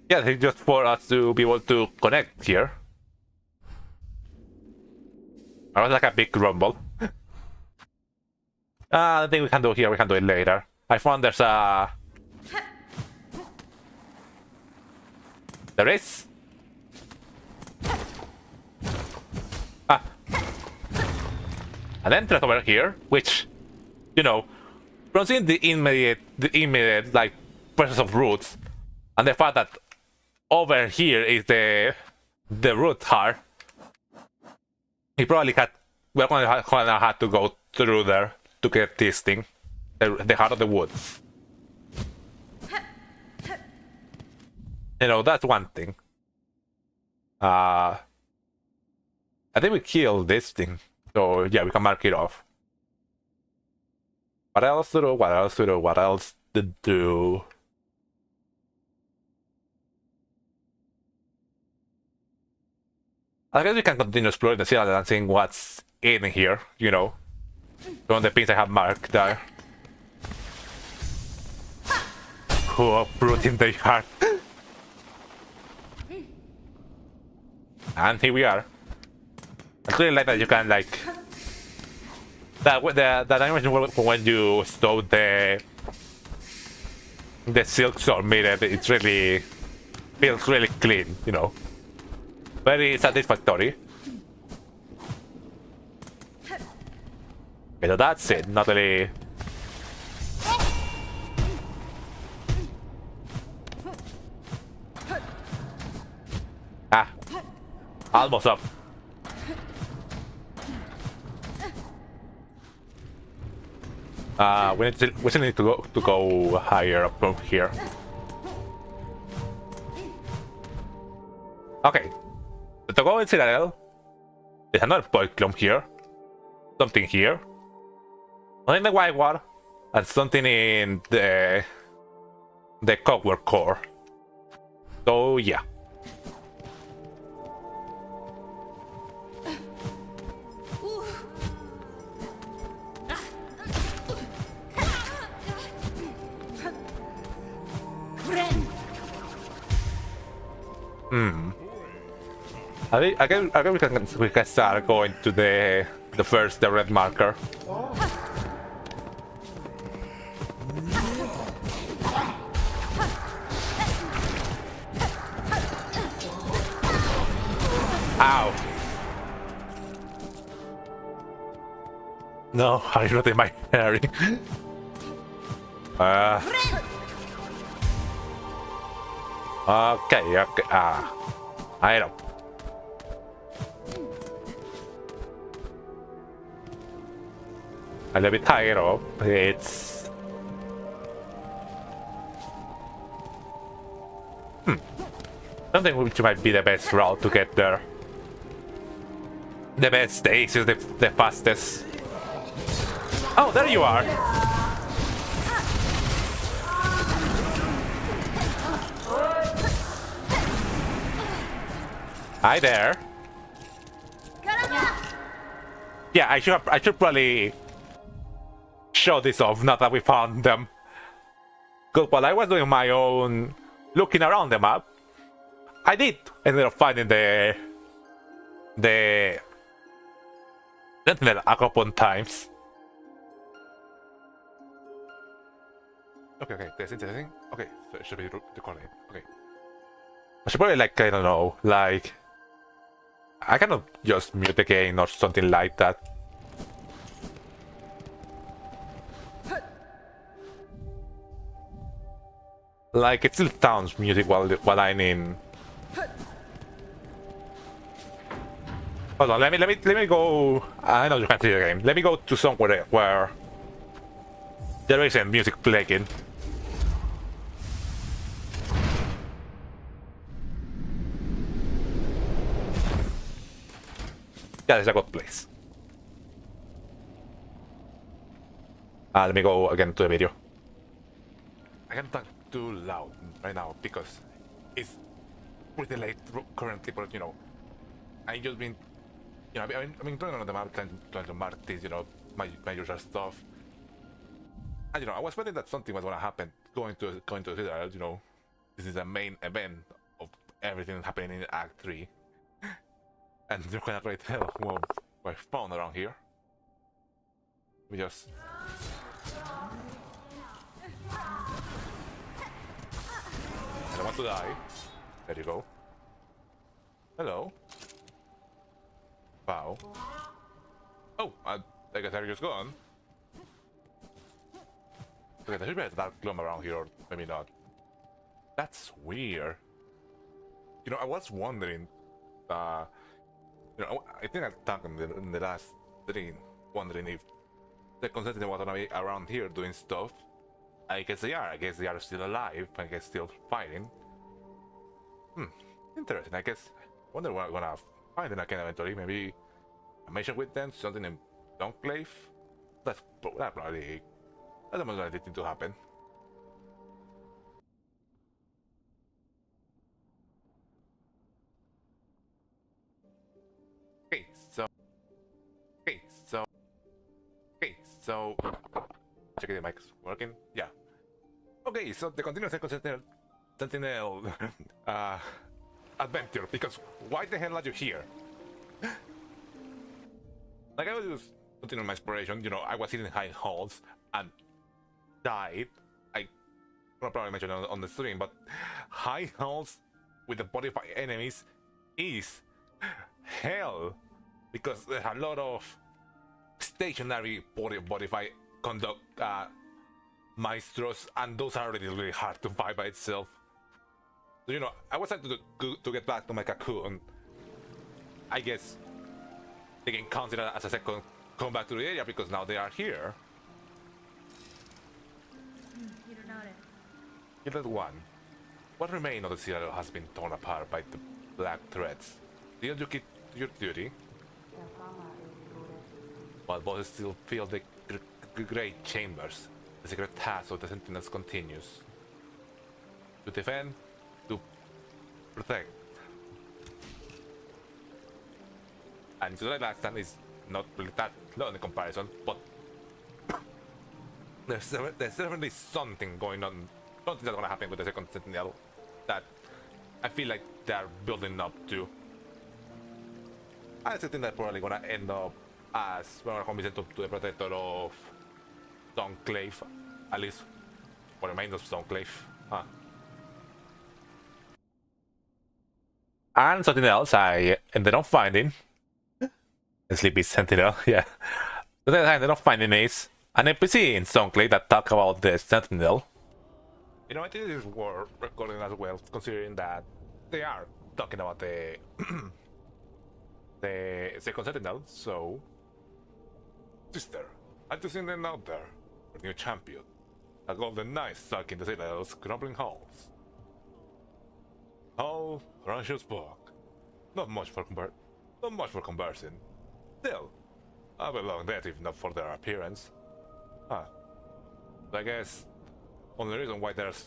Yeah, I think just for us to be able to connect here. I was like a big rumble. I think we can do it here, we can do it later. I found there's a... There is? An entrance over here, which, you know, from seeing the immediate like presence of roots, and the fact that over here is the root heart, he probably had we're gonna have to go through there to get this thing, the heart of the woods. You know, that's one thing. I think we killed this thing. So yeah, we can mark it off. What else to do? What else to do? What else to do? I guess we can continue exploring the citadel and seeing what's in here, you know. One of the pins I have marked there. Oh, brute in the heart. And here we are. I really like that you can like that animation when you stole the SILKSONG mirror. It's really feels really clean, you know, very satisfactory. Okay, so that's it. Not really. Almost up. We still need to go higher up from here. Okay. To go in Citadel, there's another polyclone here. Something here. One in the white wall, and something in the cogwork core. So yeah. I guess we can start going to the red marker. Ow! No, I not in my hearing. Okay. I know. A little bit higher up. It's something which might be the best route to get there. The best, the easiest, the fastest. Oh, there you are. Hi there. Yeah, I should probably show this off now that we found them. Because while I was doing my own looking around the map, I did ended up finding the Sentinel a couple of times. Okay, testing. Okay, so it should be recording. Okay. I should probably like, I don't know, like I cannot just mute the game or something like that. Like it still sounds music while I'm in Hold on, let me go. I know you can't see the game. Let me go to somewhere where there isn't music playing. Yeah, it's a good place. Let me go again to the video. I can't talk too loud right now because it's pretty late currently, but you know, I just been, you know, I've been going on the map trying to mark this, you know, my usual stuff. And you know, I was wondering that something was gonna happen going to Citadel, you know, this is the main event of everything happening in Act 3. And you're gonna try to tell what I found around here. We just I don't want to die. There you go. Hello. Wow. Oh, I guess they're just gone. Okay, there should be a dark gloom around here, or maybe not. That's weird. You know, I was wondering, you know, I think I talked in the last stream, wondering if the Constantine was gonna be around here doing stuff. I guess they are. I guess they are still alive. I guess still fighting. Interesting. I guess. Wonder what I'm gonna find them again eventually. Maybe a mission with them, something in Enclave. That probably. That's the most likely thing to happen. Okay, so checking the mic's working. Yeah. Okay, so the continuous Sentinel adventure. Because why the hell are you here? Like I was just continuing my exploration. You know, I was in high halls and died. I probably mentioned on the stream, but high halls with the body fight enemies is hell because there's a lot of stationary body fight conduct maestros, and those are really hard to fight by itself. So you know, I was trying to get back to my cocoon. I guess they can consider as a second come back to the area because now they are here. Unit 1. What remains of the Citadel has been torn apart by the black threads. Didn't you keep your duty? While bosses still fill the great chambers, the secret task of the Sentinels continues. To defend, to protect. And so the last time is not really that low in comparison, but there's definitely something going on, something that's gonna happen with the second Sentinel that I feel like they're building up to. I think they're probably gonna end up as we're gonna convince them to the protector of Enclave, at least what remains of Enclave. And something else I ended up finding. The Sleepy Sentinel, yeah. The thing I ended up finding is an NPC in Enclave that talk about the Sentinel. You know, I think it is worth recording as well, considering that they are talking about the the second Sentinel. So, sister, I just seen them out there. A new champion, a golden knight stuck in the Citadel's crumbling halls. Oh, Rancho spoke. Not much for conversing. Still, I belong dead if not for their appearance. I guess only reason why there's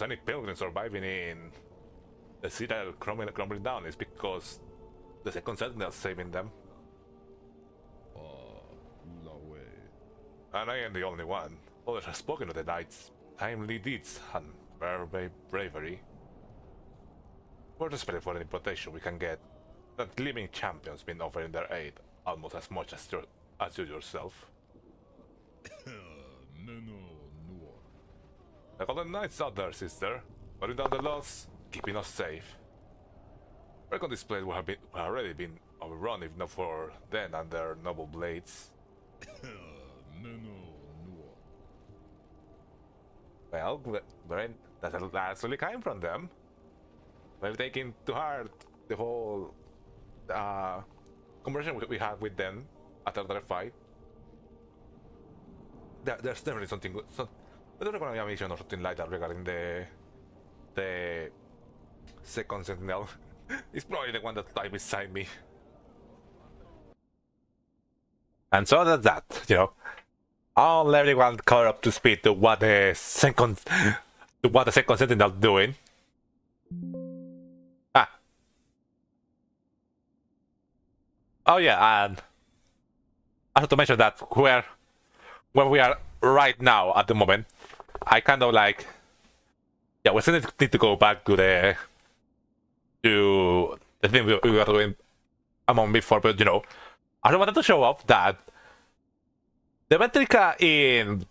any pilgrims surviving in the Citadel crumbling down is because the second Sentinel saving them. No way. And I am the only one. Others have spoken of the knight's timely deeds and bravery. We're desperate for any protection we can get. That living champions been offering their aid almost as much as you yourself. The Golden Knights out there, sister, putting down the laws, keeping us safe. Reckon this place would have already been overrun if not for them and their noble blades. Well, that's actually came from them. They're taking to heart the whole conversation we had with them after their fight. There's definitely something good. There's gonna be a mission or something like that regarding the second sentinel. It's probably the one that died beside me. And so that's that, you know. I'll let everyone caught up to speed to what the second sentinel doing. Ah. Oh yeah, and I have to mention that where we are right now at the moment, I kind of like, yeah, we still need to go back to the thing we were doing a moment before, but you know, I just wanted to show off that the Ventrica in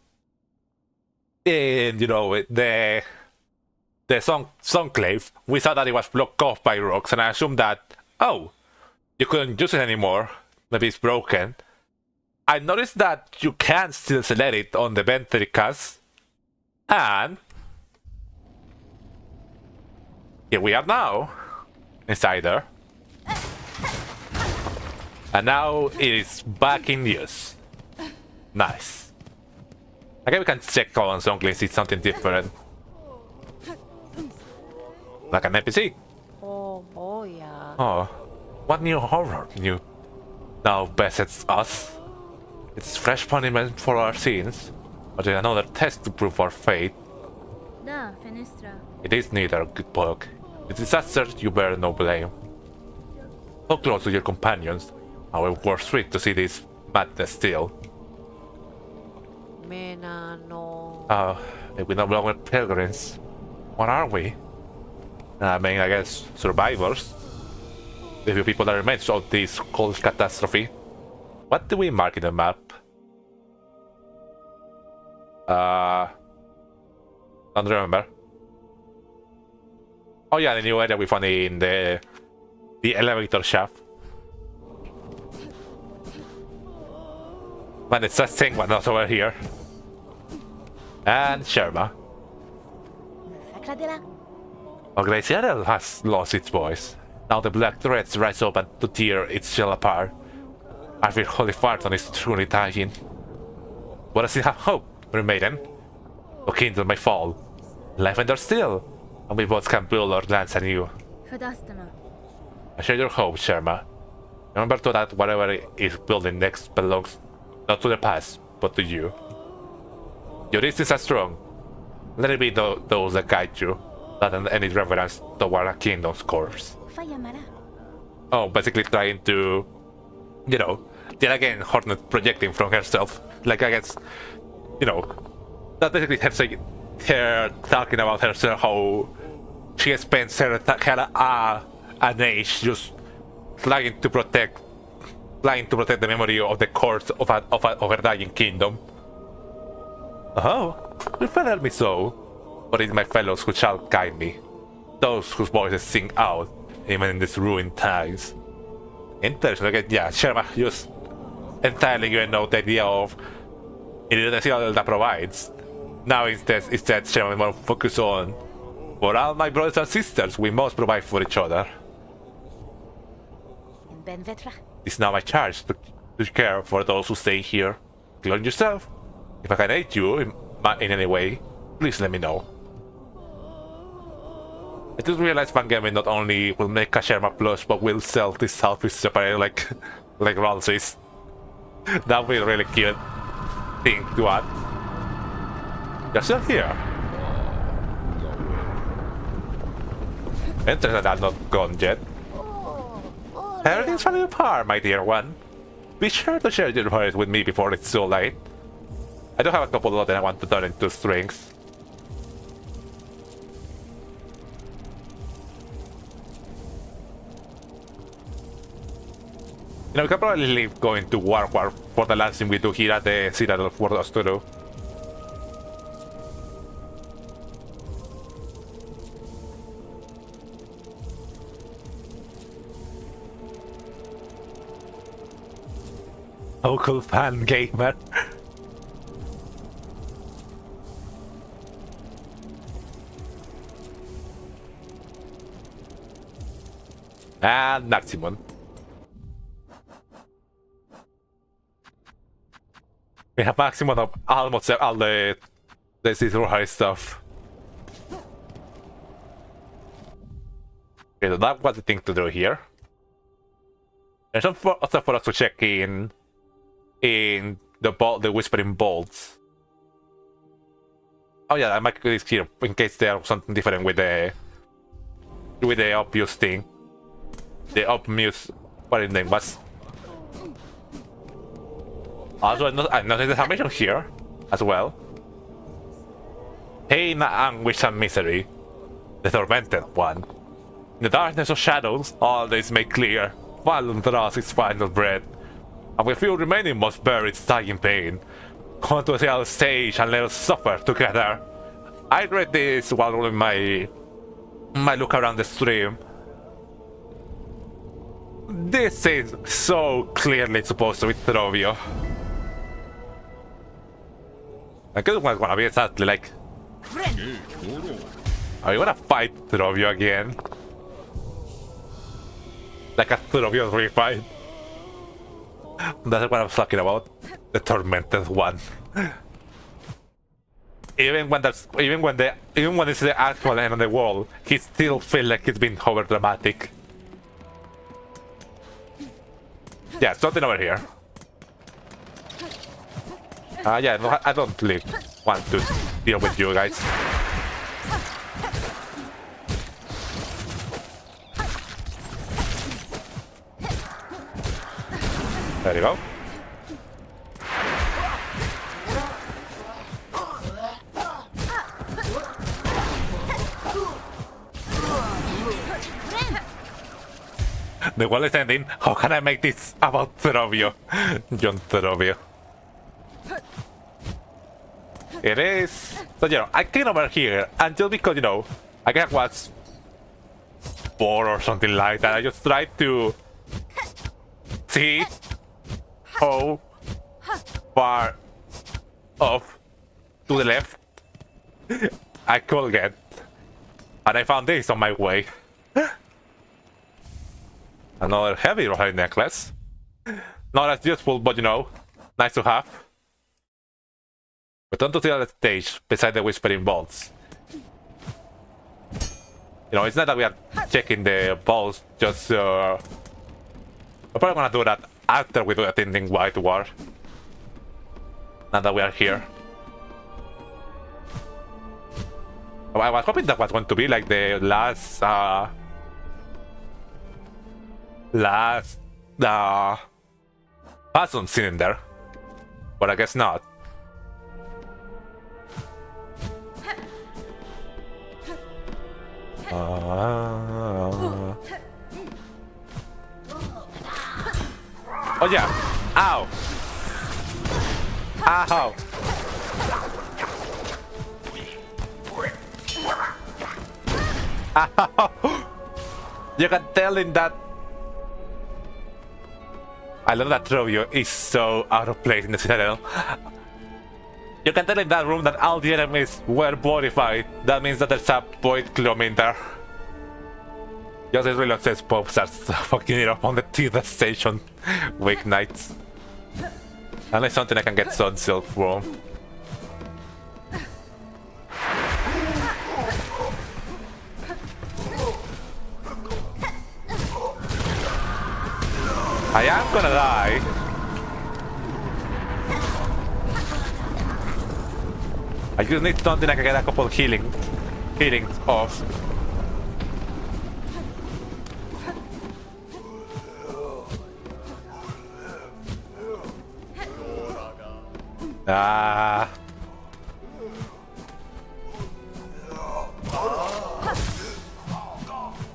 you know the Songclave, we saw that it was blocked off by rocks, and I assumed that, oh, you couldn't use it anymore, maybe it's broken. I noticed that you can still select it on the Ventricas, and here we are now inside there, and now it is back in use. Nice. I guess we can check on Songclave, see something different, like an NPC. Oh yeah. Oh, what new horror now besets us? It's fresh punishment for our sins, but it's another test to prove our faith. Da, Finestra. It is neither, good book. The disaster you bear no blame. So close to your companions, how it was sweet to see this madness still. Mena no. Oh, maybe no longer pilgrims. What are we? I mean, I guess survivors. The few people that remain of this cold catastrophe. What do we mark in the map? Don't remember. Oh yeah, the new area we found in the elevator shaft. Man, it's that thing one that's over here. And Sherma. Glacial has lost its voice. Now the black threads rise up and to tear its shell apart. I feel Holy Farton is truly dying. But I still have hope, maiden. The kingdom may fall. Life and still, and we both can build our lands anew. Fadastama. I share your hope, Sherma. Remember to that whatever is building next belongs not to the past, but to you. Your instincts are strong. Let it be those that guide you, rather than any reverence toward a kingdom's course. Oh, basically trying to, you know, yet again, Hornet projecting from herself. Like, I guess, you know, that's basically her saying, her talking about herself, how she has spent an age just trying to protect the memory of the course of her dying kingdom. Oh, you fell me so, but it's my fellows who shall guide me, those whose voices sing out, even in these ruined times. Interesting, again, yeah, Sherma just entirely given out the idea of it is the signal that provides. Now instead Sherma more focus on, for all my brothers and sisters, we must provide for each other. It's now my charge to care for those who stay here, including yourself. If I can aid you in any way, please let me know. I just realized Fangaming not only will make a Sherma plus, but will sell this selfish separate like Ramses. That would be a really cute thing to add. You're still here. Interesting that I'm not gone yet. Everything's falling apart, my dear one. Be sure to share your worries with me before it's too late. I do have a couple of that I want to turn into strings. You know, we can probably leave going to War for the last thing we do here at the Citadel for us to do. Local fan gamer. And Maximum. We have maximum of almost all the zero high stuff. Okay, so that was the thing to do here. There's some stuff for us to check in the whispering bolts. Oh yeah, I might do this here in case there's something different with the obvious thing. The obvious what his name was. Also, I noticed the animation here as well. Pain, anguish, and misery. The tormented one. In the darkness of shadows, all this made clear. Violent draws its final breath. And with few remaining must bear its dying pain. Come to the other stage and let us suffer together. I read this while rolling my look around the stream. This is so clearly supposed to be Trovio. I guess one's gonna be exactly like, are you gonna fight Trovio again? Like a Trovio refight? That's what I was talking about. The tormented one. Even when it's the actual end of the wall, he still feels like it's been over dramatic. Yeah, something over here. Yeah, no, I don't really want to deal with you guys. There you go. The wall is ending. How can I make this about Trovio? John Trovio. It is. So, you know, I came over here, and just because, you know, I guess I was bored or something like that, I just tried to see how far off to the left I could get. And I found this on my way. Another heavy rohai necklace. Not as useful, but you know, nice to have. Return to the other stage beside the whispering bolts. You know, it's not that we are checking the bolts, just we're probably gonna do that after we do attending White War. Now that we are here. I was hoping that was going to be like the last Possum cylinder, but I guess not. Oh yeah! Ow! Ow! Ow! You can tell in that. I love that Trovio is so out of place in the Citadel. You can tell in that room that all the enemies were bodified. That means that there's a void clone there. Just as really says Pope starts fucking it up on the theater station weeknights. Unless something I can get Sun Silk from. I am gonna die. I just need something I can get a couple healings off.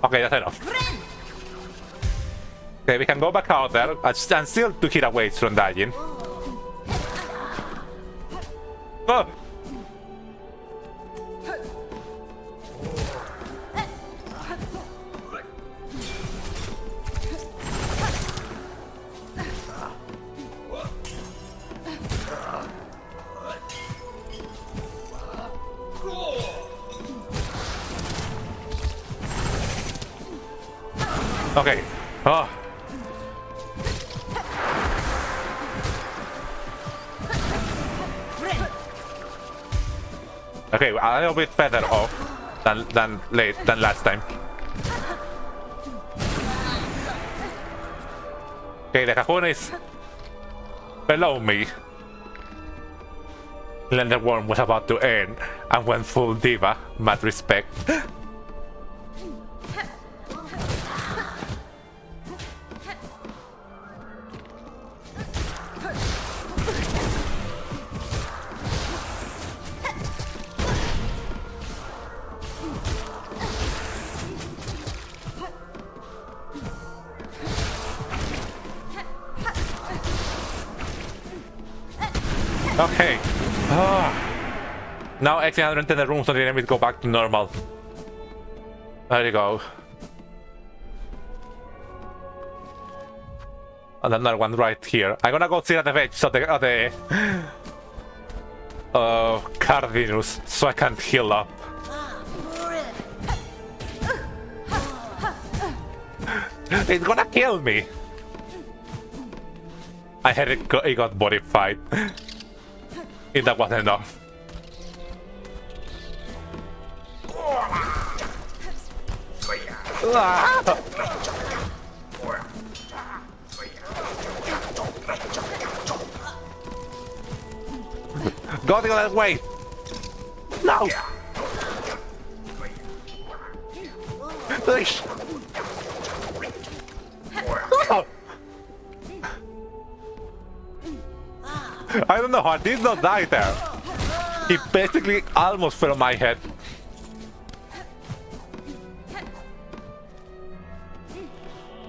Okay, that's enough. Okay, we can go back out there and still to hit away from dying. Oh. Okay. Oh. Okay, a little bit better off than last time. Okay, the Cajun is below me. Then the worm was about to end and went full diva. Mad respect. Okay. Now exiting 110 the room so the enemies go back to normal. There you go. And another one right here. I'm gonna go sit at the edge of the Cardinus so I can heal up. It's gonna kill me. I had it got body fight. If that wasn't enough. Go the other way. No. I don't know how I did not die there. He basically almost fell on my head.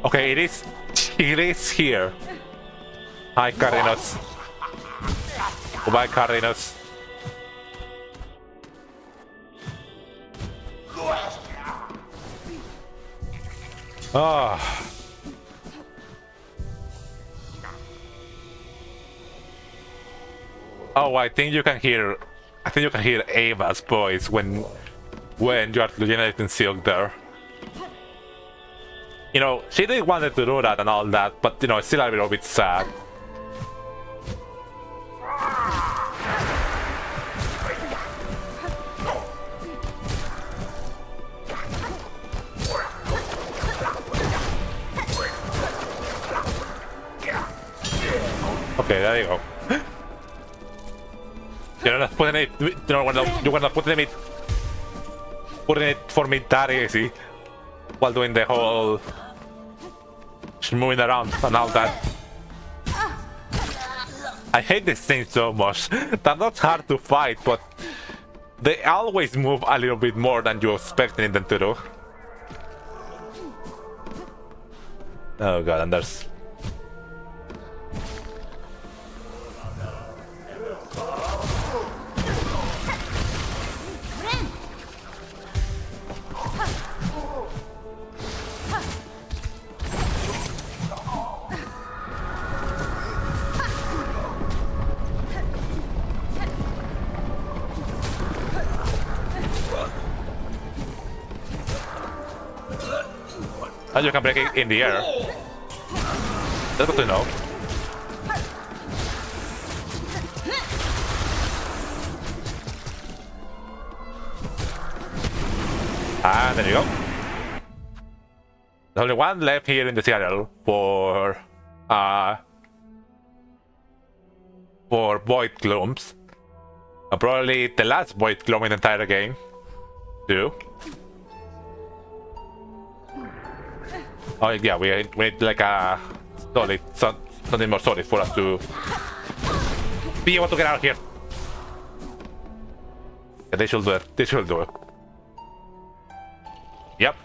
Okay, it is here. Hi, Cardinus. Goodbye, Cardinus. Ah. Oh, I think you can hear Ava's voice when you are generating Silk there. You know, she didn't want to do that and all that, but you know, it's still a little bit sad. Okay, there you go. You're not putting it, you know, you're not putting it for me that easy while doing the whole moving around and all that. I hate this thing so much. They're not hard to fight, but they always move a little bit more than you're expecting them to do. Oh god, and there's... And you can break it in the air. That's good to know. And there you go. There's only one left here in the Seattle for Void Glooms. Probably the last Void Gloom in the entire game. Too. Oh yeah, we need like a solid, something more solid for us to be able to get out of here. Yeah, they should do it. They should do it. Yep.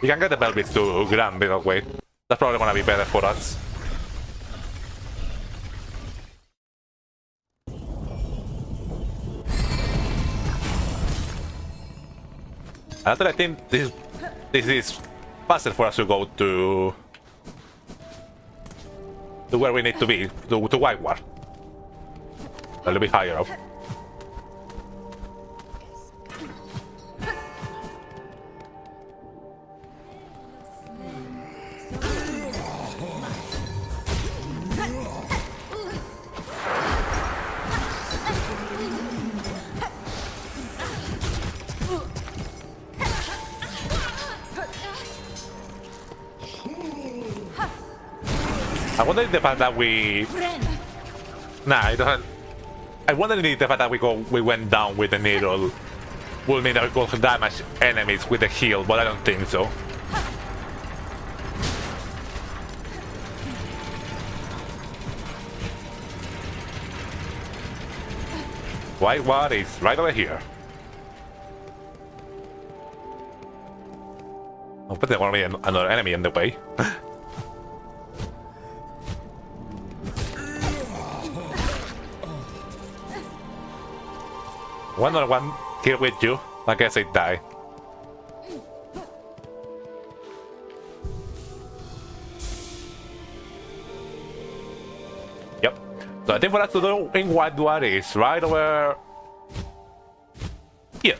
We can get the Belvis to Grand Middle Weight. That's probably gonna be better for us. Actually, I think this is faster for us to go to where we need to be, to White War. A little bit higher up. I wonder if the fact that we... Nah, it doesn't... I wonder if the fact that we went down with the needle will mean that we could damage enemies with the heal, but I don't think so. White water is right over here. Oh, but there won't be another enemy in the way. One on one here with you. I guess I die. Yep. So I think for us to do in white water is right over here.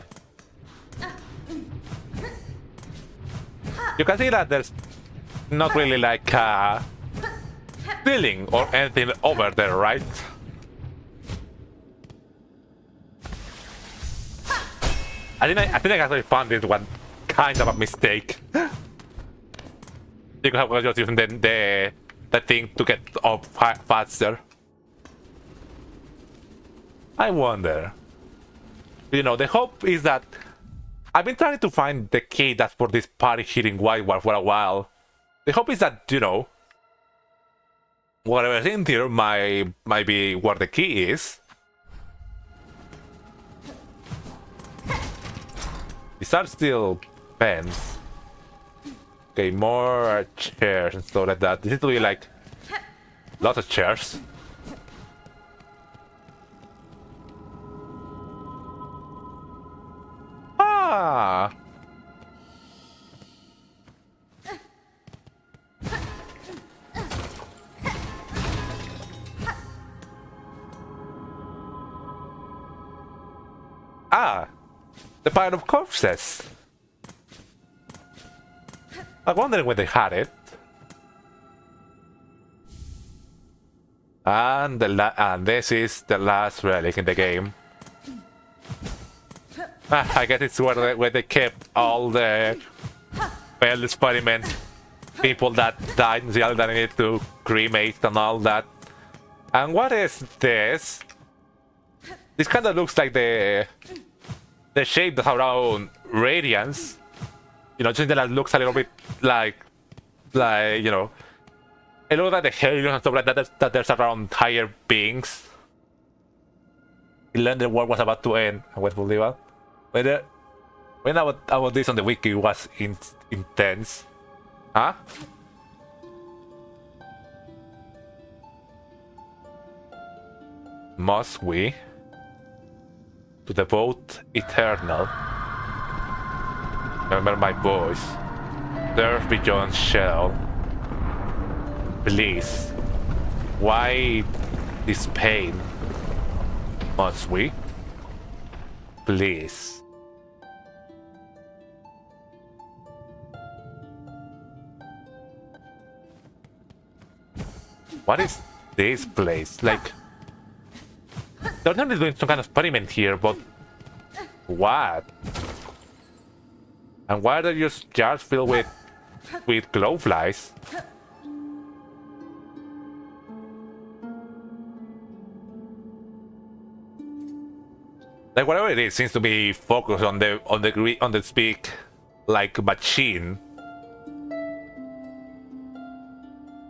You can see that there's not really like a ceiling or anything over there, right? I think I actually found this one kind of a mistake. You could have just using the thing to get up faster. I wonder. You know, the hope is that I've been trying to find the key that's for this party hitting white wall for a while. The hope is that, you know, whatever's in here might be where the key is. These are still pens. Okay, more chairs and stuff like that. This is really like lots of chairs. Ah. Ah. The pile of corpses. I'm wondering where they had it. And this is the last relic in the game. I guess it's where they kept all the failed experiments, people that died and that they needed to cremate and all that. And what is this? This kind of looks like the shape that's around Radiance. You know, just that looks a little bit like you know, it looks like the Halo and stuff like that there's around higher beings. He learned the world was about to end. I went for Liva. When I was this on the wiki, it was intense. Huh? Must we? To devote eternal. Remember my voice. Serve beyond shell. Please. Why this pain? Must we? Please. What is this place? Like, they're not doing some kind of experiment here, but what? And why are there just jars filled with glowflies? Like whatever it is seems to be focused on the speak like machine.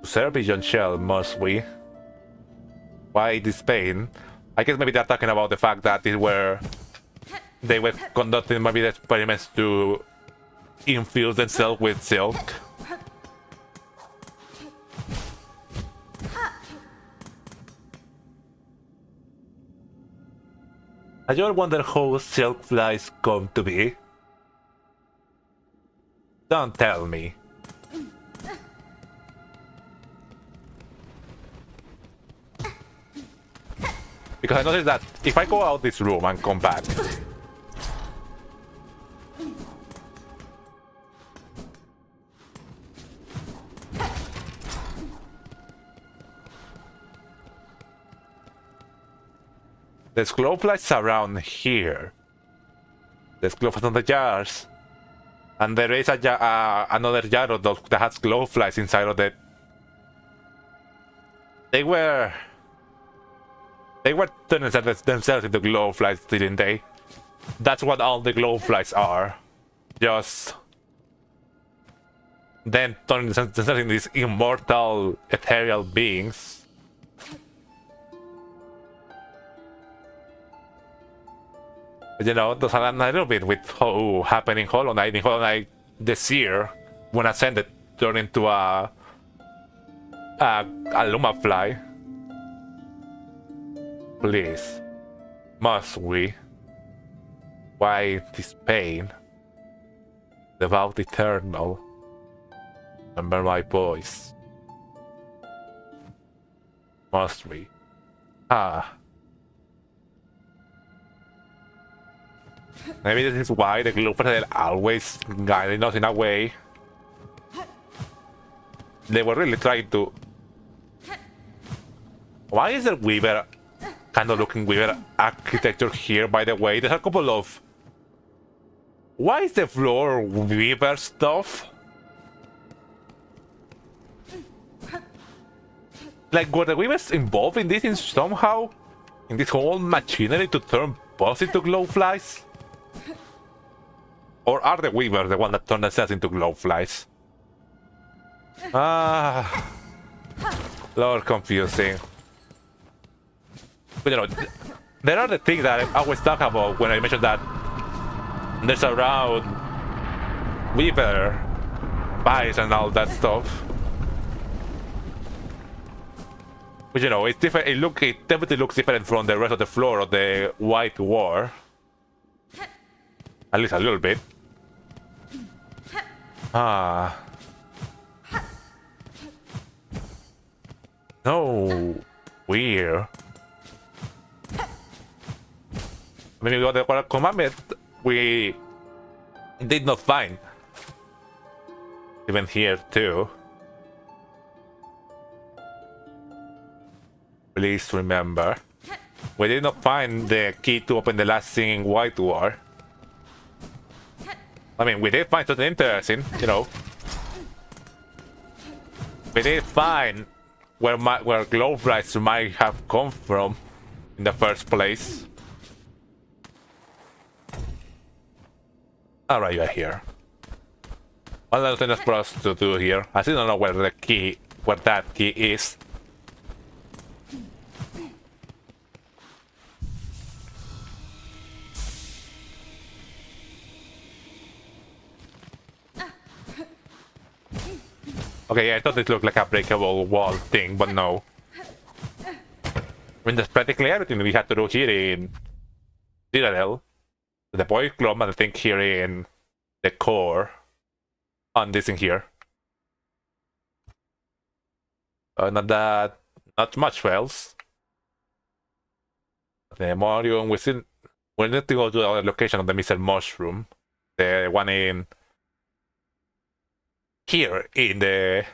Serve beyond shell, must we? Why this pain? I guess maybe they're talking about the fact that they were conducting maybe the experiments to infuse themselves with silk. I just wonder how silk flies come to be. Don't tell me. Because I noticed that if I go out this room and come back, there's glowflies around here. There's glowflies on the jars. And there is another jar of those that has glowflies inside of it. They were turning themselves into glowflies, didn't they? That's what all the glowflies are. Just then turning themselves into these immortal, ethereal beings. You know, those are a little bit with how happened in Hollow Knight. In Hollow Knight this year, when Ascended turned into a Lumafly. Please, must we? Why this pain? Devout eternal. Remember my voice. Must we? Ah. Maybe this is why the Glowflies are always guiding us in a way. They were really trying to... Why is there Weaver, kind of looking Weaver architecture here, by the way? There's a couple of... Why is the floor Weaver stuff? Like, were the Weavers involved in this in somehow? In this whole machinery to turn boss into Glowflies? Or are the Weavers the one that turned themselves into Glowflies? Ah, Lord, confusing. But you know, there are the things that I always talk about when I mention that there's around Weaver, Vice, and all that stuff. But you know, it's different. It definitely looks different from the rest of the floor of the White War. At least a little bit. Ah. No. Weird. When we got the commandment, we did not find. Even here too. Please remember, we did not find the key to open the last thing in White War. I mean, we did find something interesting, you know. We did find where Glowflies might have come from in the first place. Alright, you are here. What else is for us to do here? I still don't know where that key is. Okay, yeah, I thought it looked like a breakable wall thing, but no. I mean, that's practically everything we had to do here in Citadel. The Boy Club, and I think here in the core. On this in here. Not much else. The Morion, we need to go to the other location of the Mr. Mushroom. The one in... Here in the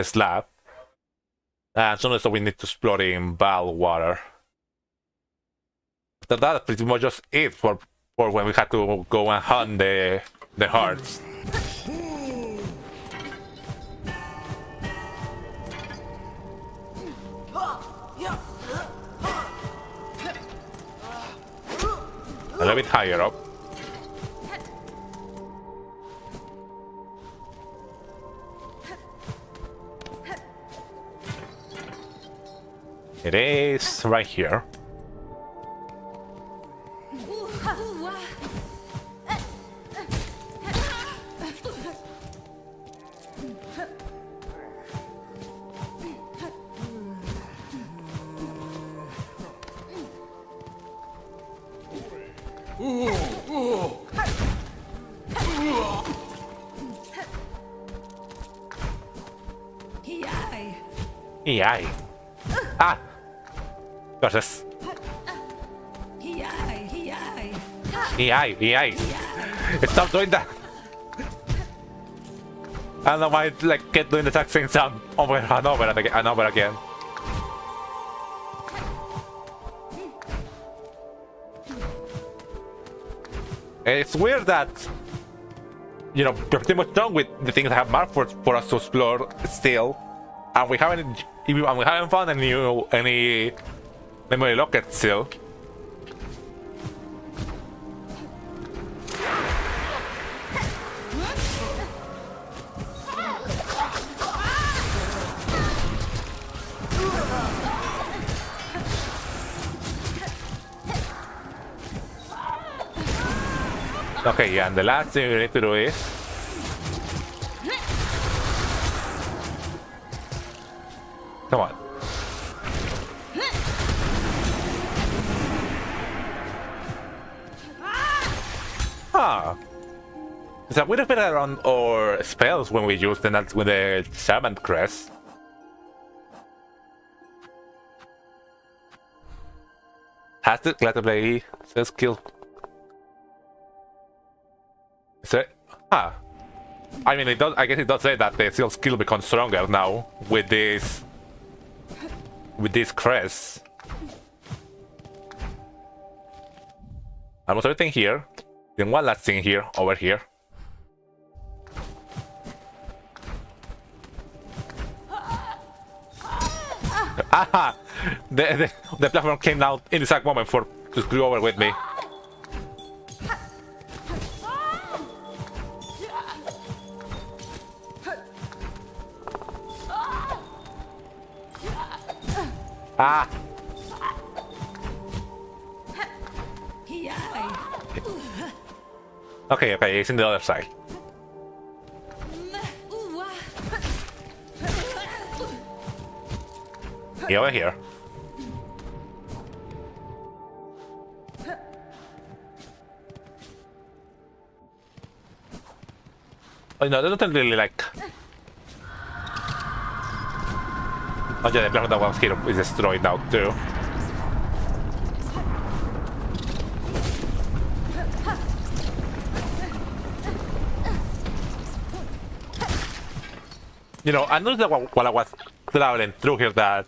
slab. And so we need to explore in Val Water. That's pretty much just it for when we had to go and hunt the hearts. A little bit higher up. It is right here. EI. Ah! Gosh, EI. Stop doing that! I don't know why it like kept doing the exact same sound over and over again. It's weird that, you know, we're pretty much done with the things that have marked for us to explore still, and we haven't if we haven't found any memory locket still. Okay, yeah, and the last thing we need to do is come on. Ah, so we don't better on our spells when we use them with the shaman crest. Has to glad to play skill. So, I mean, it does. I guess it does say that the skill becomes stronger now with this crest. Almost everything here. Then one last thing here, over here. Aha! The platform came out in the exact moment to screw over with me. Ah! Okay, it's in the other side. Over here. Oh no, they don't really like. Oh yeah, the platform that was here is destroyed now too. You know, I noticed that while I was traveling through here that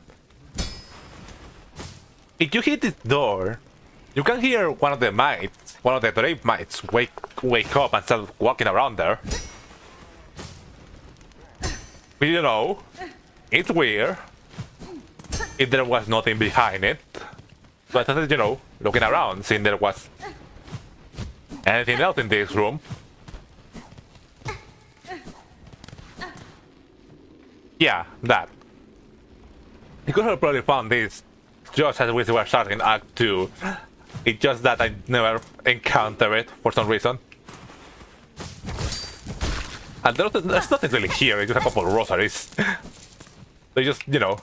if you hit this door, you can hear one of the mites, one of the brave mites, wake up and start walking around there. But you know, it's weird if there was nothing behind it. But I started, you know, looking around, seeing there was anything else in this room. Yeah, that. You could have probably found this just as we were starting Act 2. It's just that I never encountered it for some reason. And there's nothing really here, it's just a couple of rosaries. They just, you know,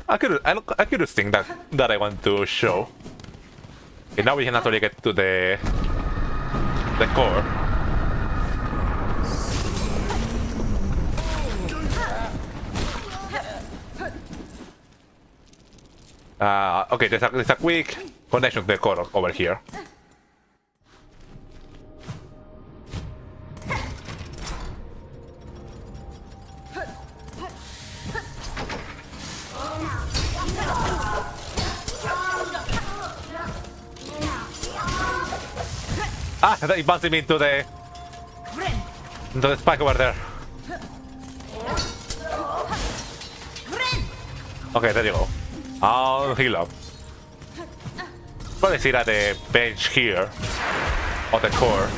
I could think that I want to show. Okay, now we can actually get to the core. Okay, there's a quick connection to the core over here. Ah, it bounced me into the spike over there. Okay, there you go. I'll heal up. Probably sit at the bench here on the core,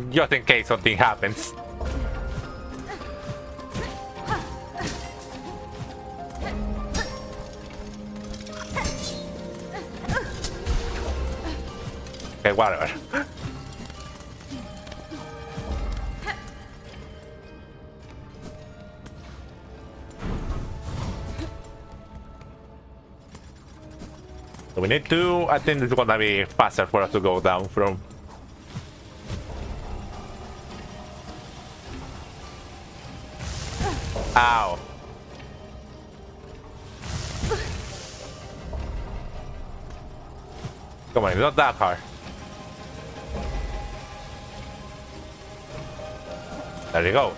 just in case something happens. Okay, whatever. So we need to, I think it's gonna be faster for us to go down from. Ow. Come on, it's not that hard. There you go.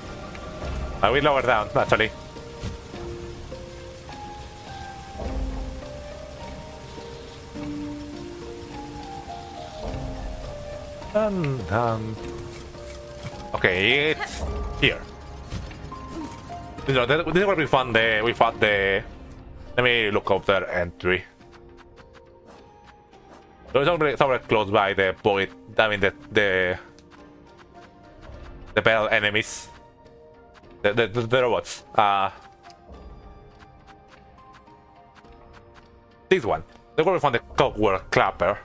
I will lower down, actually. Okay, it's here. You know, this is what we found the. We found the. Let me look up their entry. So it's somewhere close by the point. I mean the bell enemies. The robots. This one. That's where we found the clockwork clapper.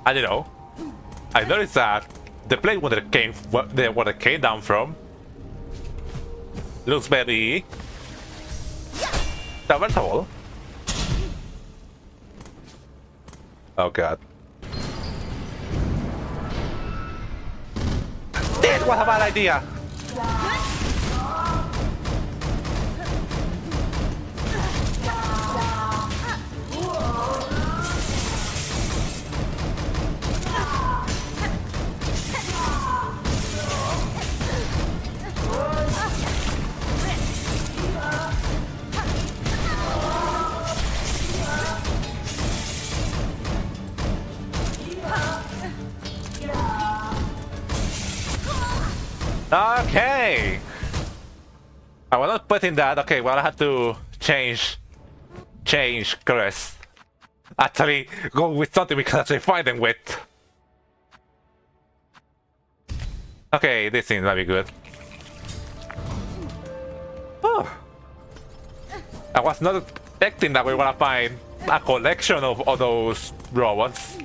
I don't know. I noticed that the place where they came down from looks very traversable. Oh god. This was a bad idea! Okay! I was not putting that. Okay, well I had to change course. Actually go with something we can actually find them with. Okay, this seems might be good. Oh. I was not expecting that we were gonna find a collection of all those robots.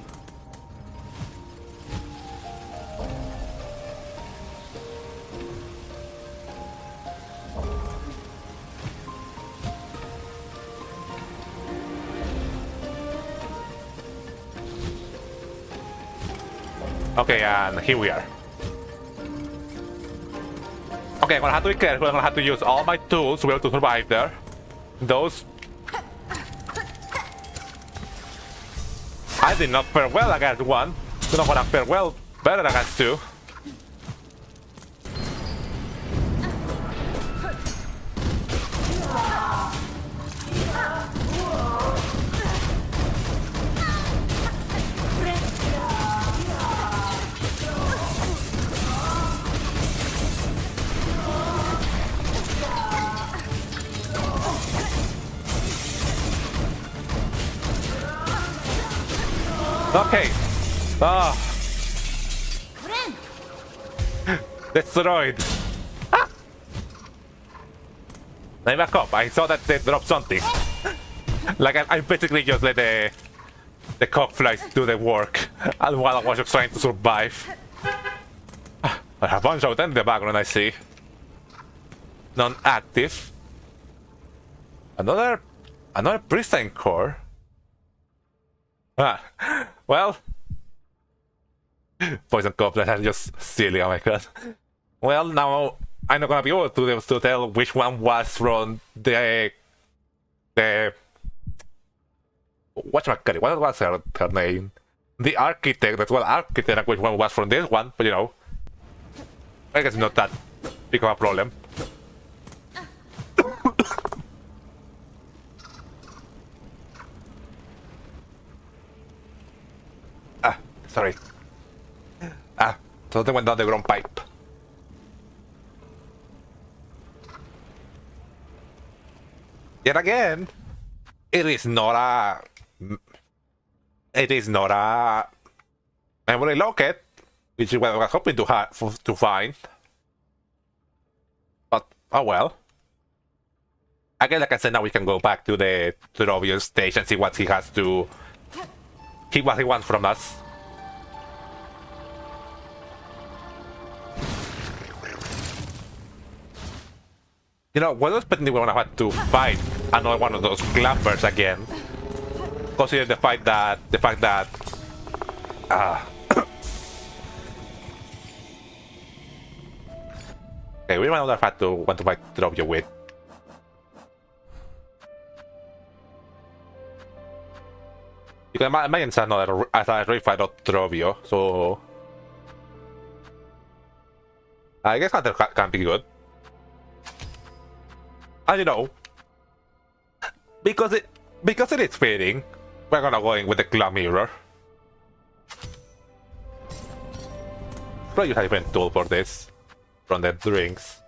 Okay, and here we are. Okay, I'm gonna have to be careful. I'm gonna have to use all my tools to be able to survive there. Those... I did not fare well against one. I'm not gonna fare well better against two. Okay. Ah. Destroyed. Ah. Let me back up. I saw that they dropped something. Like I basically just let the cockflies do the work, and while I was just trying to survive. I have one shot in the background. I see. Non-active. Another pristine core. Ah, well, poison goblins are just silly. Oh my god. Well, now I'm not gonna be able to tell which one was from the whatchamacallit, what was her name? The architect, as well, architect, and which one was from this one. But you know, I guess not that big of a problem. Sorry. Ah, something went down the wrong pipe. Yet again, it is not a memory locket, which is what I was hoping to find. But oh well. I guess, like I said, now we can go back to the obvious stage and see what he has to, what he wants from us. You know, what was expecting we're gonna have to fight another one of those clappers again. Considering the fact that okay, we want to fight Drovio with. You can imagine it's another refight of Drovio, so I guess Hunter can be good. And you know, because it is fitting, we're gonna go in with the claw mirror. Probably use a different tool for this from the drinks.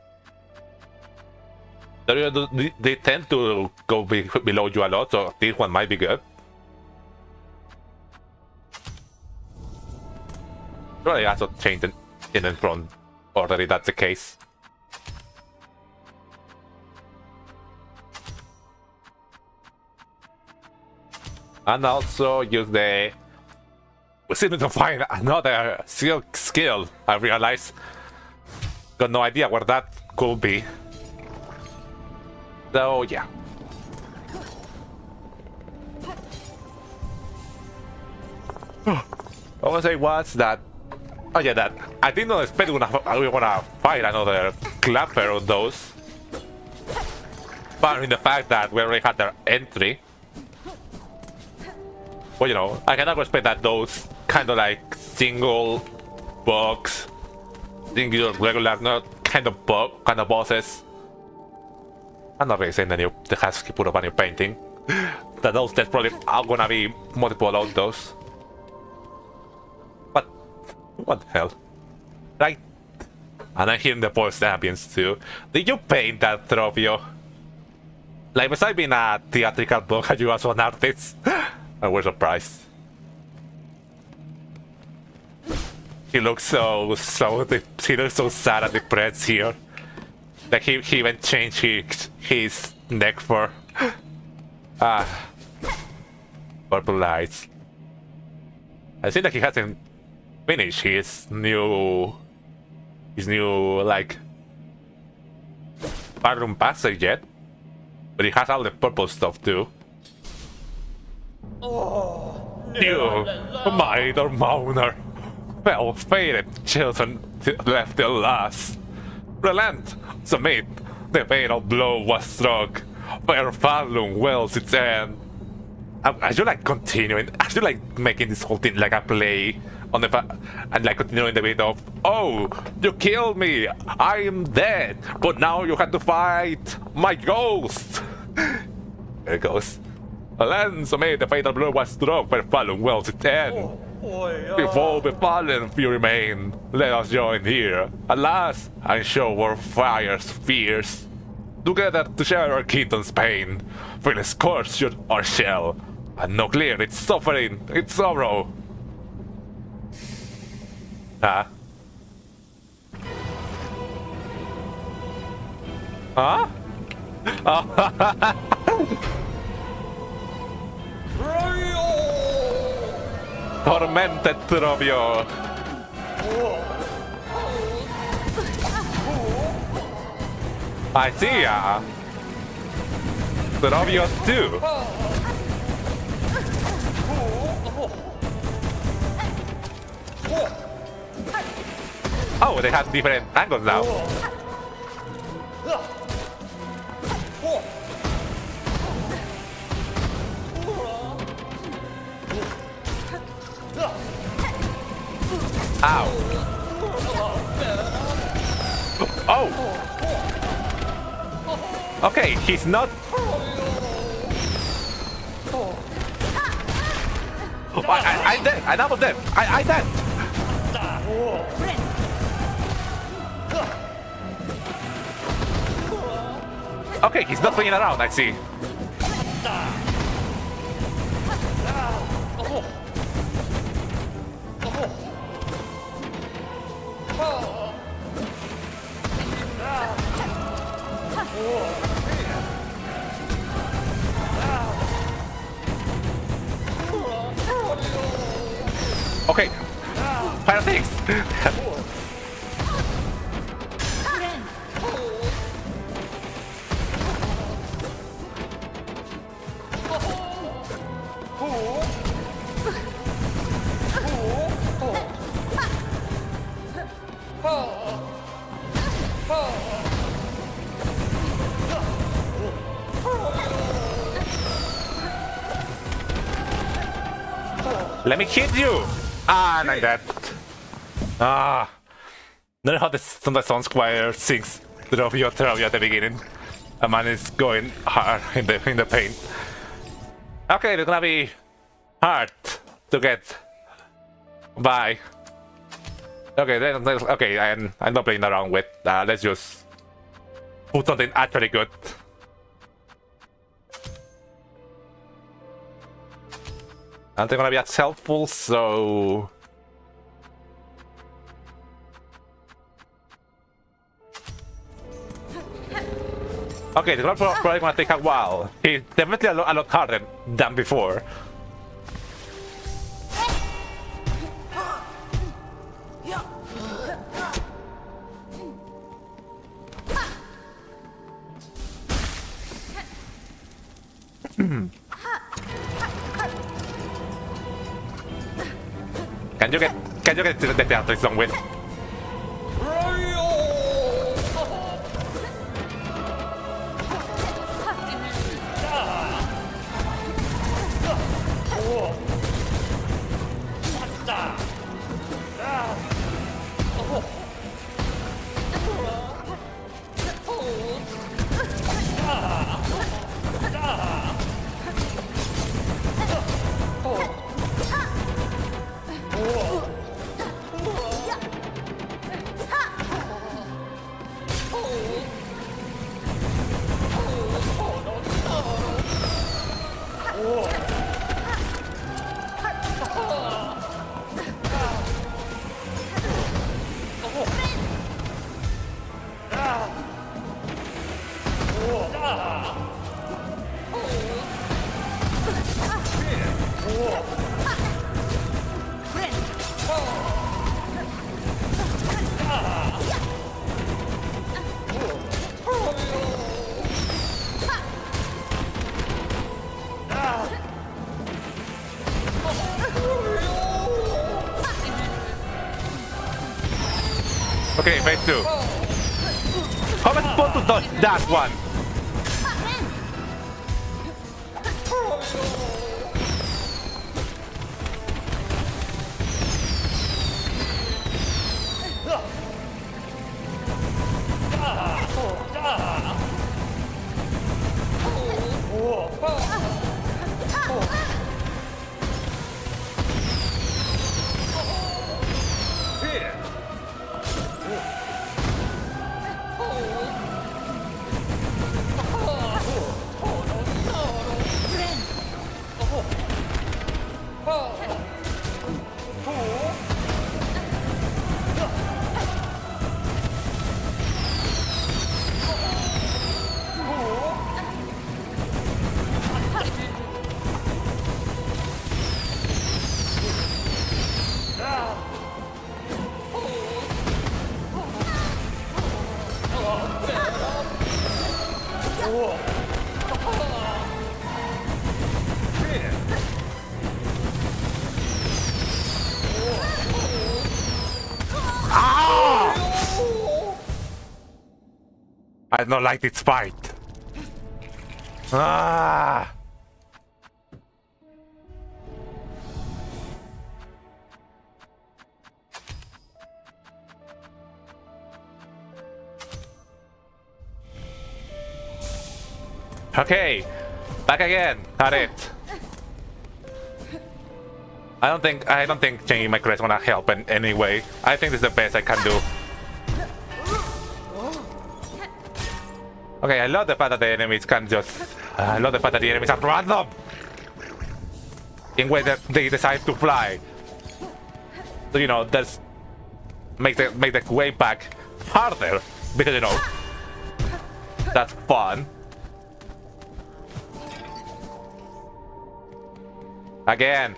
They tend to go below you a lot, so this one might be good. Probably also change the in and front order if that's the case. And also use the... We still need to find another silk skill, I realize. Got no idea where that could be. So yeah. I want to say was that... Oh yeah, that I did not expect we wanna fight another clapper of those. But in the fact that we already had their entry. Well, you know, I cannot expect that those kind of like single bugs, single regular, not kind of bug, kind of bosses. I'm not really saying that the Husky put up a new painting. That those there's probably are gonna be multiple of those. But what the hell? Right? And I'm hearing the voice ambience too. Did you paint that, Tropio? Like, besides being a theatrical book, are you also an artist? I was surprised. He looks so he looks so sad and depressed here. Like he even changed his neck for purple lights. I think that he hasn't finished his new like bathroom passage yet, but he has all the purple stuff too. You, my mourner, well-fated children left the last. Relent, submit, the fatal blow was struck. Fair Falun wells its end. Are you like continuing? Are you like making this whole thing like a play on the and like continuing the bit of, oh, you killed me, I am dead, but now you have to fight my ghost. There it goes. Relent, submit, the fatal blow was struck. Fair Falun wells its end. Before the fallen few remain, let us join here. Alas, and show our fires fierce. Together to share our kingdom's pain. Feel scorched our shell, and no clear its suffering, its sorrow. Huh? Huh? Tormented Trovio. I see ya. Trovio too. Oh, they have different angles now. Ow. Oh. Okay, he's not. Oh, I'm dead. I'm almost dead. I'm dead. Okay, he's not playing around. I see. Okay. Fire things. Let me hit you! Ah, like that. Ah. Notice how sometimes Sound Squire sings Trovio at the beginning. A man is going hard in the paint. Okay, it's gonna be hard to get by. Okay, okay, I'm not playing around with. Let's just put something actually good. And they're gonna be as helpful, so... Okay, the probably gonna take a while. He's definitely a lot harder than before. Can you get the DeltaTune with? Okay, phase 2. How am I supposed to dodge that one? I don't like its fight. Ah. Okay, back again. Got it. I don't think changing my crest gonna help in any way. I think this is the best I can do. Okay, I love the fact that the enemies can just... I love the fact that the enemies are random! In ways that they decide to fly. So, you know, that's... Make the way back harder. Because, you know... That's fun. Again.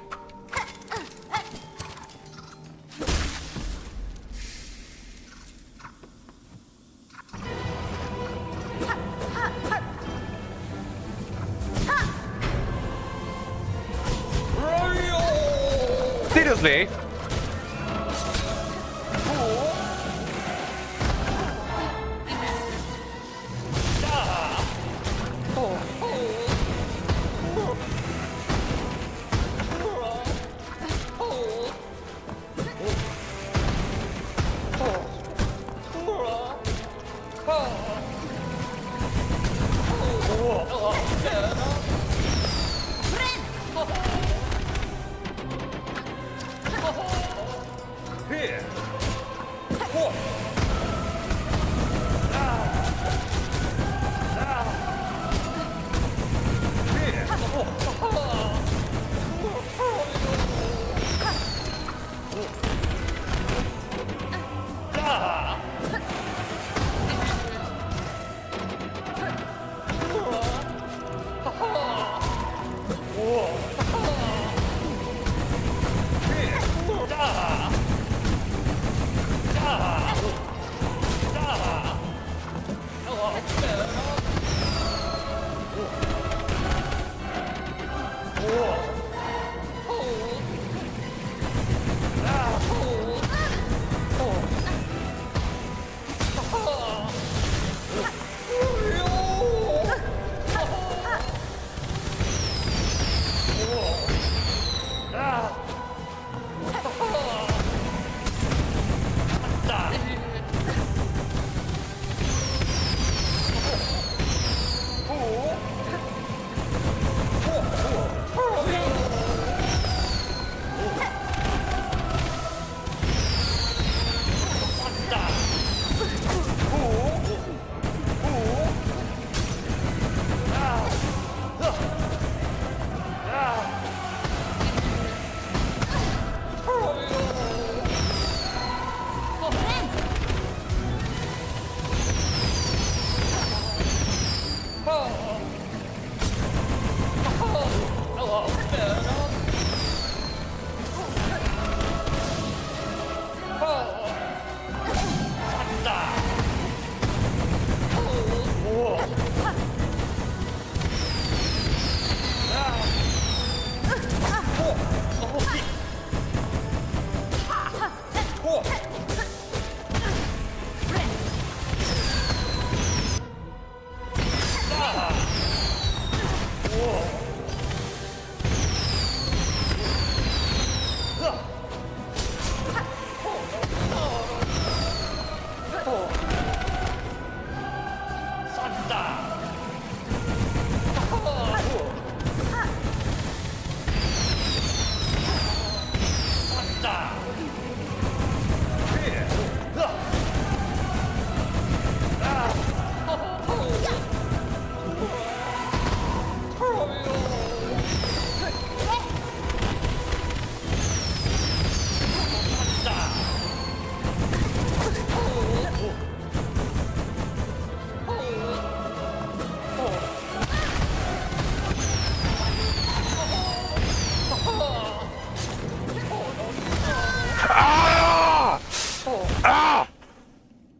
Seriously?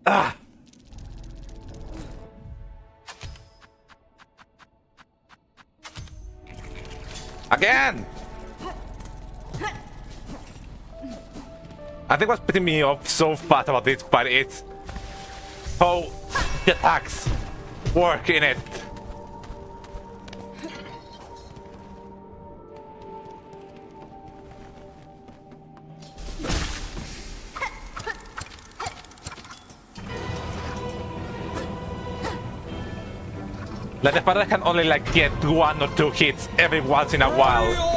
Ah! Again! I think what's putting me off so fast about this fight is how the attacks work in it. Like the fighter can only like get 1 or 2 hits every once in a while.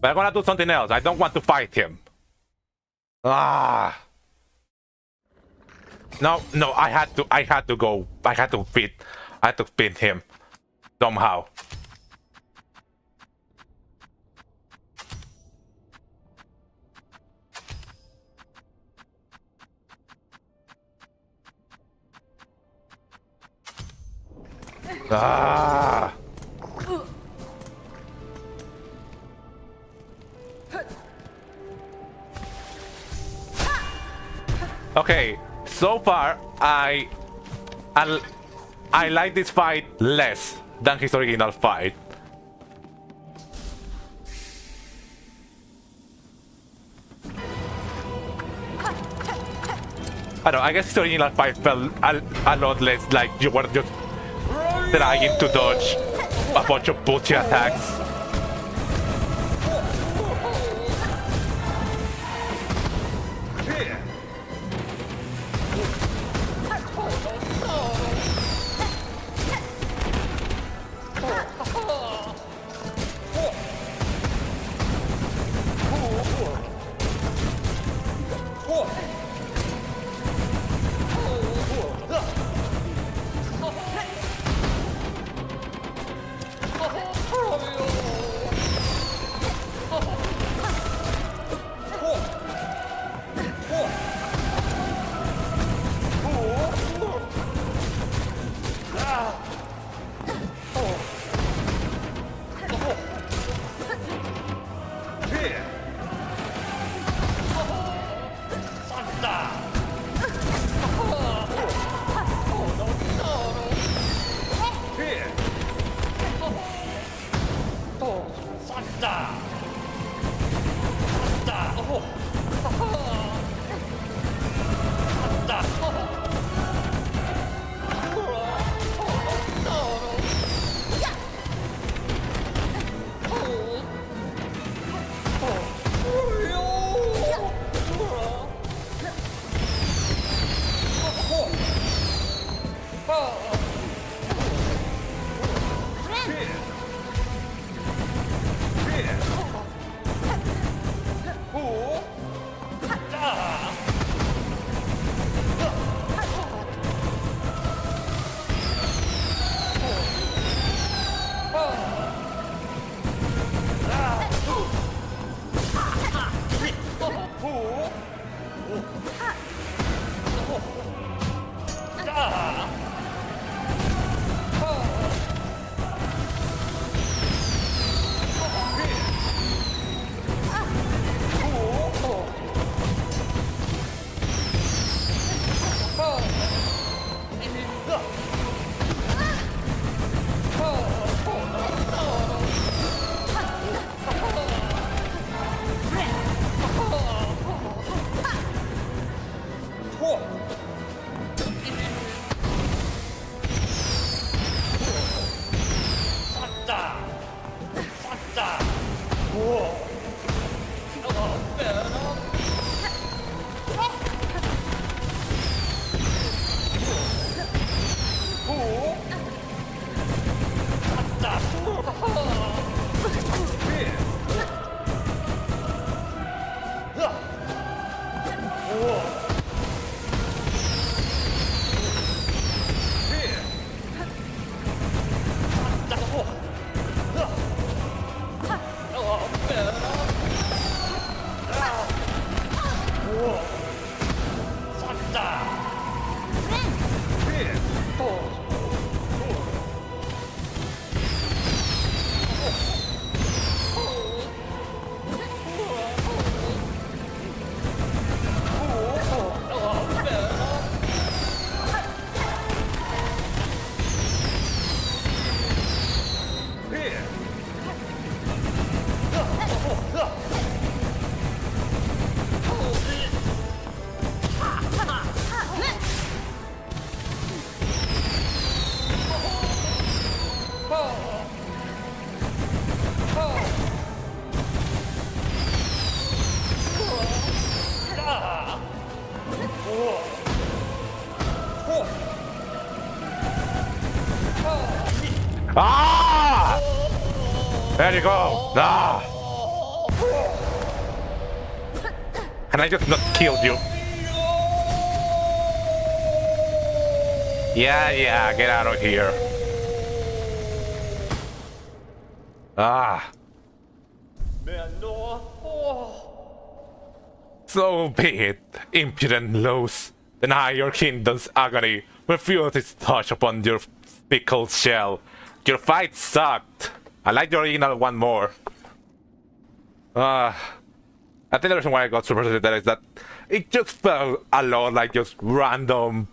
But I'm gonna do something else. I don't want to fight him. Ah. No, I had to go. I had to beat him somehow. Ah. Okay, so far I like this fight less than his original fight. I don't know, I guess his original fight felt a lot less like you were just trying to dodge a bunch of bullshit attacks. Ah! There you go. Ah! Can I just not kill you? Yeah, get out of here. Ah. So be it, impudent lows. Deny your kingdom's agony. Refuse its touch upon your fickle shell. Your fight sucked. I like the original one more. I think the reason why I got super excited is that it just felt a lot like just random,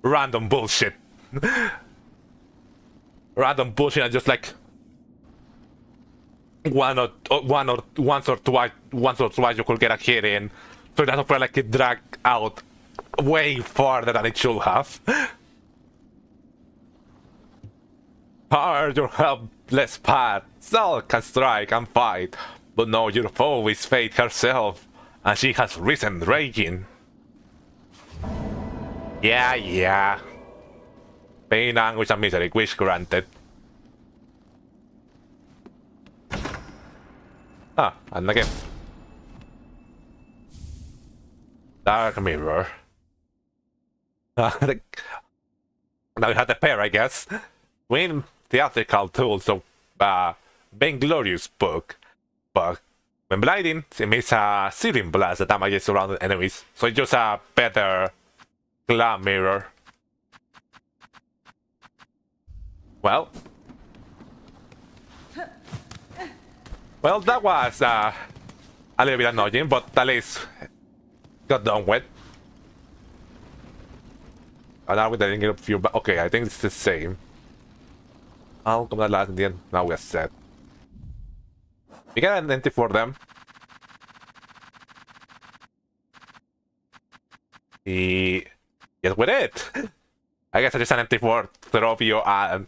random bullshit. Random bullshit and just like once or twice you could get a hit in. So it doesn't feel like it dragged out way farther than it should have. Hard your helpless path. Selk can strike and fight, but no, your foe is fate herself, and she has risen raging. Yeah. Pain, anguish, and misery, wish granted. Ah, and again. Dark mirror. Now you have the pair, I guess. Twin theatrical tools of Vainglorious book. But when blinding, it emits a searing blast that damages surrounding enemies. So it's just a better glam mirror. Well, that was a little bit annoying, but at least got done with. And now we didn't get a few, but okay, I think it's the same. I'll come that last in the end. Now we're set. We got an entity for them. Yes, with it. I guess I just an empty for Trovio and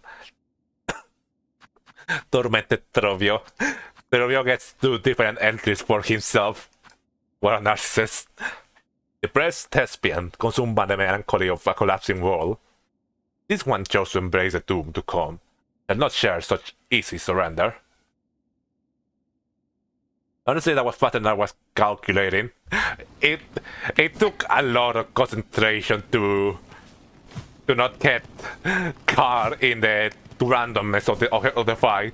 Tormented Trovio. Trovio gets 2 different entries for himself. What a narcissist. Depressed thespian, consumed by the melancholy of a collapsing world. This one chose to embrace the doom to come, and not share such easy surrender. Honestly, that was faster than I was calculating. It took a lot of concentration to not get caught in the randomness of the fight.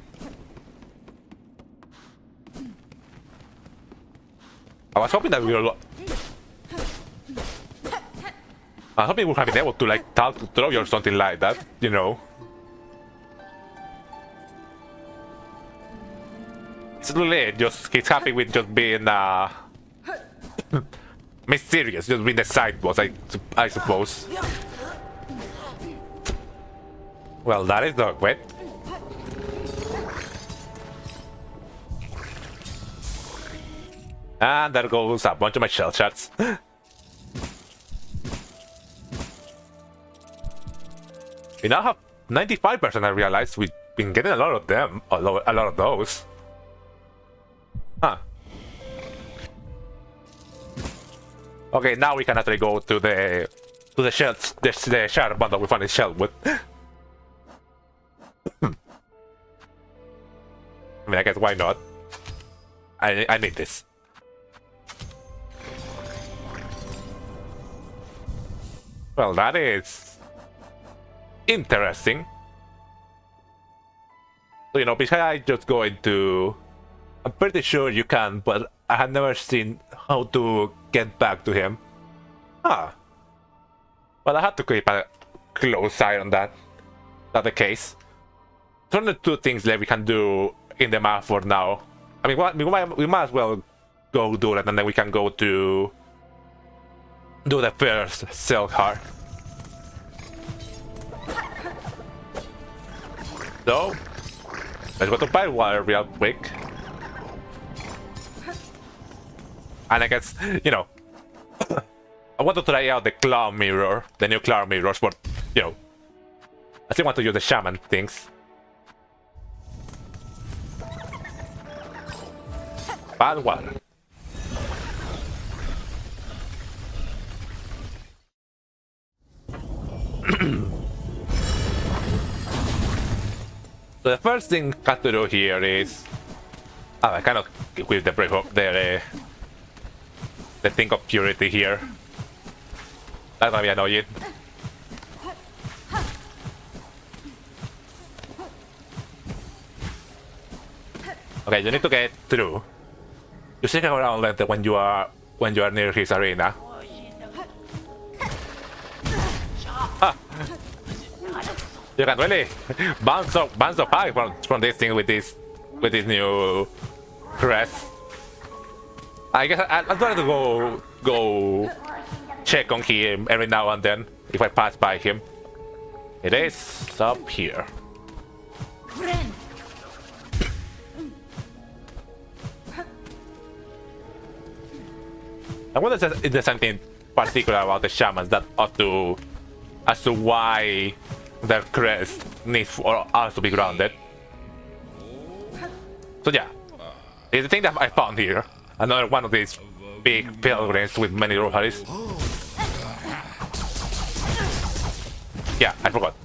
I was hoping that we were. I was hoping we would have been able to like talk to Trovio or something like that, you know. It's really just he's happy with just being mysterious, just being the side boss, I suppose. Well, that is not wet. And there goes a bunch of my shell shots. We now have 95%. I realized we've been getting a lot of them, a lot of those. Huh. Okay, now we can actually go to the shell, the shard bundle we found in Shellwood. I mean, I guess why not? I need this. Well, that is interesting. So, you know, besides just going to... I'm pretty sure you can, but I have never seen how to get back to him. Ah. Well, I have to keep a close eye on that. That's the case. So the two things that we can do in the map for now. I mean, we might as well go do that, and then we can go to do the first Silk Heart. So, let's go to Bywater real quick. And I guess, you know, I want to try out the claw mirror, the new claw mirrors, but, you know, I still want to use the shaman things. Bywater. So the first thing I have to do here is... I cannot equip the brave of the thing of purity here. That might be annoying. Okay, you need to get through. You stick around later when you are near his arena. Ah. You can really bounce up high from this thing with this new crest. I guess I'll try to go check on him every now and then if I pass by him. It is up here. I wonder if there's something particular about the shamans that ought to, as to why their crest needs for us to be grounded. So yeah, it's the thing that I found here. Another one of these big pilgrims with many rosaries. Yeah, I forgot.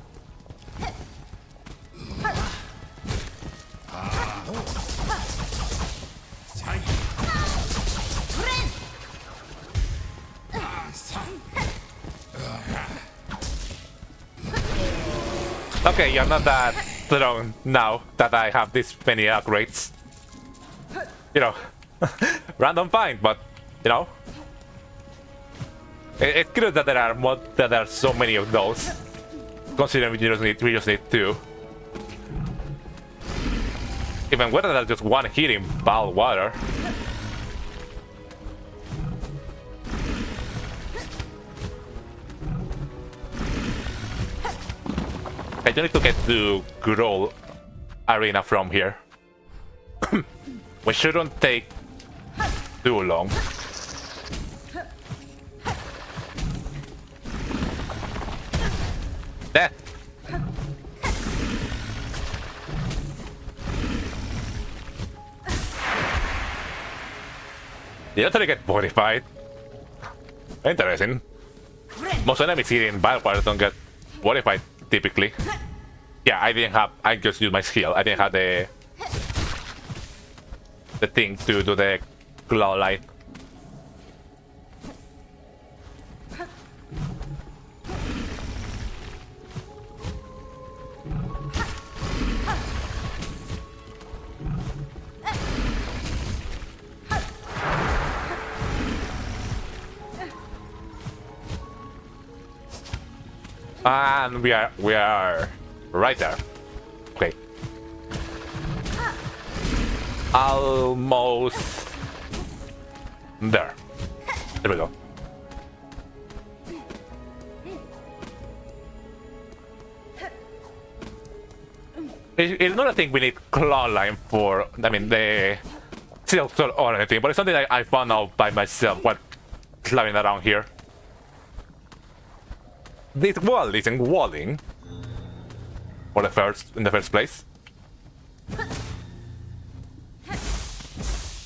Okay, you're not that strong now that I have this many upgrades. You know, random find, but you know, it's good that there are so many of those. Considering we just need two. Even better than just one hit in Bywater. I don't need to get to Growl Arena from here. We shouldn't take too long. Death! Did actually get modified? Interesting. Most enemies here in Bywater don't get modified typically. Yeah, I just used my skill. I didn't have the thing to do the claw light. And we are right there. Okay. Almost there. There we go. It's not a thing we need claw line for. I mean the SILKSONG or anything, but it's something I found out by myself while sliding around here. This wall isn't walling. for in the first place.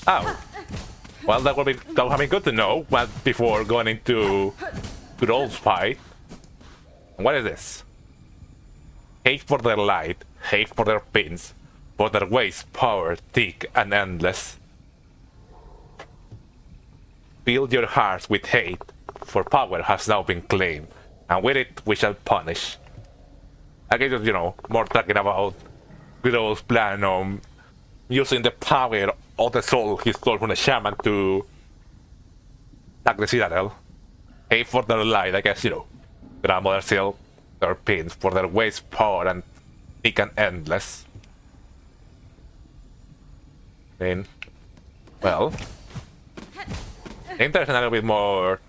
Oh. Well, that would be good to know before going into good old fight. What is this? Hate for their light, hate for their pins, for their ways power thick and endless. Fill your hearts with hate, for power has now been claimed, and with it we shall punish. I guess, you know, more talking about Guido's plan on using the power of the soul he stole from the shaman to attack the citadel. Hate for their light, I guess, you know. Grandmother seal their pins for their ways power and thick and endless. I mean, well, interesting a little bit more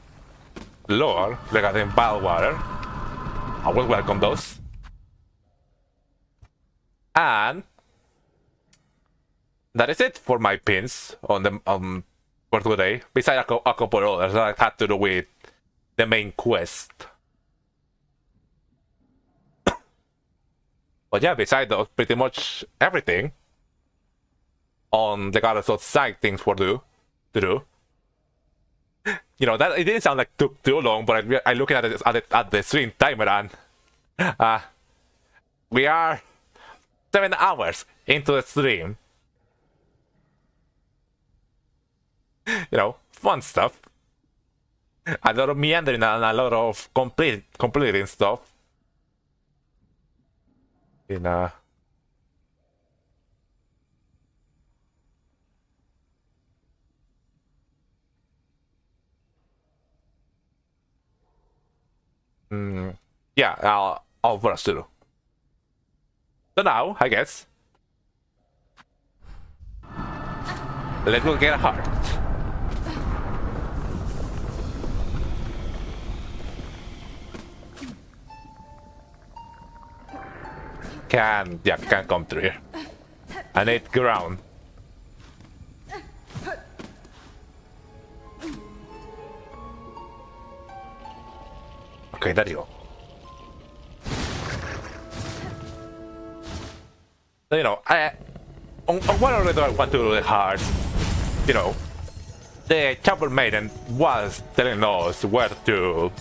lore regarding Balwater. I will welcome those. And that is it for my pins on the for today. Besides a couple others that had to do with the main quest. But yeah, besides those, pretty much everything on the Goddess of side things to do. You know, that it didn't sound like took too long, but I looking at the stream timer and we are 7 hours into the stream. You know, fun stuff. A lot of meandering and a lot of completing stuff. Yeah, all for us to do. So now, I guess, let's go get a heart. Can't come through here. I need ground. Okay, there you go. So, you know, on one order do I want to do the heart. You know, the Chapel Maiden was telling us where to.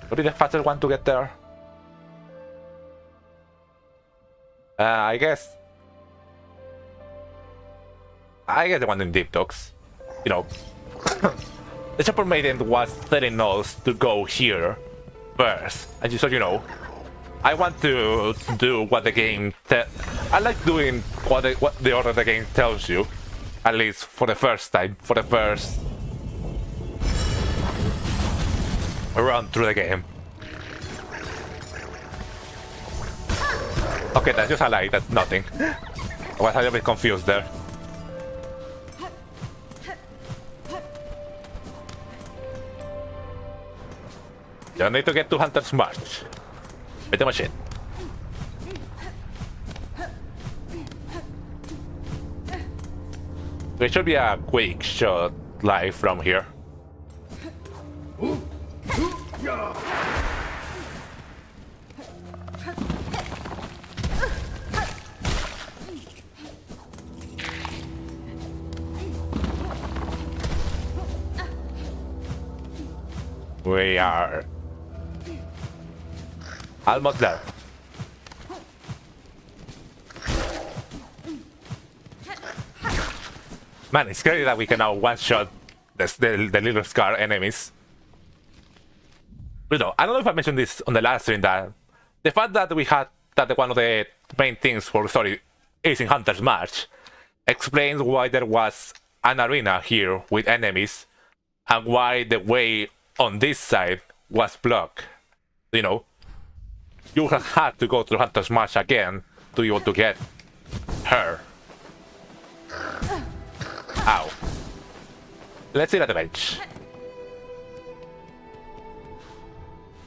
What is the fastest one to get there? I guess the one in Deep Docks. You know, the Chapel Maiden was telling us to go here first, and so you know, I want to do what the game. I like doing what the order the game tells you, at least for the first time, for the first run through the game. Okay, that's just a lie, that's nothing. I was a little bit confused there. You need to get to Hunter's March. With the machine. There should be a quick shot live from here. We are almost there. Man, it's scary that we can now one-shot the little scar enemies. You know, I don't know if I mentioned this on the last stream, that the fact that we had that one of the main things for is in Hunter's March explains why there was an arena here with enemies and why the way on this side was blocked. You know, you had to go to Hunter's March again to be able to get her. Ow. Let's sit at the bench.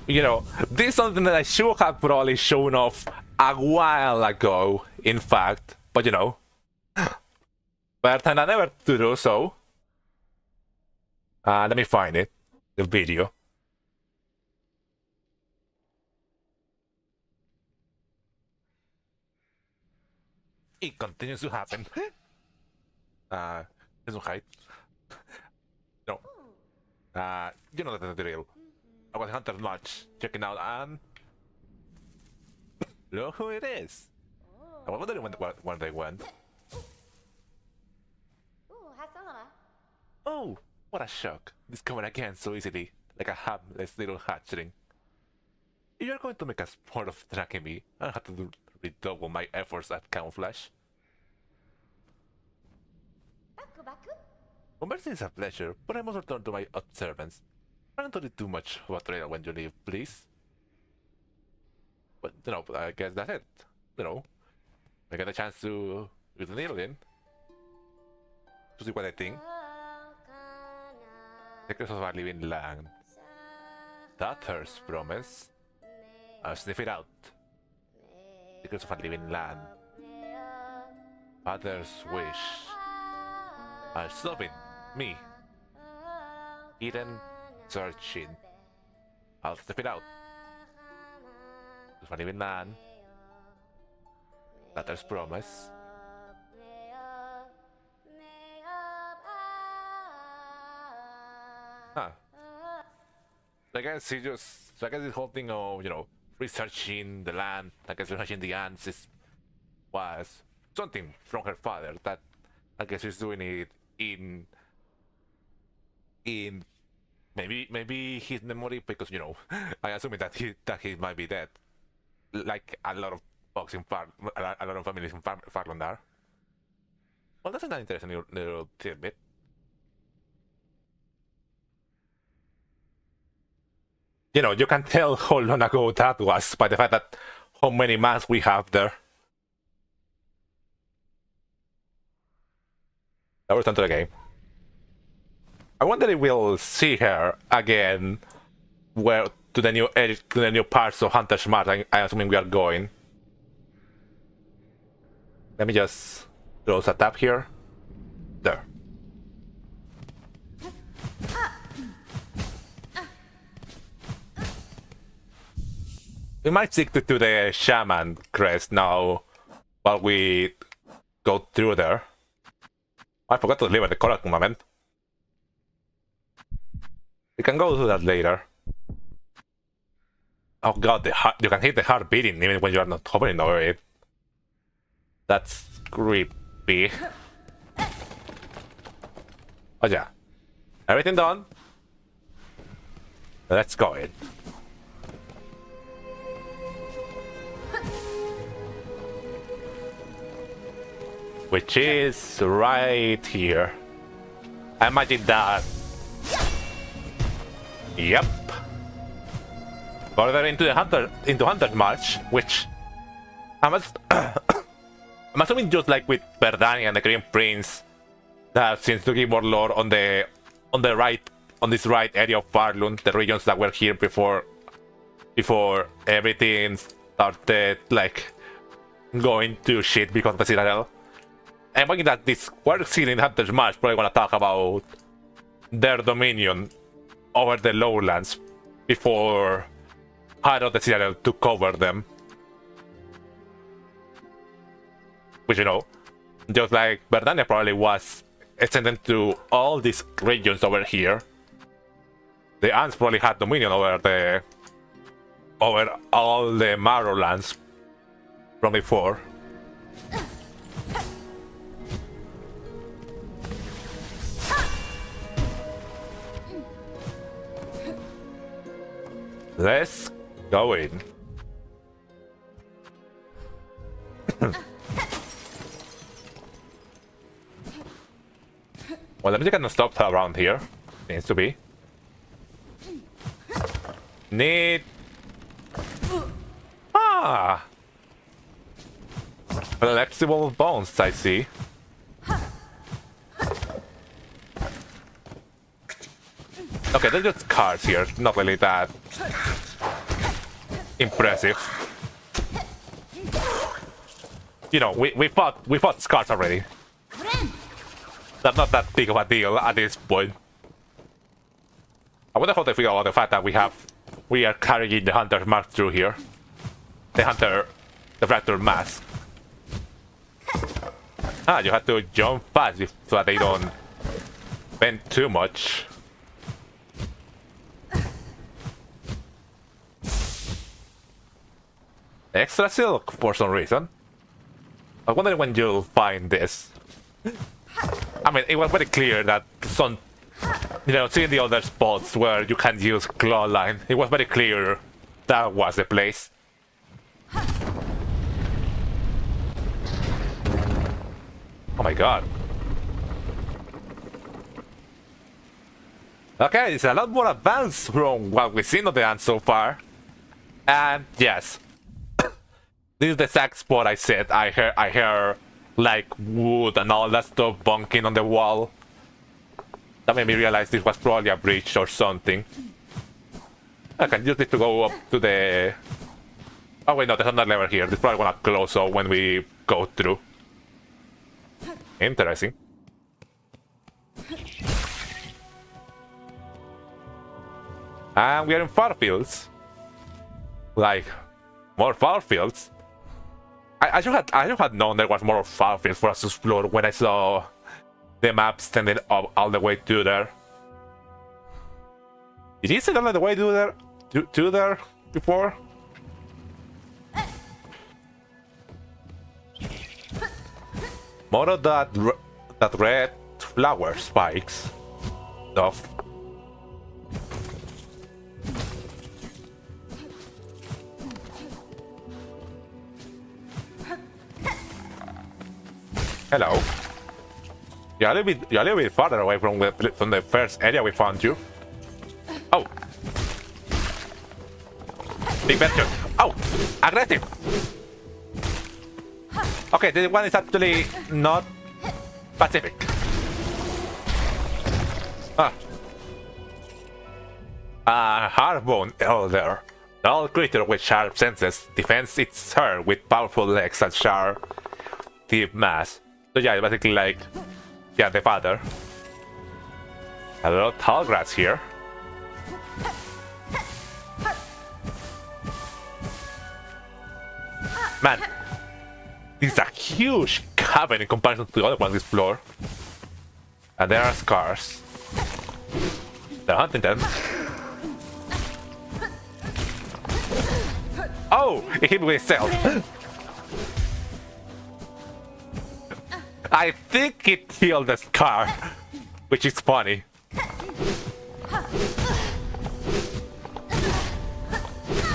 You know, this is something that I should have probably shown off a while ago, in fact, but you know, but I never to do so. Let me find it, the video. It continues to happen. There's no height. No. You know the drill. I was Hunter's March, checking out, and look who it is. I was wondering when they went. Oh, what a shock! Discovered again so easily, like a harmless little hatchling. If you're going to make a sport of tracking me, I'll have to redouble my efforts at camouflage. Conversing is a pleasure, but I must return to my observance. Try not to do too much of a trail when you leave, please. But, you know, I guess that's it. You know, I get a chance to use the needle in. To see what I think. Secrets of our living land. Daughter's promise. I'll sniff it out. Secrets of our living land. Father's wish. I'll stop it. Me. Hidden searching. I'll sniff it out. Secrets of our living land. Daughter's promise. Huh. I guess he just. So I guess this whole thing of, you know, researching the land, I guess researching the ants was something from her father that I guess he's doing it in maybe his memory, because, you know, I assume that he might be dead, like a lot of folks in a lot of families in Farland are. Well, that's an interesting little tidbit. You know, you can tell how long ago that was by the fact that how many months we have there. Now return to the game. I wonder if we'll see her again, where to the new parts of Hunter's March. I'm assuming we are going. Let me just close a tab here. There. We might stick to the shaman crest now while we go through there. I forgot to deliver the correct moment. We can go through that later. Oh god, you can hit the heart beating even when you are not hovering over it. That's creepy. Oh yeah. Everything done? Let's go in. Which is right here. I imagine that. Yep. Further into the Hunter's March, which I'm assuming just like with Verdania and the Green Prince, that seems to give more lore on this right area of Farlund, the regions that were here before everything started like going to shit because of the Citadel. I'm thinking that this we're seeing in Hunter's March probably gonna talk about their dominion over the lowlands before part of the Citadel took over them. Which, you know, just like Verdania probably was extended to all these regions over here, the ants probably had dominion over all the Marrowlands from before. Let's go in. Well, the music cannot stop around here. Seems to be. Need. Ah! Flexible bones, I see. Okay, they're just cards here, not really that impressive. You know, we fought scars already. That's not that big of a deal at this point. I wonder how they figure out the fact that we are carrying the Hunter's Mark through here. The Fractured Mask. Ah, you have to jump fast so that they don't bend too much. Extra silk for some reason. I wonder when you'll find this. I mean, it was very clear that some, seeing the other spots where you can use claw line, it was very clear that was the place. Oh my god. Okay, it's a lot more advanced from what we've seen of the dance so far. And yes, this is the exact spot I said. I hear like wood and all that stuff bunking on the wall. That made me realize this was probably a bridge or something. I can use this to go up to the... Oh wait, no, there's another lever here. This is probably gonna close up when we go through. Interesting. And we are in Farfields. Like, more Farfields. I should have known there was more Farfields for us to explore when I saw the map extended up all the way to there. Did you see all the way to there? To there before? More of that red flower spikes stuff. Hello. You're a little bit farther away from the first area we found you. Oh. Big venture. Oh, aggressive. Okay, this one is actually not Pacific. Hardbone elder. The old creature with sharp senses defends its herd with powerful legs and sharp deep mass. So yeah, it's basically like, yeah, the father. A lot of tall grass here. Man, this is a huge cabin in comparison to the other ones we explore. And there are scars. They're hunting them. Oh, it hit me with itself. I think it killed the scar, which is funny.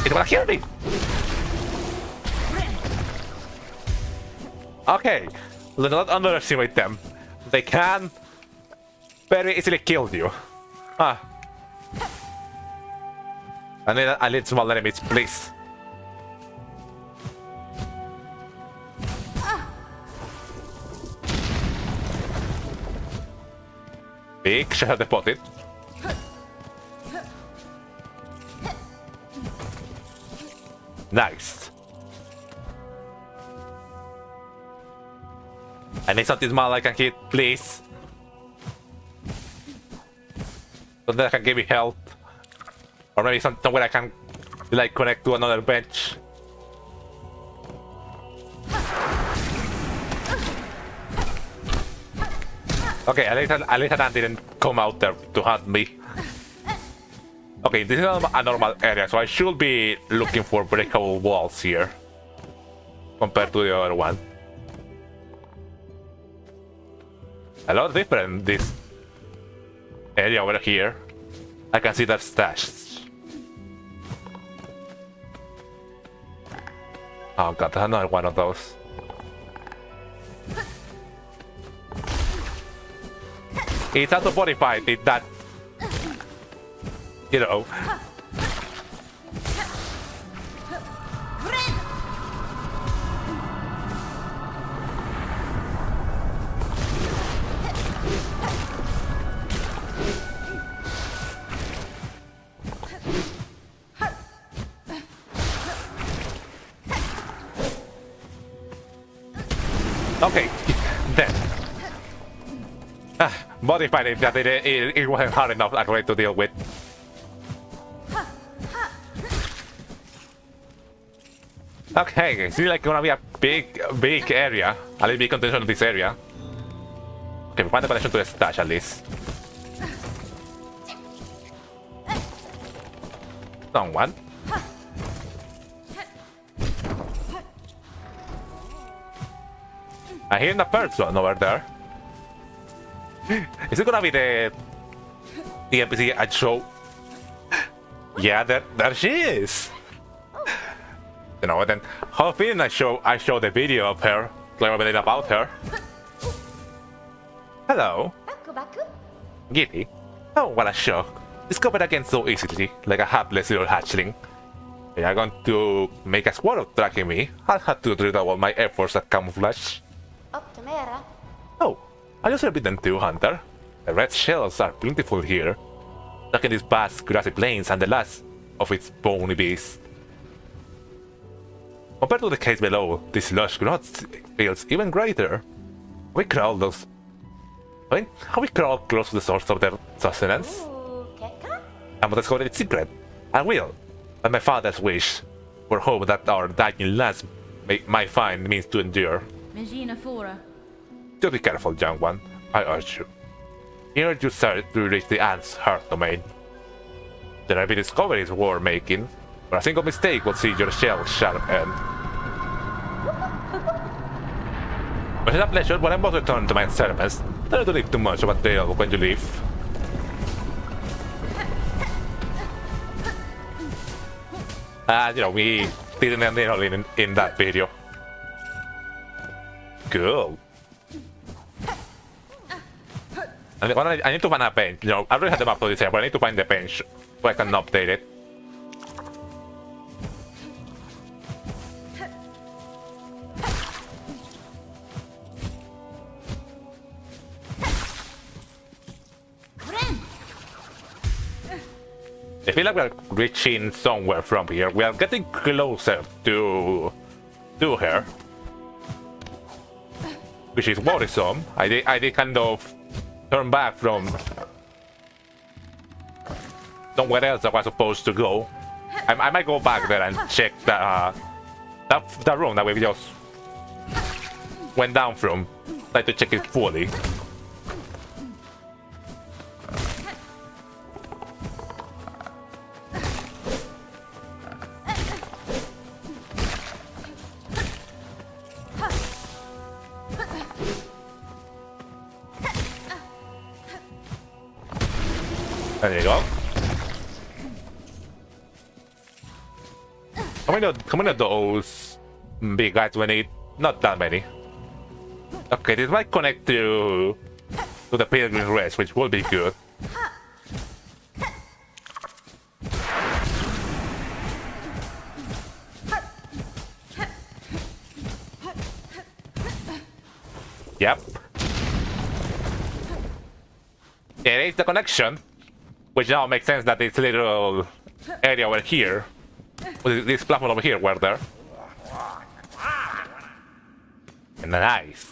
It wanna kill me! Okay, do not underestimate them. They can very easily kill you. I need small enemies, please. Big shell deposit. Nice. I need something small I can hit, please. So that I can give me health. Or maybe somewhere I can like connect to another bench. Okay, at least that didn't come out there to hunt me. Okay, this is a normal area, so I should be looking for breakable walls here. Compared to the other one. A lot different, this area over here. I can see that stash. Oh god, there's another one of those. It's out of body fight, it that, you know. Okay, then. Modified it that it wasn't hard enough actually to deal with. Okay, it seems like gonna be a big area. A little bit contention of this area. Okay, we find the connection to the stash at least. Someone. I hear the person over there. Is it gonna be the NPC I show? Yeah, there she is. You know, then how often I show the video of her, like a bit about her. Hello. Giddy. Oh, what a shock. Discovered again so easily, like a hapless little hatchling. They are going to make a squirrel tracking me. I'll have to redouble my efforts at camouflage. Oh, are you forbidden too, Hunter? The red shells are plentiful here, tracking these vast grassy plains and the last of its bony beast. Compared to the case below, this lush growth feels even greater. We crawl those. I mean, how we crawl close to the source of their sustenance? I must discover its secret. I will. But my father's wish for hope that our dying lands might find means to endure. Megina Fora. Just be careful, young one. I urge you. Here you search to reach the ant's heart domain. There may be discoveries worth making, but a single mistake will see your shell sharp end. But it's a pleasure when I must return to my servants. Try not to leave too much of a trail when you leave. You know, we didn't end in that video. Cool. I need to find a bench. You know, I already had the map for this here, but I need to find the bench so I can update it. I feel like we're reaching somewhere from here. We are getting closer to her, which is worrisome. I did kind of turn back from somewhere else I was supposed to go. I might go back there and check the room that we just went down from. Try to check it fully. There you go. How many of those big guys we need? Not that many. Okay, this might connect to the pilgrim race, which will be good. Yep. There is the connection. Which now makes sense that this little area over here, this platform over here, were there. And nice.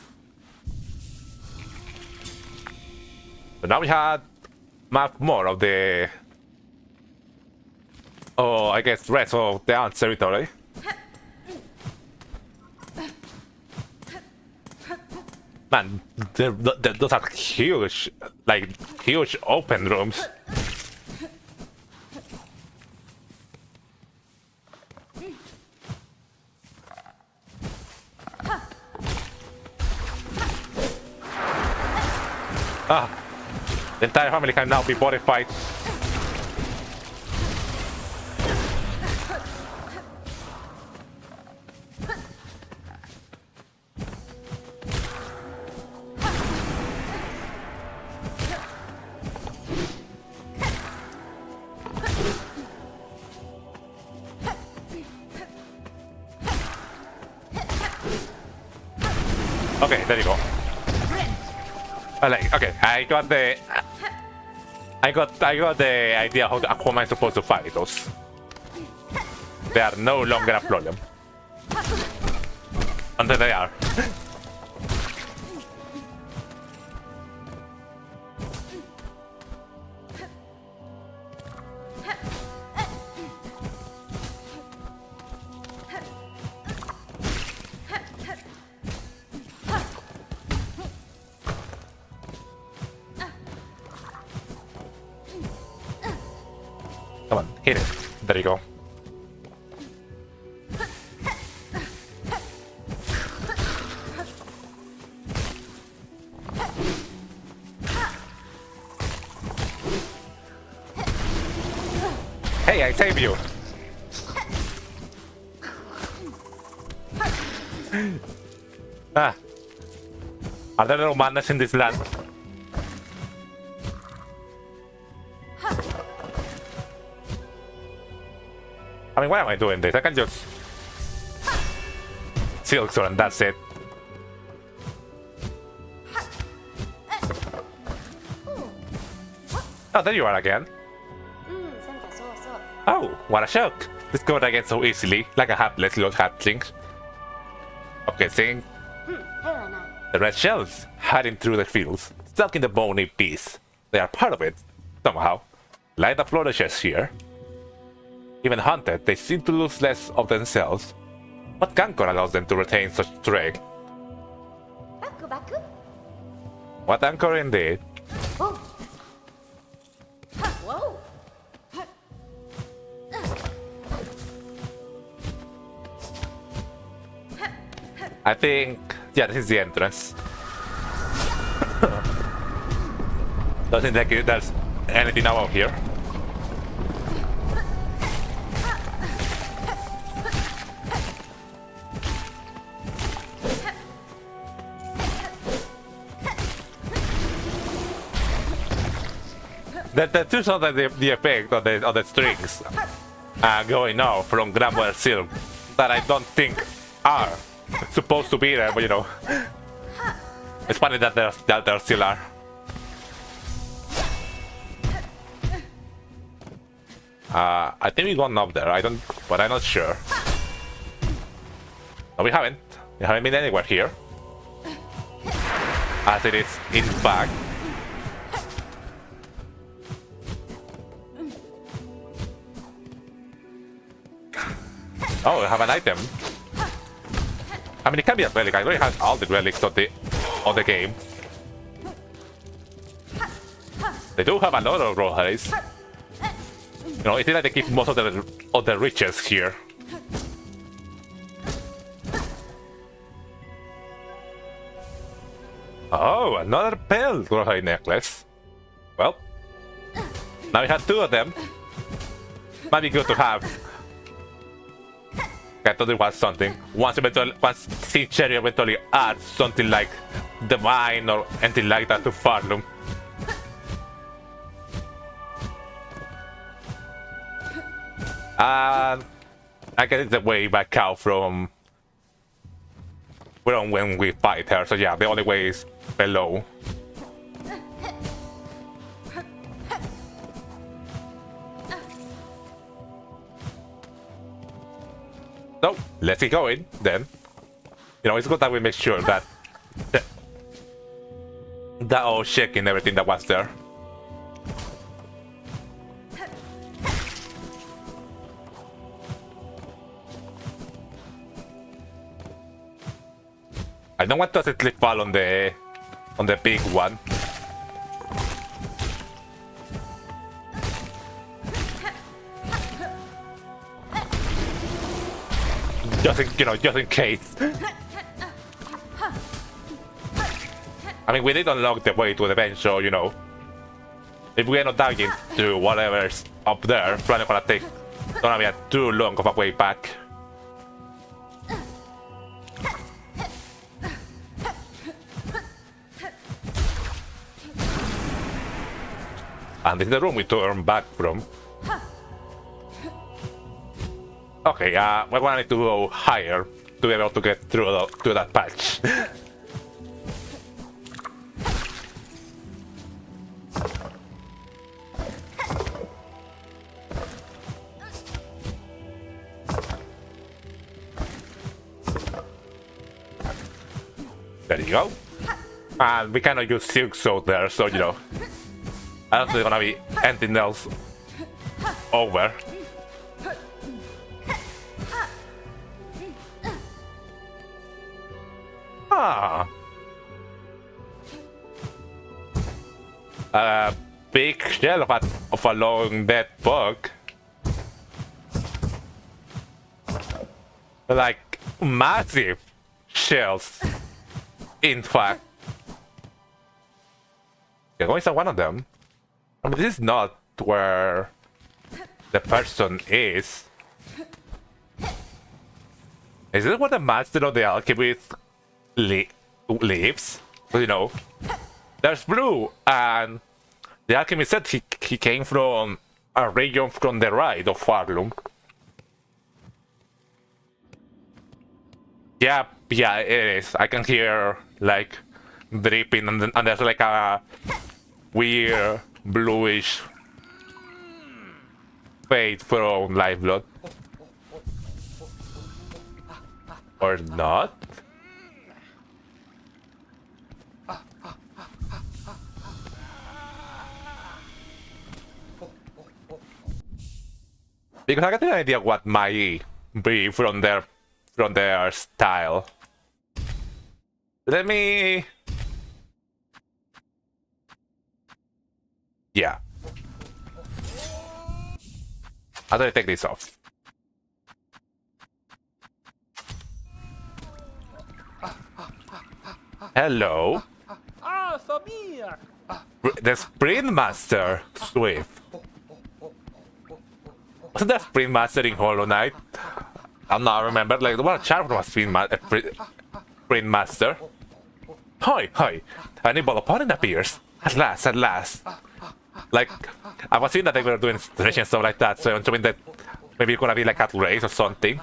So now we had map more of the, I guess, rest of the ant territory. Man, those are huge, like huge open rooms. Ah, the entire family can now be fortified. Okay, there you go. Okay, I got the idea how am I supposed to fight those. They are no longer a problem. Until they are. Come on, hit it. There you go. Hey, I saved you! Ah. Are there no madness in this land? I mean, why am I doing this? I can just... SILKSONG and that's it. Oh, there you are again. Oh, what a shock! This got again so easily, like a hapless little hatchling. Okay, seeing the red shells hiding through the fields, stuck in the bony piece. They are part of it, somehow. Like the flourishes here. Even hunted, they seem to lose less of themselves. What Gankor allows them to retain such strength? What anchor indeed? I think... yeah, this is the entrance. Doesn't think there's anything out here. There's also the effect of the strings going off from Grandmother Silk that I don't think are supposed to be there, but you know, it's funny that there still are. I think we gone up there. But I'm not sure. No, we haven't. We haven't been anywhere here, as it is in fact. Oh, we have an item. I mean, it can be a relic. I already have all the relics of the game. They do have a lot of rohais. You know, it's like they keep most of the riches here. Oh, another pale rohai necklace. Well, now we have two of them. Might be good to have. I thought it was something. Once Sea Cherry eventually adds something like Divine or anything like that to Farlum. And I guess it's a way back out from when we fight her. So yeah, the only way is below. So, let's get going, then. You know, it's good that we make sure that all checking everything that was there. I don't want to slip fall on the big one. Just in case. I mean, we did unlock the way to the bench, so you know, if we end up diving to whatever's up there, probably gonna be too long of a way back. And this is the room we turn back from. Okay, we're gonna need to go higher to be able to get through to that patch. There you go. And we cannot use SILKSONG there, so you know, I don't think there's gonna be anything else over. A big shell of a long dead bug. Like massive shells. In fact. You're going to one of them. I mean, this is not where the person is. Is this where the master of the alchemist lives? So, you know, there's Blue, and the alchemist said he came from a region from the right of Farlum. Yeah, it is. I can hear like dripping, and there's like a weird bluish fade from lifeblood. Or not? Because I got an idea what might be from their style. Let me... Yeah. How do I take this off? Hello. Ah, Samir! The Sprint Master Swift. Wasn't that Sprint Master in Hollow Knight? I'm not remember. Like what charm was Sprint Master? Hi! A new opponent appears. At last. Like I was seeing that they were doing stretch and stuff like that, so I'm thinking that maybe it's gonna be like a race or something.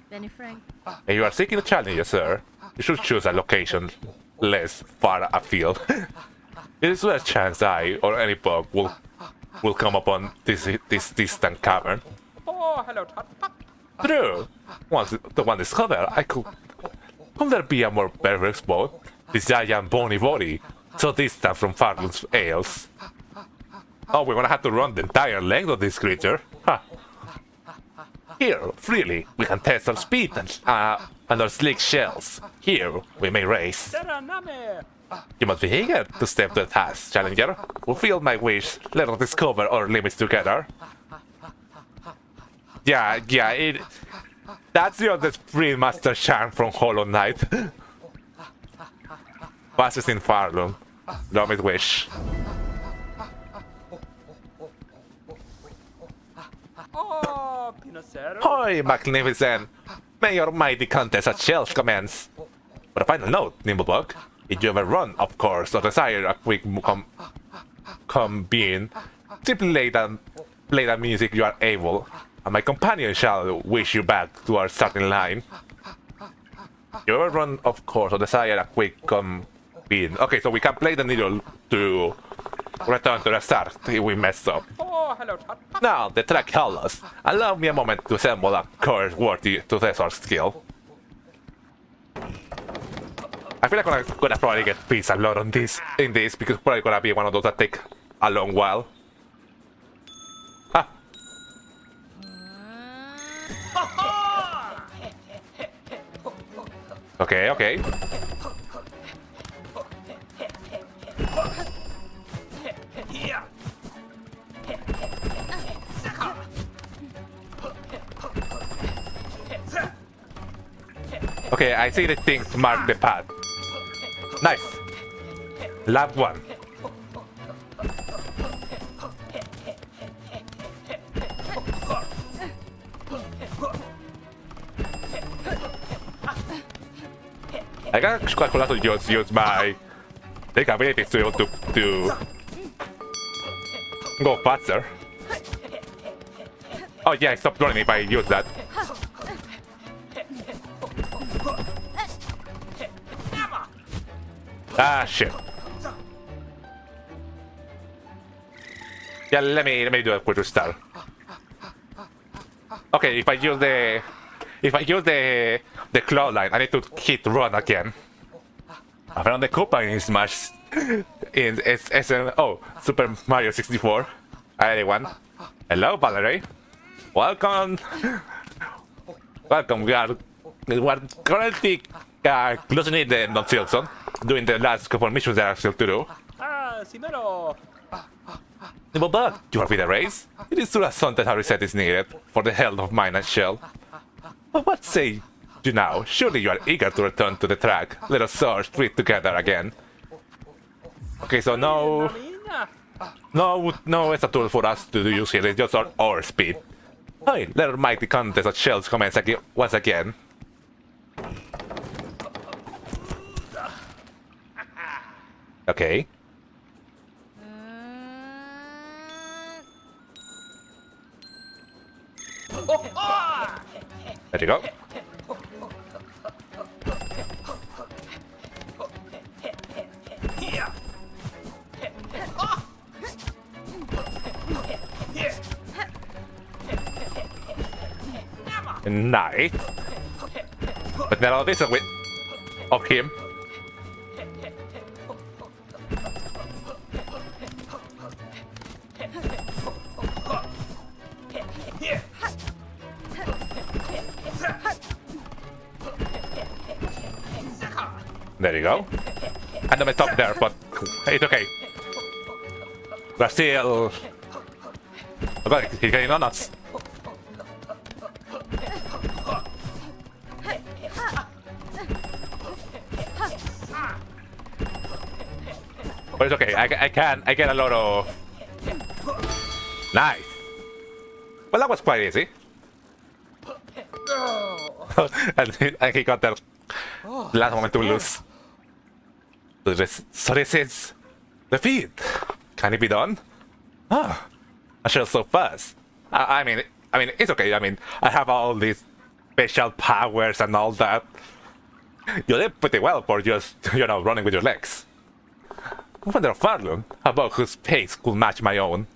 Benny Frank. And you are seeking a challenge, sir. You should choose a location less far afield. There is a chance I or any bug will come upon this distant cavern. Oh, hello, Todd. True. Once the one discovered, I could there be a more perfect spot? This giant bony body, so distant from Farlum's ales. Oh, we're gonna have to run the entire length of this creature. Huh. Here, freely, we can test our speed and our slick shells. Here, we may race. You must be eager to step to the task, challenger. Fulfill my wish. Let us discover our limits together. Yeah, that's the Sprint Master charm from Hollow Knight. Passes in Farlum. Love it wish. Oh, Pinocero. Hi, magnificent! May your mighty contest at shells commence. But a final note, Nimblebug. If you ever run, of course, or desire a quick combine, simply play the music you are able, and my companion shall wish you back to our starting line. If you ever run, of course, or desire a quick combine. Okay, so we can play the needle to return to the start if we mess up. Oh, hello, Todd. Now, the track held us. Allow me a moment to assemble a course worthy to test our skill. I feel like I'm gonna probably get pissed a lot on this, because it's probably gonna be one of those that take a long while. Ah. Okay. Okay, I see the things mark the path. Nice. Lap 1. I got quite to use my abilities to be able to go faster. Oh yeah, I stopped running if I use that. Ah shit. Yeah, let me do a quick restart. Okay, if I use the claw line, I need to hit run again. I found the Koopa in Smash in Super Mario 64. Hi everyone. Hello Valerie. Welcome. We are currently closing in the end of SILKSONG, doing the last couple of missions that are still to do. Ah, Simero. But you are with the race? It is true that sometimes a reset is needed for the health of mine and shell. But what say you now? Surely you are eager to return to the track. Let us soar straight together again. Okay, so no it's a tool for us to use here. It's just our speed. Hey, let our mighty contest of shells commence once again. Okay. There you go. Nice. But now this is with of him. There you go. And I'm top there, but it's okay. We're still... But he's getting on us. But it's okay, I get a lot of... Nice! Well, that was quite easy. and he got that last moment to lose. So this is... defeat! Can it be done? Ah, I shall so fast. I mean, it's okay. I mean, I have all these special powers and all that. You did pretty well for just, running with your legs. I wonder, Farlun, about whose pace could match my own.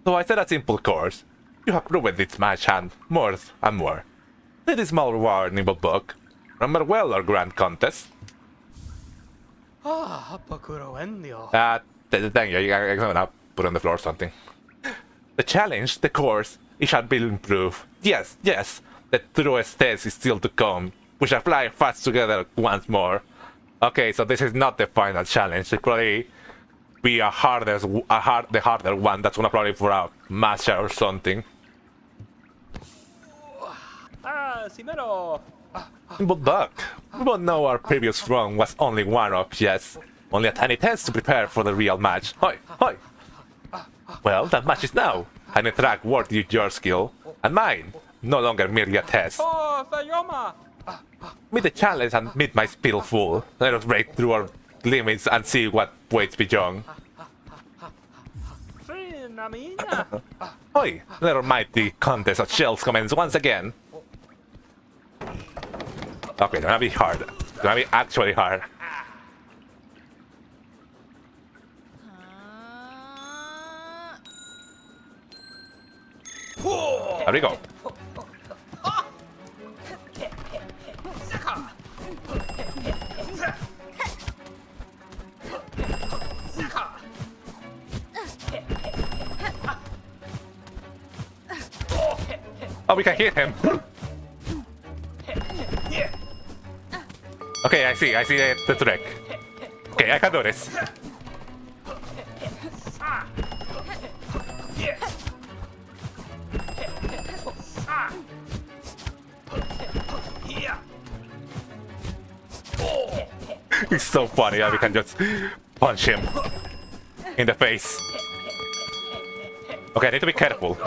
So I said a simple course. You have proven this match and more and more. It is small reward, nimble book. Remember well our grand contest. Thank you, I'm gonna put on the floor or something. The challenge, the course, it shall be improved. Yes, the truest test is still to come. We shall fly fast together once more. Okay, so this is not the final challenge. It probably be the harder one. That's gonna probably for a master or something. Simero. But Buck, we both know our previous run was only one-up, yes. Only a tiny test to prepare for the real match. Hoi! Well, that match is now. An track worthy of your skill and mine. No longer merely a test. Meet the challenge and meet my speed full. Let us break through our limits and see what waits beyond. Hoi! Let our mighty contest of shells commence once again. Okay, gonna be hard. Gonna be actually hard. There we go. Oh, we can hit him. Okay, I see the trick. Okay, I can do this. It's so funny how we can just punch him in the face. Okay, I need to be careful.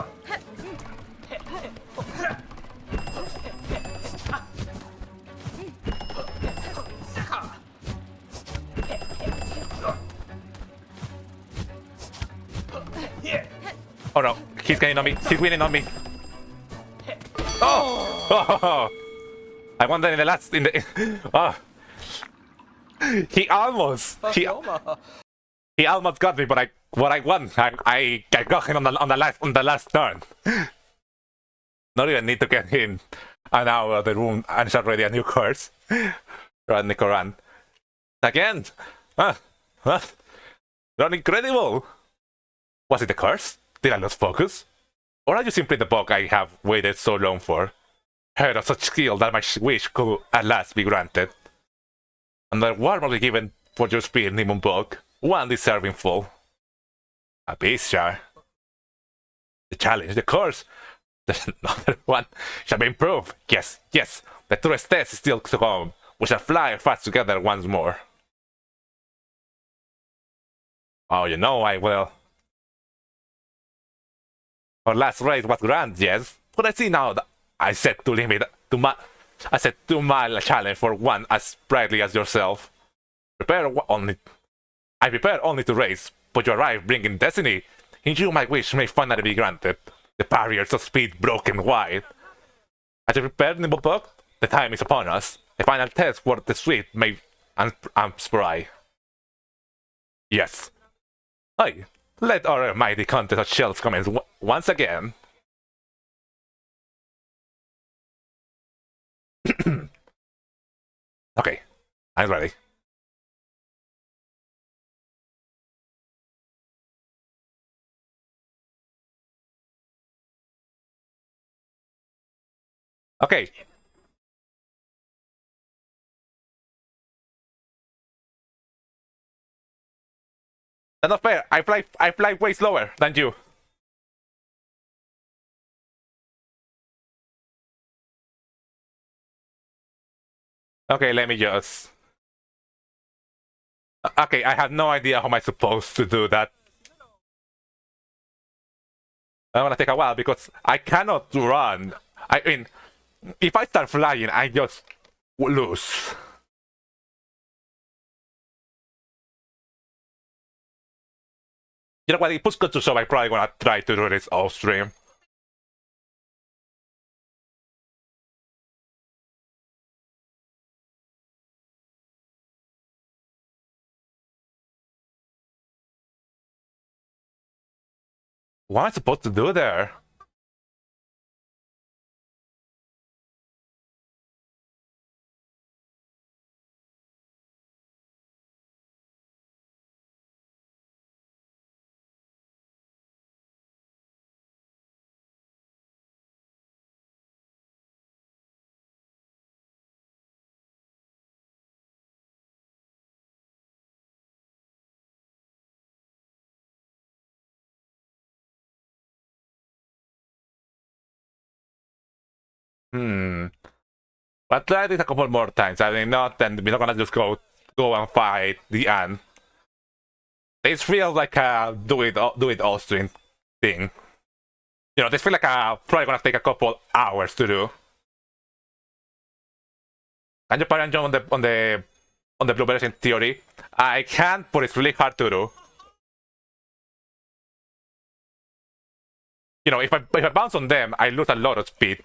Oh no, he's getting on me. He's winning on me. Oh! I won that in the oh. He almost got me, but I won. I got him on the last turn. Not even need to get him out of the room and it's already a new course. Run, Nico, run. Again! Not incredible! Was it the curse? Did I lose focus? Or are you simply the bug I have waited so long for? Heard of such skill that my wish could at last be granted. And the reward will be given for your speed, Nimon bug. One deserving full. A beast jar. The challenge, the course. There's another one. Shall we improve? Yes, yes. The tourist test is still to come. We shall fly fast together once more. Oh, you know I will. Our last race was grand, yes. But I see now that I set to limit to I set 2-mile challenge for one as sprightly as yourself. I prepare only to race, but you arrive bringing destiny. In you my wish may finally be granted. The barriers of speed broken wide. As you prepare, Nimblebug, the time is upon us. A final test for the sweet may and spry. Yes. Aye, let our mighty contest of shells commence once again. Okay, I'm ready. Okay. That's not fair. I fly way slower than you. Okay, let me just. Okay, I have no idea how am I supposed to do that. I wanna take a while because I cannot run. I mean, if I start flying, I just lose. You know what? It puts good to show. I probably gonna try to do this off stream. What am I supposed to do there? But try this a couple more times. I mean, not, then we're not gonna just go and fight the ant. This feels like a do it all stream thing. You know, this feels like probably gonna take a couple hours to do. Can you parry and jump on the blueberries in theory? I can, but it's really hard to do. You know, if I bounce on them, I lose a lot of speed.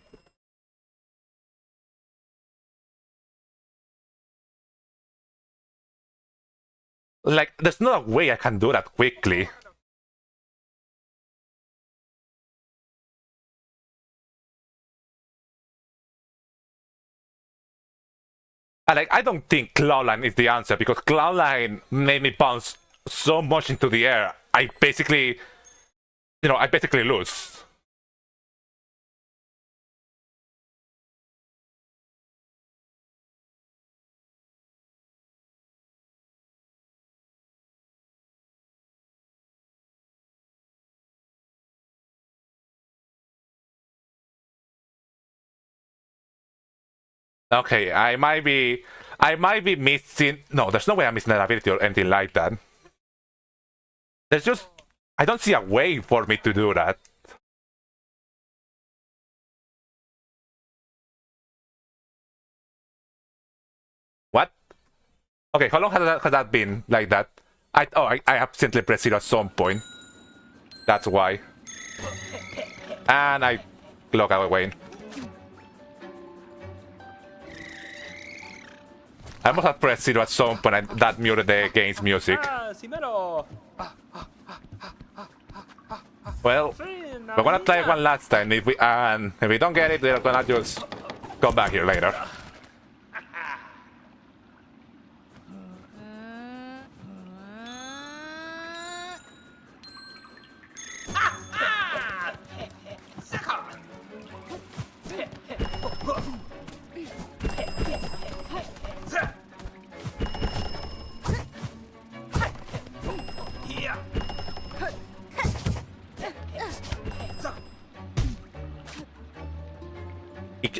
Like, there's no way I can do that quickly. Like, I don't think Cloudline is the answer because Cloudline made me bounce so much into the air. I basically lose. Okay, I might be missing. No, there's no way I'm missing an ability or anything like that. There's just I don't see a way for me to do that. What? Okay, how long has that been like that? I accidentally pressed 0 at some point. That's why. And I log away. I must have pressed 0 at some point and that muted the game's music. Simero! Well, we're gonna try one last time. If we don't get it, we're gonna just come back here later.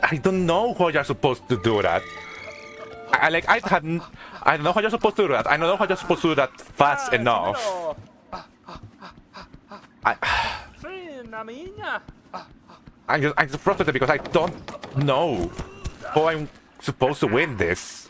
I don't know how you're supposed to do that. I don't know how you're supposed to do that. I don't know how you're supposed to do that fast enough. Fina minha. I'm just frustrated because I don't know how I'm supposed to win this.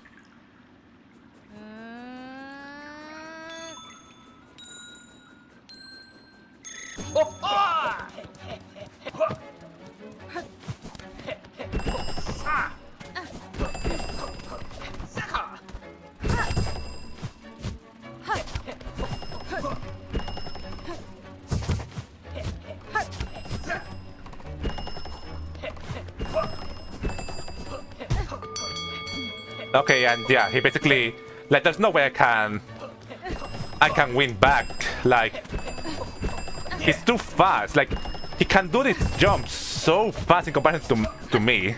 Okay, and yeah, he basically like there's no way I can win back. Like he's too fast. Like he can do this jump so fast in comparison to me.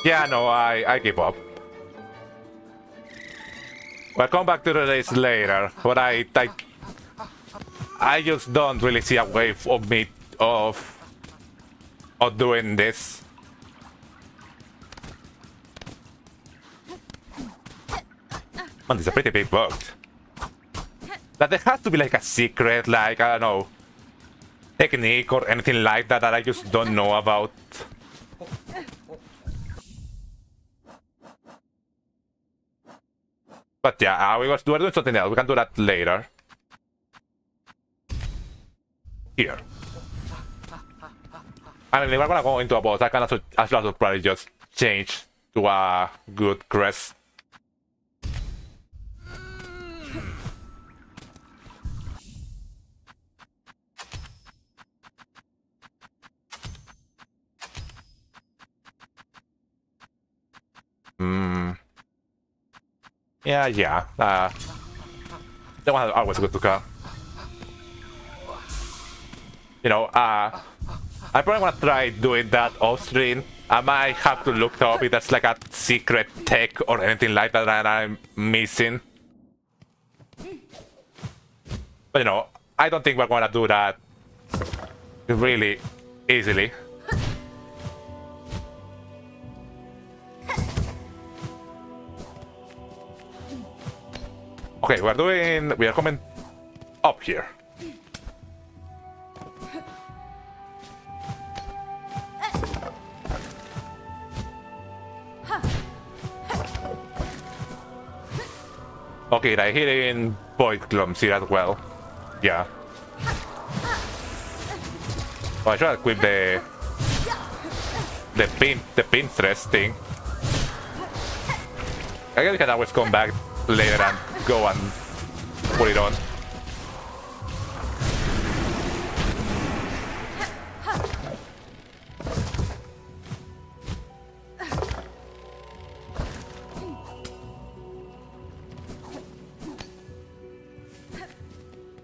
Yeah, no, I give up. We'll come back to the race later, but I just don't really see a way of me of doing this. Man, this is a pretty big bug. That there has to be like a secret, like I don't know, technique or anything like that that I just don't know about. But yeah, we're doing something else. We can do that later. Here. I mean, if I'm gonna go into a boss, I can also probably just change to a good crest. Yeah. That one is always good to go. You know, I probably want to try doing that off screen. I might have to look up if that's like a secret tech or anything like that that I'm missing. But you know, I don't think we're going to do that really easily. Okay, we are coming up here. Okay, they're hitting void clumps here as well. Yeah. Oh, I should equip the pin thrust thing. I guess we can always come back later and go and put it on.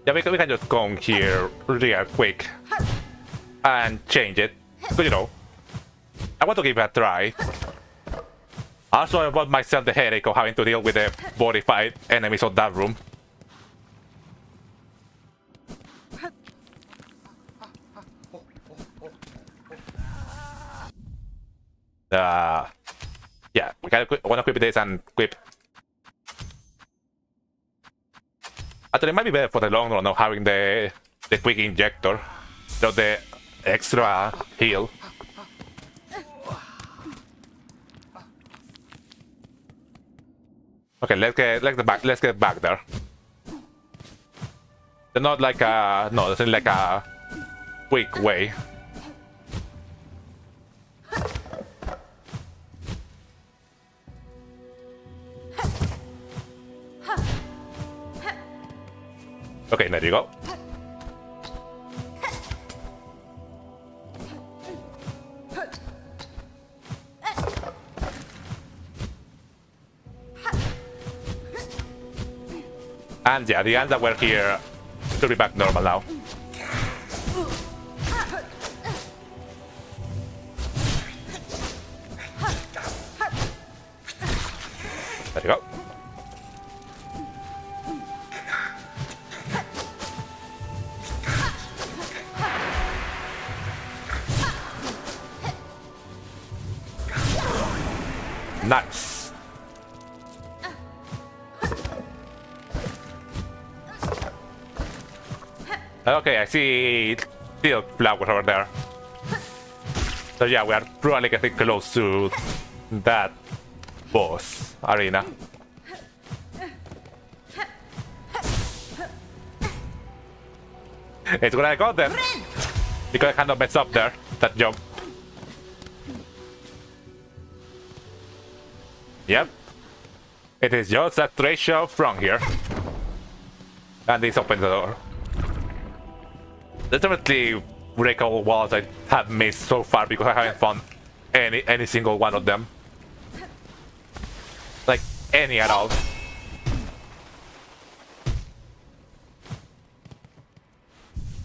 Yeah, we can just come here real quick and change it. But you know, I want to give it a try. Also, I bought myself the headache of having to deal with the body fight enemies of that room. Yeah, we can want to equip this and equip. Actually, it might be better for the long run of having the quick injector, so the extra heal. Okay, let's get back there. They're not like a there's not like a quick way. Okay, there you go. And yeah, the ants that were here should be back normal now. There you go. Nice. Okay, I see steel flowers over there. So yeah, we are probably getting close to that boss arena. It's gonna go there. Because I kind of mess up there, that jump. Yep. It is just a straight shot from here. And this opens the door. There's definitely breakable walls I have missed so far because I haven't found any single one of them. Like, any at all.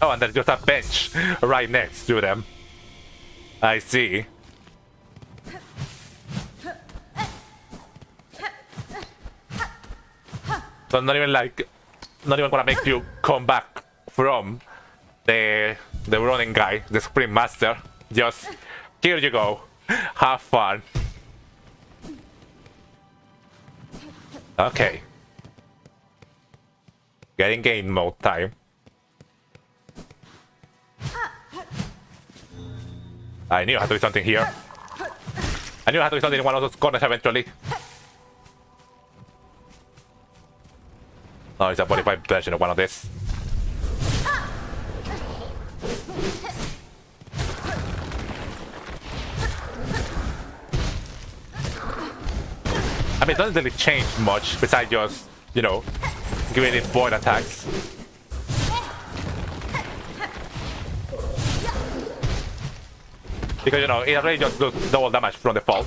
Oh, and there's just a bench right next to them. I see. So not even gonna make you come back from the running guy, the Sprint Master. Just here you go. Have fun. Okay. Getting game mode time. I knew I had to do something here. I knew I had to do something in one of those corners eventually. Oh, it's a modified version of one of this. I mean, it doesn't really change much besides just, you know, giving it void attacks. Because, you know, it already just does double damage from the fall.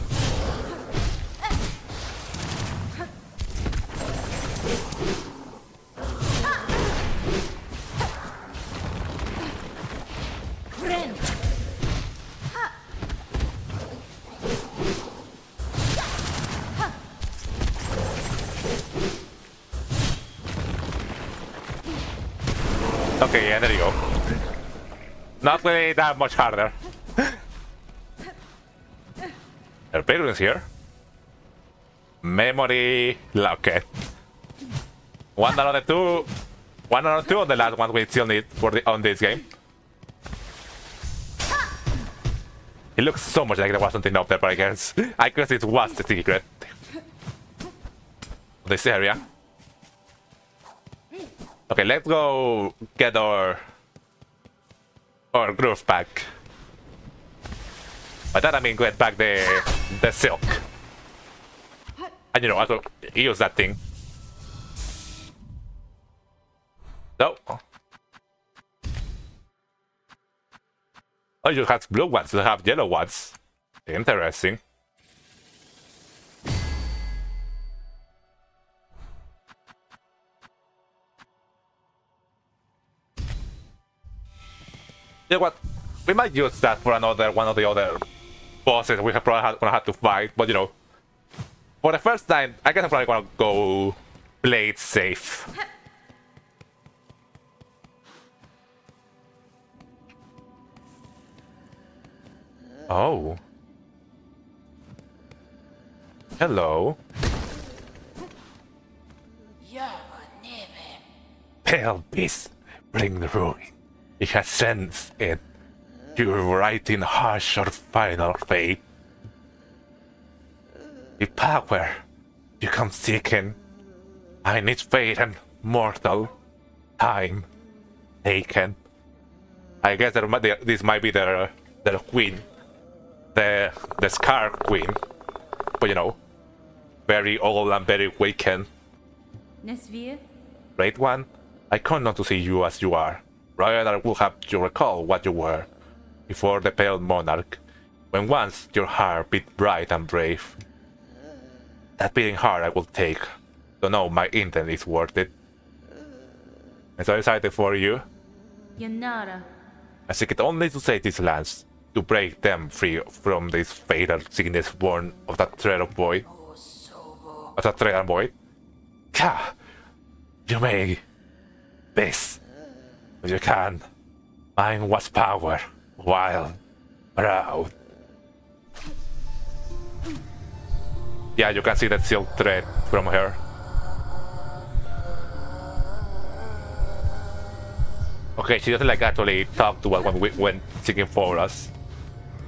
Okay, yeah, there you go. Not really that much harder. There are buildings here. Memory locket. One out of the two of the last one we still need for on this game. It looks so much like there was something up there, but I guess it was the secret. This area. Okay, let's go get our groove back. By that I mean get back the silk. And you know, also use that thing. No. Oh, you have blue ones, you have yellow ones. Interesting. You know what? We might use that for one of the other bosses we have probably gonna have to fight, but you know, for the first time, I guess I'm probably gonna go play it safe. Oh. Hello. Pale beast, bring the ruin. It has sensed it. You're writing harsh or final fate. The power you come seeking. I need fate and mortal time taken. I guess this might be their queen, the Scar Queen, but you know, very old and very weakened. Nesvir? Great one, I come not to see you as you are. Rather, I will have you recall what you were before the pale monarch, when once your heart beat bright and brave. That beating heart I will take, to know my intent is worth it. I'm so excited for you. Yanara. I seek it only to save these lands, to break them free from this fatal sickness born of that traitor boy. Of that traitor boy. Ka! You may this, if you can. Mine was power, wild, proud. Yeah, you can see that silk thread from here. Okay, she doesn't like actually talk to us when seeking for us.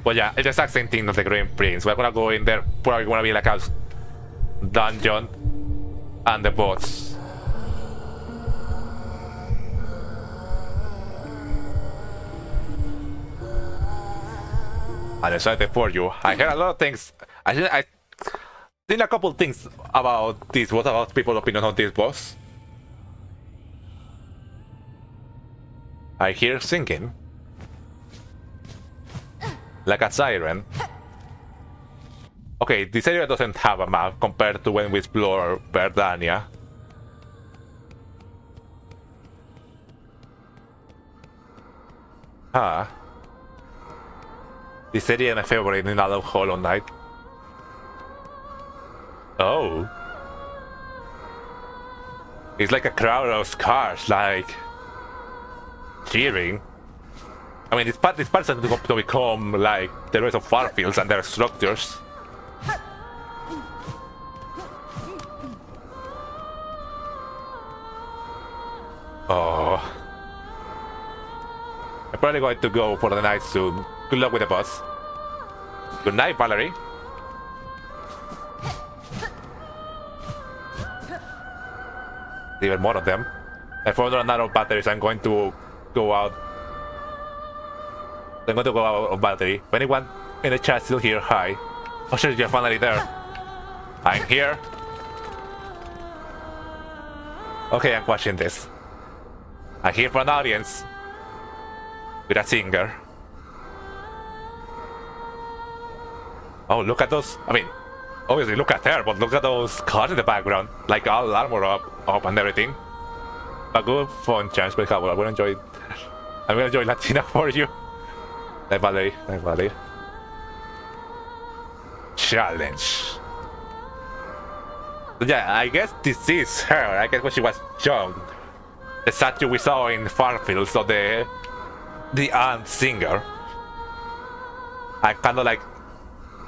But yeah, it's the exact same thing as the Green Prince. We're gonna go in there, probably gonna be like a dungeon and the boss. I'm excited for you. I heard a lot of things. I seen a couple things about this. What about people's opinion on this boss? I hear singing. Like a siren. Okay, this area doesn't have a map compared to when we explore Verdania. Huh. This area is my favorite in all of Hollow Knight. Oh. It's like a crowd of scars, like cheering. I mean, this part is to become like the rest of Farfields and their structures. Oh. I'm probably going to go for the night soon. Good luck with the boss. Good night, Valerie. Even more of them. I found another batteries. I'm going to go out. I'm going to go out of battery. If anyone in the chat still here, hi. Oh shit, you're finally there. I'm here. Okay, I'm watching this. I'm here for an audience. With a singer. Oh, look at those. I mean, obviously look at her, but look at those cars in the background. Like all armor up and everything. A good fun chance, but I'm gonna enjoy. I'm gonna enjoy Latina for you. Night Valerie, night Valerie. Challenge. Yeah, I guess this is her. I guess when she was young. The statue we saw in Farfield, so the ant singer. I kinda like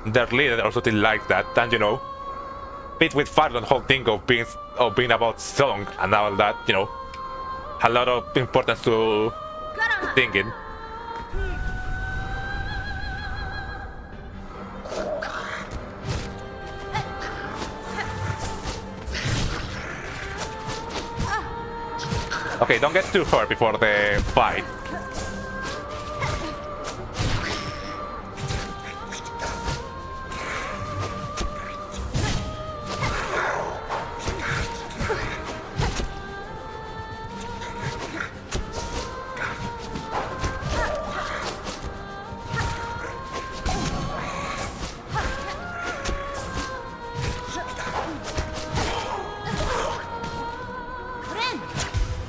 their leader or something like that, and you know, fit with Farfield the whole thing of being about song and all that, you know. A lot of importance to singing. Okay, don't get too hurt before the fight.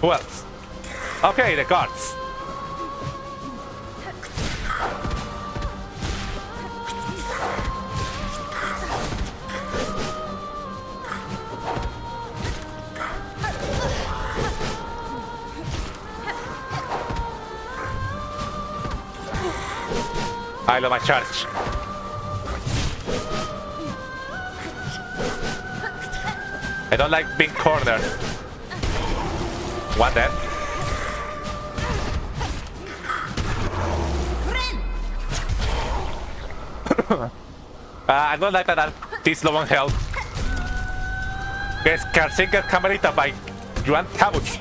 Who else? Okay, the guards. I love my charge. I don't like being cornered. One dead. I don't like that this low on health. Guess Karsinker Camarita by Juan Tabus.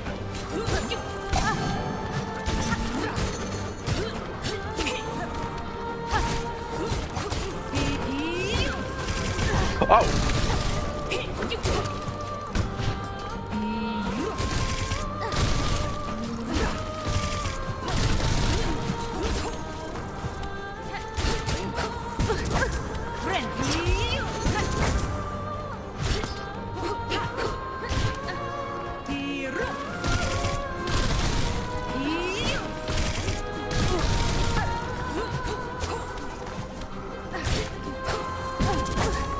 Oh!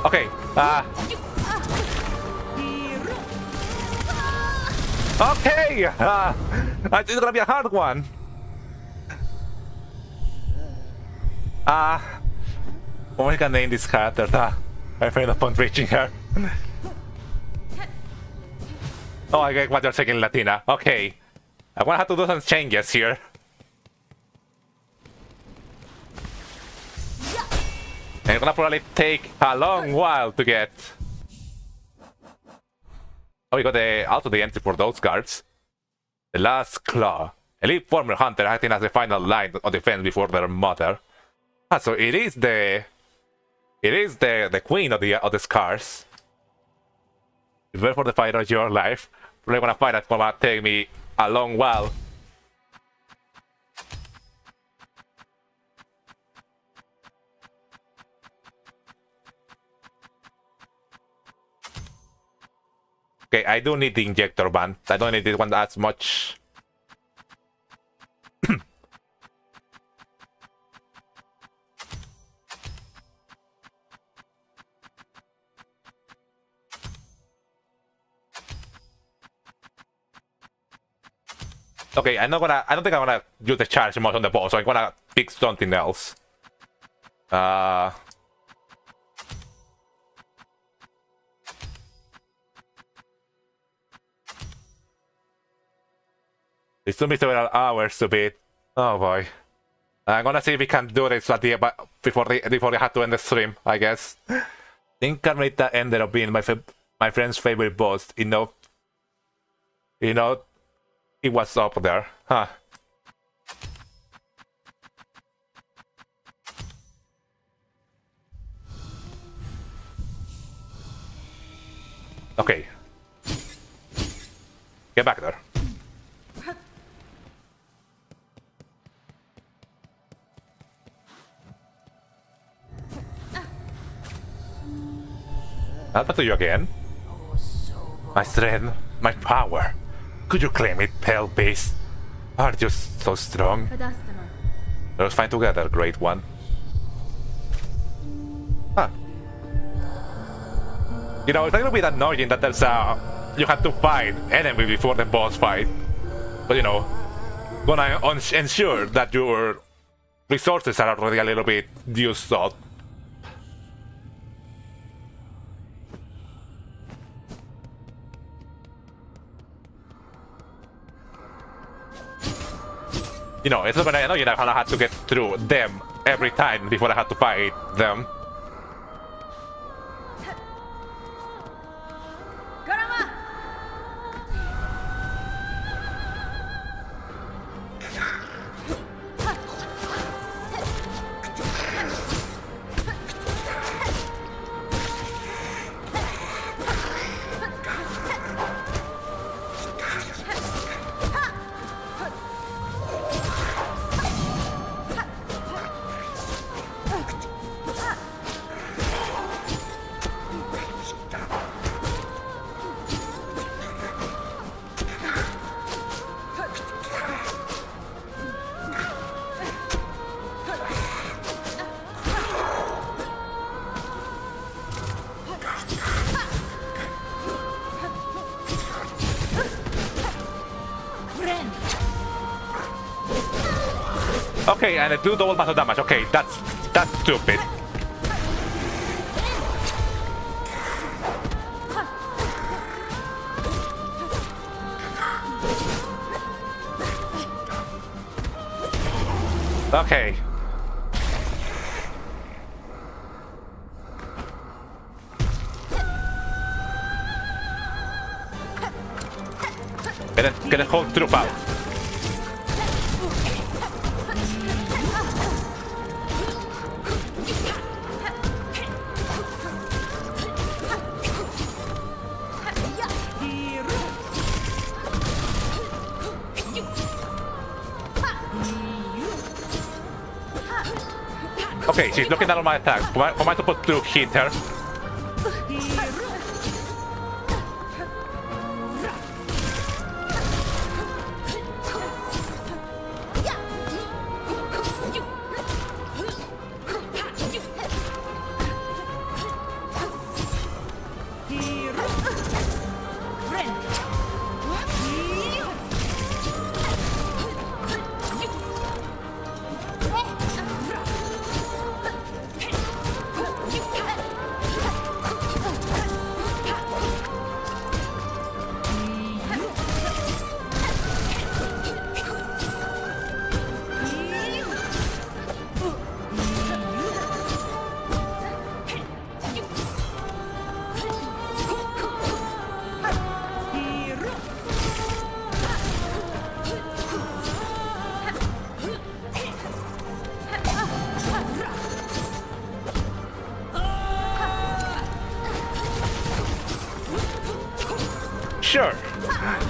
Okay, okay, it's gonna be a hard one. What can I name this character? I failed upon reaching her. Oh, I get what you're saying, Latina. Okay. I'm gonna have to do some changes here. And it's gonna probably take a long while to get. Oh, we got also the entry for those cards. The Last Claw. Elite former hunter acting as the final line of defense before their mother. Ah, so it is the queen of the scars. Prepare for the fight of your life. Probably gonna fight that's gonna take me a long while. Okay, I do need the injector band. I don't need this one as much. Okay, I don't think I'm gonna use the charge much on the boss, so I'm gonna pick something else. It took me several hours to beat. Oh boy. I'm gonna see if we can do this at the before they had to end the stream, I guess. I think Carmelita ended up being my friend's favorite boss. You know, it was up there, huh? Okay. Get back there. I'll talk to you again. My strength, my power. Could you claim it, pale beast? Aren't you so strong? Kadastana. Let us fight together, great one. Huh. You know, it's a little bit annoying that there's you have to fight enemy before the boss fight. But you know, gonna ensure that your resources are already a little bit used up. You know, it's not gonna annoy you that I had to get through them every time before I had to fight them. Okay, and I do double massive damage. Okay, that's stupid. Okay. Get a whole troop out. Okay, she's looking at all my attacks. Am I supposed to hit her?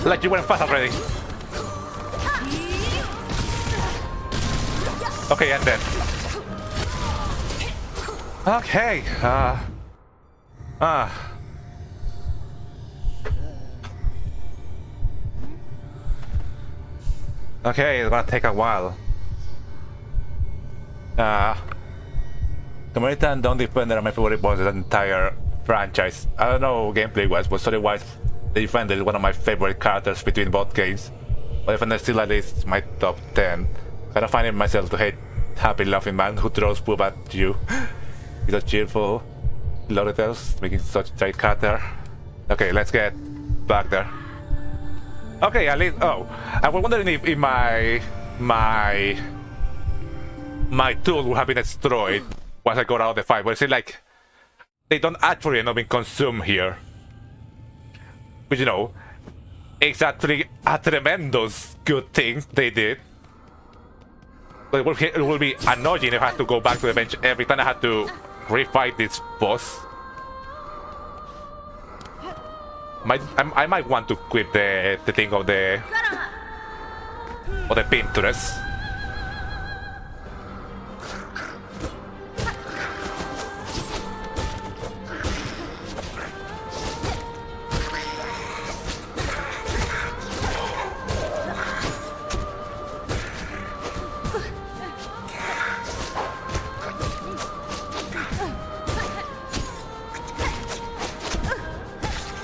Like you went fast already. Okay, and then. Okay. Okay, it's gonna take a while. Community and Don't Defender are my favorite bosses in the entire franchise. I don't know gameplay wise, but story wise, the Defender is one of my favorite characters between both games. But Defender still at least my top 10. I don't find it myself to hate happy laughing man who throws poop at you. He's a cheerful Loretels, making such a great character. Okay, let's get back there. Okay, at least. Oh, I was wondering if my tool would have been destroyed once I got out of the fight, but it seems like they don't actually end up being consumed here. But you know, it's actually a tremendous good thing they did. But it will be annoying if I have to go back to the bench every time I have to refight this boss. I might want to quit the thing of the Pinterest.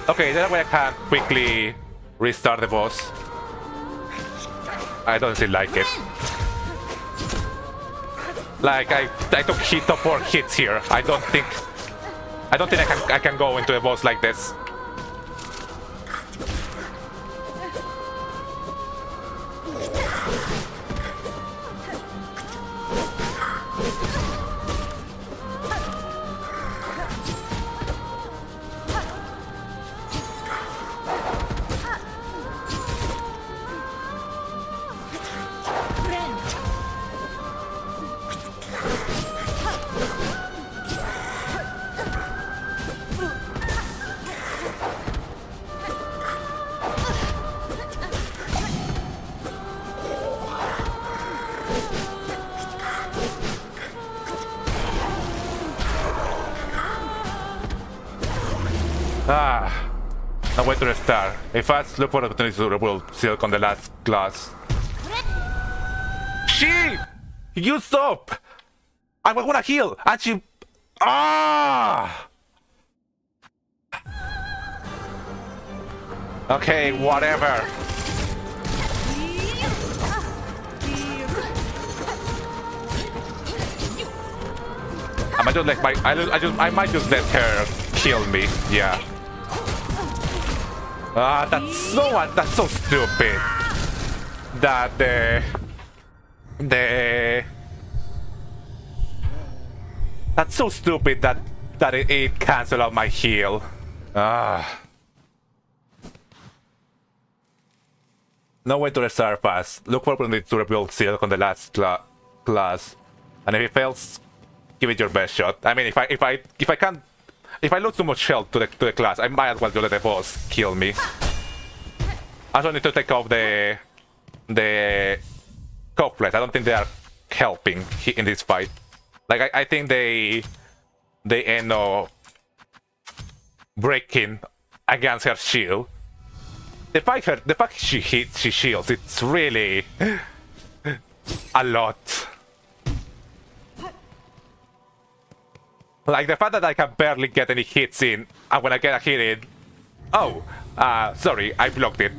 Okay, that way I can quickly restart the boss. I don't still like it. Like I took hit of 4 hits here. I don't think I can go into a boss like this. Now wait to restart. If I look for opportunities to rebuild Silk on the last class. She! You stop! I wanna heal! And she... Okay, whatever. I might just let I might just let her kill me. Yeah. That's so stupid. That that's so stupid that it cancelled out my heal. No way to restart fast. Look for opportunity to rebuild Silk on the last class, and if it fails, give it your best shot. I mean, if I lose too much health to the class, I might as well just let the boss kill me. I also need to take off the couplets. I don't think they are helping in this fight. Like I think they end up breaking against her shield. The fact she shields, it's really a lot. Like the fact that I can barely get any hits in, and when I get a hit in, oh, sorry, I blocked it.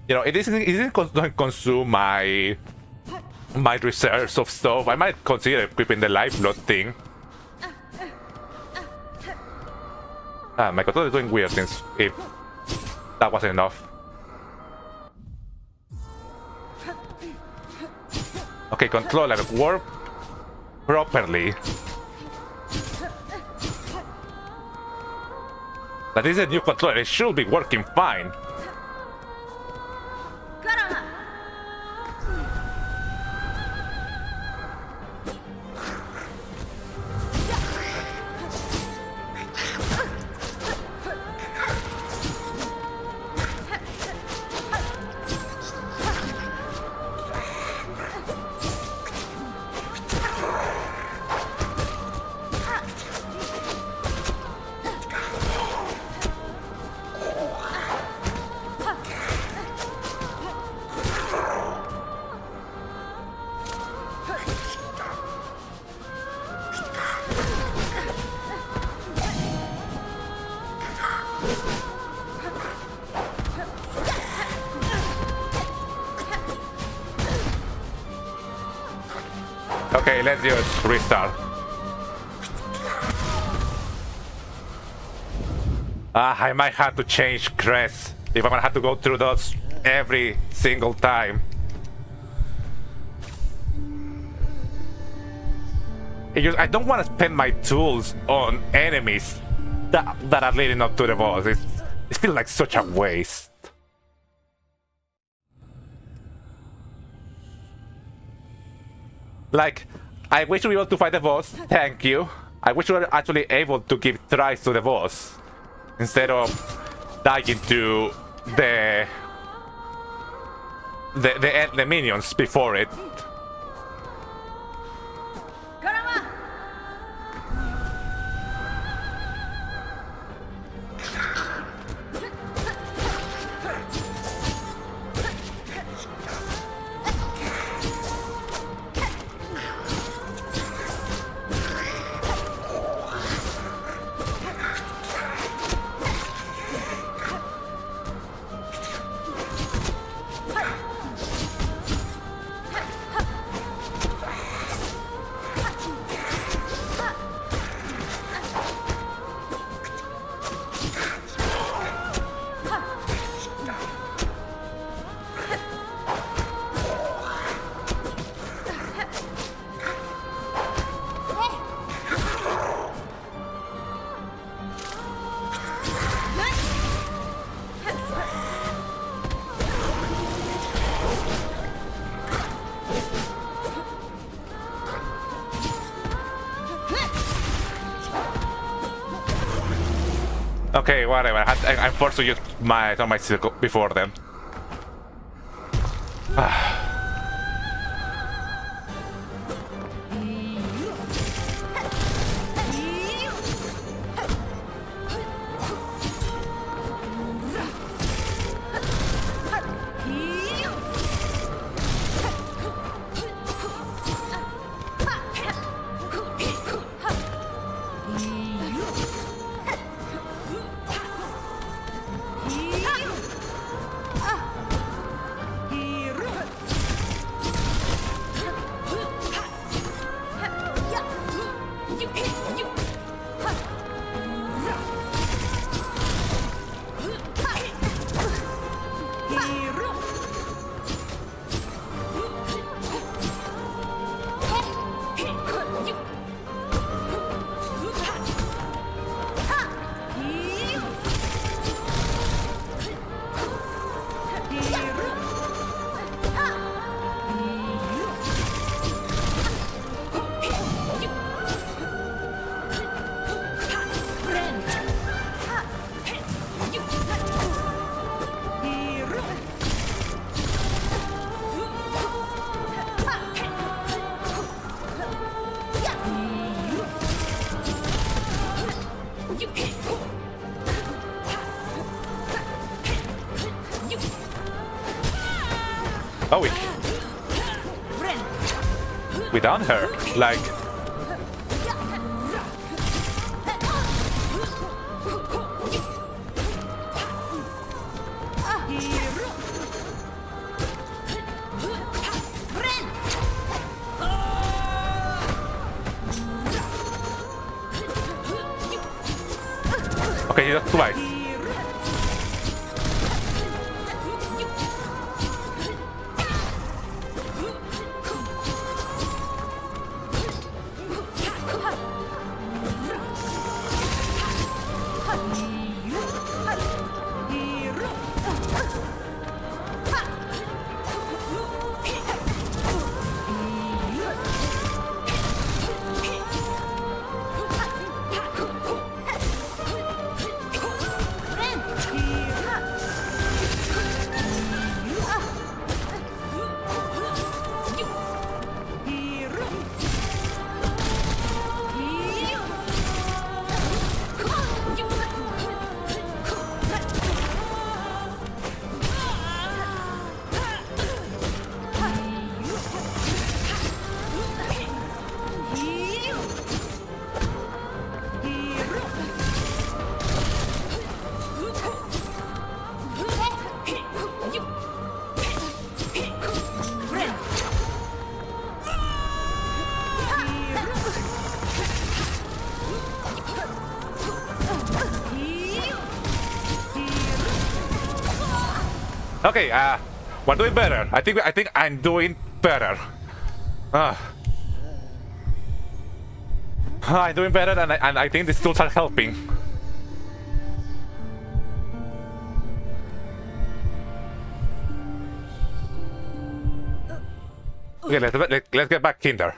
You know, it isn't going to consume my reserves of stuff. I might consider equipping the lifeblood thing. My controller is doing weird things. If that wasn't enough. Okay, controller, work properly. That is a new controller. It should be working fine. Okay, let's just restart. I might have to change crests if I'm gonna have to go through those every single time. Because I don't want to spend my tools on enemies that are leading up to the boss. It feels like such a waste. Like, I wish we were able to fight the boss, thank you. I wish we were actually able to give tries to the boss instead of dying to the minions before it. Okay, whatever. I'm forced to use my circle before them. Oh, we done her. Like, okay, that's twice. Okay, we're doing better. I think I'm doing better. I'm doing better, and I think these tools are helping. Okay, let's get back in there.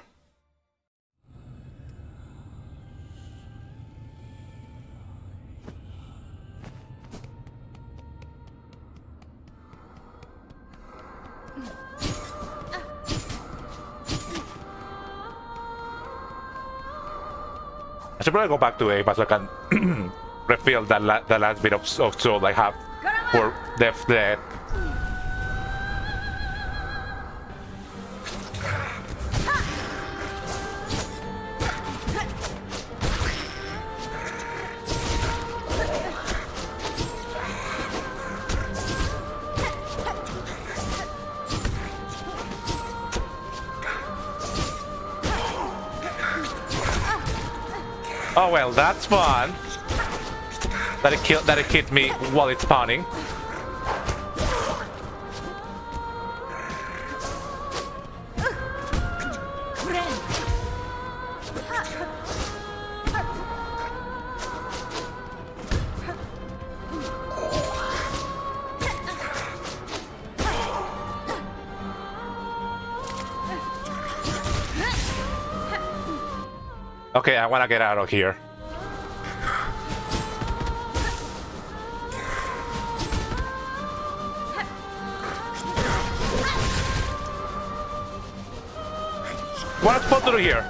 I should probably go back to Ava so I can refill the last bit of soul I have for the Oh well, that's fun. That it hit me while it's spawning. Okay, I wanna get out of here. What am I supposed to do here?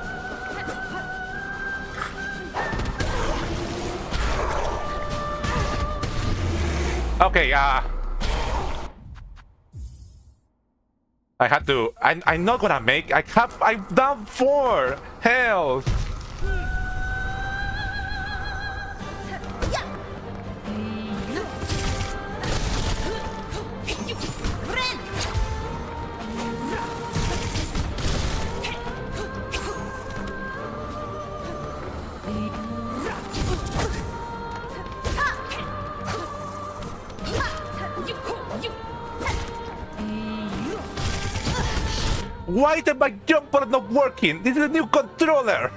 Okay, I had to. I'm not gonna make. I'm down 4 health. Why is my jumper not working? This is a new controller.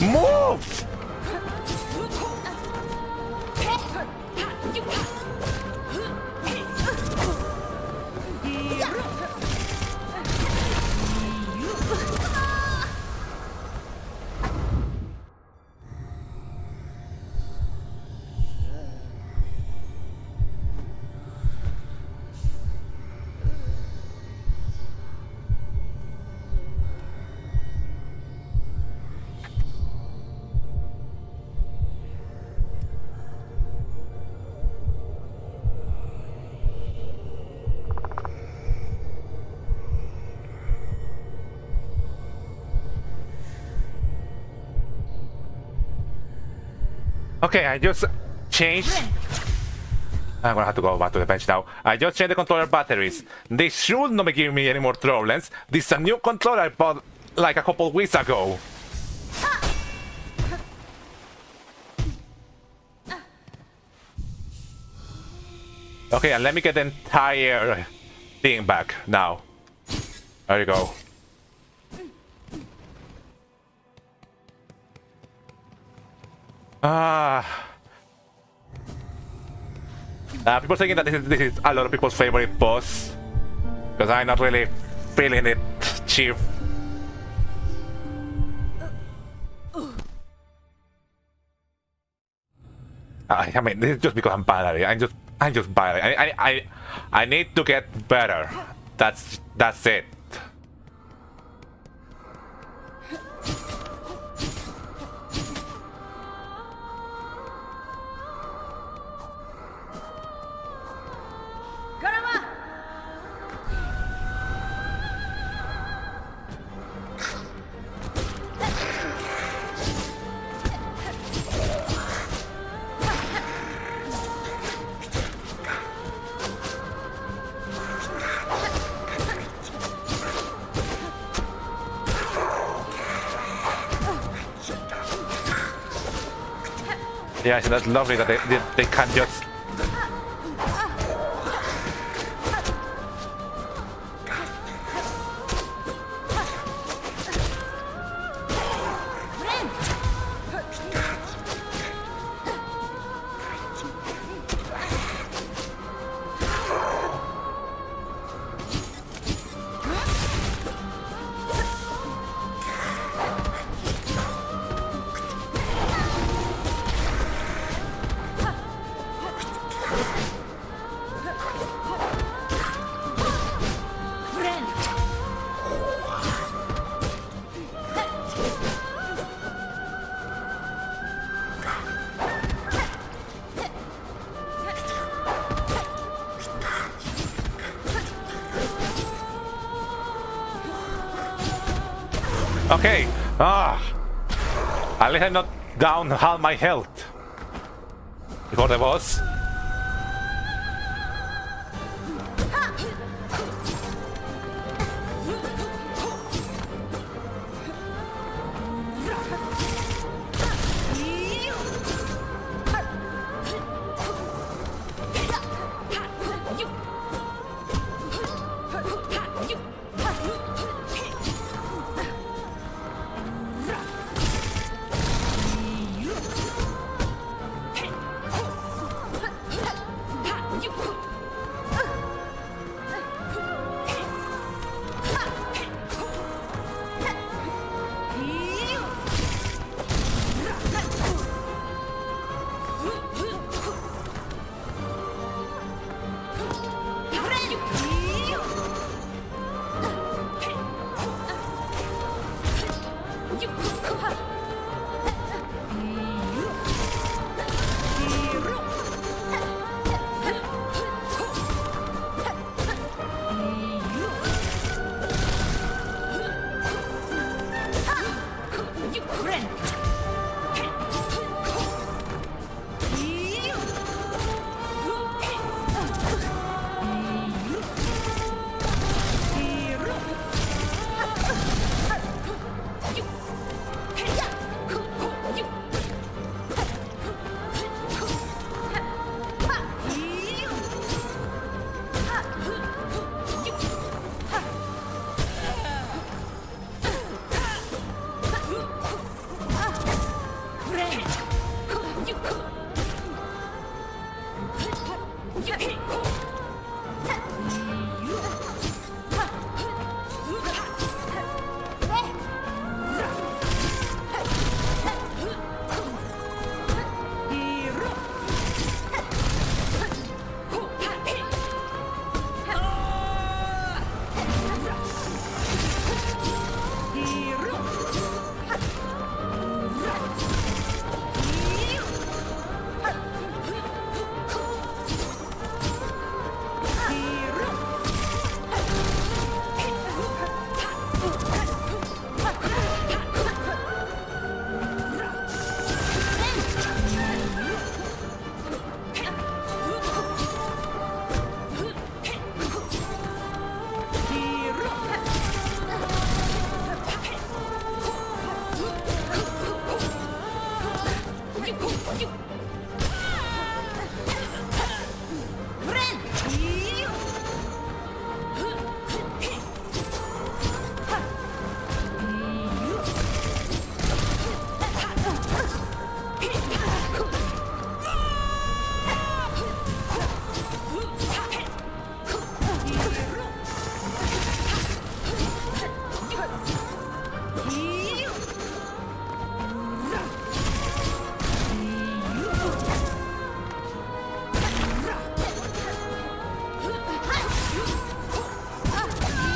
Move! Okay, I just changed. I'm gonna have to go back to the bench now. I just changed the controller batteries. They should not be giving me any more problems. This is a new controller I bought like a couple weeks ago. Okay, and let me get the entire thing back now. There you go. People saying that this is a lot of people's favorite boss, because I'm not really feeling it chief. I mean, this is just because I'm bad at it. I'm just bad at it. I need to get better. That's it. Yeah, so that's lovely that they can just. Okay. At least I'm not down half my health before the boss.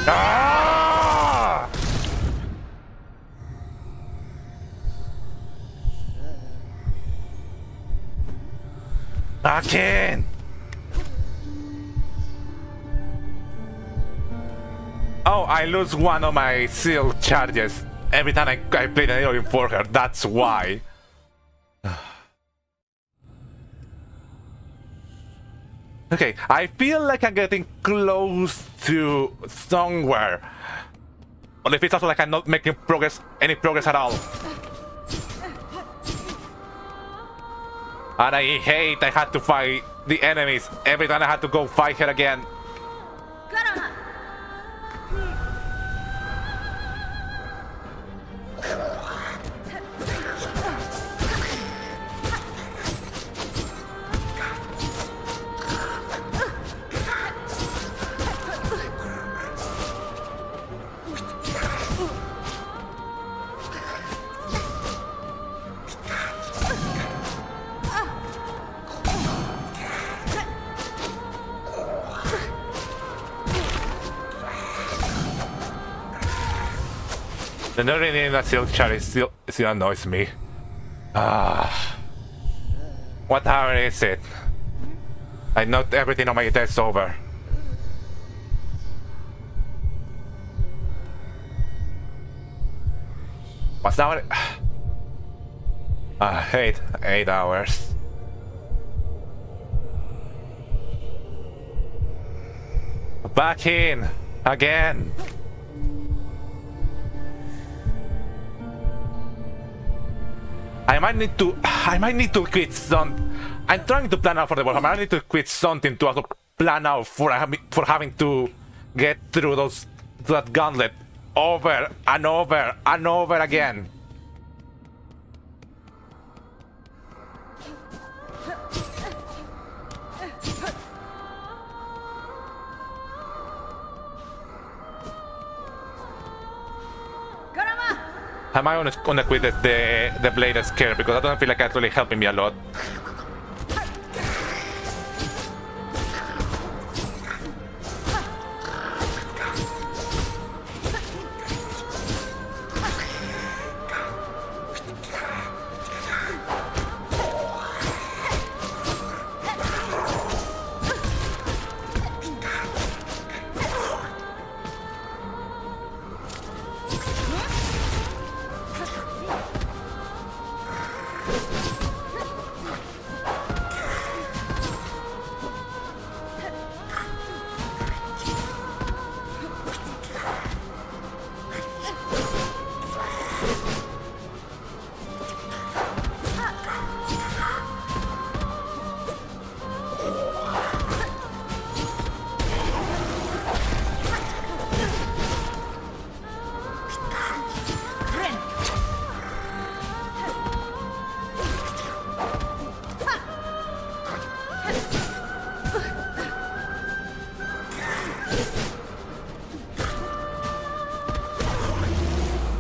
Ah! Again! Oh, I lose one of my seal charges every time I play the heroine for her. That's why. Okay, I feel like I'm getting close to somewhere. Or if it's also like I'm not making progress, any progress at all. And I hate I had to fight the enemies every time I had to go fight her again. The nerdy in that silk chart still annoys me. What hour is it? I note everything on my desk over. What's that? 8 hours. Back in again. I might need to quit some. I'm trying to plan out for the world. I might need to quit something to also plan out for having to get through that gauntlet over and over and over again. I might wanna quit the blade scare because I don't feel like it's really helping me a lot.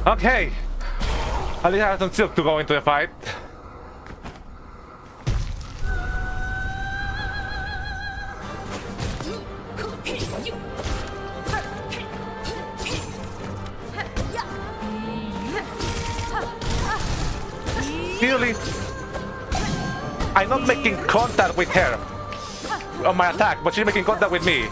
Okay, at least I have some silk to go into the fight. Really, I'm not making contact with her on my attack, but she's making contact with me.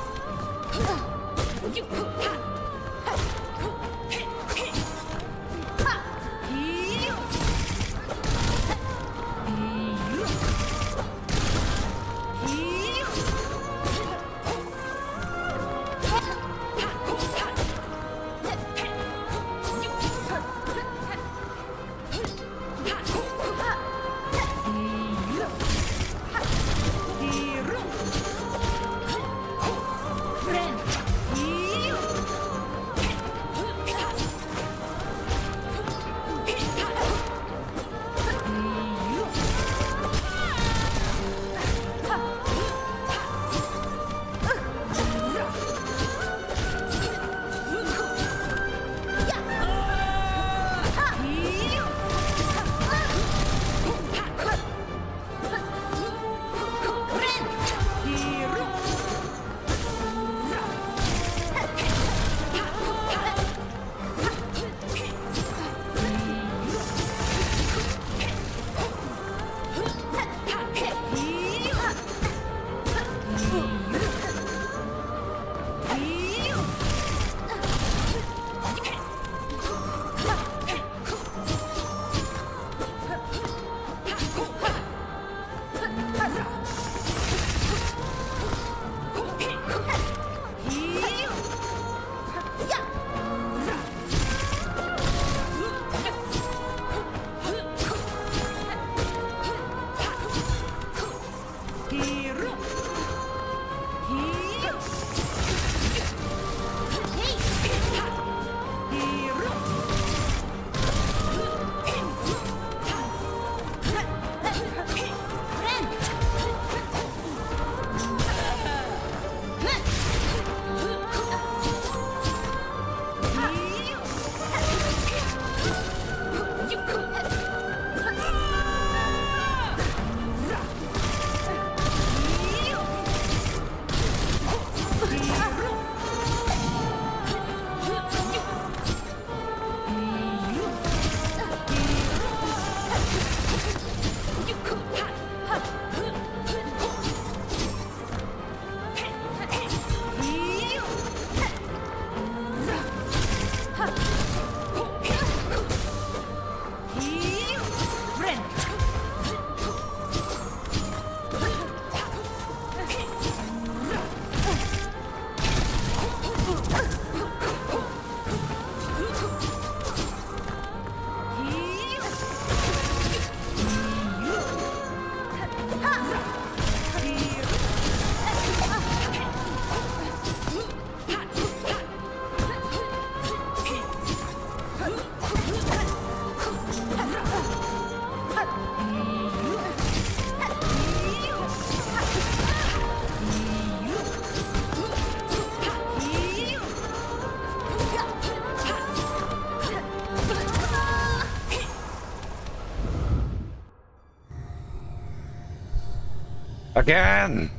Again!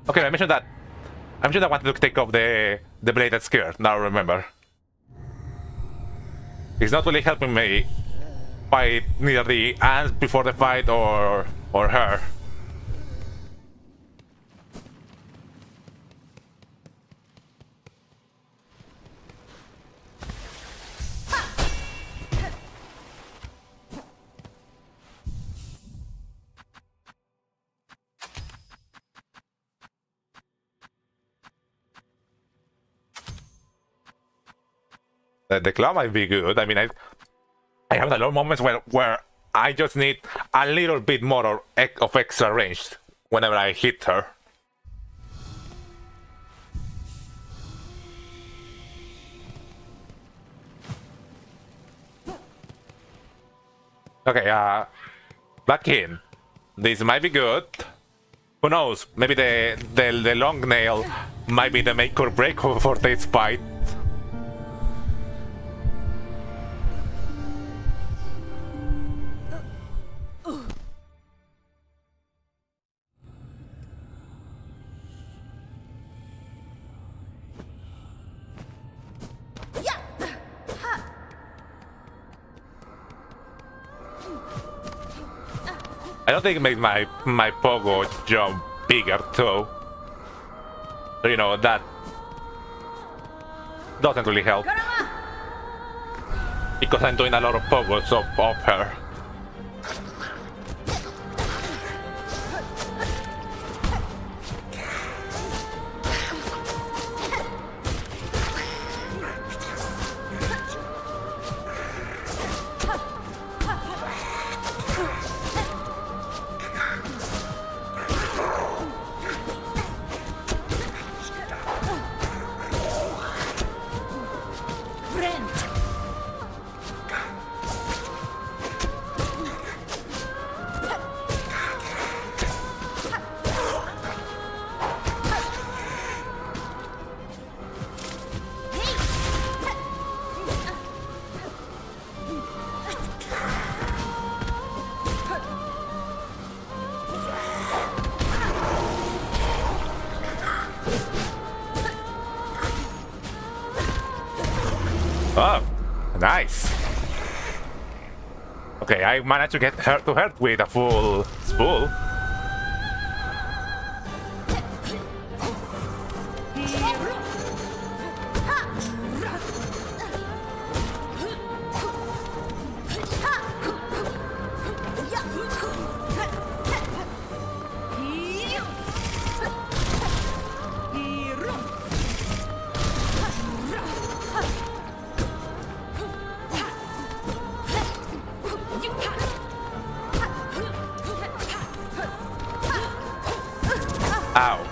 Okay, I mentioned that. I mentioned I wanted to take off the bladed skirt. Now remember, it's not really helping me fight neither the ants before the fight or her. The claw might be good. I mean, I have a lot of moments where I just need a little bit more of extra range whenever I hit her. Okay, back in. This might be good. Who knows? Maybe the long nail might be the make or break for this fight. I don't think it makes my pogo jump bigger too. So you know that doesn't really help. Because I'm doing a lot of pogos of her. Oh, nice. Okay, I managed to get her to hurt with a full spool. Ow.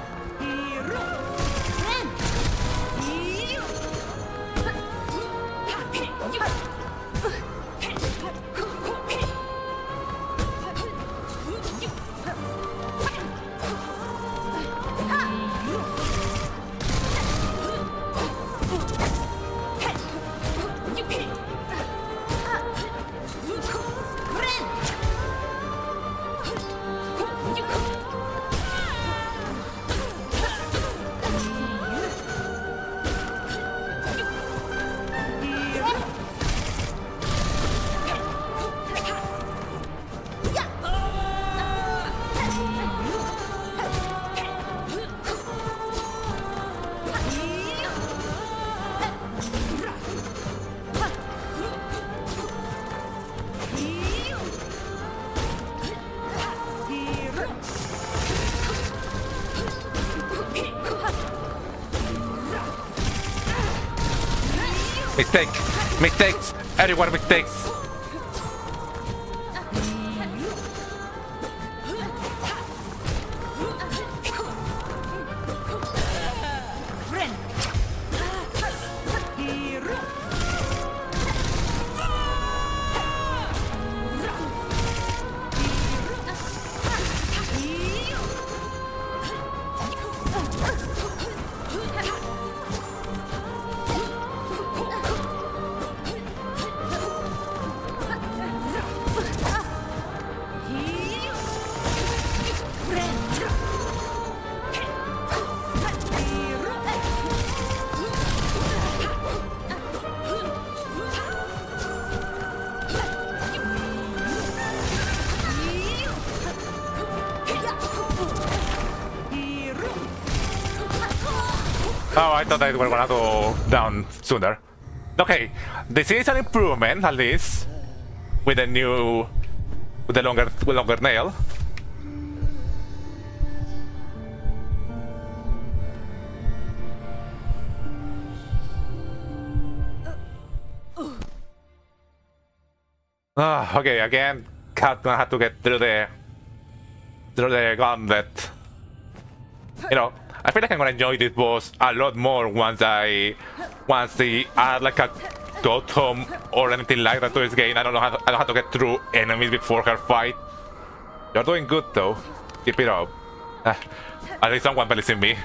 Mistakes! Everyone mistakes! Oh, I thought I were gonna go down sooner. Okay, this is an improvement at least with the new, with the longer nail. Okay, again, gonna have to get through the gauntlet. You know, I feel like I'm gonna enjoy this boss a lot more once they add like a totem or anything like that to this game. I don't have to get through enemies before her fight. You're doing good though. Keep it up. At least someone believes in me.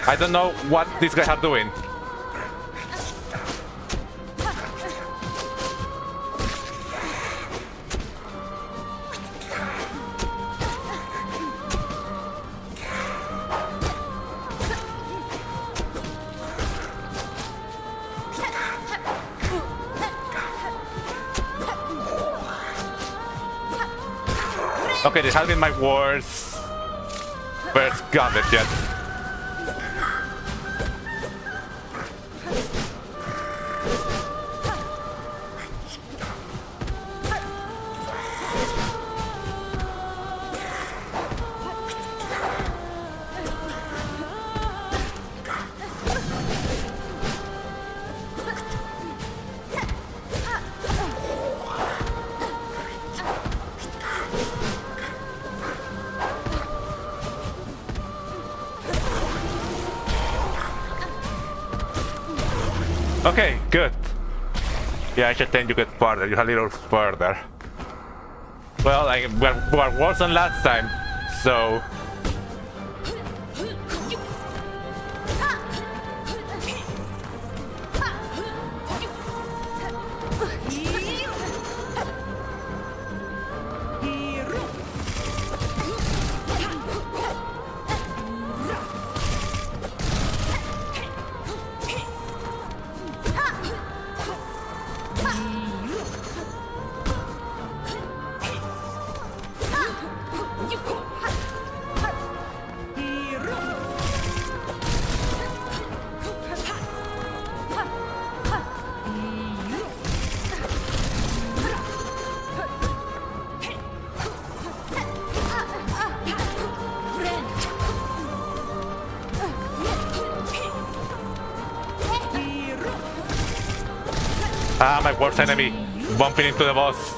I don't know what these guys are doing. Okay, this has been my worst first gauntlet yet. Okay, good. Yeah, I should tend you get further. You're a little further. Well, we're worse than last time, so. Ah, my worst enemy, bumping into the boss.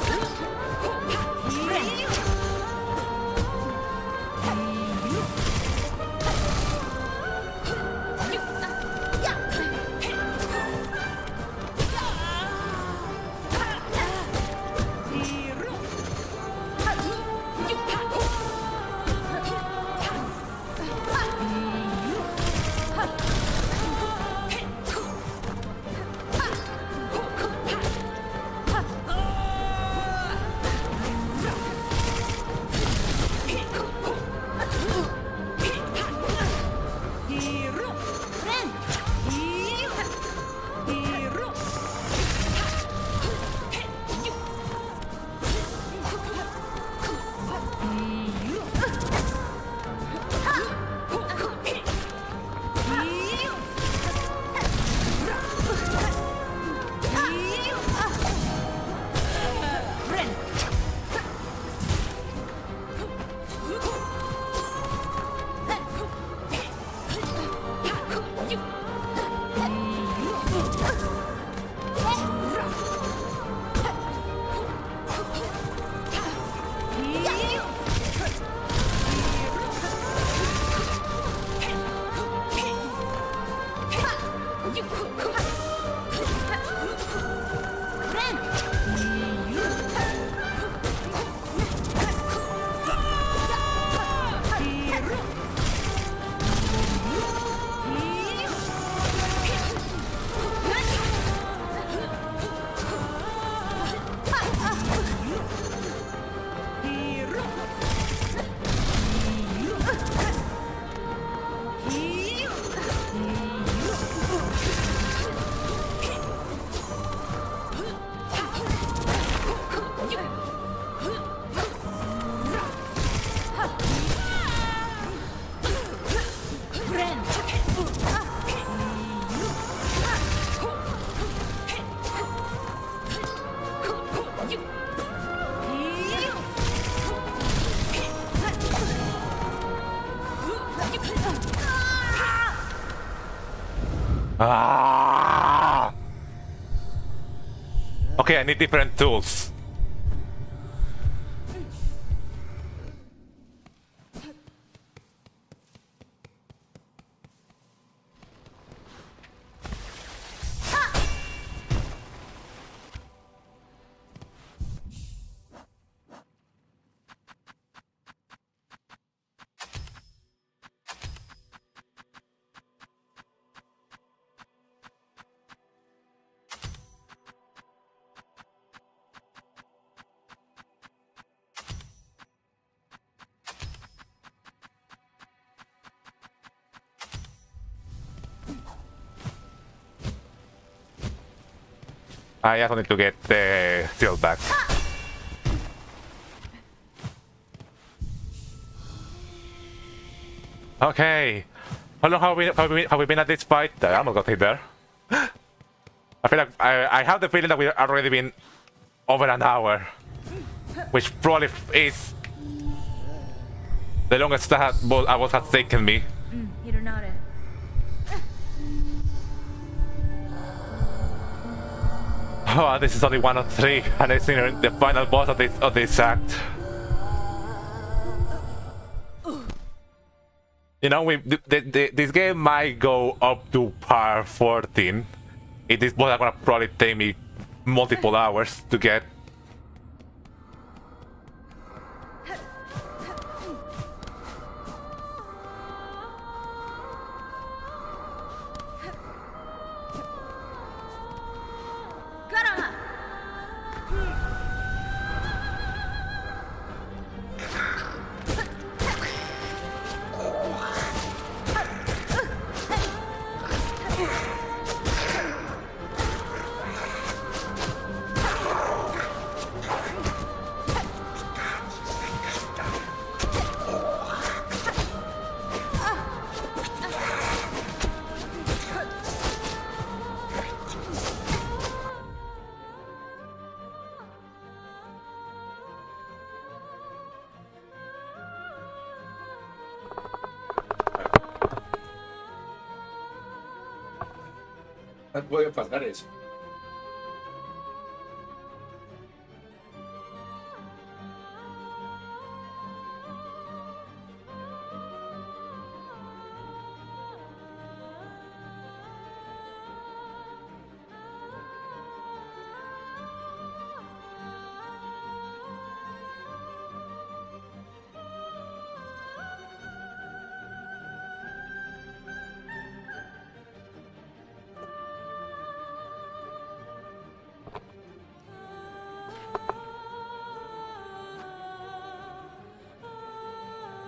Ah! Okay, I need different tools. I also need to get the seal back. Okay. How long have we been at this fight? I'm not getting there. I feel like I have the feeling that we've already been over an hour, which probably is the longest that I was has taken me. Hironare. Oh, this is only one of three, and it's the final boss of this act. You know, this game might go up to par 14. It is gonna probably take me multiple hours to get. Voy a pagar eso.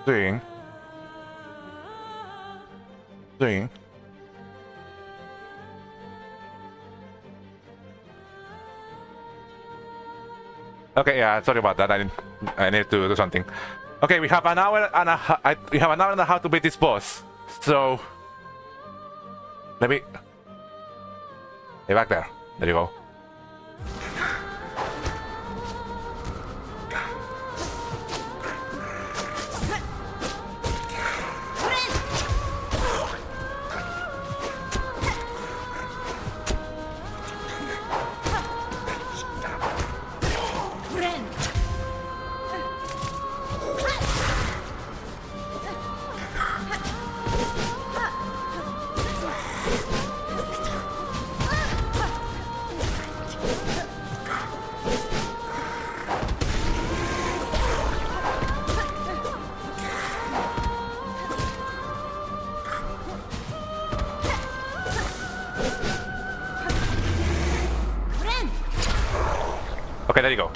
Doing. Okay, yeah, sorry about that. I need to do something. Okay, we have an hour and we have an hour and a half to beat this boss. So let me. Hey, back there. There you go. Okay, there you go.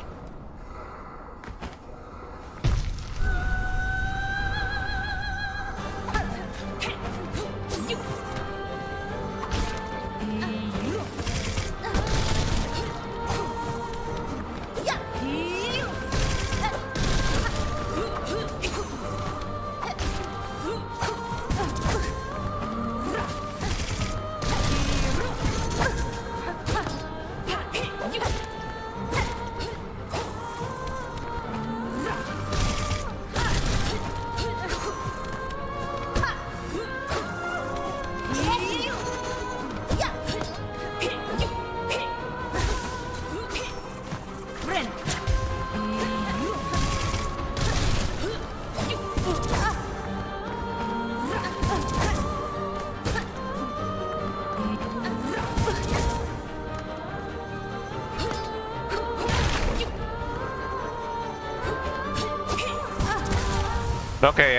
Okay,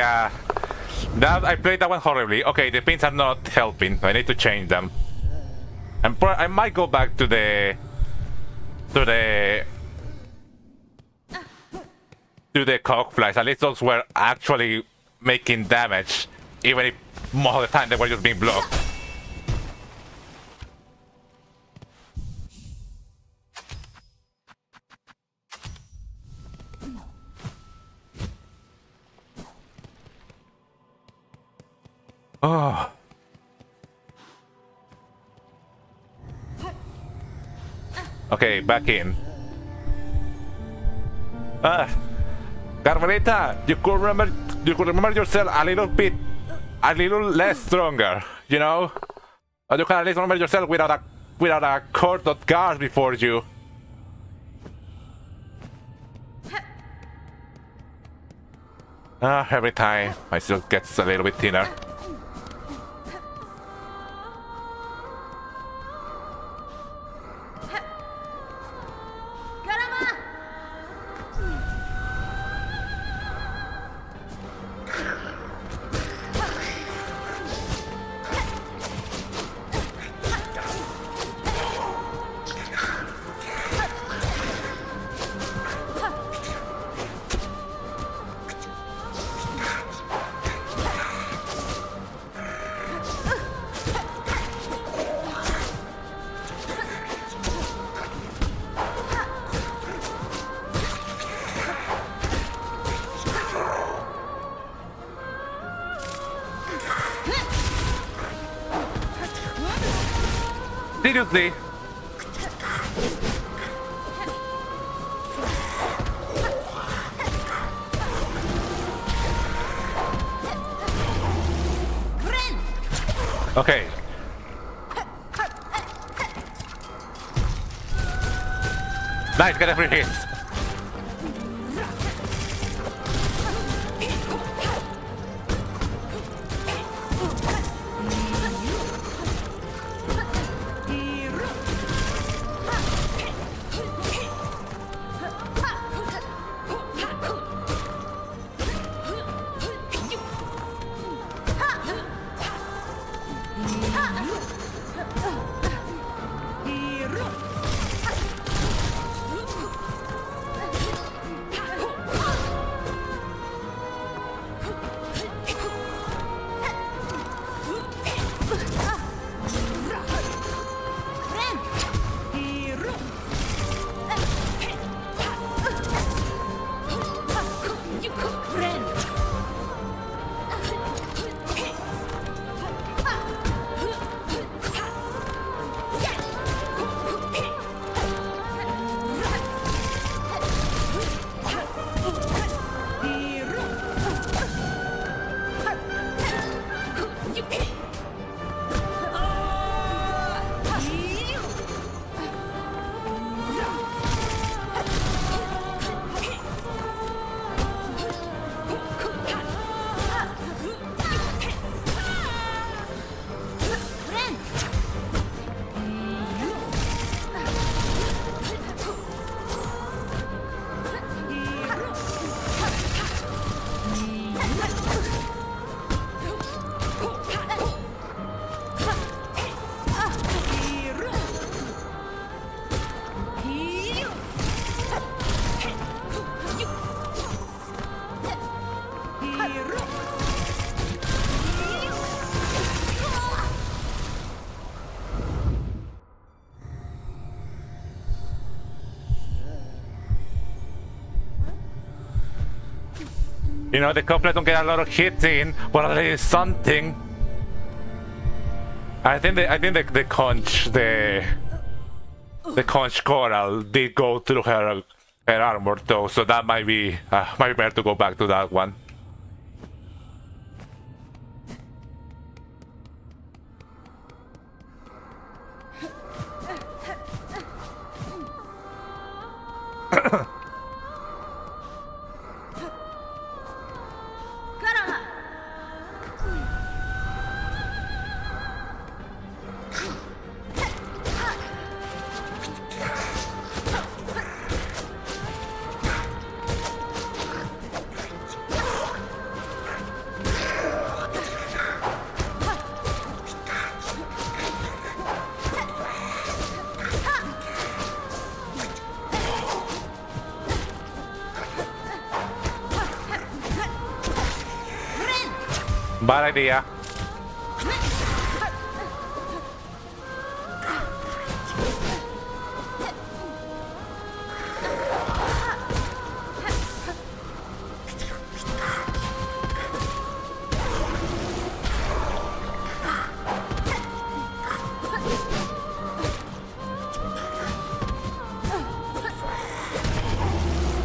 that I played that one horribly. Okay, the pins are not helping. I need to change them. And I might go back to the cogflies. At least those were actually making damage, even if most of the time they were just being blocked. Oh. Okay, back in. Carmelita, you could remember yourself a little less stronger, you know? Or you can at least remember yourself without a court of guards before you. Every time my silk gets a little bit thinner. Seriously? Okay. Nice, get every hit. You know, the couple don't get a lot of hits in, but at least something. I think the conch coral did go through her armor though, so that might be better to go back to that one. Bad idea.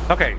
Okay.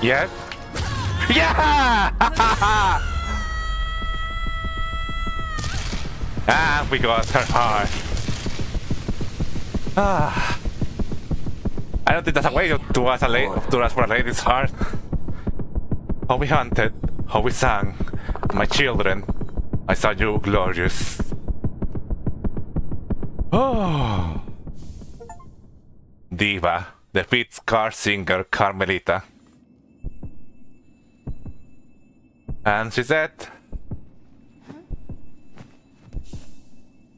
Yes? Yeah! Ah, we got her heart. Ah. I don't think that's a way to ask for a lady's heart. How we hunted, how we sang. My children, I saw you glorious. Oh. Diva defeats Scar singer Carmelita. And she said...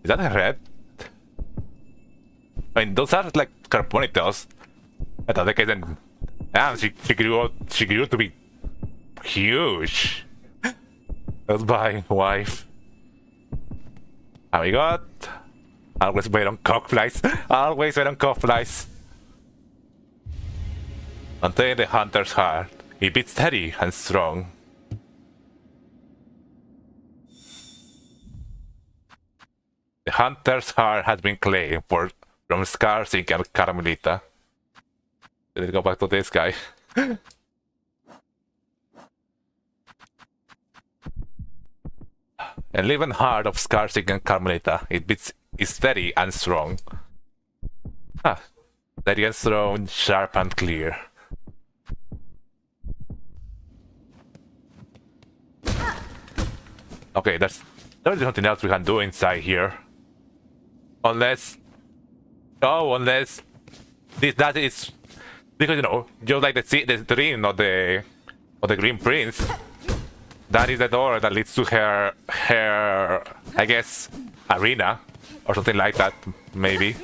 Is that a red? I mean, those are like her ponytails. I thought they can... And she grew to be huge. Goodbye, wife. And we got... Always wait on cockflies. Always wait on cockflies. Until the hunter's heart. He beats steady and strong. The hunter's heart has been claimed from Skarsing and Carmelita. Let's go back to this guy. And living heart of Skarsing and Carmelita, it beats is steady and strong. Ah, steady and strong, sharp and clear. Okay, there's nothing else we can do inside here. Unless... Oh, unless... That is... Because, you know, just like the dream of the Green Prince, that is the door that leads to her, I guess, arena, or something like that, maybe.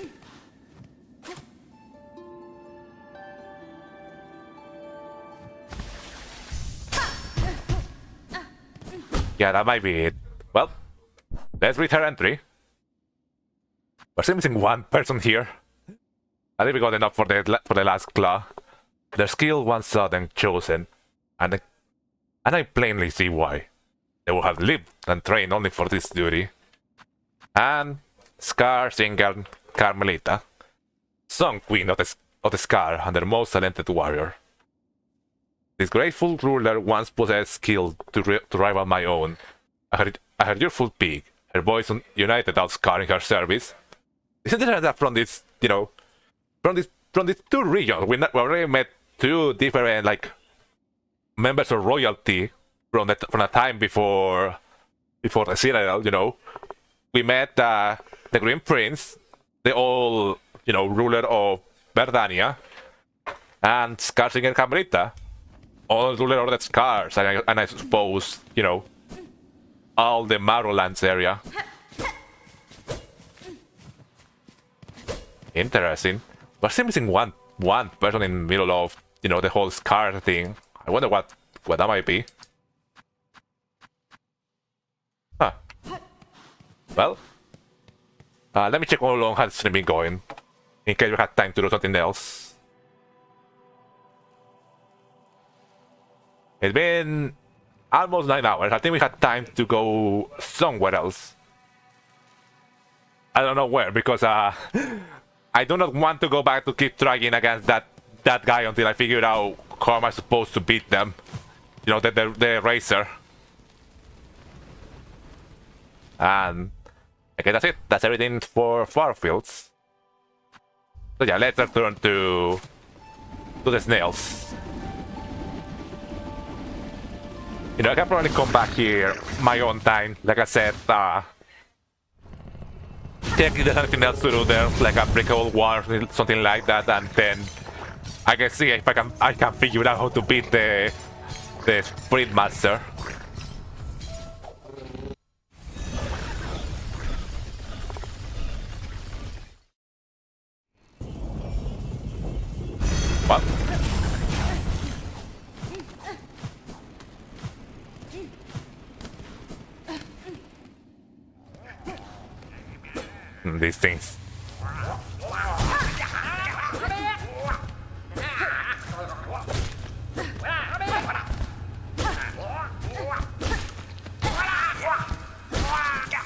Yeah, that might be it. Well, let's read her entry. We're still missing one person here. I think we got enough for the last claw. Their skill one sudden chosen, and I plainly see why. They would have lived and trained only for this duty. And Scar singer Carmelita, Song Queen of the Scar and their most talented warrior. This grateful ruler once possessed skill to rival my own. I heard your full peak, her voice united out Scar in her service. Isn't it that from this, you know, from these two regions, we already met two different, like, members of royalty from the time before the Citadel, you know. We met the Green Prince, the old, you know, ruler of Verdania, and Scarsinger Carmelita, old ruler of the Scars, and I suppose, you know, all the Marrowlands area. Interesting. We're still missing one person in the middle of, you know, the whole Scar thing. I wonder what that might be. Huh. Well, let me check how long has stream been going, in case we had time to do something else. It's been almost 9 hours. I think we had time to go somewhere else. I don't know where, because I do not want to go back to keep trying against that guy until I figure out how am I supposed to beat them. You know, the racer. And okay, that's it. That's everything for Farfields. So yeah, let's return to the snails. You know, I can probably come back here my own time. Like I said, check if there's anything else to do there, like a breakable wall or something like that, and then I can see if I can figure out how to beat the Sprint Master. What? These things.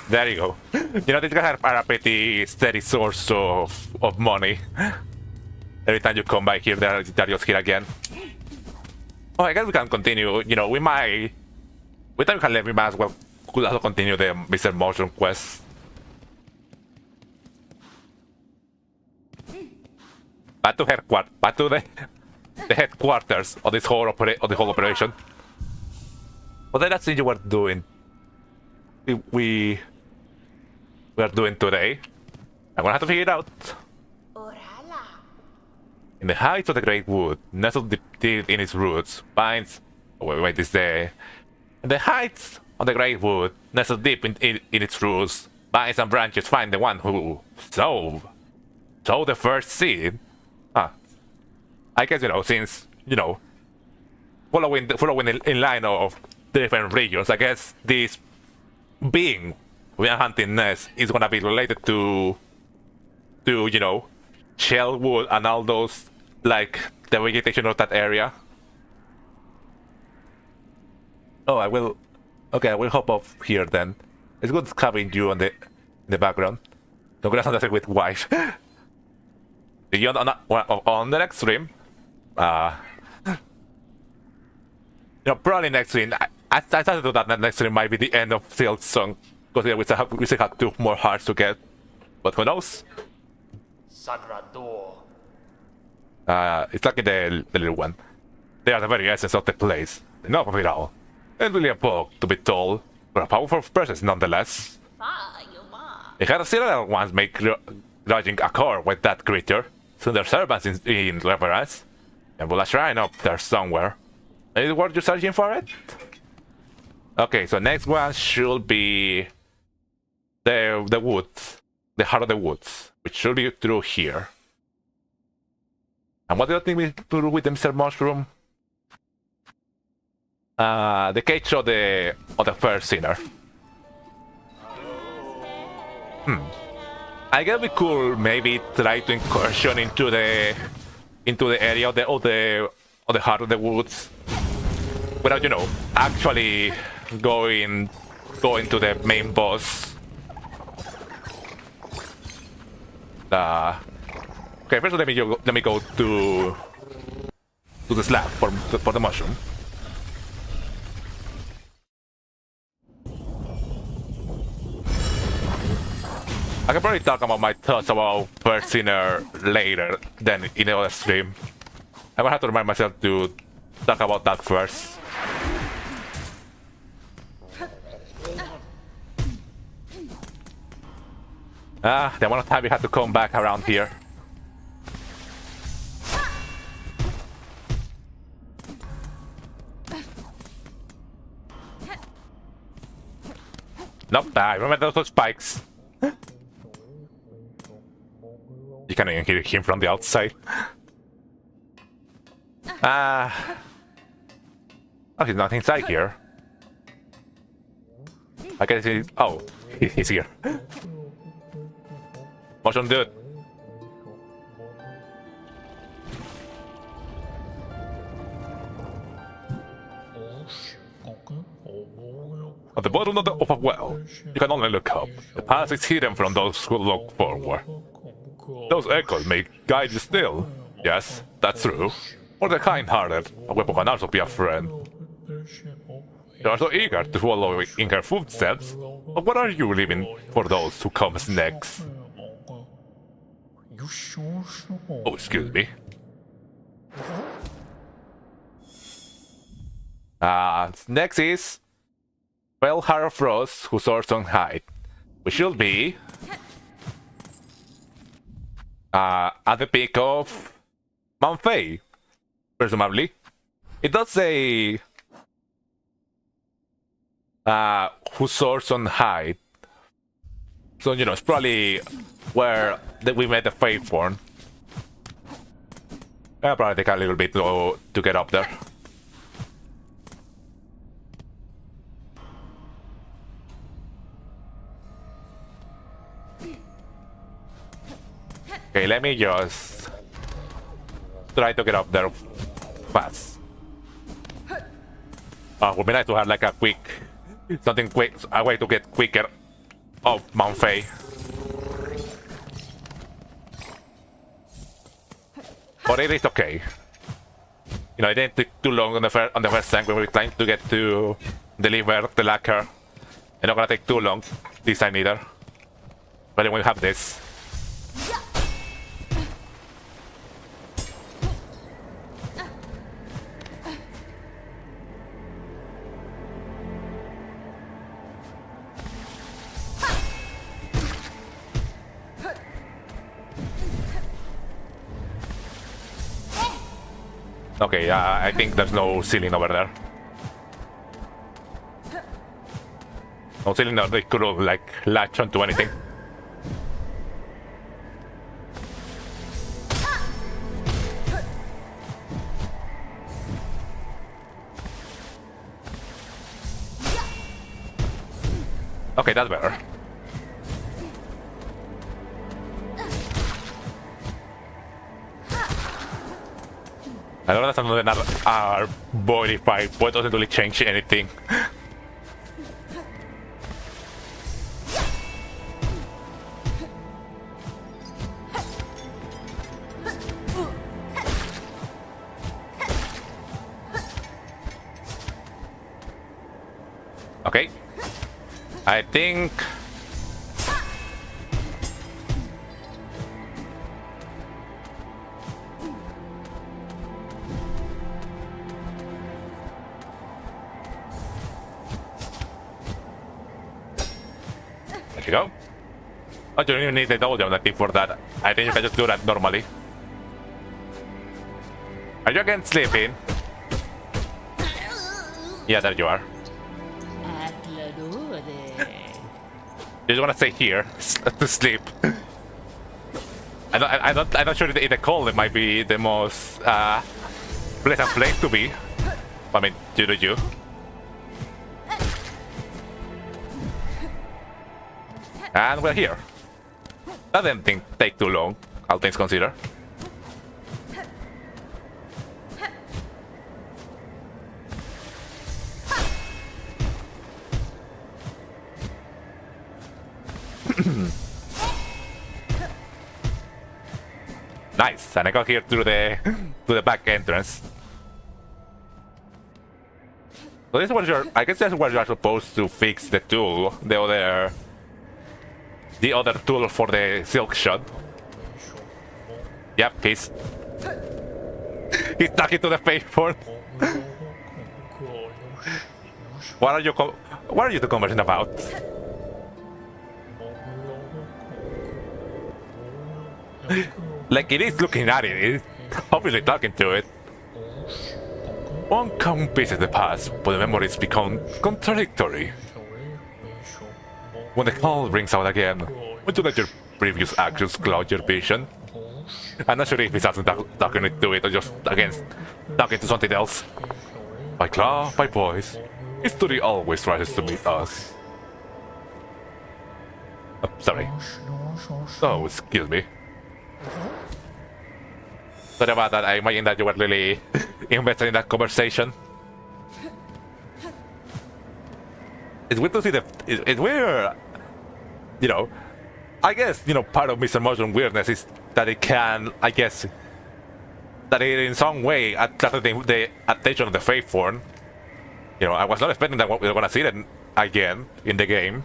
There you go. You know, these guys are a pretty steady source of money. Every time you come by here, they're just here again. Oh, I guess we can continue. You know, we might... We think we can let me as well. Could also continue the Mr. Motion quest. Back to the headquarters of this whole operation. What did that thing you were doing? We are doing today? I'm gonna have to figure it out. In the heights of the great wood, nestled deep in its roots, binds. Oh, wait, is there? In the heights of the great wood, nestled deep in its roots, binds and branches find the one who sowed the first seed. Ah, I guess since following in line of different regions, I guess this being we are hunting nest is gonna be related to shell wood and all those, like the vegetation of that area. Oh, I will hop off here then. It's good having you in the background. Congratulations with wife. On the next stream, probably next stream. I started to that next stream might be the end of SILKSONG, because we still have 2 more hearts to get, but who knows? Sagrador. It's like the little one. They are the very essence of the place, enough of it all. And really a book to be told, but a powerful presence nonetheless. It had several ones make grudging accord with that creature, so their servants in reverence, and will a shrine up there somewhere. Is it worth you searching for it? Okay, so next one should be the woods, the heart of the woods, which should be through here. And what do you think we do with the Mr. Mushroom? The cage of the first sinner. I guess we could maybe try to incursion into the area of the heart of the woods, without actually going to the main boss. Okay, first let me go to the slab for the mushroom. I can probably talk about my thoughts about First Sinner later than in the other stream. I'm gonna have to remind myself to talk about that first. The amount of time we had to come back around here. Nope, I remember those spikes. You can't even hear him from the outside. Oh, he's not inside here. I guess he's... Oh, he's here. Motion dude. At the bottom of a well, you can only look up. The path is hidden from those who look forward. Those echoes may guide you still. Yes, that's true. Or the kind-hearted, a weapon can also be a friend. You are so eager to follow in her footsteps, but what are you leaving for those who comes next? Oh, excuse me. Next is Heart of Frost, who soars on high. We should be at the peak of Mount Faye, presumably. It does say who soars on high, so it's probably where we made the Fae form. I'll probably take a little bit to get up there. Okay, let me just try to get up there fast. Would be nice to have like a quick, a way to get quicker up Mount Faye. But it is okay. It didn't take too long on the first tank when we were trying to get to deliver the lacquer. It's not gonna take too long this time either. But then we have this. Okay, I think there's no ceiling over there. No ceiling that they could like latch onto anything. Okay, that's better. I don't understand that our body fight doesn't really change anything. Okay. I think... There you go. Oh, you don't even need the double jump for that. I think you can just do that normally. Are you again sleeping? Yeah, there you are. You just wanna stay here to sleep. I'm not sure if the cold it might be the most pleasant place to be. I mean, you do you. And we're here. That didn't take too long, all things considered. Nice, and I got here through the back entrance. So this is what you're. I guess that's where you are supposed to fix the tool, the other tool for the silk shot. Yep, he's stuck into the paper. What are you two conversing about? Like, it is looking at it, it's obviously talking to it. One common piece is the past, but the memories become contradictory. When the call rings out again, would you let your previous actions cloud your vision? I'm not sure if it's actually talking to it or just against talking to something else. By claw, by voice, history always rises to meet us. Sorry. Oh, excuse me. Sorry about that, I imagine that you were really invested in that conversation. It's weird to see it's weird, you know, I guess, you know, part of Mr. Motion weirdness is that it can, I guess, that it in some way attracted the attention of the Faithform. You know, I was not expecting that we were gonna see it again in the game.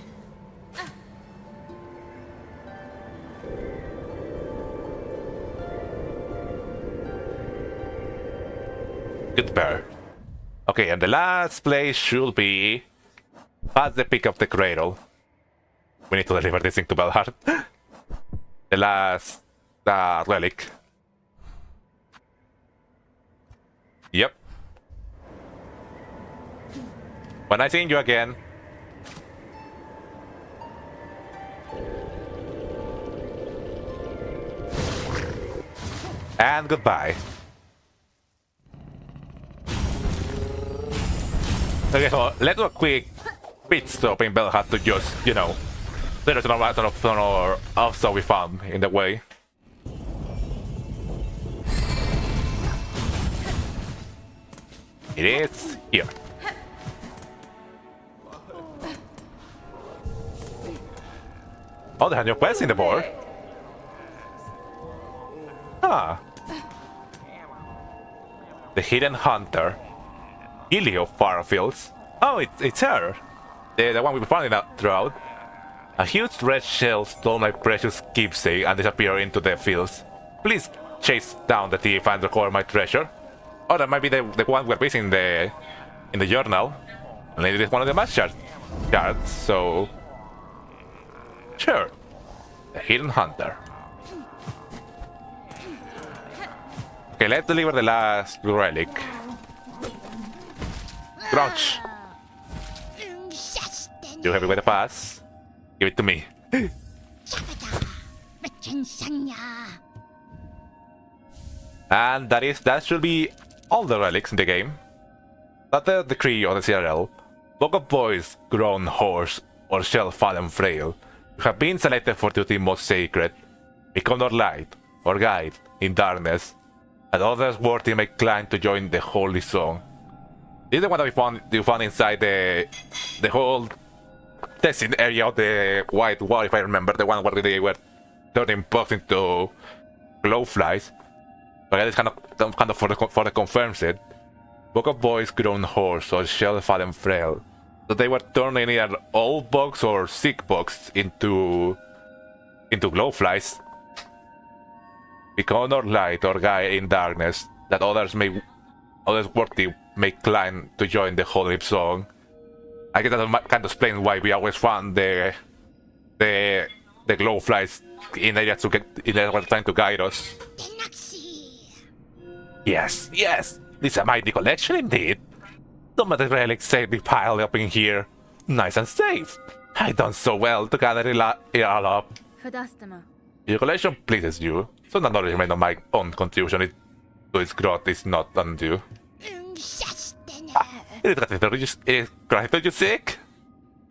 Good bear. Okay, and the last place should be past the peak of the cradle. We need to deliver this thing to Belhard. The last relic. Yep. When I see you again. And goodbye. Okay, so let's do a quick pit stop in Belhard to just, you know, there's a lot of stuff we found in the way. It is here. Oh, they have your quest in the board. Ah. The Hidden Hunter. Ilio Farfields. Oh, it's her. The one we found in that drought. A huge red shell stole my precious keepsake and disappeared into the fields. Please chase down the thief and recover my treasure. Oh, that might be the one we're missing in the journal. And it is one of the master shards, so... Sure. The Hidden Hunter. Okay, let's deliver the last relic. Crouch. You have it with a pass. Give it to me. And that should be all the relics in the game. Not the decree or the CRL. Book of Boys, Grown Horse, or Shell Fallen Frail. You have been selected for duty most sacred. Become our light, or guide, in darkness. And others worthy may climb to join the holy song. This is the one that you found inside the whole testing area of the white wall, if I remember, the one where they were turning bugs into glowflies. But it's kind of for the confirms it. Book of Boys, Grown Horse, or Shell Fallen Frail. So they were turning either old bugs or sick bugs into glowflies. Become our light or guide in darkness, that others worthy may climb to join the holy song. I guess that kind of explains why we always found the glowflies in areas to get in there trying to guide us. Yes, this is a mighty collection indeed. Some of the relics safely piled up in here, nice and safe. I've done so well to gather it all up. Fadastama. Your collection pleases you, so the acknowledgement of my own contribution to its growth is not undue. It is gratitude you seek?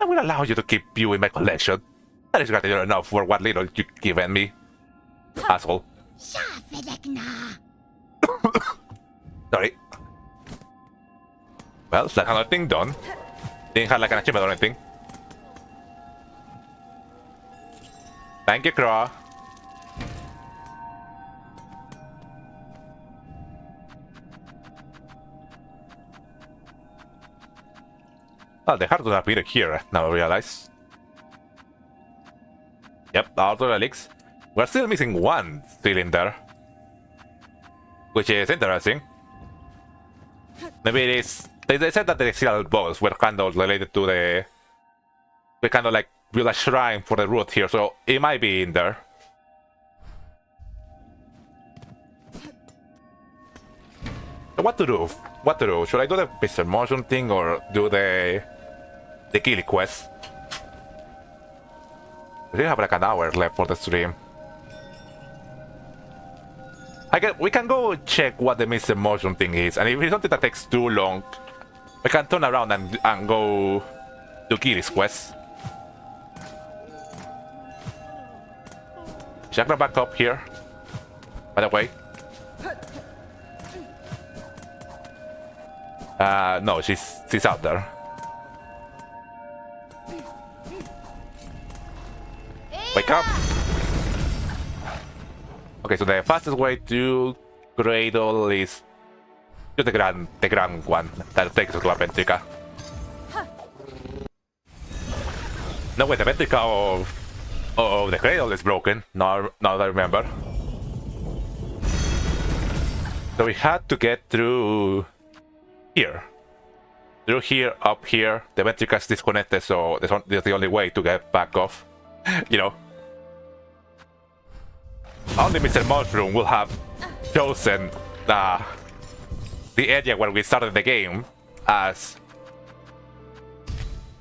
I will allow you to keep you in my collection. That is gratitude enough for what little you've given me. Asshole. Sorry. Well, that's another thing done. Didn't have like an achievement or anything. Thank you, Crow. Oh, the heart will appear here, now I realize. Yep, all the relics. We're still missing one cylinder. Which is interesting. Maybe it is... They said that the seal balls were kind of related to the... They kind of like build a shrine for the root here, so it might be in there. So what to do? What to do? Should I do the Mr. Motion thing or do the Gilly quest? We have like an hour left for the stream. We can go check what the Mr. Motion thing is, and if it's something that takes too long, we can turn around and go to Gilly's quest. Chakra back up here, by the way. No, she's out there. Wake up! Okay, so the fastest way to cradle is just the grand one that takes us to La Ventrica. No, wait, the Ventrica of the cradle is broken. Now that I remember. So we had to get through here. Through here, up here. The Ventrica is disconnected, so that's the only way to get back off. You know. Only Mr. Mushroom will have chosen the area where we started the game as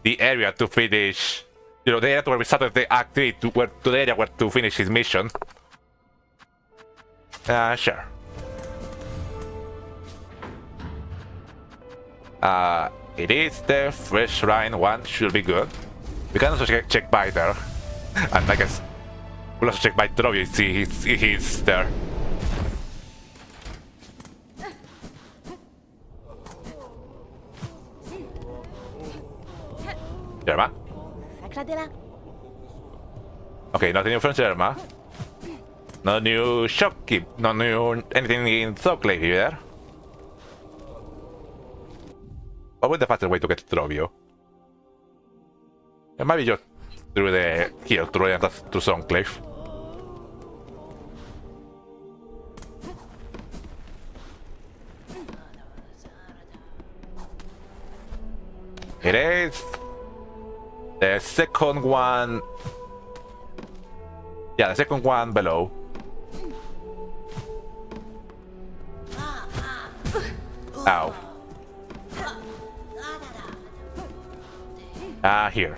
the area to finish, you know, the area where we started the Act 3 to the area where to finish his mission. Sure. It is the Fresh Shrine one, should be good. We can also check by there. And I guess we'll also check by Trovio, see he's there. Germa? Okay, nothing new from Germa. No new shopkeep, no new anything in Socklave here. What would the fastest way to get to Trovio? It might be just through the hill to Songclave. It is the second one. Yeah, the second one below. Ow. Here.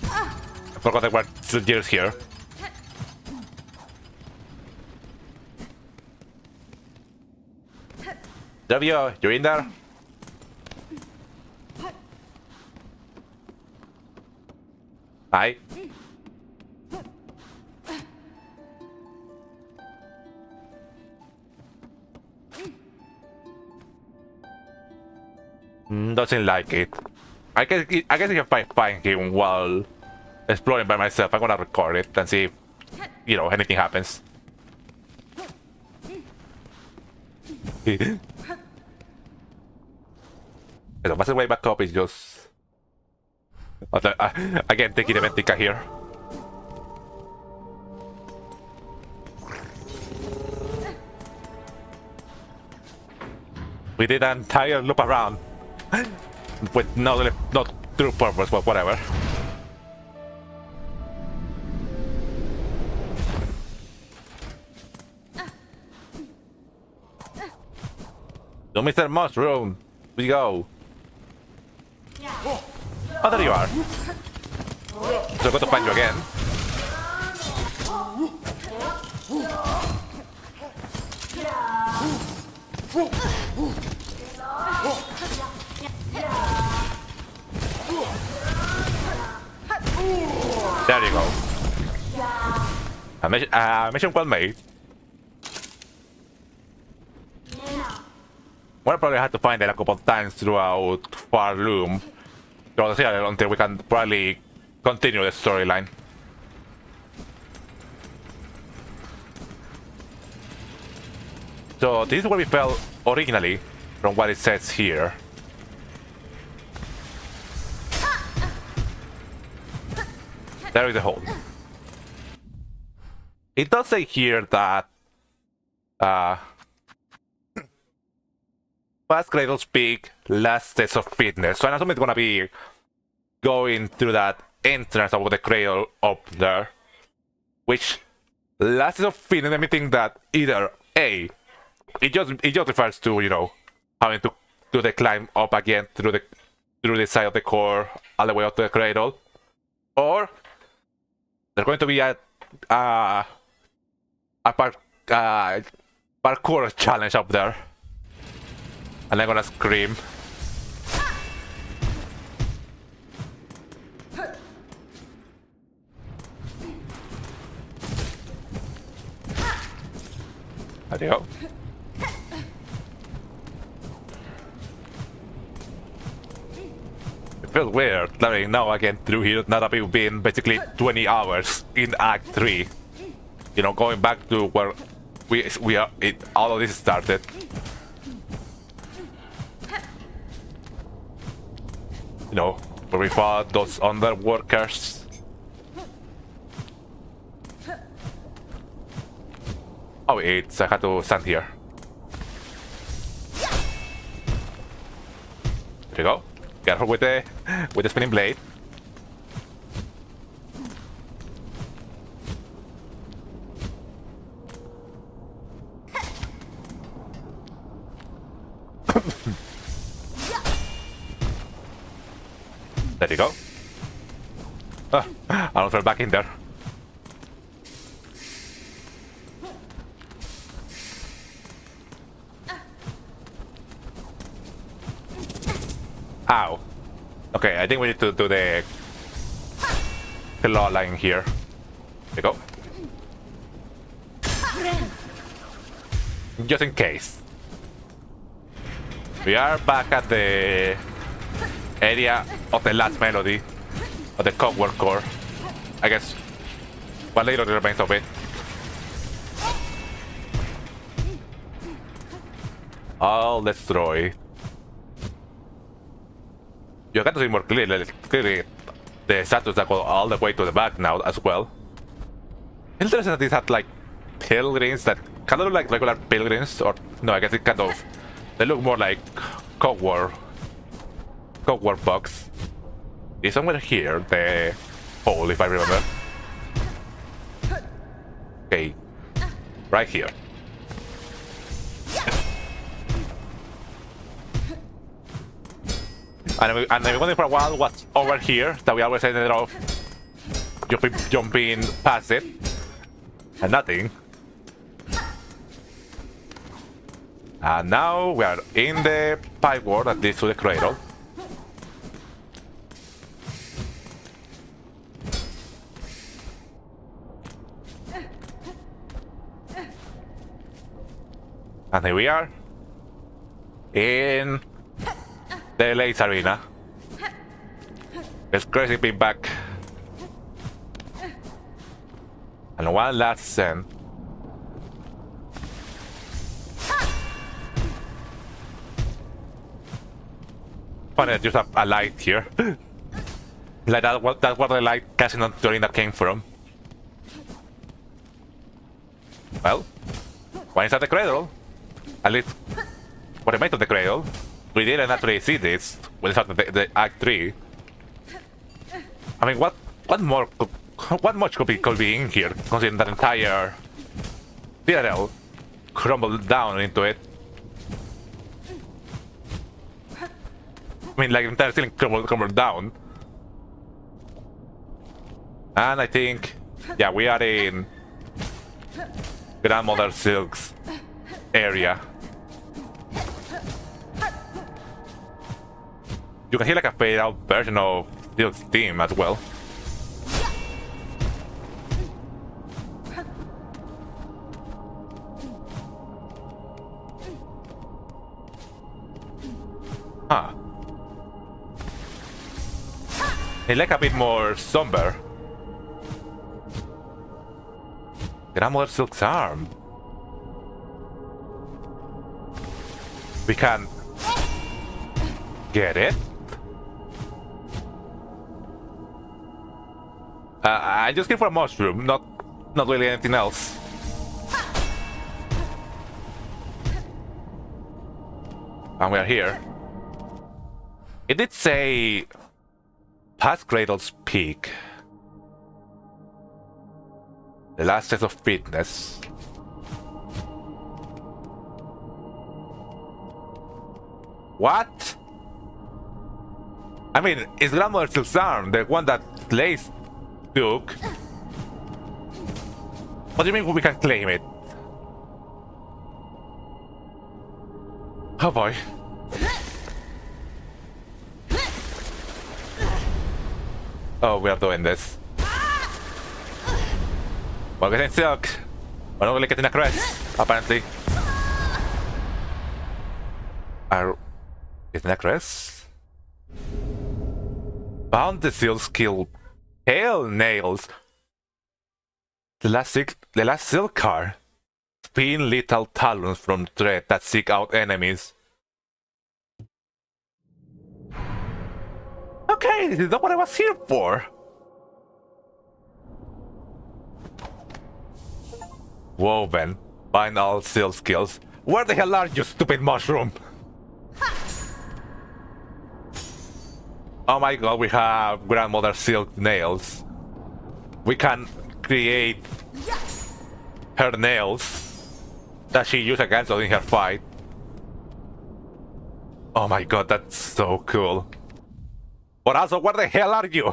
I forgot there were gears here. W, you're in there? Hi. Doesn't like it. I guess if I find him while exploring by myself, I'm gonna record it and see if, you know, anything happens. The fastest way back up is just... Again, taking the Ventica here. We did an entire loop around with no true purpose, but whatever. To Mr. Mushroom, we go. Oh, there you are. So I'm going to find you again. There you go. Mission well made. We'll probably have to find it a couple of times throughout Far Loom until we can probably continue the storyline. So this is where we fell originally, from what it says here. There is a hole. It does say here that fast cradles peak, last test of fitness. So I assume it's gonna be going through that entrance of the cradle up there. Which last test of fitness, let me think that either A, it just refers to, you know, having to do the climb up again through the side of the core all the way up to the cradle, or there's going to be a parkour challenge up there, and I'm gonna scream. There you go. It feels weird that now again through here, now that we've been basically 20 hours in Act 3. You know, going back to where we are, all of this started. You know, where we fought those underworkers. Oh, I had to stand here. There you go. Careful with the spinning blade. There you go. I don't fall back in there. Ow. Okay, I think we need to do the claw line here. There you go. Just in case. We are back at the area of the last melody of the Cogwork core. I guess what little remains of it. All destroyed. You can see more clearly the statues that go all the way to the back now as well. Interesting that these had like pilgrims that kind of look like regular pilgrims, or no, I guess it kind of, they look more like Cogwork bugs. Is somewhere here the hole, if I remember. Okay, right here. And we wondering for a while what's over here that we always ended up jumping past it. And nothing. And now we are in the pipe world that leads to the cradle. And here we are in the Lace Arena. It's crazy being back. And one last scene. Funny, just a light here. Like that's where the light casting on the arena came from. Well, why inside the cradle? At least what remains of the cradle. We didn't actually see this when we started the Act 3. I mean, what much could be in here, considering that entire citadel crumbled down into it? I mean, like, the entire ceiling crumbled down. And I think, yeah, we are in Grandmother Silk's area. You can hear like a fade out version of Silk's theme as well. Huh. It's like a bit more somber. Grandmother Silk's arm. We can get it. I just came for a mushroom, not really anything else. And we are here. It did say past Cradle's Peak. The last test of fitness. What? I mean, is Grandmother Silk's arm the one that Lace took? What do you mean we can claim it? Oh boy. Oh, we are doing this. We're getting Silk. We're not really getting a crest, apparently. Are getting a crest? Found the Seal skill. Tail nails. The last Silk card. Spin lethal talons from threat that seek out enemies. Okay, this is not what I was here for. Woven. Find all Seal skills. Where the hell are you, stupid mushroom? Oh my god, we have Grandmother Silk nails. We can create her nails that she used against us in her fight. Oh my god, that's so cool. But also, where the hell are you?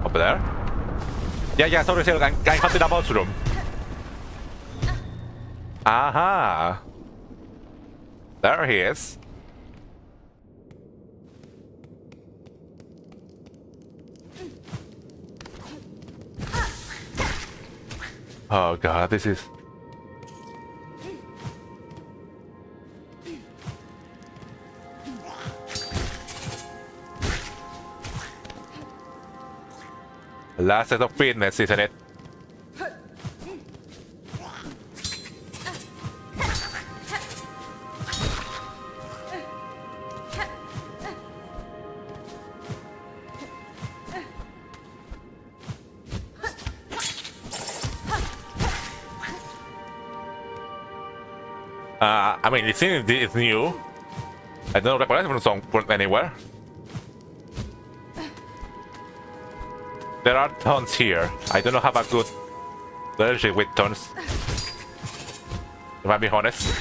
Over there? Yeah, sorry, Silk, I'm hunting a mushroom. Aha! There he is. Oh god, this is... Last set of fitness, isn't it? I mean, it seems it's new. I don't recognize it from anywhere. There are tons here. I don't have a good relationship with tons. If I'm being honest.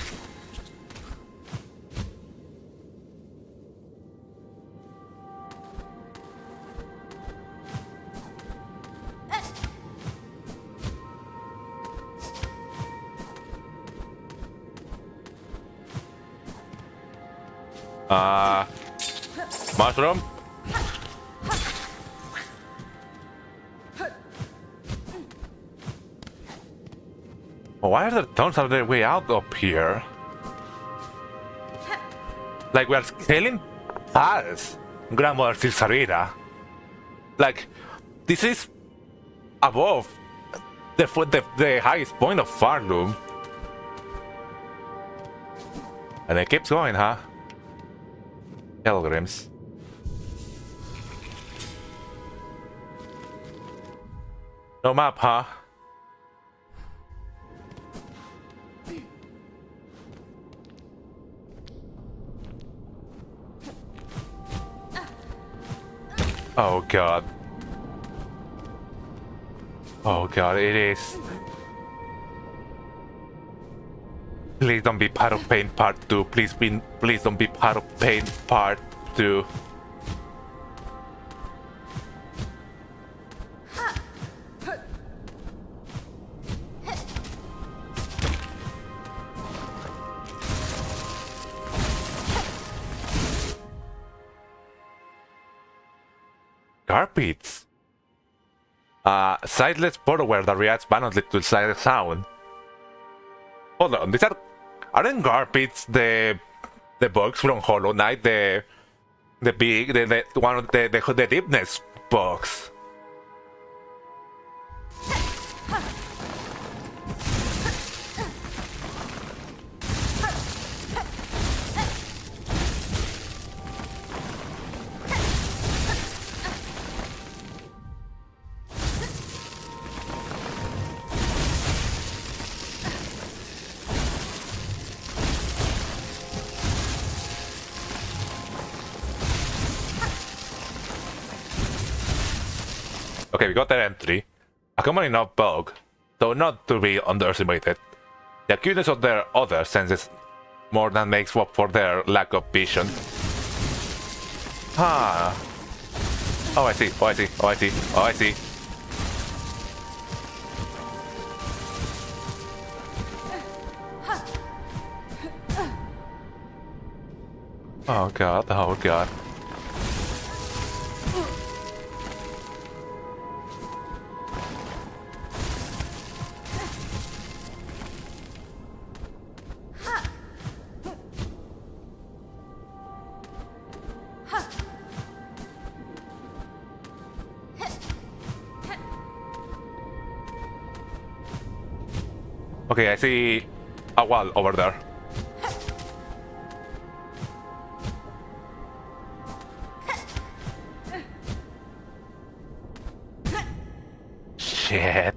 Mushroom. Why are the towns on their way out up here? Like we are scaling past Grandmother Silsarita. Like this is above the highest point of Farloom. And it keeps going, huh? Pilgrims. No map, huh? Oh god. Oh god, it is. Please don't be part of Pain Part 2. Please don't be part of Pain Part 2. Carpets. Sightless portaware that reacts violently to sight sound. Hold on, these aren't carpets the bugs from Hollow Knight, the one of the deepness bugs. Okay, we got that entry. A common enough bug, though not to be underestimated. The acuteness of their other senses more than makes up for their lack of vision. Ah. Oh, I see. Oh, I see. Oh, I see. Oh, I see. Oh god. Oh god. Okay, I see a wall over there. Shit.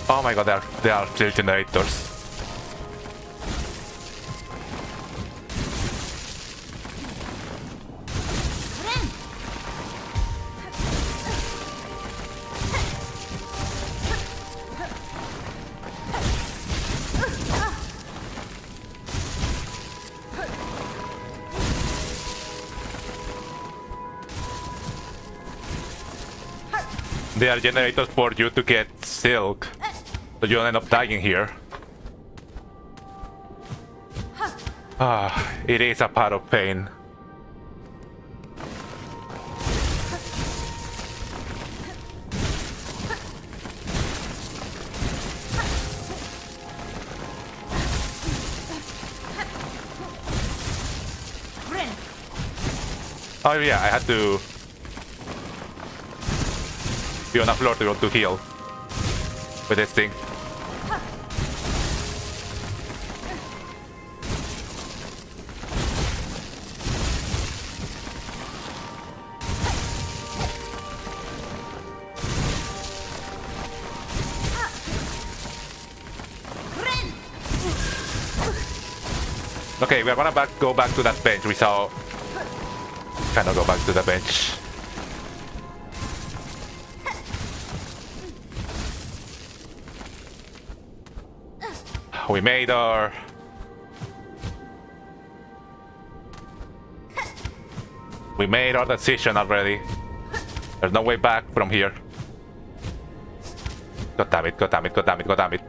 Oh my god, there are still generators. They are generators for you to get silk, so you don't end up dying here. Ah, it is a part of pain. Oh yeah, I had to be on the floor to heal with this thing. Okay, we're gonna go back to that bench we saw. Kind of go back to the bench. We made our... We made our decision already. There's no way back from here. God damn it, god damn it, god damn it, god damn it.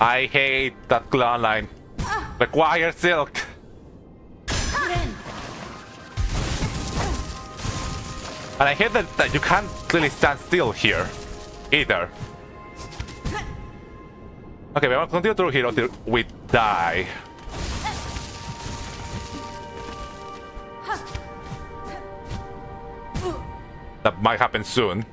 I hate that clan line. Require silk. And I hate that you can't really stand still here either. Okay, we're gonna continue through here until we die. That might happen soon.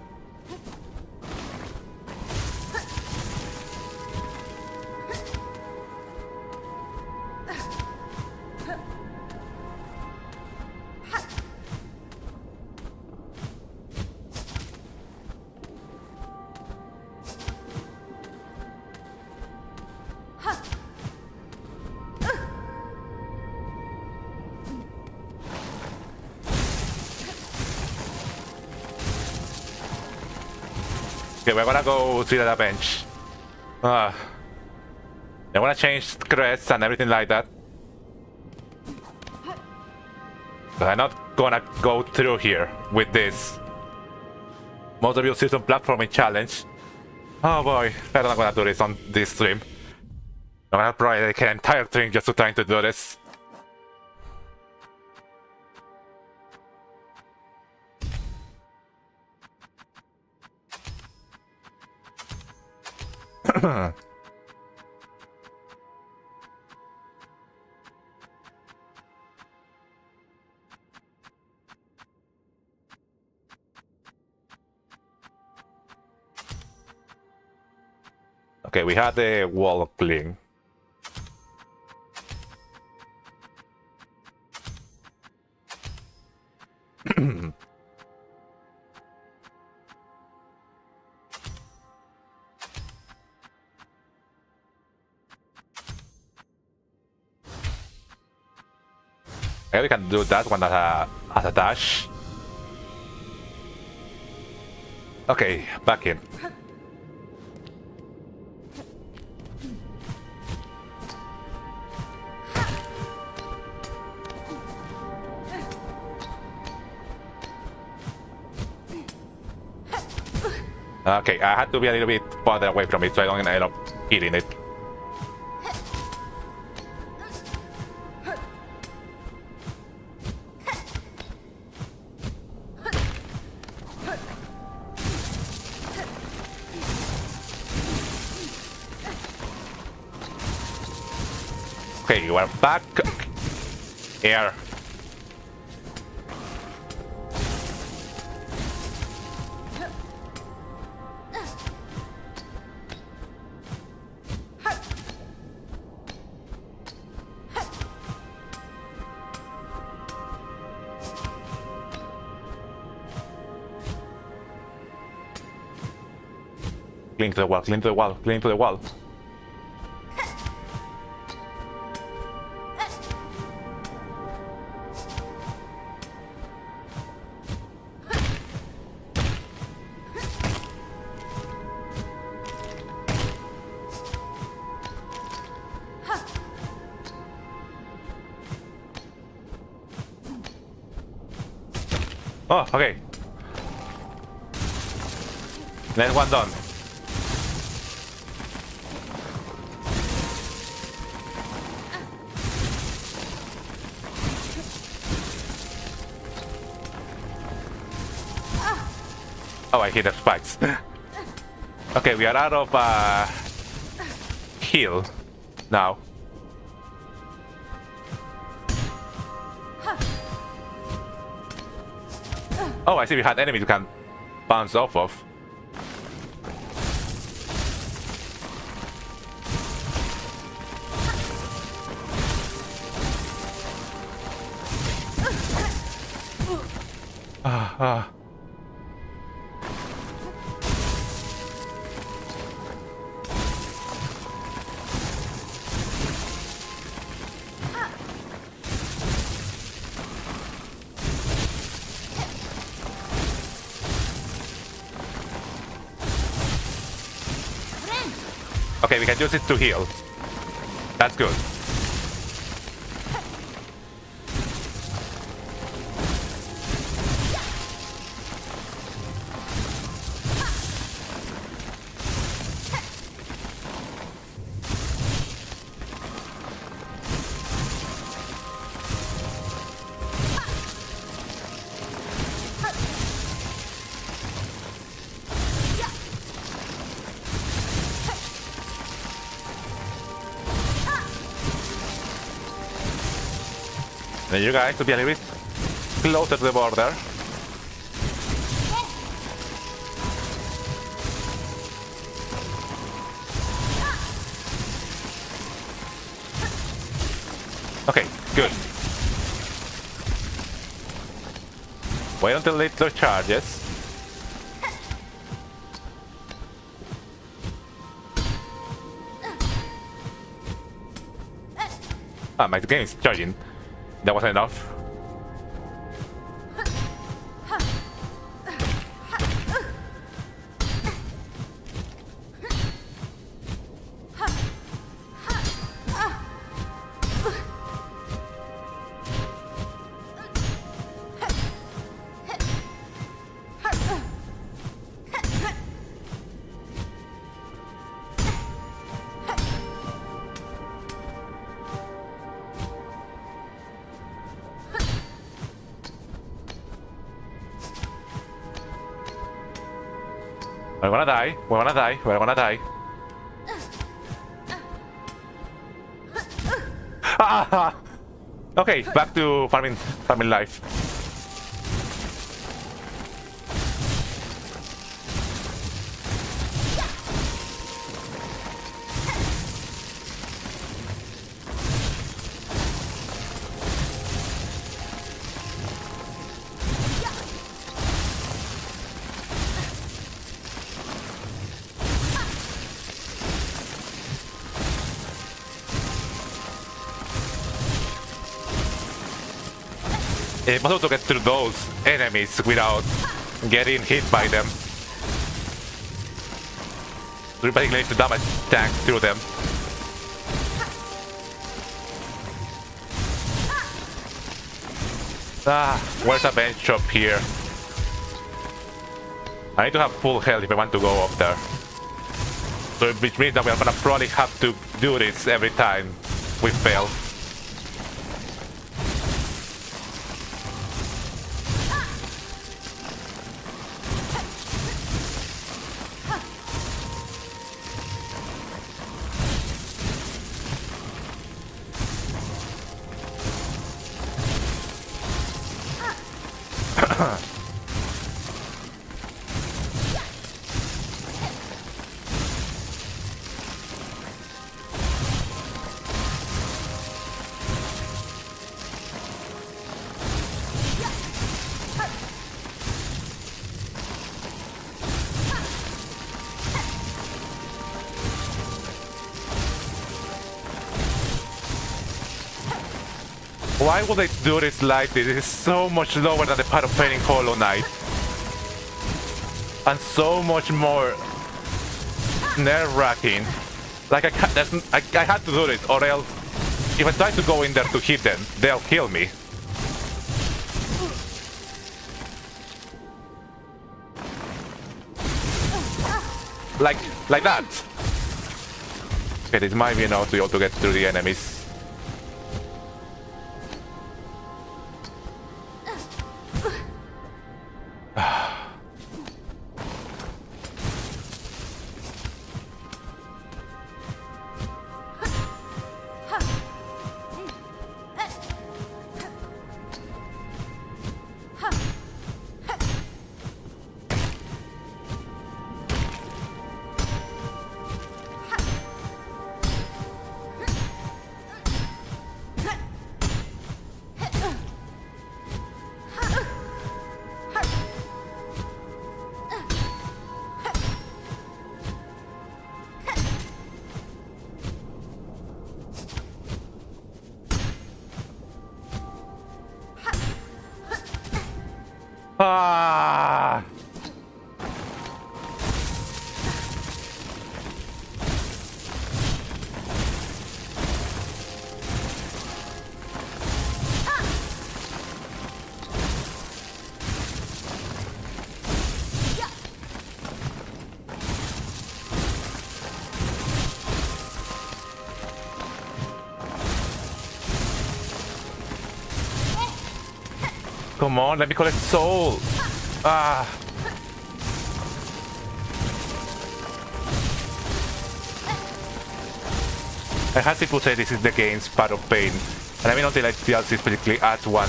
Okay, we're gonna go sit at a bench. I'm gonna change crests and everything like that. But I'm not gonna go through here with this. Most of you see some platforming challenge. Oh boy, I'm not gonna do this on this stream. I'm gonna probably dedicate an entire stream just to trying to do this. Okay, we had the wall clean. Okay, we can do that one as a dash. Okay, back in. Okay, I had to be a little bit farther away from it so I don't end up hitting it. Okay, you are back. Air. Cling to the wall, cling to the wall, cling to the wall. Oh, okay. Then one done. Oh, I hit the spikes. Okay, we are out of heal now. Oh, I see we had enemies you can bounce off of. Okay, we can use it to heal. That's good. And you guys to be a little bit closer to the border. Okay, good. Wait until it charges. Ah, my game is charging. That wasn't enough. We're gonna die. We're gonna die. We're gonna die. Ah! Okay, back to farming life. It's possible to get through those enemies without getting hit by them. So you basically need to damage tank through them. Ah, where's a bench shop here? I need to have full health if I want to go up there. So which means that we're gonna probably have to do this every time we fail. Why would they do this like this? It is so much lower than the part of training Hollow Knight. And so much more nerve-wracking. Like I had to do this, or else if I try to go in there to hit them, they'll kill me. Like that. Okay, this might be enough to be able to get through the enemies. Ah! Come on, let me collect soul. Ah. I had people say this is the game's part of pain. And I mean until like DLC specifically adds one.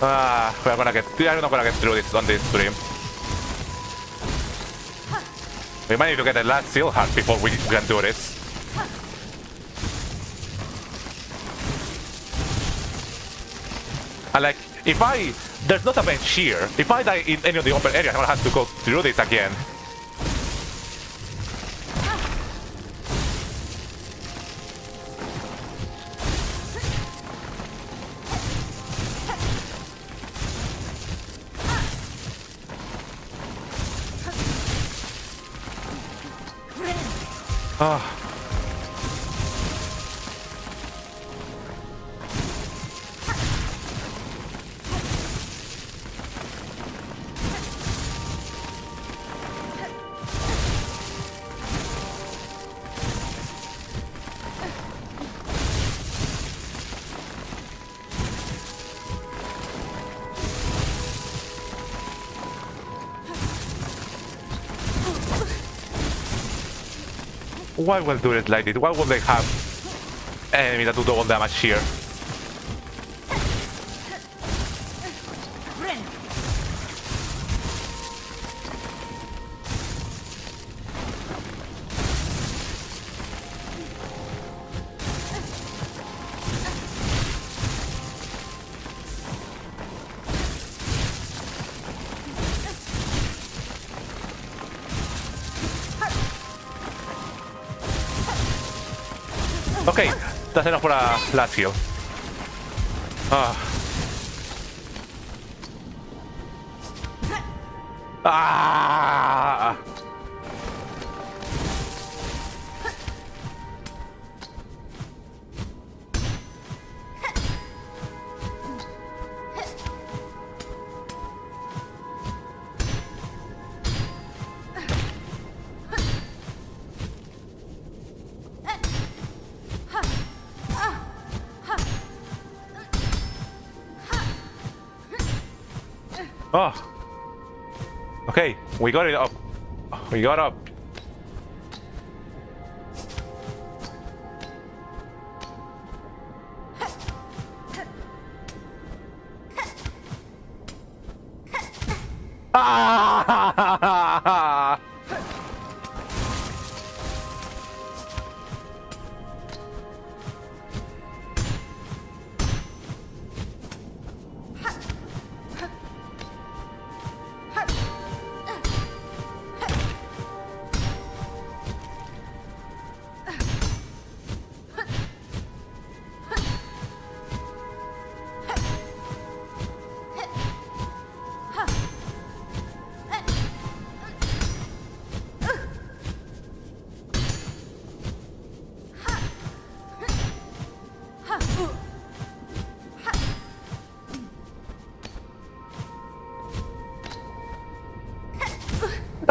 We're not gonna get through this on this stream. We might need to get the last seal heart before we can do this. And like, there's not a bench here. If I die in any of the open areas, I'm gonna have to go through this again. Why will do it like this? Why would they have enemy that do double damage here? Okay, that's enough for a last heal. Oh. Okay, we got it up. We got up.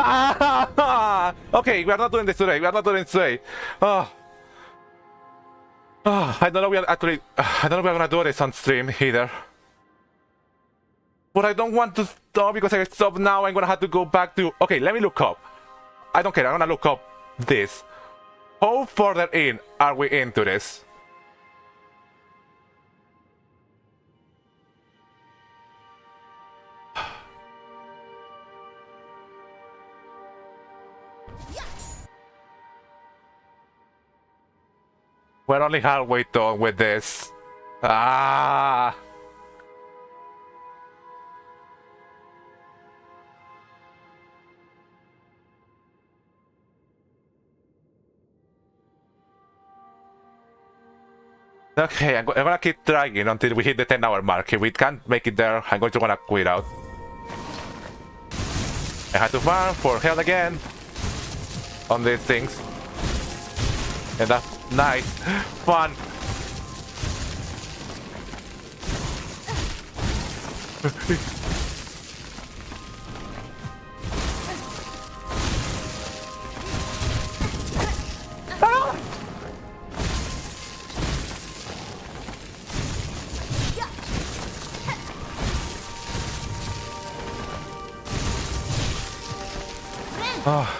Ah! Okay, we are not doing this today. We are not doing this today. I don't know. I don't know if we're gonna do this on stream either. But I don't want to stop because if I stop now, I'm gonna have to go back to. Okay, let me look up. I don't care. I'm gonna look up this. How further in are we into this? We're only halfway done with this. Ah! Okay, I'm gonna keep trying until we hit the 10-hour mark. If we can't make it there, I'm going to wanna quit out. I had to farm for hell again on these things. And that's nice, fun. Ah! Ah.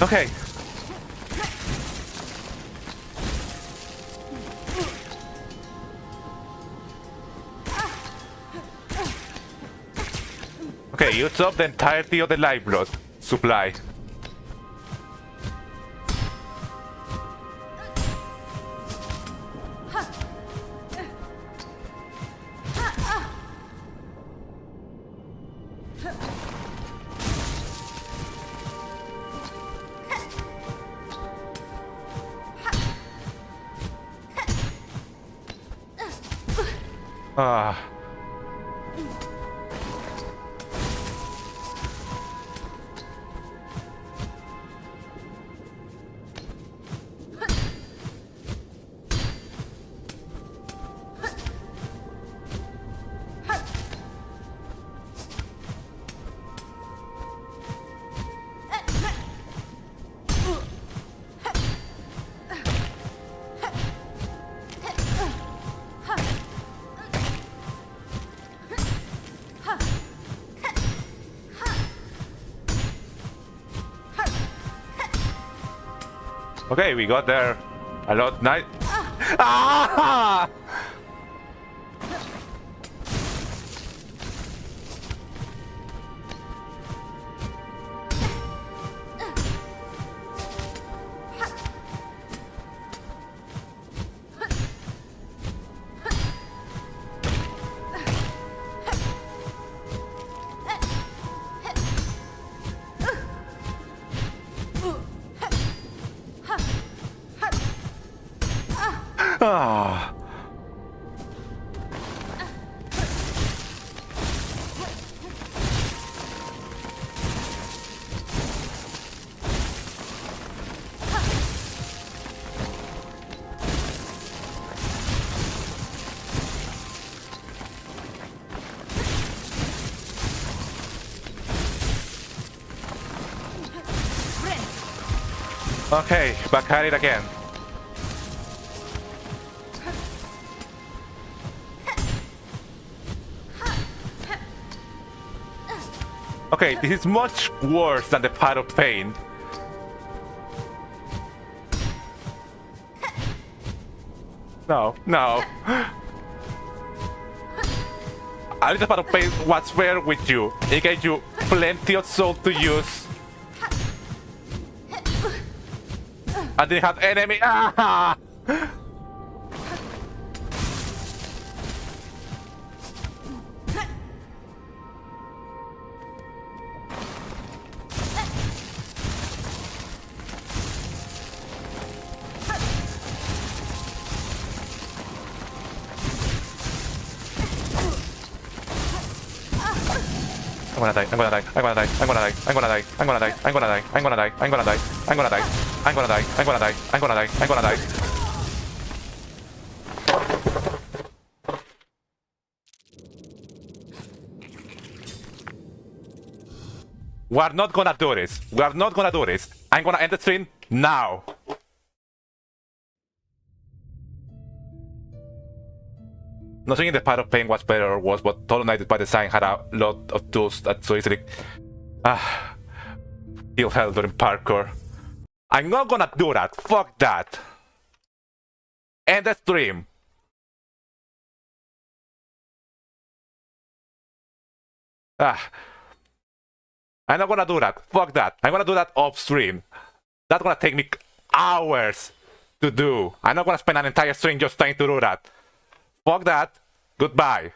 Okay. Okay, use up the entirety of the life blood supply. Ah. Okay, we got there a lot night. Ah! Ah. Okay, back at it again. Okay, this is much worse than the part of pain. No, no. A little part of pain was rare with you. It gave you plenty of soul to use. I didn't have enemy. Ah! I'm gonna die, I'm gonna die, I'm gonna die, I'm gonna die, I'm gonna die, I'm gonna die, I'm gonna die, I'm gonna die, I'm gonna die, I'm gonna die, I'm gonna die, I'm gonna die, I'm gonna die, I'm gonna die. We are not gonna do this. We are not gonna do this. I'm gonna end the stream now. Not thinking the part of playing was better or worse, but Hollow Knight by design had a lot of tools that so easily kill hell during parkour. I'm not gonna do that. Fuck that. End the stream. I'm not gonna do that. Fuck that. I'm gonna do that off stream. That's gonna take me hours to do. I'm not gonna spend an entire stream just trying to do that. Fuck that. Goodbye.